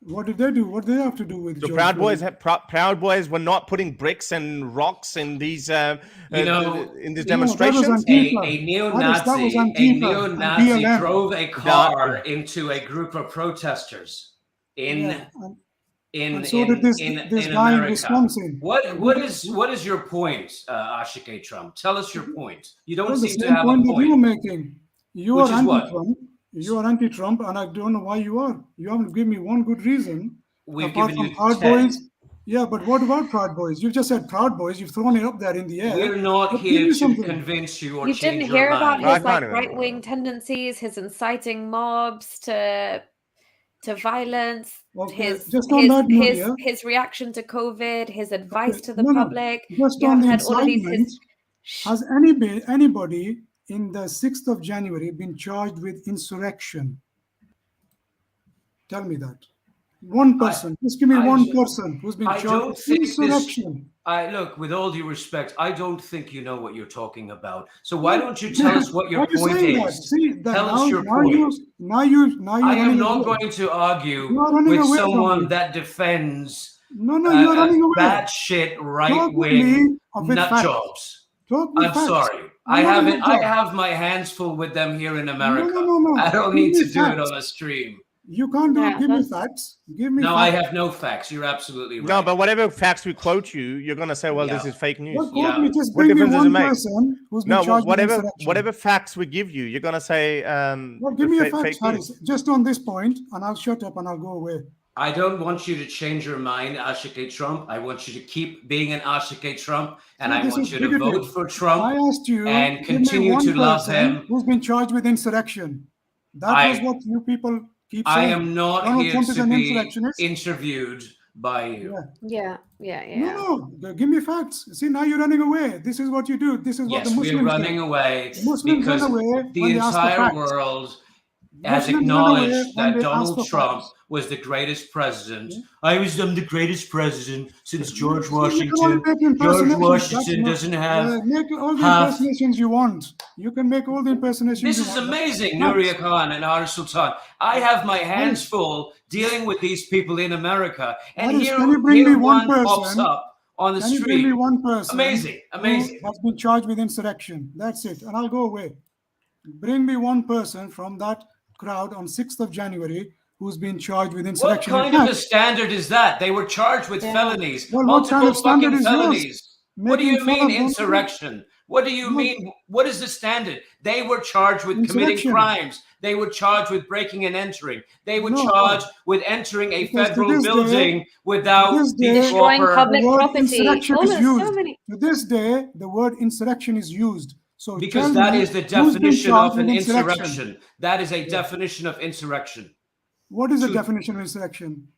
What did they do? What did they have to do with the Proud Boys? Proud Boys were not putting bricks and rocks in these in these demonstrations. A neo-Nazi drove a car into a group of protesters in America. What is your point, Ashik Trump? Tell us your point. You don't seem to have a point. You are making. You are anti-Trump. You are anti-Trump, and I don't know why you are. You haven't given me one good reason. We've given you Proud Boys. Yeah, but what about Proud Boys? You've just said Proud Boys. You've thrown it up there in the air. We're not here to convince you or change your mind. You didn't hear about his right-wing tendencies, his inciting mobs to violence, his reaction to COVID, his advice to the public. Just on the incitement, has anybody in the 6th of January been charged with insurrection? Tell me that. One person. Just give me one person who's been charged with insurrection. Look, with all due respect, I don't think you know what you're talking about. So why don't you tell us what your point is? Tell us your point. I am not going to argue with someone that defends bad shit right-wing nut jobs. I'm sorry. I have my hands full with them here in America. I don't need to do it on a stream. You can't do it. Give me facts. No, I have no facts. You're absolutely right. No, but whatever facts we quote you, you're going to say, well, this is fake news. Just bring me one person who's been charged with whatever facts we give you, you're going to say give me a fact, Haris, just on this point, and I'll shut up and I'll go away. I don't want you to change your mind, Ashik Trump. I want you to keep being an Ashik Trump, and I want you to vote for Trump. I asked you and continue to love him. Who's been charged with insurrection? That was what you people keep saying. I am not here to be interviewed by you. Yeah. No, give me facts. See, now you're running away. This is what you do. This is what the Muslims do. We're running away Muslims because the entire world has acknowledged that Donald Trump was the greatest president. I'm the greatest president since George Washington. George Washington doesn't have make all the impersonations you want. You can make all the impersonations. This is amazing, Nuria Khan and Haris Sultan. I have my hands full dealing with these people in America, and here one pops up on the Can you street. bring me one person Amazing. who has been charged with insurrection? That's it, and I'll go away. Bring me one person from that crowd on 6th of January who's been charged with What insurrection. kind of a standard is that? They were charged with felonies, Well, what kind multiple of standard fucking is yours? felonies. What do you Making fun mean of one- insurrection? What do you mean? What is the standard? They were charged with committing Insurrection. crimes. They were charged with breaking and entering. They were No, charged with entering a because to federal this day- building without to this the day- Destroying proper. public The word property. insurrection Oh, is there's so used. many. To this day, the word insurrection is used. So Because tell that me is the who's been definition charged of an with insurrection. That is a definition of insurrection. What is the To- definition of insurrection?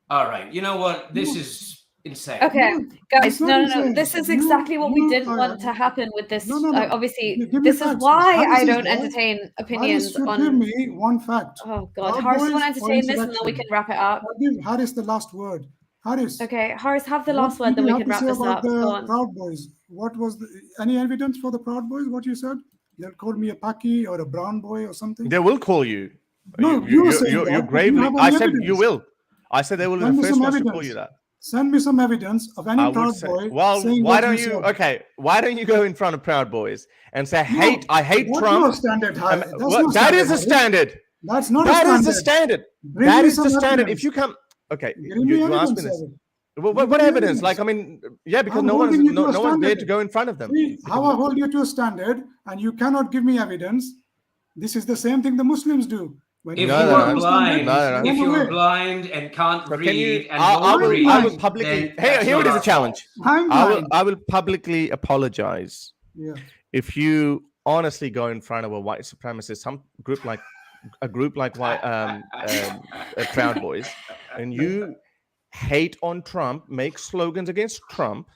All right. You know what? This is insane. Okay, No, guys, it's not no. insane. This is You- exactly what we you didn't are- want to happen with this. No. Obviously, Give me this is facts. why Harris I is don't there. entertain Harris opinions should on. give me one fact. Oh God, Proud Harris, you Boys want to or entertain this, and then we insurrection? can wrap it up. I'll give Harris the last word. Harris. Okay, Harris, have the what last word, did then you we have can to wrap say this about up. the Go on. Proud Boys? What was any evidence for the Proud Boys? What you said? They'll call me a Paki or a brown boy or something. They will call you. No, you were saying you're that, but gravely. you have I any said evidence? you will. I said they will be Send the me first some ones to call evidence. you that. Send me some evidence of any I would Proud say, Boy. well, saying why what don't you you? said. Okay, why don't you go in front of Proud Boys and say, No, I hate what's Trump. your standard, Harris? That's Well, not that is standard, the standard. That's not That a is standard. the standard. Bring That me is the some standard. evidence. If you come, okay, Bring me you ask me evidence this. of it. What Bring me evidence? Like, I evidence. mean, yeah, because I'm no one's holding you to a no one's there standard. to go in front of them. See, how I hold you to a standard and you cannot give me evidence. This is the same thing the Muslims do. When If No, you no, are no. blind, No. if Run you are away. blind and can't So read can you? and I won't will. read, I will then publicly. Here that's it not is a our challenge. I'm I blind. will publicly apologize Yeah. if you honestly go in front of a white supremacist, some group like Proud Boys, and you hate on Trump, make slogans against Trump,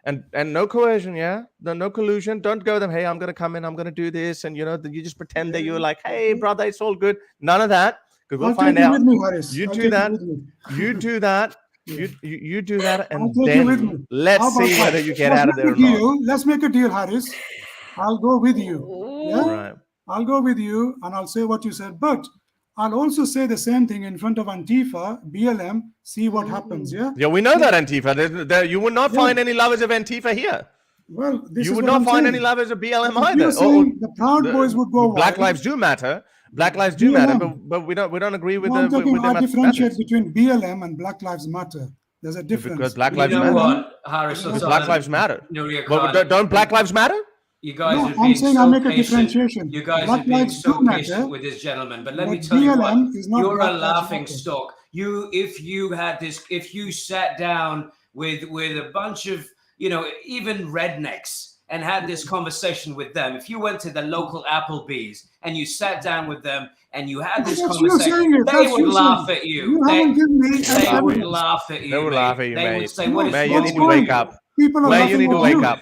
and no coercion, no collusion. Don't go them. Hey, I'm gonna come in. I'm gonna do this, and you just pretend that you're like, hey, brother, it's all good. None of that, because we'll I'll find take you out. with me, Harris. You I'll do take that. You with me. You do that. Yeah. You do that, and I'll take you with me. then let's How about see that? whether you get Let's out of make there a or not. deal. Let's make a deal, Harris. I'll go with you. Yeah? Right. I'll go with you and I'll say what you said. But I'll also say the same thing in front of Antifa, BLM, see what happens. Yeah. Yeah, we know that Antifa. You would not Yeah. find any lovers of Antifa here. Well, this You is would what not I'm find saying. any lovers of BLM If either. you're saying the Proud Boys would go Black wild, lives do matter. Black lives do BLM. matter, but we don't agree with No, I'm talking, with them I at differentiate methods. between BLM and Black Lives Matter. There's a difference. Because Black You lives know matter. what, Harris? Because Sultan, Black lives matter. Nuria But Khan, don't Black lives matter? you guys No, are I'm being saying I so make a patient. differentiation. You guys Black are being lives so do matter, patient with this gentleman. But let me but tell you what, BLM is not you're a Black Lives laughing Matter. stock. If you sat down with a bunch of even rednecks and had this conversation with them, if you went to the local Applebee's and you sat down with them and you had this That's you conversation, saying it. they That's would you laugh saying at it. you. You haven't given me any They would evidence. laugh at you. They would mate. laugh at you, They would mate. say, "What is Mate, you wrong need to with wake you? up. People are Mate, you laughing need to at wake you. up.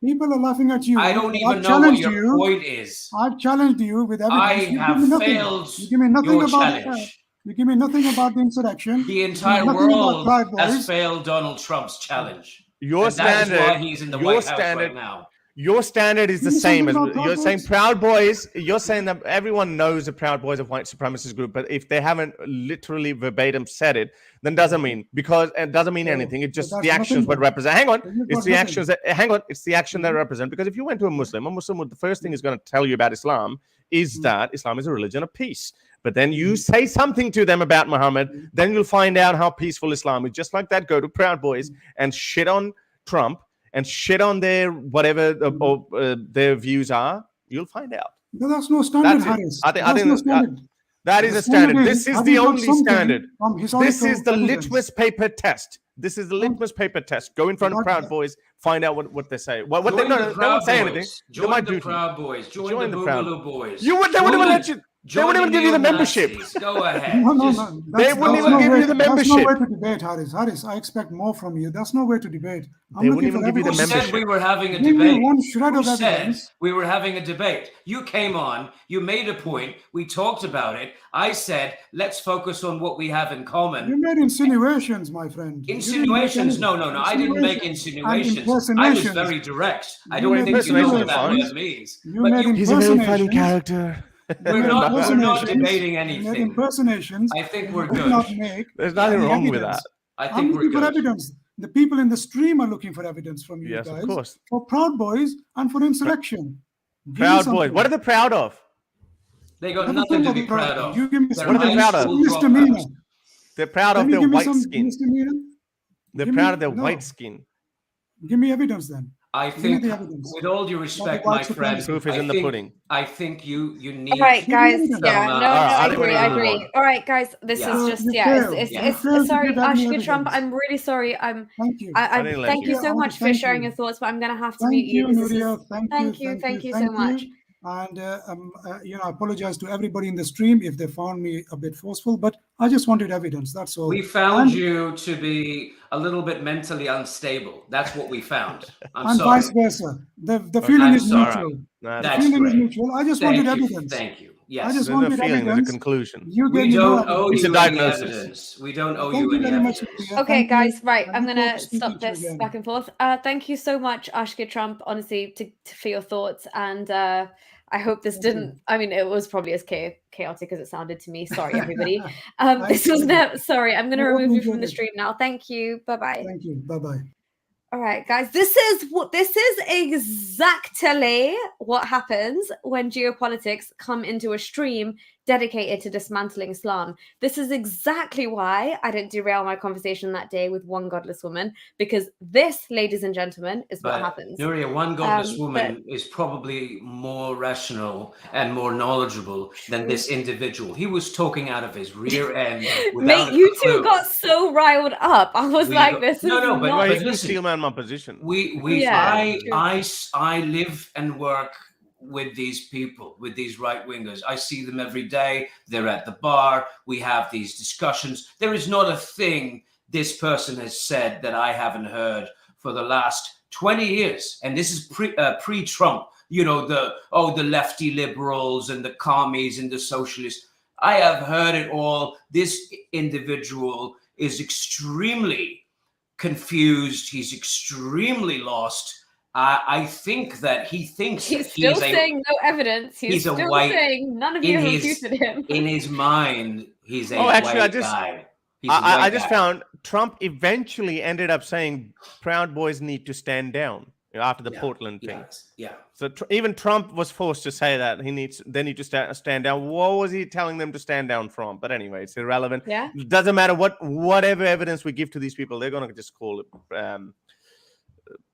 People are laughing at you. I don't I've even know what challenged your you. point is. I've challenged you with evidence. I You give have me nothing. failed You give me nothing your about challenge. You give me nothing about the insurrection. The You give entire me nothing about world Proud has Boys. failed Donald Trump's challenge. Your And that is standard. why he's in the Your White House standard. right now. Your standard is the Give me same as something about you're Proud saying. Boys. Proud Boys. You're saying that everyone knows the Proud Boys of white supremacist group, but if they haven't literally verbatim said it, then doesn't mean it doesn't mean anything. It's just that's the actions nothing would then. represent. Hang on, Then you've it's got the nothing. actions that. Hang on, it's the action that represent. Because if you went to a Muslim would the first thing is going to tell you about Islam is that Islam is a religion of peace. But then you say something to them about Muhammad, then you'll find out how peaceful Islam is. Just like that, go to Proud Boys and shit on Trump and shit on their whatever their views are. You'll find out. No, that's no standard, That's it. Harris. I think That's no standard. that is The a standard. standard This is have the you got only something standard. from This historical is the evidence? litmus paper test. This is the litmus paper test. Go in front of Not Proud that. Boys, find out what they say. What they Join no, the no, they Proud won't say Boys. anything. They Join might the do to you. Proud Boys. Join Join the the Proud Boogaloo Boys. They wouldn't even let you. They wouldn't even give you the membership. Go ahead. No, no, Just- no. They wouldn't that's even no give way- you the That's membership. no way to debate, Harris. Harris, I expect more from you. That's no way to debate. I'm They looking wouldn't for even give you the Who evidence. said membership. we were having a Give me debate? one shred Who of said evidence. we were having a debate? You came on, you made a point, we talked about it. I said, let's focus on what we have in You common. made insinuations, my friend. You didn't make Insinuations? any- No. I didn't make Insinuations insinuations. and I was impersonations. very direct. I You don't made think you know what impersonations that are word fun. means. You But made you, He's a very funny impersonations. character. we're not debating You made anything. impersonations. I think that we're you did good. not make There's nothing any wrong with evidence. that. I I'm think we're looking for good. evidence. The people in the stream are looking for evidence from you Yes, guys of course. for Proud Boys and for insurrection. Give me Proud Boys. something. What are they proud of? They got Never nothing to thought be of proud that. of. You give me They're What are they proud high of? school misdemeanor. dropouts. They're proud Can of you their give me white some skin. misdemeanor? They're Give proud me- of their no. white skin. Give me evidence then. I Give me think, the evidence. with all due respect, white my friend, supremacy. Proof is in the pudding. I think you need. All right, Give me guys. evidence. Yeah, no, All right, I I think we agree. need I to move agree. on. All right, guys. This Yeah. is just You yeah. failed. It's You failed to sorry, give any Ashika Trump. evidence. I'm really sorry. Thank you. I didn't let thank you. you so I want much to for thank sharing you. your thoughts, but I'm gonna have to Thank mute you, you. This is Nuria. Thank you. thank you so much. And I apologize to everybody in the stream if they found me a bit forceful, but I just wanted evidence. That's all. We found And- you to be a little bit mentally unstable. That's what we found. I'm and sorry. vice versa. The feeling I'm is sorry. neutral. Nah, The That's feeling is great. neutral. I just Thank wanted you. evidence. Thank you. I Yes. just There's no wanted feeling, there's a evidence. conclusion. You gave We me no don't evidence. owe It's a you any diagnosis. evidence. We don't owe Thank you you any very much, evidence. Nuria. Okay, Thank you. guys, right. I I'm look forward gonna to speaking stop to you this again. back and forth. Thank you so much, Ashka Trump, honestly, for your thoughts. And I hope this Thank you. didn't, I mean, it was probably as chaotic as it sounded to me. Sorry, everybody. I This was enjoyed it. sorry, I'm gonna I hope remove you you from enjoyed the it. stream now. Thank you. Bye-bye. Thank you. Bye-bye. All right, guys, this is exactly what happens when geopolitics come into a stream dedicated to dismantling Islam. This is exactly why I didn't derail my conversation that day with one godless woman, because this, ladies and gentlemen, is what But happens. Nuria, one godless but- woman is probably more rational and more knowledgeable than this individual. He was talking out of his rear end. Without Mate, a you two clue. got so riled up. I was We like, got- this No, is no, but- not... Well, but he's going to listen, steel man my position. I live with these people, with these right wingers. I see them every day. They're at the bar. We have these discussions. There is not a thing this person has said that I haven't heard for the last 20 years. And this is pre-Trump. You know, the lefty liberals and the commies and the socialists. I have heard it all. This individual is extremely confused. He's extremely lost. I think that he thinks He's that still saying no evidence. He's a still white- saying none of you have refuted him. in his mind, he's a Oh, actually, white guy. He's a I white just guy. found Trump eventually ended up saying Proud Boys need to stand down after the Yeah, Portland thing. Yeah. So even Trump was forced to say that they need to stand down. What was he telling them to stand down from? But anyway, it's irrelevant. Yeah. It doesn't matter whatever evidence we give to these people, they're gonna just call it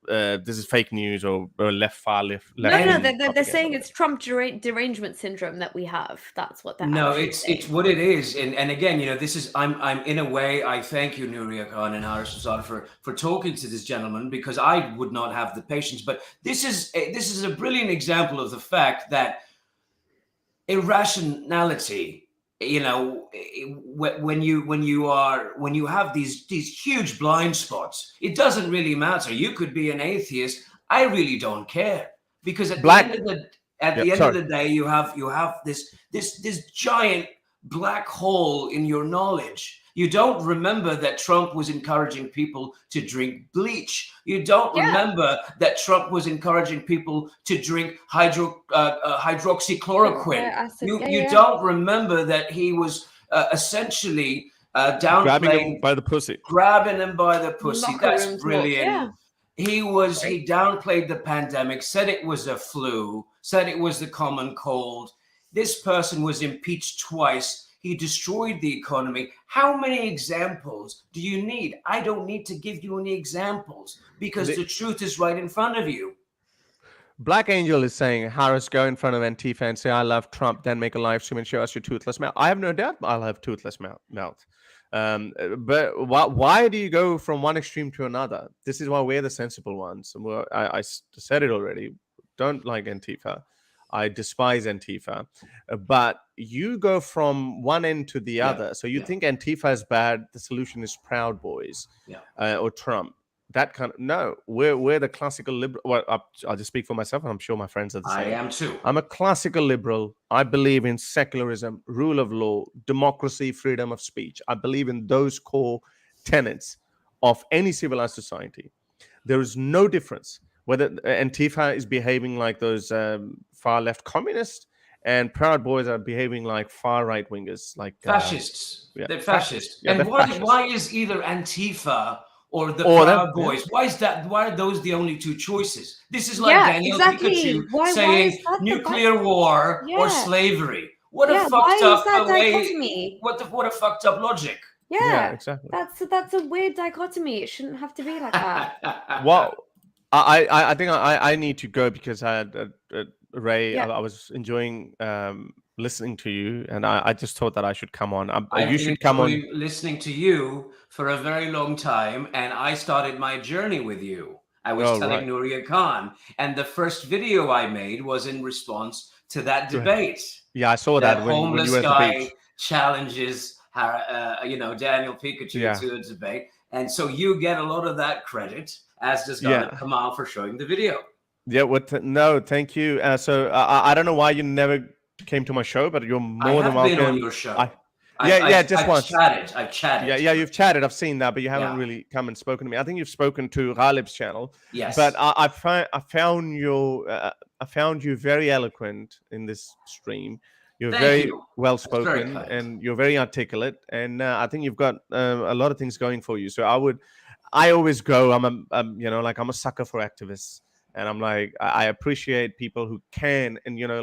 this is fake news or far left. No, wing they're propaganda. saying it's Trump derangement syndrome that we have. That's what they're No, actually it's saying. what it is, and again, you know, this is I'm in a way I thank you, Nuria Khan and Aris Azad, for talking to this gentleman, because I would not have the patience. But this is a brilliant example of the fact that irrationality, you know, when you have these huge blind spots, it doesn't really matter. You could be an atheist. I really don't care, because at the end of the day, you have this giant black hole in your knowledge. You don't remember that Trump was encouraging people to drink bleach. You don't remember that Trump was encouraging people to drink hydroxychloroquine. You don't remember that he was essentially grabbing downplaying, him by the pussy. grabbing him by the pussy. Locker That's room talk, brilliant. yeah. He downplayed the pandemic, said it was a flu, said it was the common cold. This person was impeached twice. He destroyed the economy. How many examples do you need? I don't need to give you any examples, because the truth is right in front of you. Black Angel is saying, Harris, go in front of Antifa and say, I love Trump, then make a live stream and show us your toothless mouth. I have no doubt I'll have toothless mouth. But why do you go from one extreme to another? This is why we're the sensible ones. I said it already. Don't like Antifa. I despise Antifa. But you go from one end to the other. So you think Antifa is bad, the solution is Proud Boys or Trump. That kind of, no, we're the classical liberal. Well, I'll just speak for myself, and I'm sure my friends are the same. I am too. I'm a classical liberal. I believe in secularism, rule of law, democracy, freedom of speech. I believe in those core tenets of any civilized society. There is no difference whether Antifa is behaving like those far left communists and Proud Boys are behaving like far right wingers, like fascists. They're fascists. Yeah, and they're fascists. why is either Antifa or the Or Proud that, Boys. Why is that? Why are those the only two choices? This is like Daniel Pikachu Why saying is that nuclear war or Yeah. slavery. What a Yeah, fucked why is up that way. dichotomy? What a fucked up logic. Yeah, exactly. that's a weird dichotomy. It shouldn't have to be like that. Well, I think I need to go because Ray, Yeah. I was enjoying listening to you, and I just thought that I should come on. I've You been should come on. enjoying listening to you for a very long time, and I started my journey with you. I was telling Nuria Khan, and the first video I made was in response to that debate. Yeah, I saw that when homeless you were at the guy beach. challenges, Daniel Pikachu to a debate, and so you get a lot of that credit, as does Kamal for showing the video. Yeah, no, thank you. So I don't know why you never came to my show, but you're more than welcome. I've been on your show. Just once. I've chatted. Yeah, you've chatted. I've seen that, but you haven't really come and spoken to me. I think you've spoken to Ghalib's channel. Yes. But I found you very eloquent in this stream. You're very well spoken, and you're very articulate, and I think you've got a lot of things going for you. So I always go. I'm a sucker for activists. And I'm like, I appreciate people who can, and you're a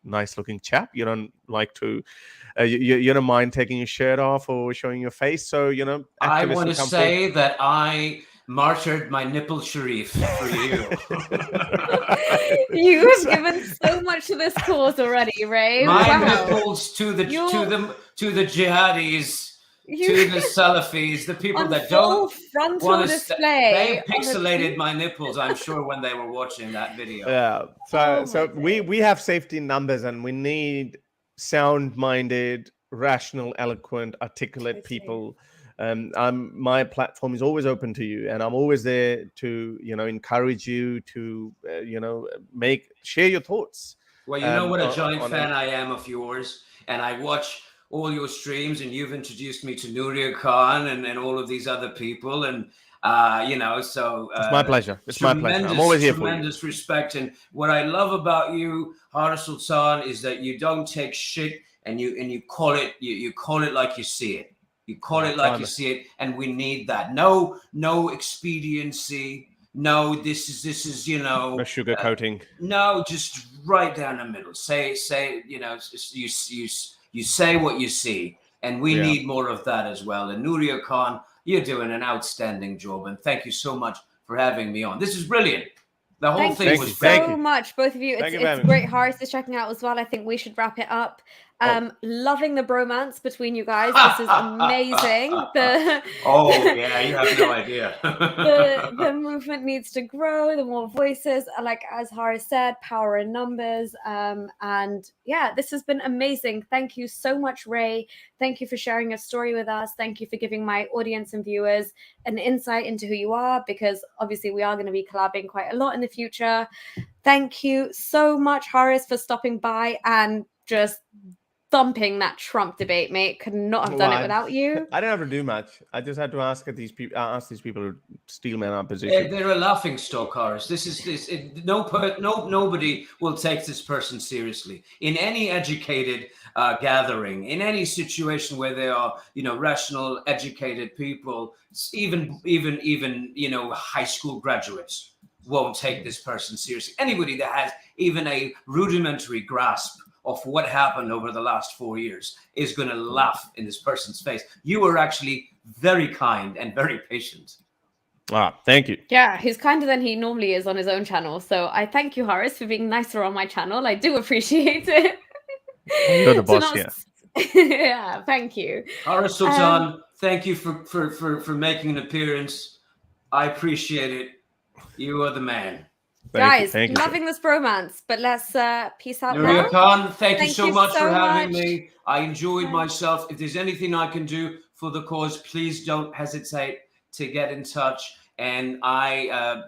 nice-looking chap. You don't like to, you don't mind taking your shirt off or showing your face. So I want to say that I martyred my nipple sharif for you. You have given so much to this cause already, Ray. My nipples to the jihadis. To the Salafis, the people that don't want to they pixelated my nipples, I'm sure, when they were watching that video. Yeah. So we have safety in numbers, and we need sound-minded, rational, eloquent, articulate people. My platform is always open to you, and I'm always there to encourage you to share your thoughts. Well, you know what a giant fan I am of yours, and I watch all your streams, and you've introduced me to Nuria Khan and all of these other people, and so it's my pleasure. It's my pleasure. I'm always here for you. Tremendous respect, and what I love about you, Haris Sultan, is that you don't take shit and you call it you call it like you see it. You call it like you see it, and we need that. No expediency. No, this is no sugarcoating. No, just right down the middle. Say you say what you see, and we need more of that as well. And Nuria Khan, you're doing an outstanding job, and thank you so much for having me on. This is brilliant. The whole thing was brilliant. Thank you so much, both of you. It's great. Haris is checking out as well. I think we should wrap it up. Loving the bromance between you guys. This is amazing. You have no idea. the movement needs to grow. The more voices, like as Haris said, power in numbers. And yeah, this has been amazing. Thank you so much, Ray. Thank you for sharing your story with us. Thank you for giving my audience and viewers an insight into who you are, because obviously we are going to be collabing quite a lot in the future. Thank you so much, Haris, for stopping by and just thumping that Trump debate, mate. Could not have done it without you. I didn't have to do much. I just had to ask these people to steel man our position. They're a laughing stock, Haris. Nobody will take this person seriously in any educated gathering, in any situation where there are rational, educated people. Even high school graduates won't take this person seriously. Anybody that has even a rudimentary grasp of what happened over the last 4 years is going to laugh in this person's face. You were actually very kind and very patient. Thank you. Yeah, he's kinder than he normally is on his own channel. So I thank you, Haris, for being nicer on my channel. I do appreciate it. You're the boss here. Yeah, thank you. Haris Sultan, thank you for making an appearance. I appreciate it. You are the man. Guys, loving this bromance, but let's peace out Nuria now. Khan, thank you so much for having me. I enjoyed myself. If there's anything I can do for the cause, please don't hesitate to get in touch. And I,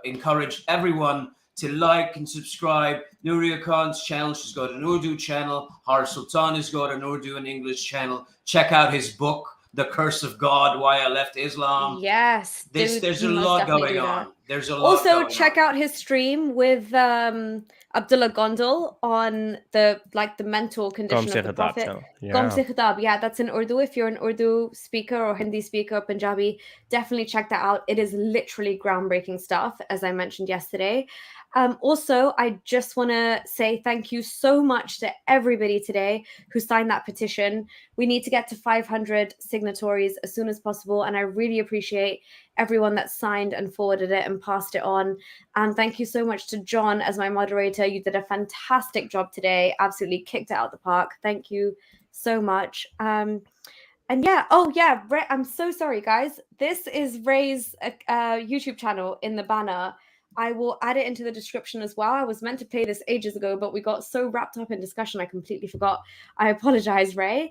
encourage everyone to like and subscribe. Nuria Khan's channel, she's got an Urdu channel. Haris Sultan has got an Urdu and English channel. Check out his book, The Curse of God, Why I Left Islam. Yes. There's a lot going on. There's a lot. Also, check out his stream with Abdullah Gondal on the mental condition Qawm of the Se Khitab Prophet. channel. Qawm Yeah. Se Khitab, yeah, that's in Urdu. If you're an Urdu speaker or Hindi speaker, Punjabi, definitely check that out. It is literally groundbreaking stuff, as I mentioned yesterday. Also, I just want to say thank you so much to everybody today who signed that petition. We need to get to 500 signatories as soon as possible, and I really appreciate everyone that signed and forwarded it and passed it on. And thank you so much to John as my moderator. You did a fantastic job today. Absolutely kicked it out the park. Thank you so much. And yeah, oh yeah, Ray, I'm so sorry, guys. This is Ray's YouTube channel in the banner. I will add it into the description as well. I was meant to play this ages ago, but we got so wrapped up in discussion, I completely forgot. I apologize, Ray.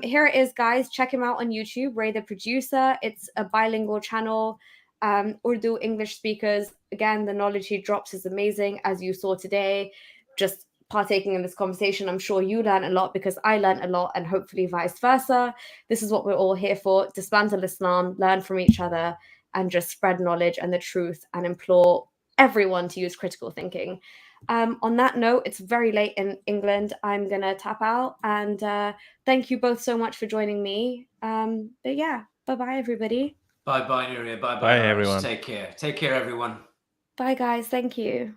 Here it is, guys. Check him out on YouTube, Ray the Producer. It's a bilingual channel. Urdu, English speakers. Again, the knowledge he drops is amazing, as you saw today. Just partaking in this conversation, I'm sure you learned a lot because I learned a lot, and hopefully vice versa. This is what we're all here for. Dismantle Islam, learn from each other, and just spread knowledge and the truth, and implore everyone to use critical thinking. On that note, it's very late in England. I'm going to tap out, and thank you both so much for joining me. But yeah, bye-bye, everybody. Bye-bye, Nuria. Bye-bye, Bye, Arash. everyone. Take care. Take care, everyone. Bye, guys. Thank you.